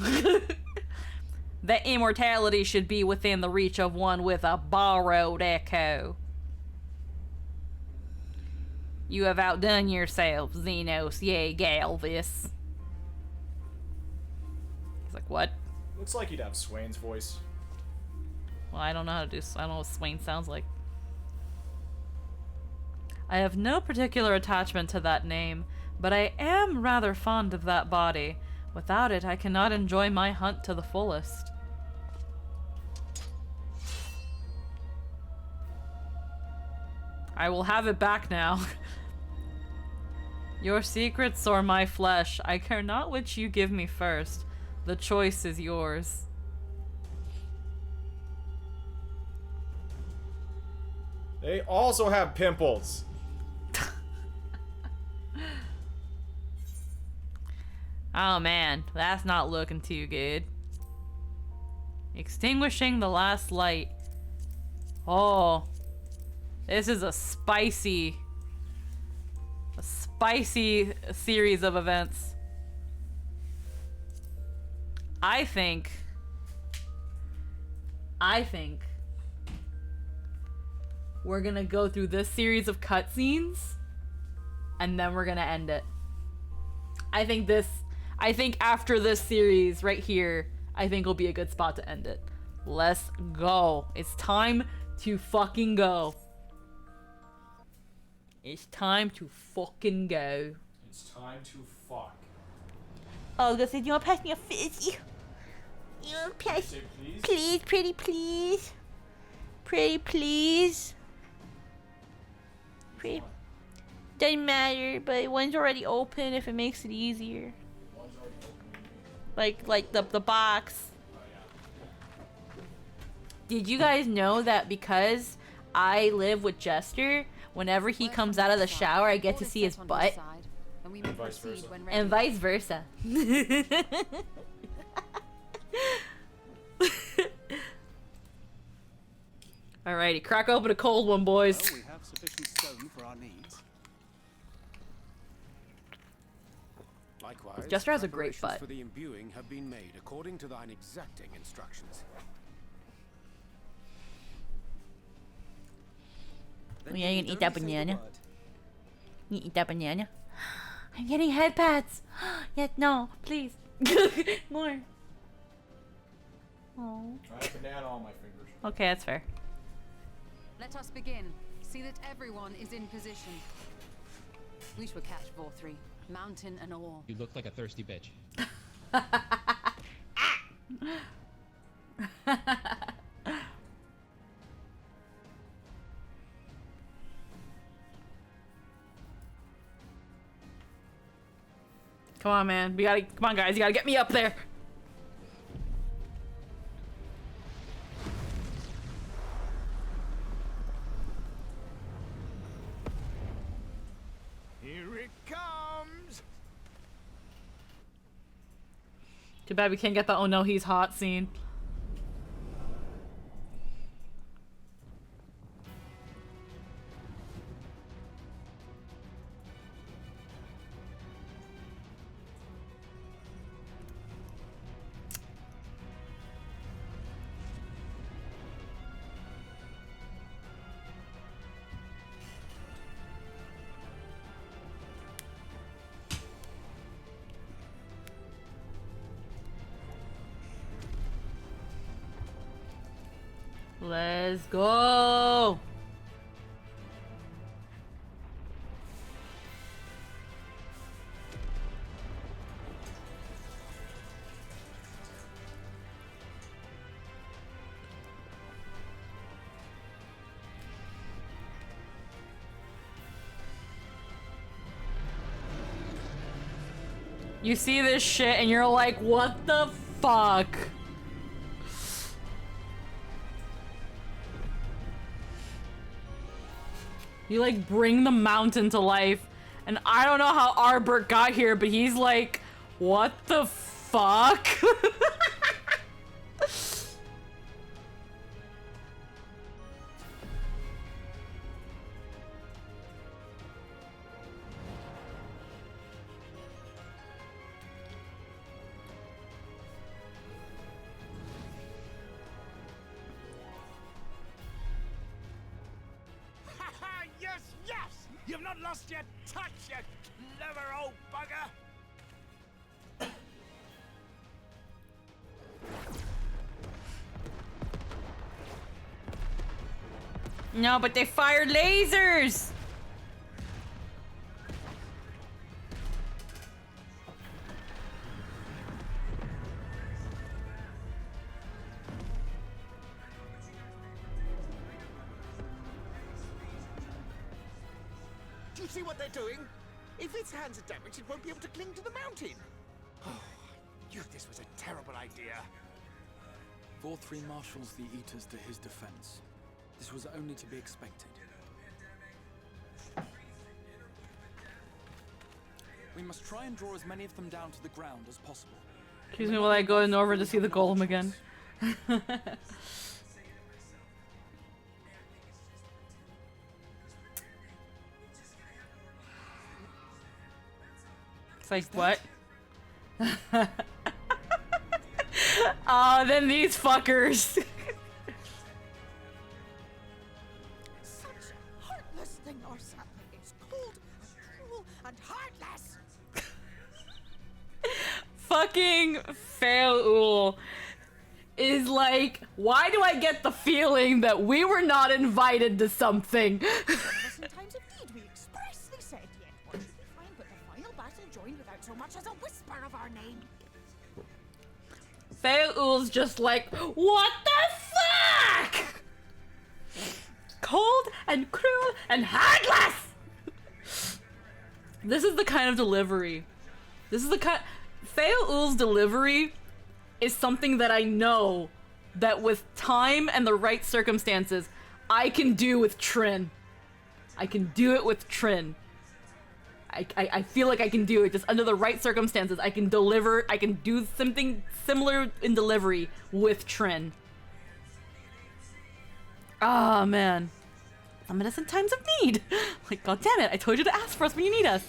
That immortality should be within the reach of one with a borrowed echo. You have outdone yourself, Xenos, yea, Galvis. He's like, what? Looks like he'd have Swain's voice. Well, I don't know how to do. I don't know what Swain sounds like. I have no particular attachment to that name, but I am rather fond of that body. Without it, I cannot enjoy my hunt to the fullest. I will have it back now. Your secrets or my flesh, I care not which you give me first. The choice is yours. They also have pimples. Oh man, that's not looking too good. Extinguishing the last light. Oh, this is a spicy series of events. I think we're gonna go through this series of cutscenes and then we're gonna end it. I think after this series right here, I think will be a good spot to end it. Let's go. It's time to fucking go. It's time to fucking go. It's time to fuck. Oh, I was gonna say, do you wanna pass me a fizzy? You wanna pass? Say please? Please, pretty please. Pretty please. Pretty. Doesn't matter, but one's already open if it makes it easier. Like the box. Did you guys know that because I live with Jester, whenever he comes out of the shower, I get to see his butt? And vice versa. And vice versa. Alrighty, crack open a cold one, boys. Well, we have sufficient stone for our needs. Likewise, Jester has a great preparations butt. for the imbuing have been made according to thine exacting instructions. Oh, yeah, you can eat that banana. You eat that banana. I'm getting head pats. Yes, no, please. More. Oh. I have banana on my fingers. Okay, that's fair. Let us begin. See that everyone is in position. We shall catch Vor3, mountain and all. You look like a thirsty bitch. Come on, man. Come on, guys. You gotta get me up there. Here it comes. Too bad we can't get the oh no, he's hot scene. Let's go. You see this shit and you're like, what the fuck? You like bring the mountain to life, and I don't know how Arbert got here, but he's like, what the fuck? Haha, yes, yes! You've not lost your touch, you clever old bugger! No, but they fire lasers! Do you see what they're doing? If its hands are damaged, it won't be able to cling to the mountain. Oh, I knew this was a terrible idea. Vor 3 marshals the Eaters to his defense. This was only to be expected. We must try and draw as many of them down to the ground as possible. Excuse me while I go in over to see the golem again. It's like, what? Oh, then these fuckers. Such a heartless thing our sapling is, cold and cruel and heartless. Fucking Feoul is like, why do I get the feeling that we were not invited to something? In times of need, we expressly said yet what should be fine, but the final battle joined without so much as a whisper of our name. Feoul's just like, what the fuck? Cold and cruel and heartless! This is the kind of delivery. This is the kind... Feoul's delivery is something that I know that with time and the right circumstances, I can do with Trin. I can do it with Trin. I feel like I can do it. Just under the right circumstances, I can deliver, I can do something similar in delivery with Trin. Ah, oh, man. Summon us in times of need. Like, god damn it, I told you to ask for us when you need us.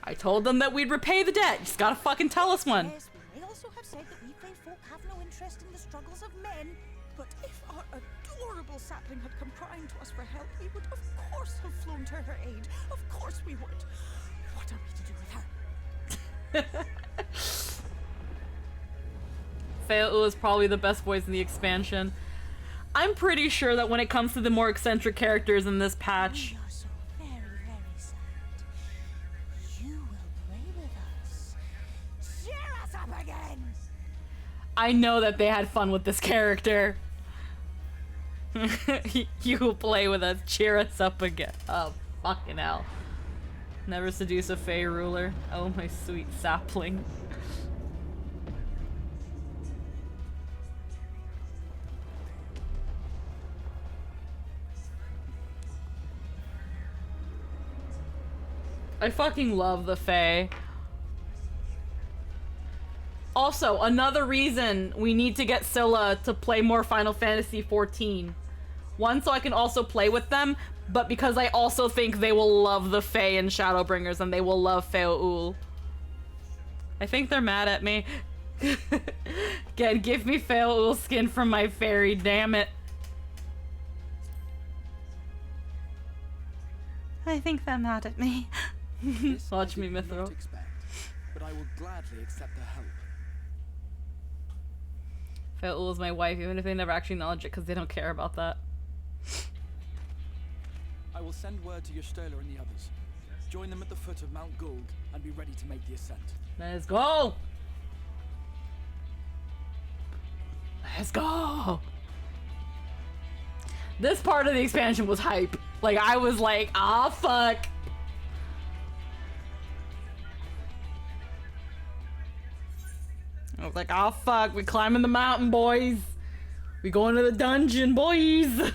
I told them that we'd repay the debt. Just gotta fucking tell us one. Yes, we may also have said that we Fae folk have no interest in the struggles of men, but if our adorable sapling had come crying to us for help, we would of course have flown to her aid. Of course we would. What are we to do with her? Feoul is probably the best voice in the expansion. I'm pretty sure that when it comes to the more eccentric characters in this patch, We are so very, very sad. You will play with us. Cheer us up again! I know that they had fun with this character. You will play with us, cheer us up again. Oh, fucking hell. Never seduce a Fae ruler. Oh, my sweet sapling. I fucking love the Fae. Also, another reason we need to get Scylla to play more Final Fantasy XIV. One, so I can also play with them, but because I also think they will love the Fae and Shadowbringers and they will love Feoul. I think they're mad at me. Again, give me Feoul skin from my fairy, damn it. I think they're mad at me. Watch me, Mithril. But I will gladly accept their help. Feoul is my wife, even if they never actually acknowledge it, because they don't care about that. I will send word to Y'shtola and the others. Join them at the foot of Mount Gould and be ready to make the ascent. Let's go! Let's go! This part of the expansion was hype. Like, I was like, ah, fuck. I was like, oh fuck, we climbing the mountain, boys. We going to the dungeon, boys.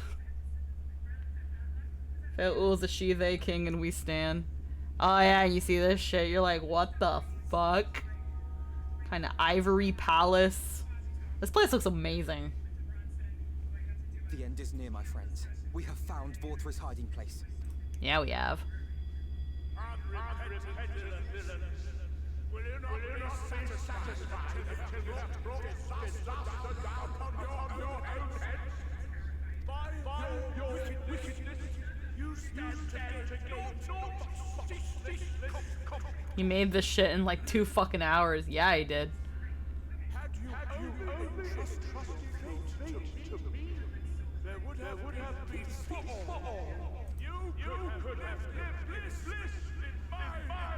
Feoul's a she-they king and we stan. Oh yeah, you see this shit, you're like, what the fuck? Kind of ivory palace. This place looks amazing. The end is near, my friends. We have found Vorthra's hiding place. Yeah, we have. Will you not be satisfied until you have brought disaster down upon your own heads? By your wickedness, you stand to gain naught but He made this shit in like 2 fucking hours. Yeah, he did. Had you only trusted to me, there would have been peace for all. You could have lived bliss in my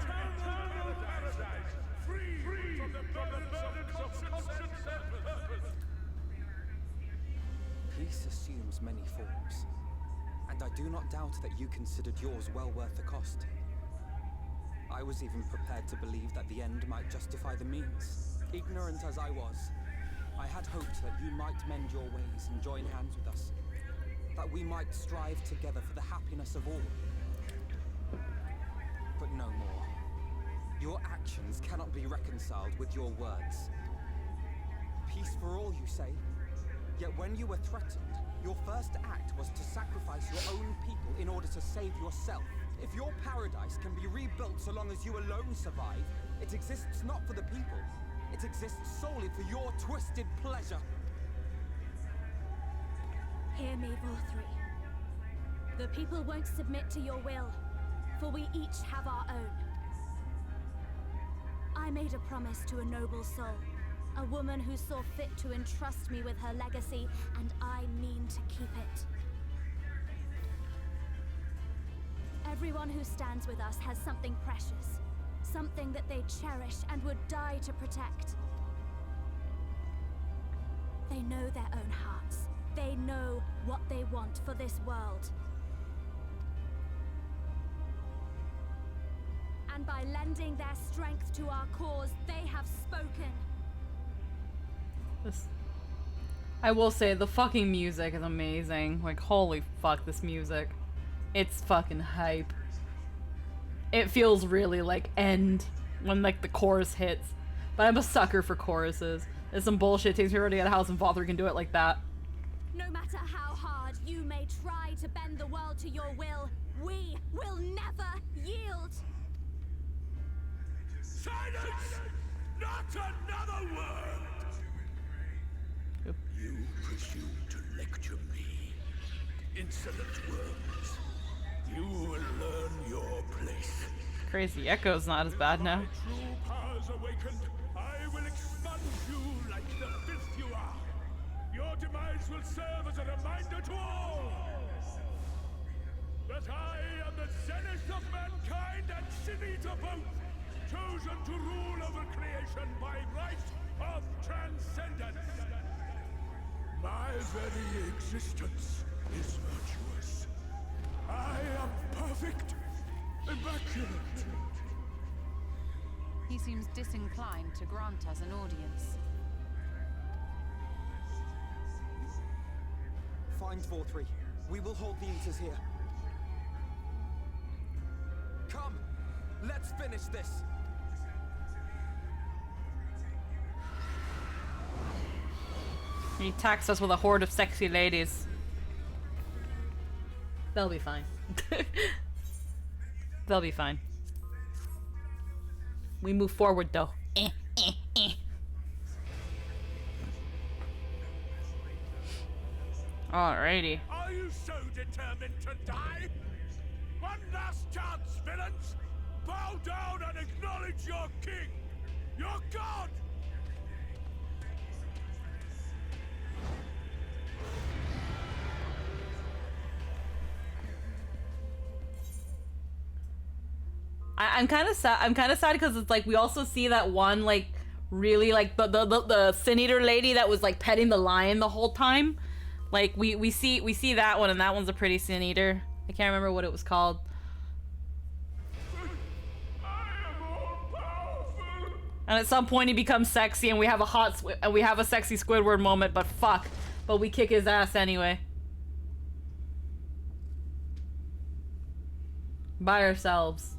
eternal paradise, free from the burdens of conscience and purpose. Peace assumes many forms, and I do not doubt that you considered yours well worth the cost. I was even prepared to believe that the end might justify the means. Ignorant as I was, I had hoped that you might mend your ways and join hands with us. That we might strive together for the happiness of all. But no more. Your actions cannot be reconciled with your words. Peace for all, you say? Yet when you were threatened, your first act was to sacrifice your own people in order to save yourself. If your paradise can be rebuilt so long as you alone survive, it exists not for the people. It exists solely for your twisted pleasure. Hear me, Vorthri. The people won't submit to your will, for we each have our own. I made a promise to a noble soul, a woman who saw fit to entrust me with her legacy, and I mean to keep it. Everyone who stands with us has something precious, something that they cherish and would die to protect. They know their own hearts. They know what they want for this world. And by lending their strength to our cause, they have spoken. I will say, the fucking music is amazing. Like, holy fuck, this music. It's fucking hype. It feels really like End when like the chorus hits. But I'm a sucker for choruses. It's some bullshit. It takes me already out of house and Father can do it like that. No matter how hard you may try to bend the world to your will, we will never yield. Silence! Not another word! You presume to lecture me. Insolent worms. You will learn your place. Crazy Echo's not as bad now. True powers awakened, I will expunge you like the filth you are. Your demise will serve as a reminder to all that I am the zenith of mankind and Sinita both, chosen to rule over creation by right of transcendence. My very existence is virtuous. I am perfect, immaculate. He seems disinclined to grant us an audience. Find Vorthri. We will hold the Eaters here. Come! Let's finish this! He attacks us with a horde of sexy ladies. They'll be fine. They'll be fine. We move forward though. Alrighty. Are you so determined to die? One last chance, villains! Bow down and acknowledge your king! Your god! I'm kind of sad. I'm kind of sad because it's like we also see that one like really like the Sin Eater lady that was like petting the lion the whole time. Like we see that one, and that one's a pretty Sin Eater. I can't remember what it was called. And at some point he becomes sexy, and we have a sexy Squidward moment. But fuck, but we kick his ass anyway. By ourselves.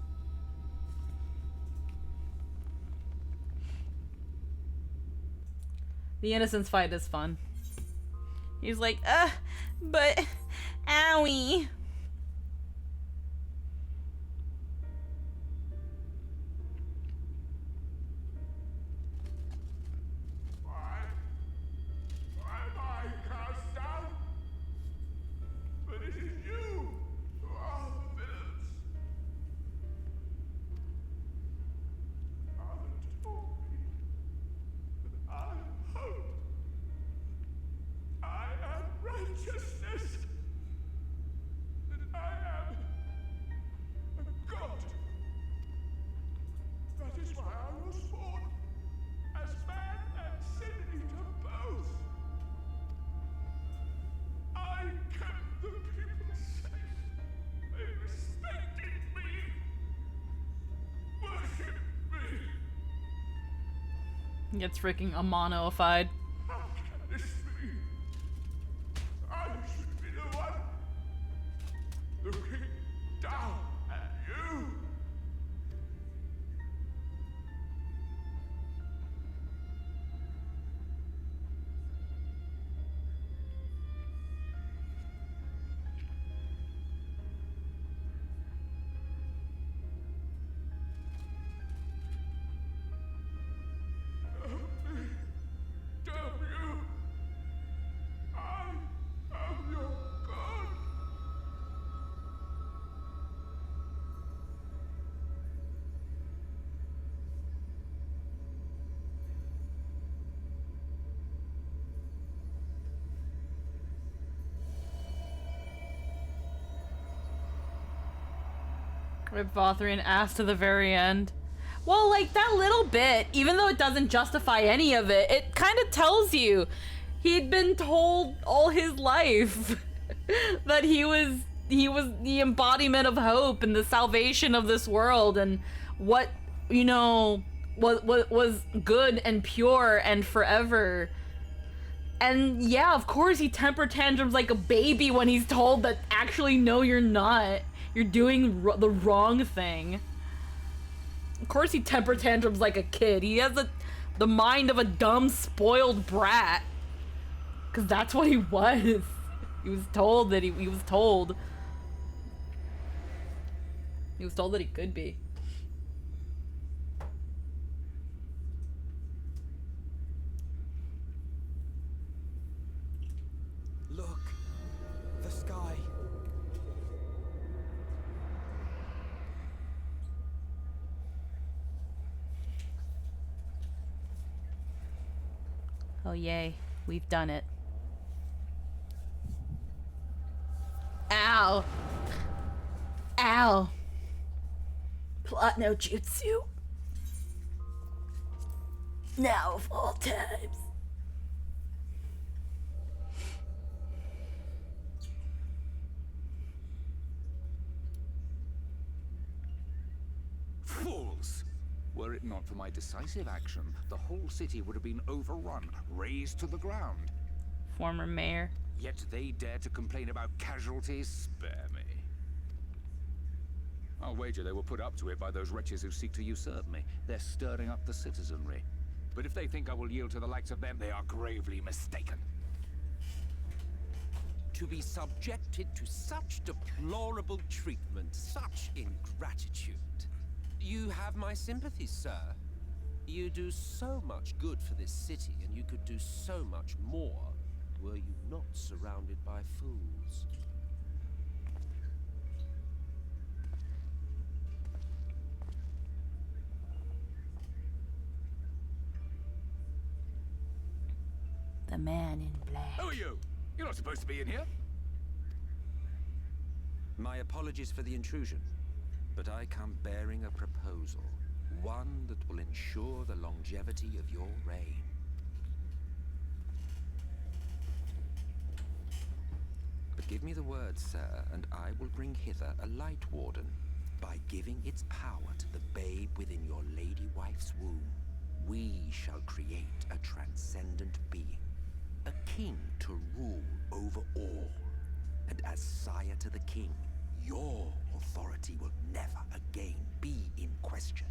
The innocence fight is fun. He's like, but owie. Gets freaking Amano-ified. I should be the one looking down at you. Rip Vothrian asked to the very end. Well, like, that little bit, even though it doesn't justify any of it, it kind of tells you he'd been told all his life that he was the embodiment of hope and the salvation of this world, and what, you know, was good and pure and forever. And yeah, of course he temper tantrums like a baby when he's told that actually, no, you're not. You're doing the wrong thing. Of course he temper tantrums like a kid. He has the mind of a dumb, spoiled brat. Because that's what he was. He was told that he was told. He was told that he could be. Look, the sky. Oh yay, we've done it. Ow. Ow. Plot no jutsu. Now of all times. Fools! Were it not for my decisive action, the whole city would have been overrun, razed to the ground. Former mayor. Yet they dare to complain about casualties? Spare me. I'll wager they were put up to it by those wretches who seek to usurp me. They're stirring up the citizenry. But if they think I will yield to the likes of them, they are gravely mistaken. To be subjected to such deplorable treatment, such ingratitude. You have my sympathy, sir. You do so much good for this city, and you could do so much more were you not surrounded by fools. The man in black. Who are you? You're not supposed to be in here. My apologies for the intrusion, but I come bearing a proposal. One that will ensure the longevity of your reign. But give me the word, sir, and I will bring hither a light warden. By giving its power to the babe within your lady wife's womb, we shall create a transcendent being. A king to rule over all. And as sire to the king, your authority will never again be in question.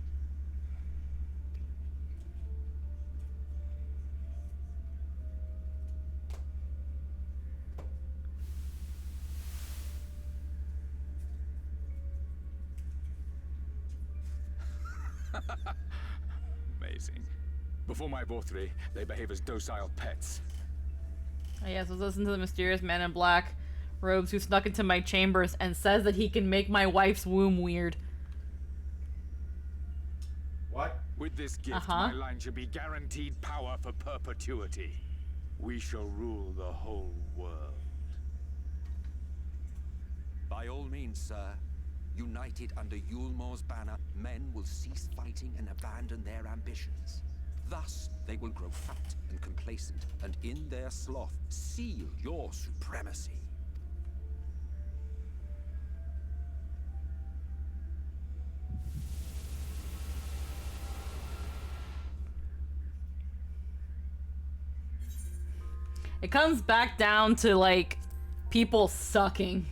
Amazing. Before my Vothri, they behave as docile pets. Oh, yes, let's listen to the mysterious man in black robes who snuck into my chambers and says that he can make my wife's womb weird. What? With this gift, my line shall be guaranteed power for perpetuity. We shall rule the whole world. By all means, sir. United under Yulmor's banner, men will cease fighting and abandon their ambitions. Thus, they will grow fat and complacent, and in their sloth, seal your supremacy. It comes back down to, like, people sucking.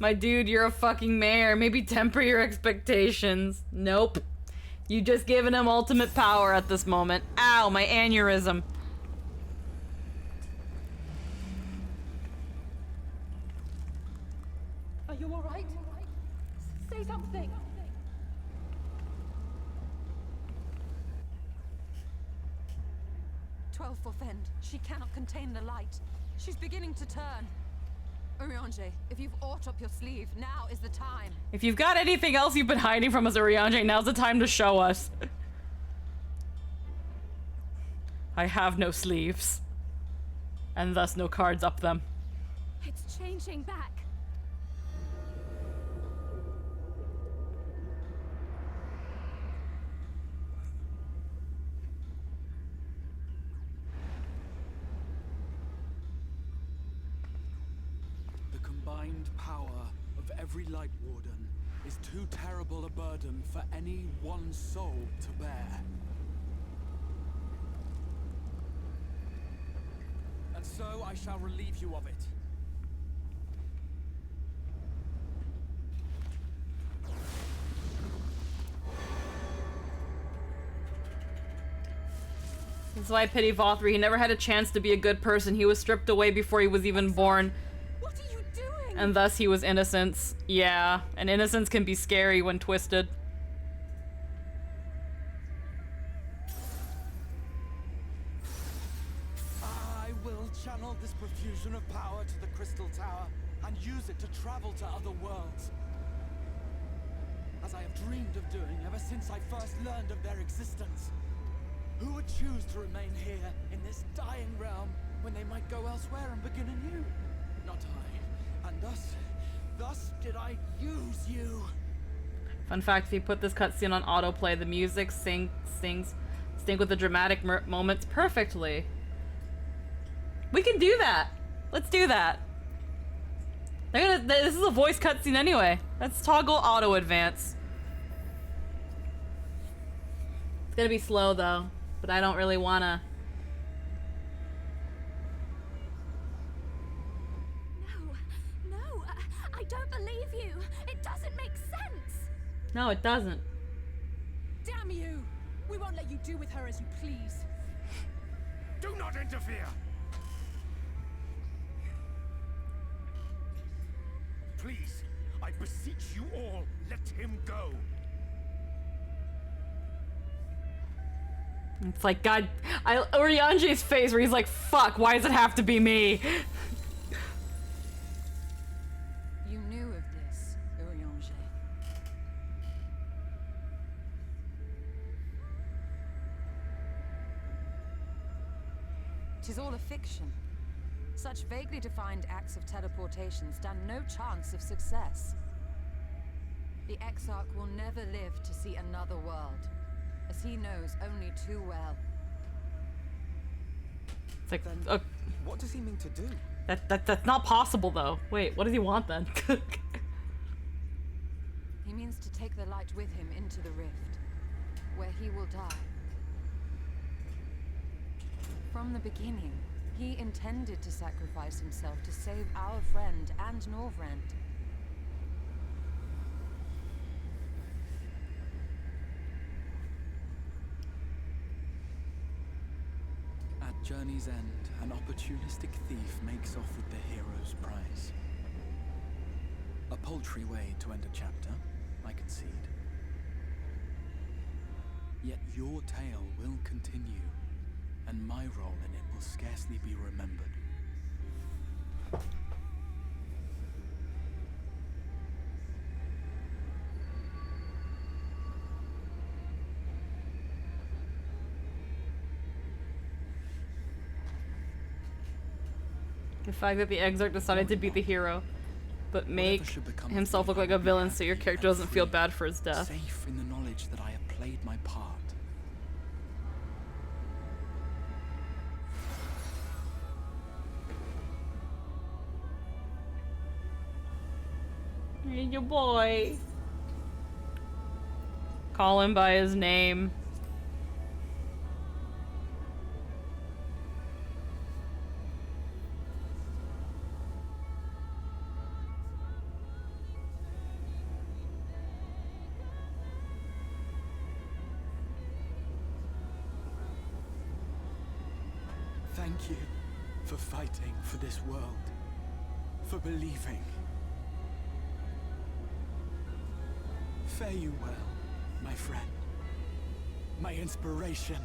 My dude, you're a fucking mayor. Maybe temper your expectations. Nope. You just given him ultimate power at this moment. Ow, my aneurysm. Are you alright? Say something. Twelfth End. She cannot contain the light. She's beginning to turn. Urianger, if you've aught up your sleeve, now is the time. If you've got anything else you've been hiding from us, Urianger, now's the time to show us. I have no sleeves. And thus no cards up them. It's changing back. The combined power of every Light Warden is too terrible a burden for any one soul to bear. And so I shall relieve you of it. That's why I pity Vothri. He never had a chance to be a good person. He was stripped away before he was even born. What are you doing? And thus he was innocence. Yeah, and innocence can be scary when twisted. I will channel this profusion of power to the Crystal Tower and use it to travel to other worlds. As I have dreamed of doing ever since I first learned of their existence. Who would choose to remain here in this dying realm when they might go elsewhere and begin anew? Not I. And thus did I use you. Fun fact, if you put this cutscene on autoplay, the music sync with the dramatic moments perfectly. We can do that. Let's do that. This is a voice cutscene anyway. Let's toggle auto advance. It's gonna be slow though, but I don't really wanna. No, I don't believe you. It doesn't make sense. No, it doesn't. Damn you! We won't let you do with her as you please. Do not interfere! Please, I beseech you all, let him go. It's like, God, Urianger's face where he's like, fuck, why does it have to be me? You knew of this, Urianger. Tis all a fiction. Such vaguely defined acts of teleportation stand no chance of success. The Exarch will never live to see another world, as he knows only too well. It's like, what does he mean to do? That's not possible though. Wait, what does he want then? He means to take the light with him into the rift, where he will die. From the beginning, he intended to sacrifice himself to save our friend and Norvrend. At journey's end, an opportunistic thief makes off with the hero's prize. A paltry way to end a chapter, I concede. Yet your tale will continue, and my role in it will scarcely be remembered. The fact that the Exarch decided to be the hero, but make himself look like a villain so your character doesn't feel bad for his death. Safe in the knowledge that I have played my part. Hey, your boy. Call him by his name. Thank you for fighting for this world, for believing. Fare you well, my friend, my inspiration.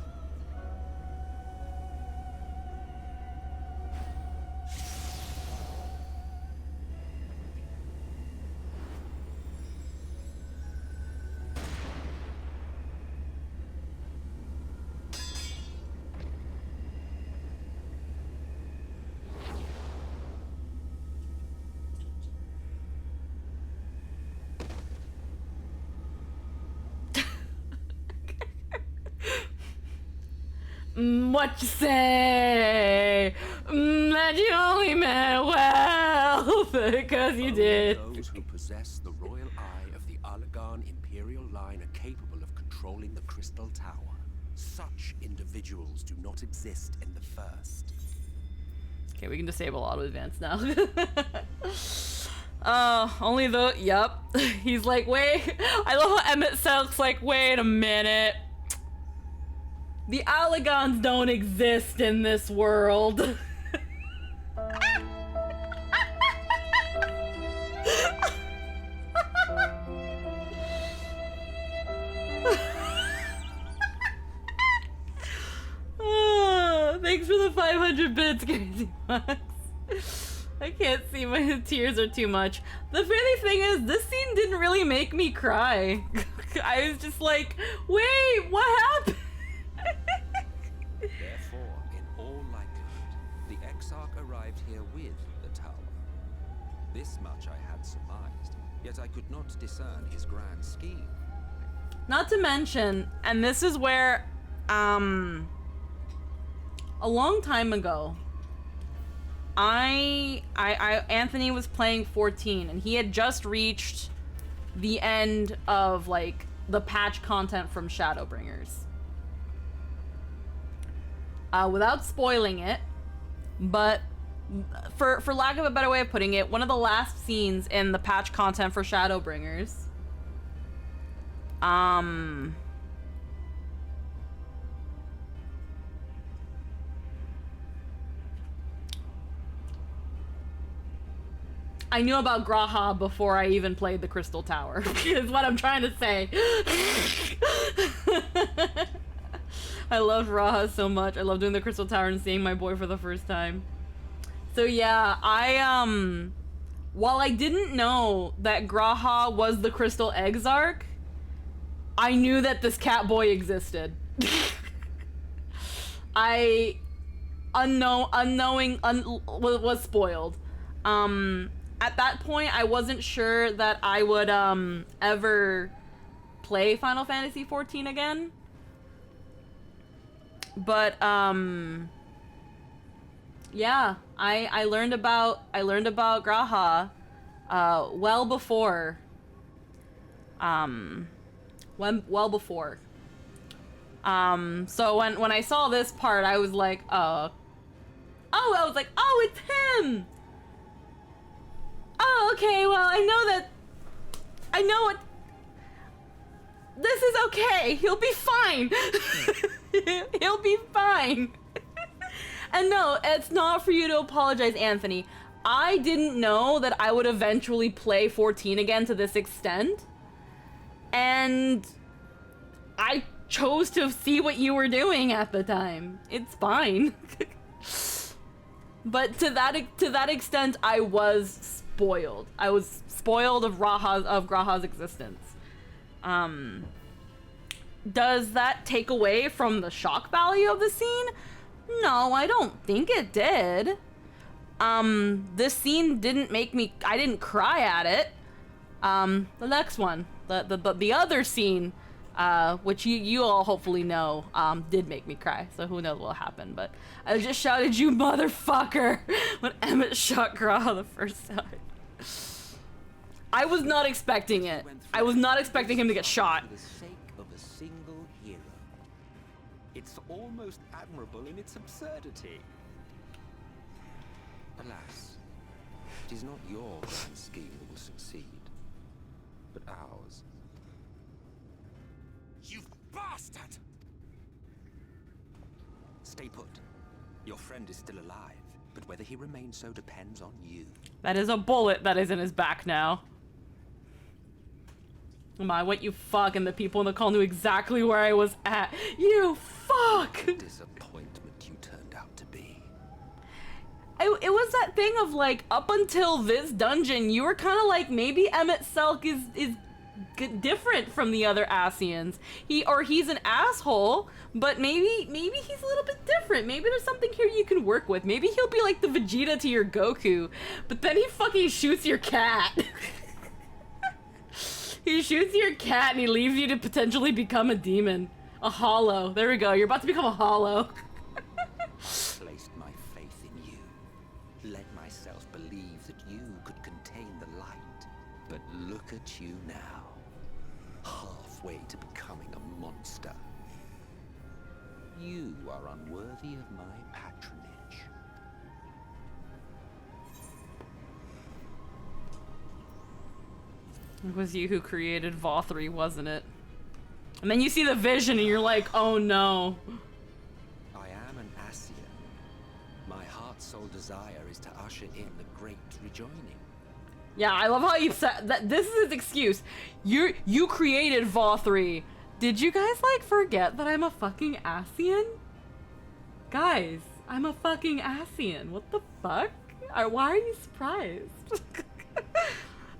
What you say? That you only meant well, because you did. Those who possess the royal eye of the Allagan Imperial line are capable of controlling the Crystal Tower. Such individuals do not exist in the First. Okay, we can disable auto advance now. Only though, yep. He's like, wait. I love how Emmett Selk's like, wait a minute. The Allagans don't exist in this world. Thanks for the 500 bits, Crazy Fox. I can't see, my tears are too much. The funny thing is, this scene didn't really make me cry. I was just like, wait, what happened? Therefore, in all likelihood, the Exarch arrived here with the tower. This much I had surmised, yet I could not discern his grand scheme. Not to mention, and this is where, a long time ago, Anthony was playing 14, and he had just reached the end of, like, the patch content from Shadowbringers. Without spoiling it, but for lack of a better way of putting it, one of the last scenes in the patch content for Shadowbringers, I knew about Graha before I even played the Crystal Tower, is what I'm trying to say. I love Raha so much. I love doing the Crystal Tower and seeing my boy for the first time. So yeah, while I didn't know that Graha was the Crystal Exarch, I knew that this cat boy existed. Was spoiled. At that point, I wasn't sure that I would ever play Final Fantasy XIV again. But yeah, I learned about Graha well before. So when I saw this part, I was like, oh, it's him. Oh, okay, well, I know what, this is okay, he'll be fine. He'll be fine. And no, it's not for you to apologize, Anthony. I didn't know that I would eventually play 14 again to this extent. And I chose to see what you were doing at the time. It's fine. But to that extent, I was spoiled. I was spoiled of Graha's existence. Does that take away from the shock value of the scene? No, I don't think it did. This scene didn't make me, I didn't cry at it. The next one, the other scene, which you all hopefully know, did make me cry. So who knows what'll happen, but I just shouted, "You motherfucker," when Emmett shot Graha the first time. I was not expecting it. I was not expecting him to get shot. For the sake of a single hero. It's almost admirable in its absurdity. Alas, it is not your grand scheme that will succeed, but ours. You bastard! Stay put. Your friend is still alive, but whether he remains so depends on you. That is a bullet that is in his back now. My, what you fuck, and the people in the call knew exactly where I was at. You fuck! The disappointment you turned out to be. It was that thing of like, up until this dungeon, you were kind of like, maybe Emmett Selk is different from the other Asians. He's an asshole, but maybe he's a little bit different. Maybe there's something here you can work with. Maybe he'll be like the Vegeta to your Goku, but then he fucking shoots your cat. He shoots your cat and he leaves you to potentially become a demon. A hollow. There we go. You're about to become a hollow. Placed my faith in you. Let myself believe that you could contain the light. But look at you now. Halfway to becoming a monster. You are unworthy of my patronage. It was you who created Vothri, wasn't it? And then you see the vision and you're like, oh no. I am an Asian. My heart's sole desire is to usher in the great rejoining. Yeah, I love how you said that. This is his excuse. You created Vothri. Did you guys like forget that I'm a fucking Asian? Guys, I'm a fucking Asian. What the fuck? Why are you surprised?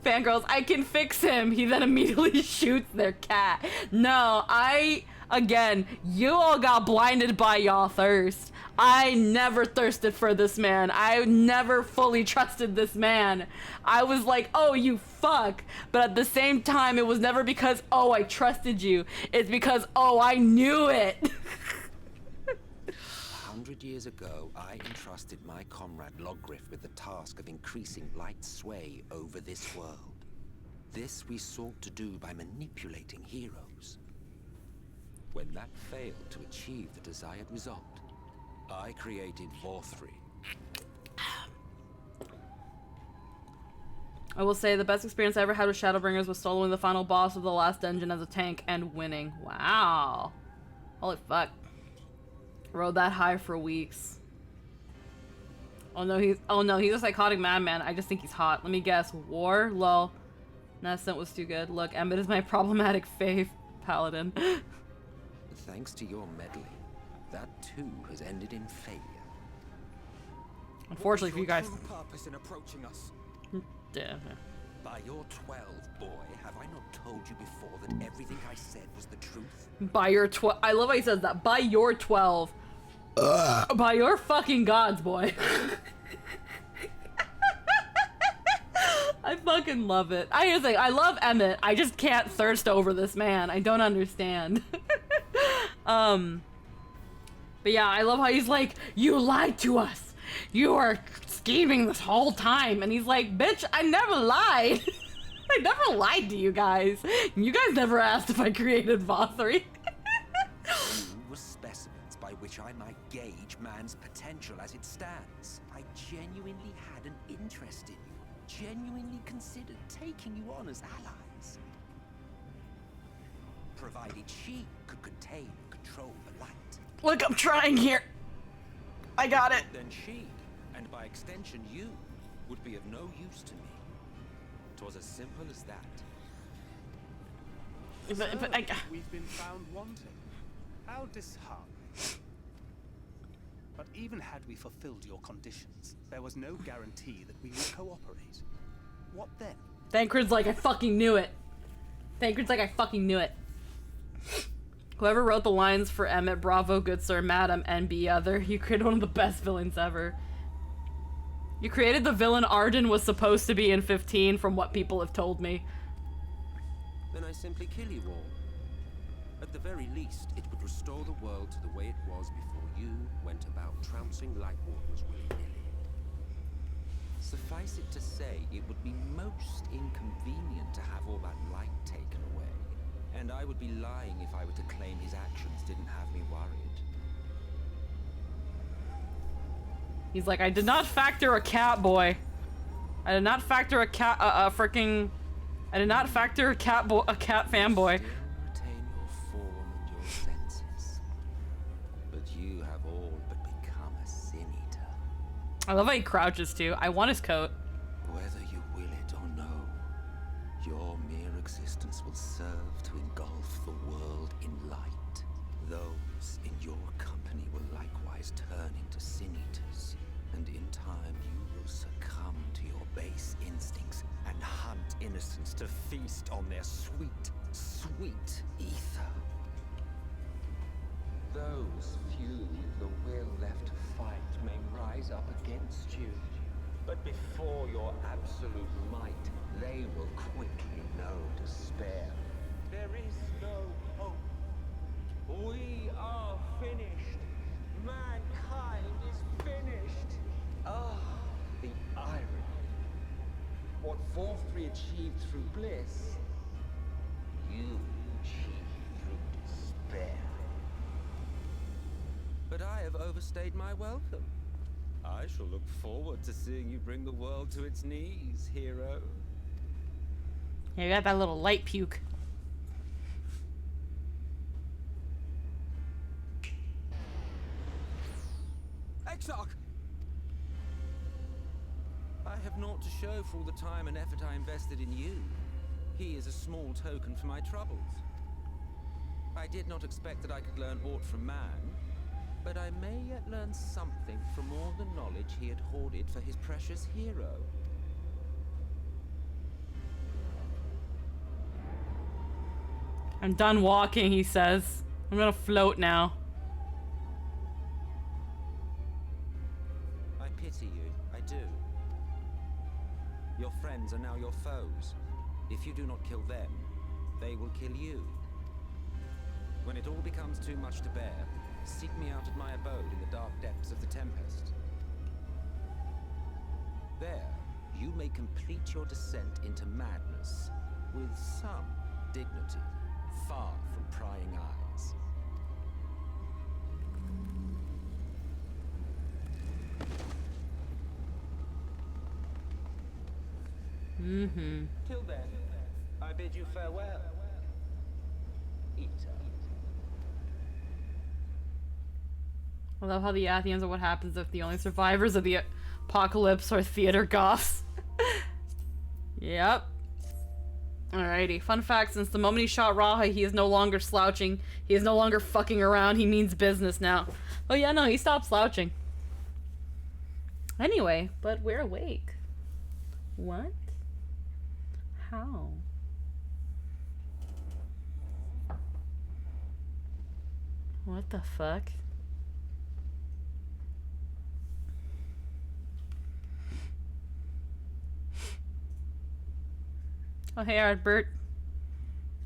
Fangirls, I can fix him. He then immediately shoots their cat. No, again, you all got blinded by y'all thirst. I never thirsted for this man. I never fully trusted this man. I was like, oh, you fuck. But at the same time, it was never because, oh, I trusted you. It's because, oh, I knew it. 100 years ago, I entrusted my comrade Logriff with the task of increasing light's sway over this world. This we sought to do by manipulating heroes. When that failed to achieve the desired result, I created Vothri. I will say the best experience I ever had with Shadowbringers was soloing the final boss of the last dungeon as a tank and winning. Wow. Holy fuck. Rode that high for weeks. Oh no, he's a psychotic madman. I just think he's hot. Let me guess. War? Lol. Nascent was too good. Look, Emmett is my problematic fave paladin. Thanks to your meddling, that too has ended in failure. Unfortunately for you guys. What was your true purpose in approaching us? Yeah. By your 12, boy, have I not told you before that everything I said was the truth? By your 12. I love how he says that. By your 12. By your fucking gods, boy. I fucking love it. I love Emmett. I just can't thirst over this man. I don't understand. But yeah, I love how he's like, you lied to us. You were scheming this whole time. And he's like, bitch, I never lied. I never lied to you guys. You guys never asked if I created Vothri. You were specimens by which I might gauge man's potential as it stands. I genuinely had an interest in you. Genuinely considered taking you on as allies. Provided she could contain and control the light. Look, I'm trying here. I got it. Then she, and by extension you, would be of no use to me. 'Twas as simple as that. We've been found wanting. How disheartening. But even had we fulfilled your conditions, there was no guarantee that we would cooperate. What then? Thancred's like, I fucking knew it. Thancred's like, I fucking knew it. Whoever wrote the lines for Emmett, bravo, good sir, madam, NB other. You created one of the best villains ever. You created the villain Arden was supposed to be in 15 from what people have told me. Then I simply kill you all. At the very least, it would restore the world to the way it was before you went about trouncing Light Wardens willy-nilly. Suffice it to say, it would be most inconvenient to have all that light taken away. And I would be lying if I were to claim his actions didn't have me worried. He's like, I did not factor a cat boy. I did not factor a cat, I did not factor a cat fanboy. Retain your form and your senses. But you have all but become a sin eater. I love how he crouches too. I want his coat. Whether you will it or no, your mere existence will serve to engulf the world in light. Those in your company will likewise turn into sin eaters, and in time you will succumb to your base instincts and hunt innocents to feast on their sweet, sweet ether. Those few with the will left to fight may rise up against you, but before your absolute might, they will quickly know despair. There is no hope. We are finished. Mankind is finished. Ah, the irony. What 4-3 achieved through bliss, you achieved through despair. But I have overstayed my welcome. I shall look forward to seeing you bring the world to its knees, hero. Yeah, you got that little light puke. Exarch! I have naught to show for all the time and effort I invested in you. He is a small token for my troubles. I did not expect that I could learn aught from man, but I may yet learn something from all the knowledge he had hoarded for his precious hero. I'm done walking, he says. I'm gonna float now. I pity you, I do. Your friends are now your foes. If you do not kill them, they will kill you. When it all becomes too much to bear, seek me out at my abode in the dark depths of the Tempest. There, you may complete your descent into madness with some dignity, far from prying eyes. Mm-hmm. Till then, I bid you farewell, Eater. I love how the Athenians are what happens if the only survivors of the apocalypse are theater goths. Yep. Alrighty. Fun fact, since the moment he shot Raha, he is no longer slouching. He is no longer fucking around. He means business now. Oh yeah, no, he stopped slouching. Anyway, but we're awake. What? How? What the fuck? Oh, hey, Ardbert.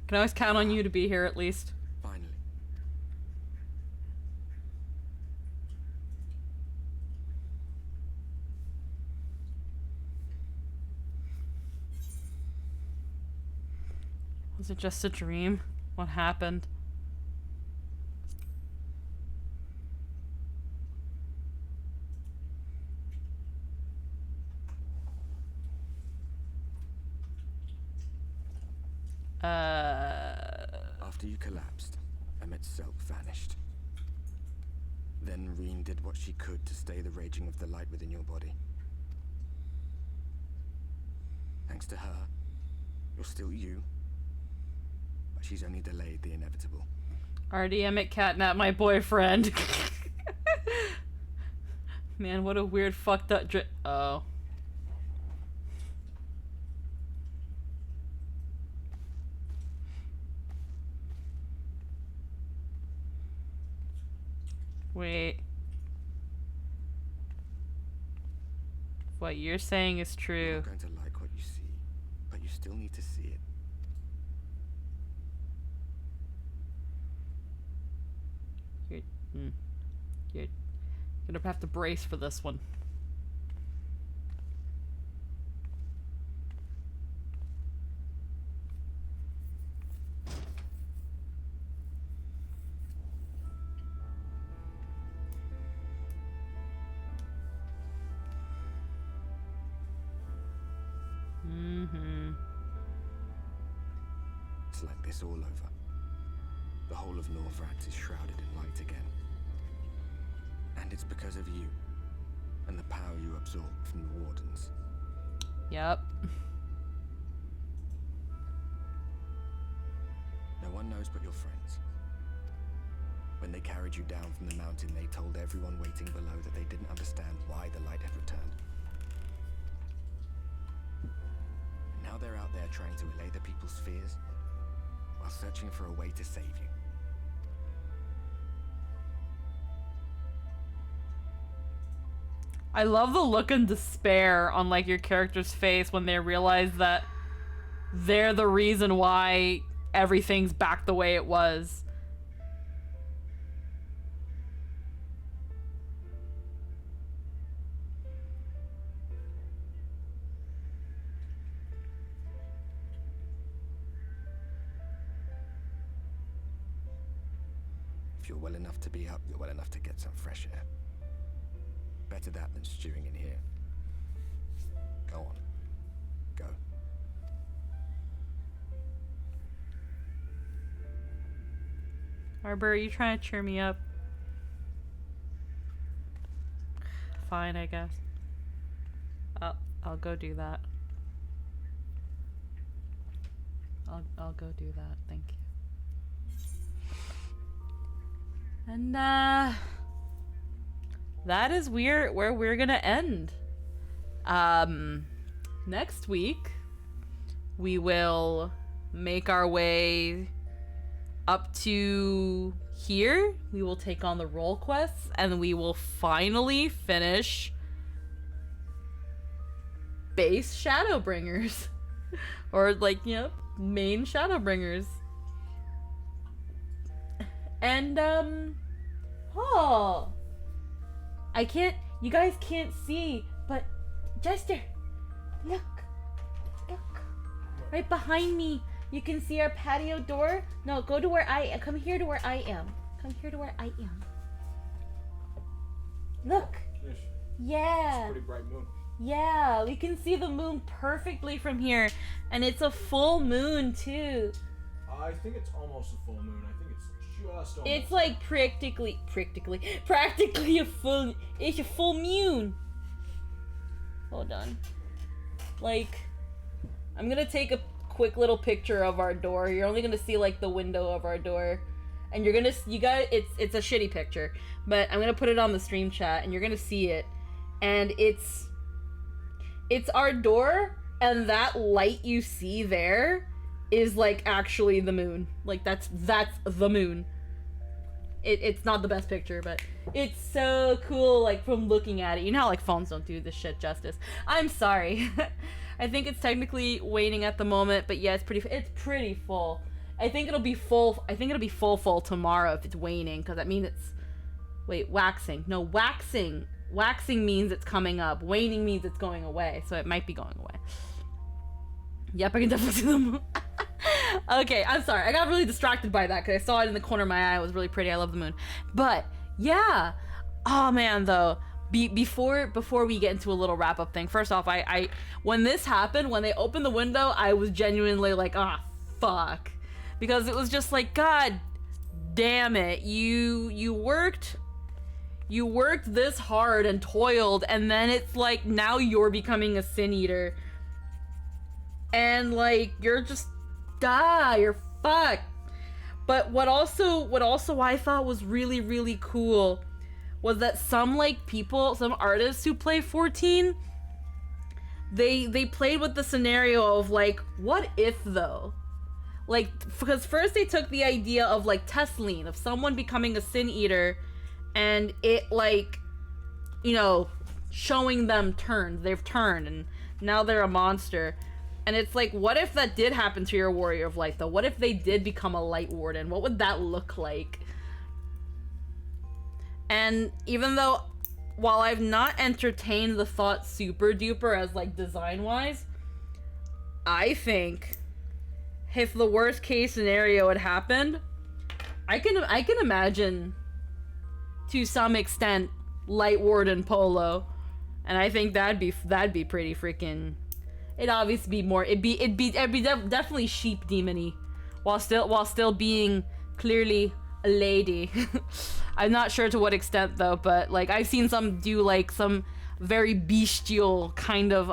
Can always count on you to be here at least. Finally. Was it just a dream? What happened? After you collapsed, Emmett's self vanished. Then Reen did what she could to stay the raging of the light within your body. Thanks to her, you're still you. But she's only delayed the inevitable. RDM it catnap my boyfriend. Man, what a weird fucked up oh. Wait. What you're saying is true. You're not going to like what you see, but you still need to see it. You're gonna have to brace for this one. It's like this all over. The whole of Norvrat is shrouded in light again. And it's because of you, and the power you absorbed from the Wardens. Yep. No one knows but your friends. When they carried you down from the mountain, they told everyone waiting below that they didn't understand why the light had returned. And now they're out there trying to allay the people's fears, while searching for a way to save you. I love the look of despair on like your character's face when they realize that they're the reason why everything's back the way it was. If you're well enough to be up, you're well enough to get some fresh air. Better that than stewing in here. Go on. Go. Arbor, are you trying to cheer me up? Fine, I guess. I'll go do that. I'll go do that. Thank you. And that is where we're gonna end. Next week we will make our way up to here. We will take on the role quests and we will finally finish base Shadowbringers. Or like, you know, main Shadowbringers. And oh, I can't, you guys can't see, but Jester, look, right behind me. You can see our patio door. No, go to where I am. Come here to where I am. Come here to where I am. Look. Ish. Yeah. It's a pretty bright moon. Yeah, we can see the moon perfectly from here. And it's a full moon too. I think it's almost a full moon. I think it's just almost. It's like practically a full, it's a full moon. Hold on. Like, I'm gonna take a quick little picture of our door. You're only gonna see like the window of our door. And you're gonna, you guys, it's a shitty picture. But I'm gonna put it on the stream chat and you're gonna see it. And it's our door, and that light you see there is like actually the moon. Like that's the moon. It's not the best picture, but it's so cool, like from looking at it. You know how like phones don't do this shit justice. I'm sorry. I think it's technically waning at the moment, but yeah, it's pretty full. I think it'll be full. I think it'll be full tomorrow if it's waning, because that means it's, wait, waxing. No, waxing. Waxing means it's coming up. Waning means it's going away, so it might be going away. Yep, I can definitely see the moon. Okay, I'm sorry. I got really distracted by that because I saw it in the corner of my eye. It was really pretty. I love the moon. But yeah. Oh man, though. Before we get into a little wrap up thing, first off, I when this happened, when they opened the window, I was genuinely like, ah, fuck, because it was just like, god damn it, you worked this hard and toiled, and then it's like now you're becoming a sin eater, and like you're just you're fucked. But what also I thought was really, really cool was that some like people, some artists who play 14, they played with the scenario of like, what if though? Like, because first they took the idea of like Tesseline, of someone becoming a Sin Eater, and it like, you know, showing them they've turned, and now they're a monster. And it's like, what if that did happen to your Warrior of Light though? What if they did become a Light Warden? What would that look like? And even though, while I've not entertained the thought super duper as like design wise, I think if the worst case scenario had happened, I can imagine to some extent Light Warden Polo, and I think that'd be pretty freaking. It'd obviously be more. It'd be definitely sheep demony, while still being clearly a lady. I'm not sure to what extent though, but like I've seen some do like some very bestial kind of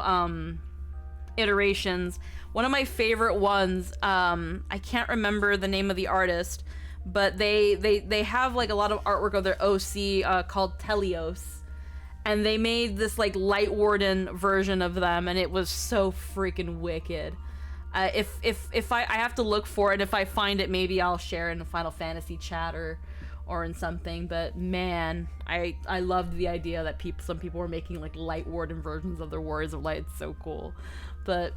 iterations. One of my favorite ones, I can't remember the name of the artist, but they have like a lot of artwork of their OC called Telios, and they made this like Light Warden version of them, and it was so freaking wicked. If I have to look for it, if I find it, maybe I'll share it in the Final Fantasy chat or in something. But man, I loved the idea that some people were making like Light Warden versions of their Warriors of Light. It's so cool. But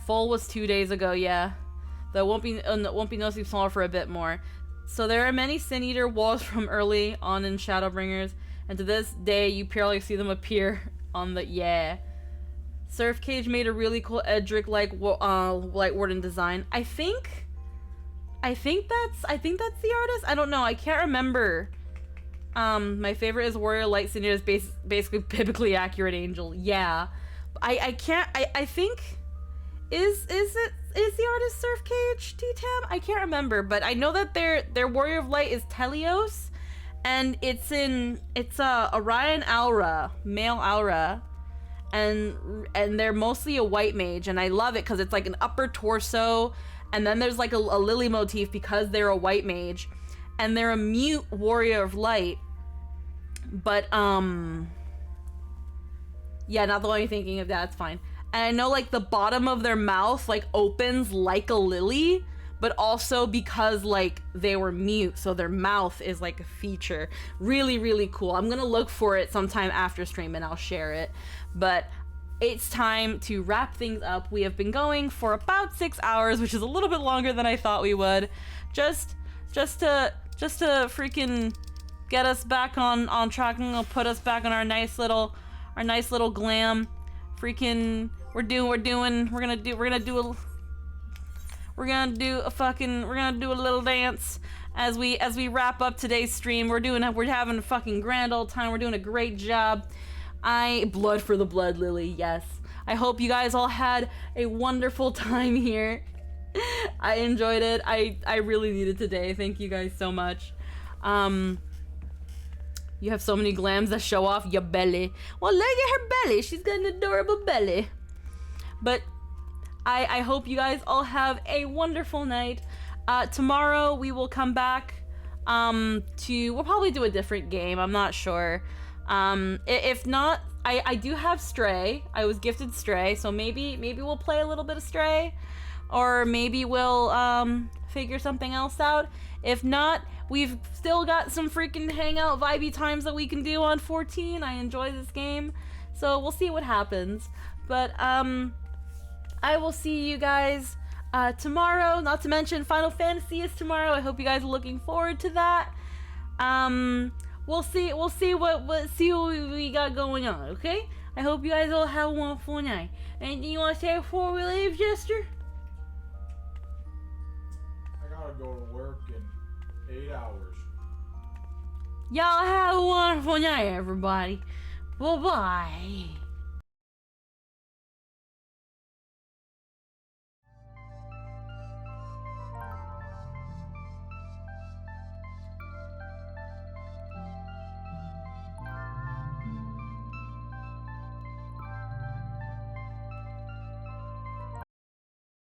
Full was 2 days ago, yeah. Though won't be noticeably smaller for a bit more. So there are many Sin Eater walls from early on in Shadowbringers, and to this day you purely see them appear on the Surf Cage made a really cool Edric like Light Warden design. I think that's the artist. I don't know. I can't remember. My favorite is Warrior Light Sin Eater is basically biblically accurate angel. Yeah, I can't. I think is the artist Surf Cage T-Tam? I can't remember, but I know that their Warrior of Light is Telios, and it's Orion Aura, male Aura, and they're mostly a white mage, and I love it because it's like an upper torso, and then there's like a lily motif because they're a white mage, and they're a mute Warrior of Light, but yeah, not the one you're thinking of. That's fine. And I know like the bottom of their mouth like opens like a lily, but also because like they were mute, so their mouth is like a feature. Really, really cool. I'm gonna look for it sometime after stream and I'll share it. But it's time to wrap things up. We have been going for about 6 hours, which is a little bit longer than I thought we would. Just to freaking get us back on track, and it'll put us back on our nice little glam. Freaking we're gonna do a little dance as we wrap up today's stream. We're having a fucking grand old time. We're doing a great job. Blood for the Blood Lily, yes. I hope you guys all had a wonderful time here. I enjoyed it. I really needed today. Thank you guys so much. You have so many glams that show off your belly. Well, look at her belly. She's got an adorable belly. But I hope you guys all have a wonderful night. Tomorrow we will come back we'll probably do a different game. I'm not sure. If not, I do have Stray. I was gifted Stray, so maybe we'll play a little bit of Stray, or maybe we'll figure something else out. If not, we've still got some freaking hangout vibey times that we can do on 14. I enjoy this game, so we'll see what happens. But I will see you guys tomorrow. Not to mention Final Fantasy is tomorrow. I hope you guys are looking forward to that. We'll see what we got going on. Okay. I hope you guys all have a wonderful night. Anything you want to say before we leave, Jester? I gotta go to work in 8 hours. Y'all have a wonderful night, everybody. Bye-bye.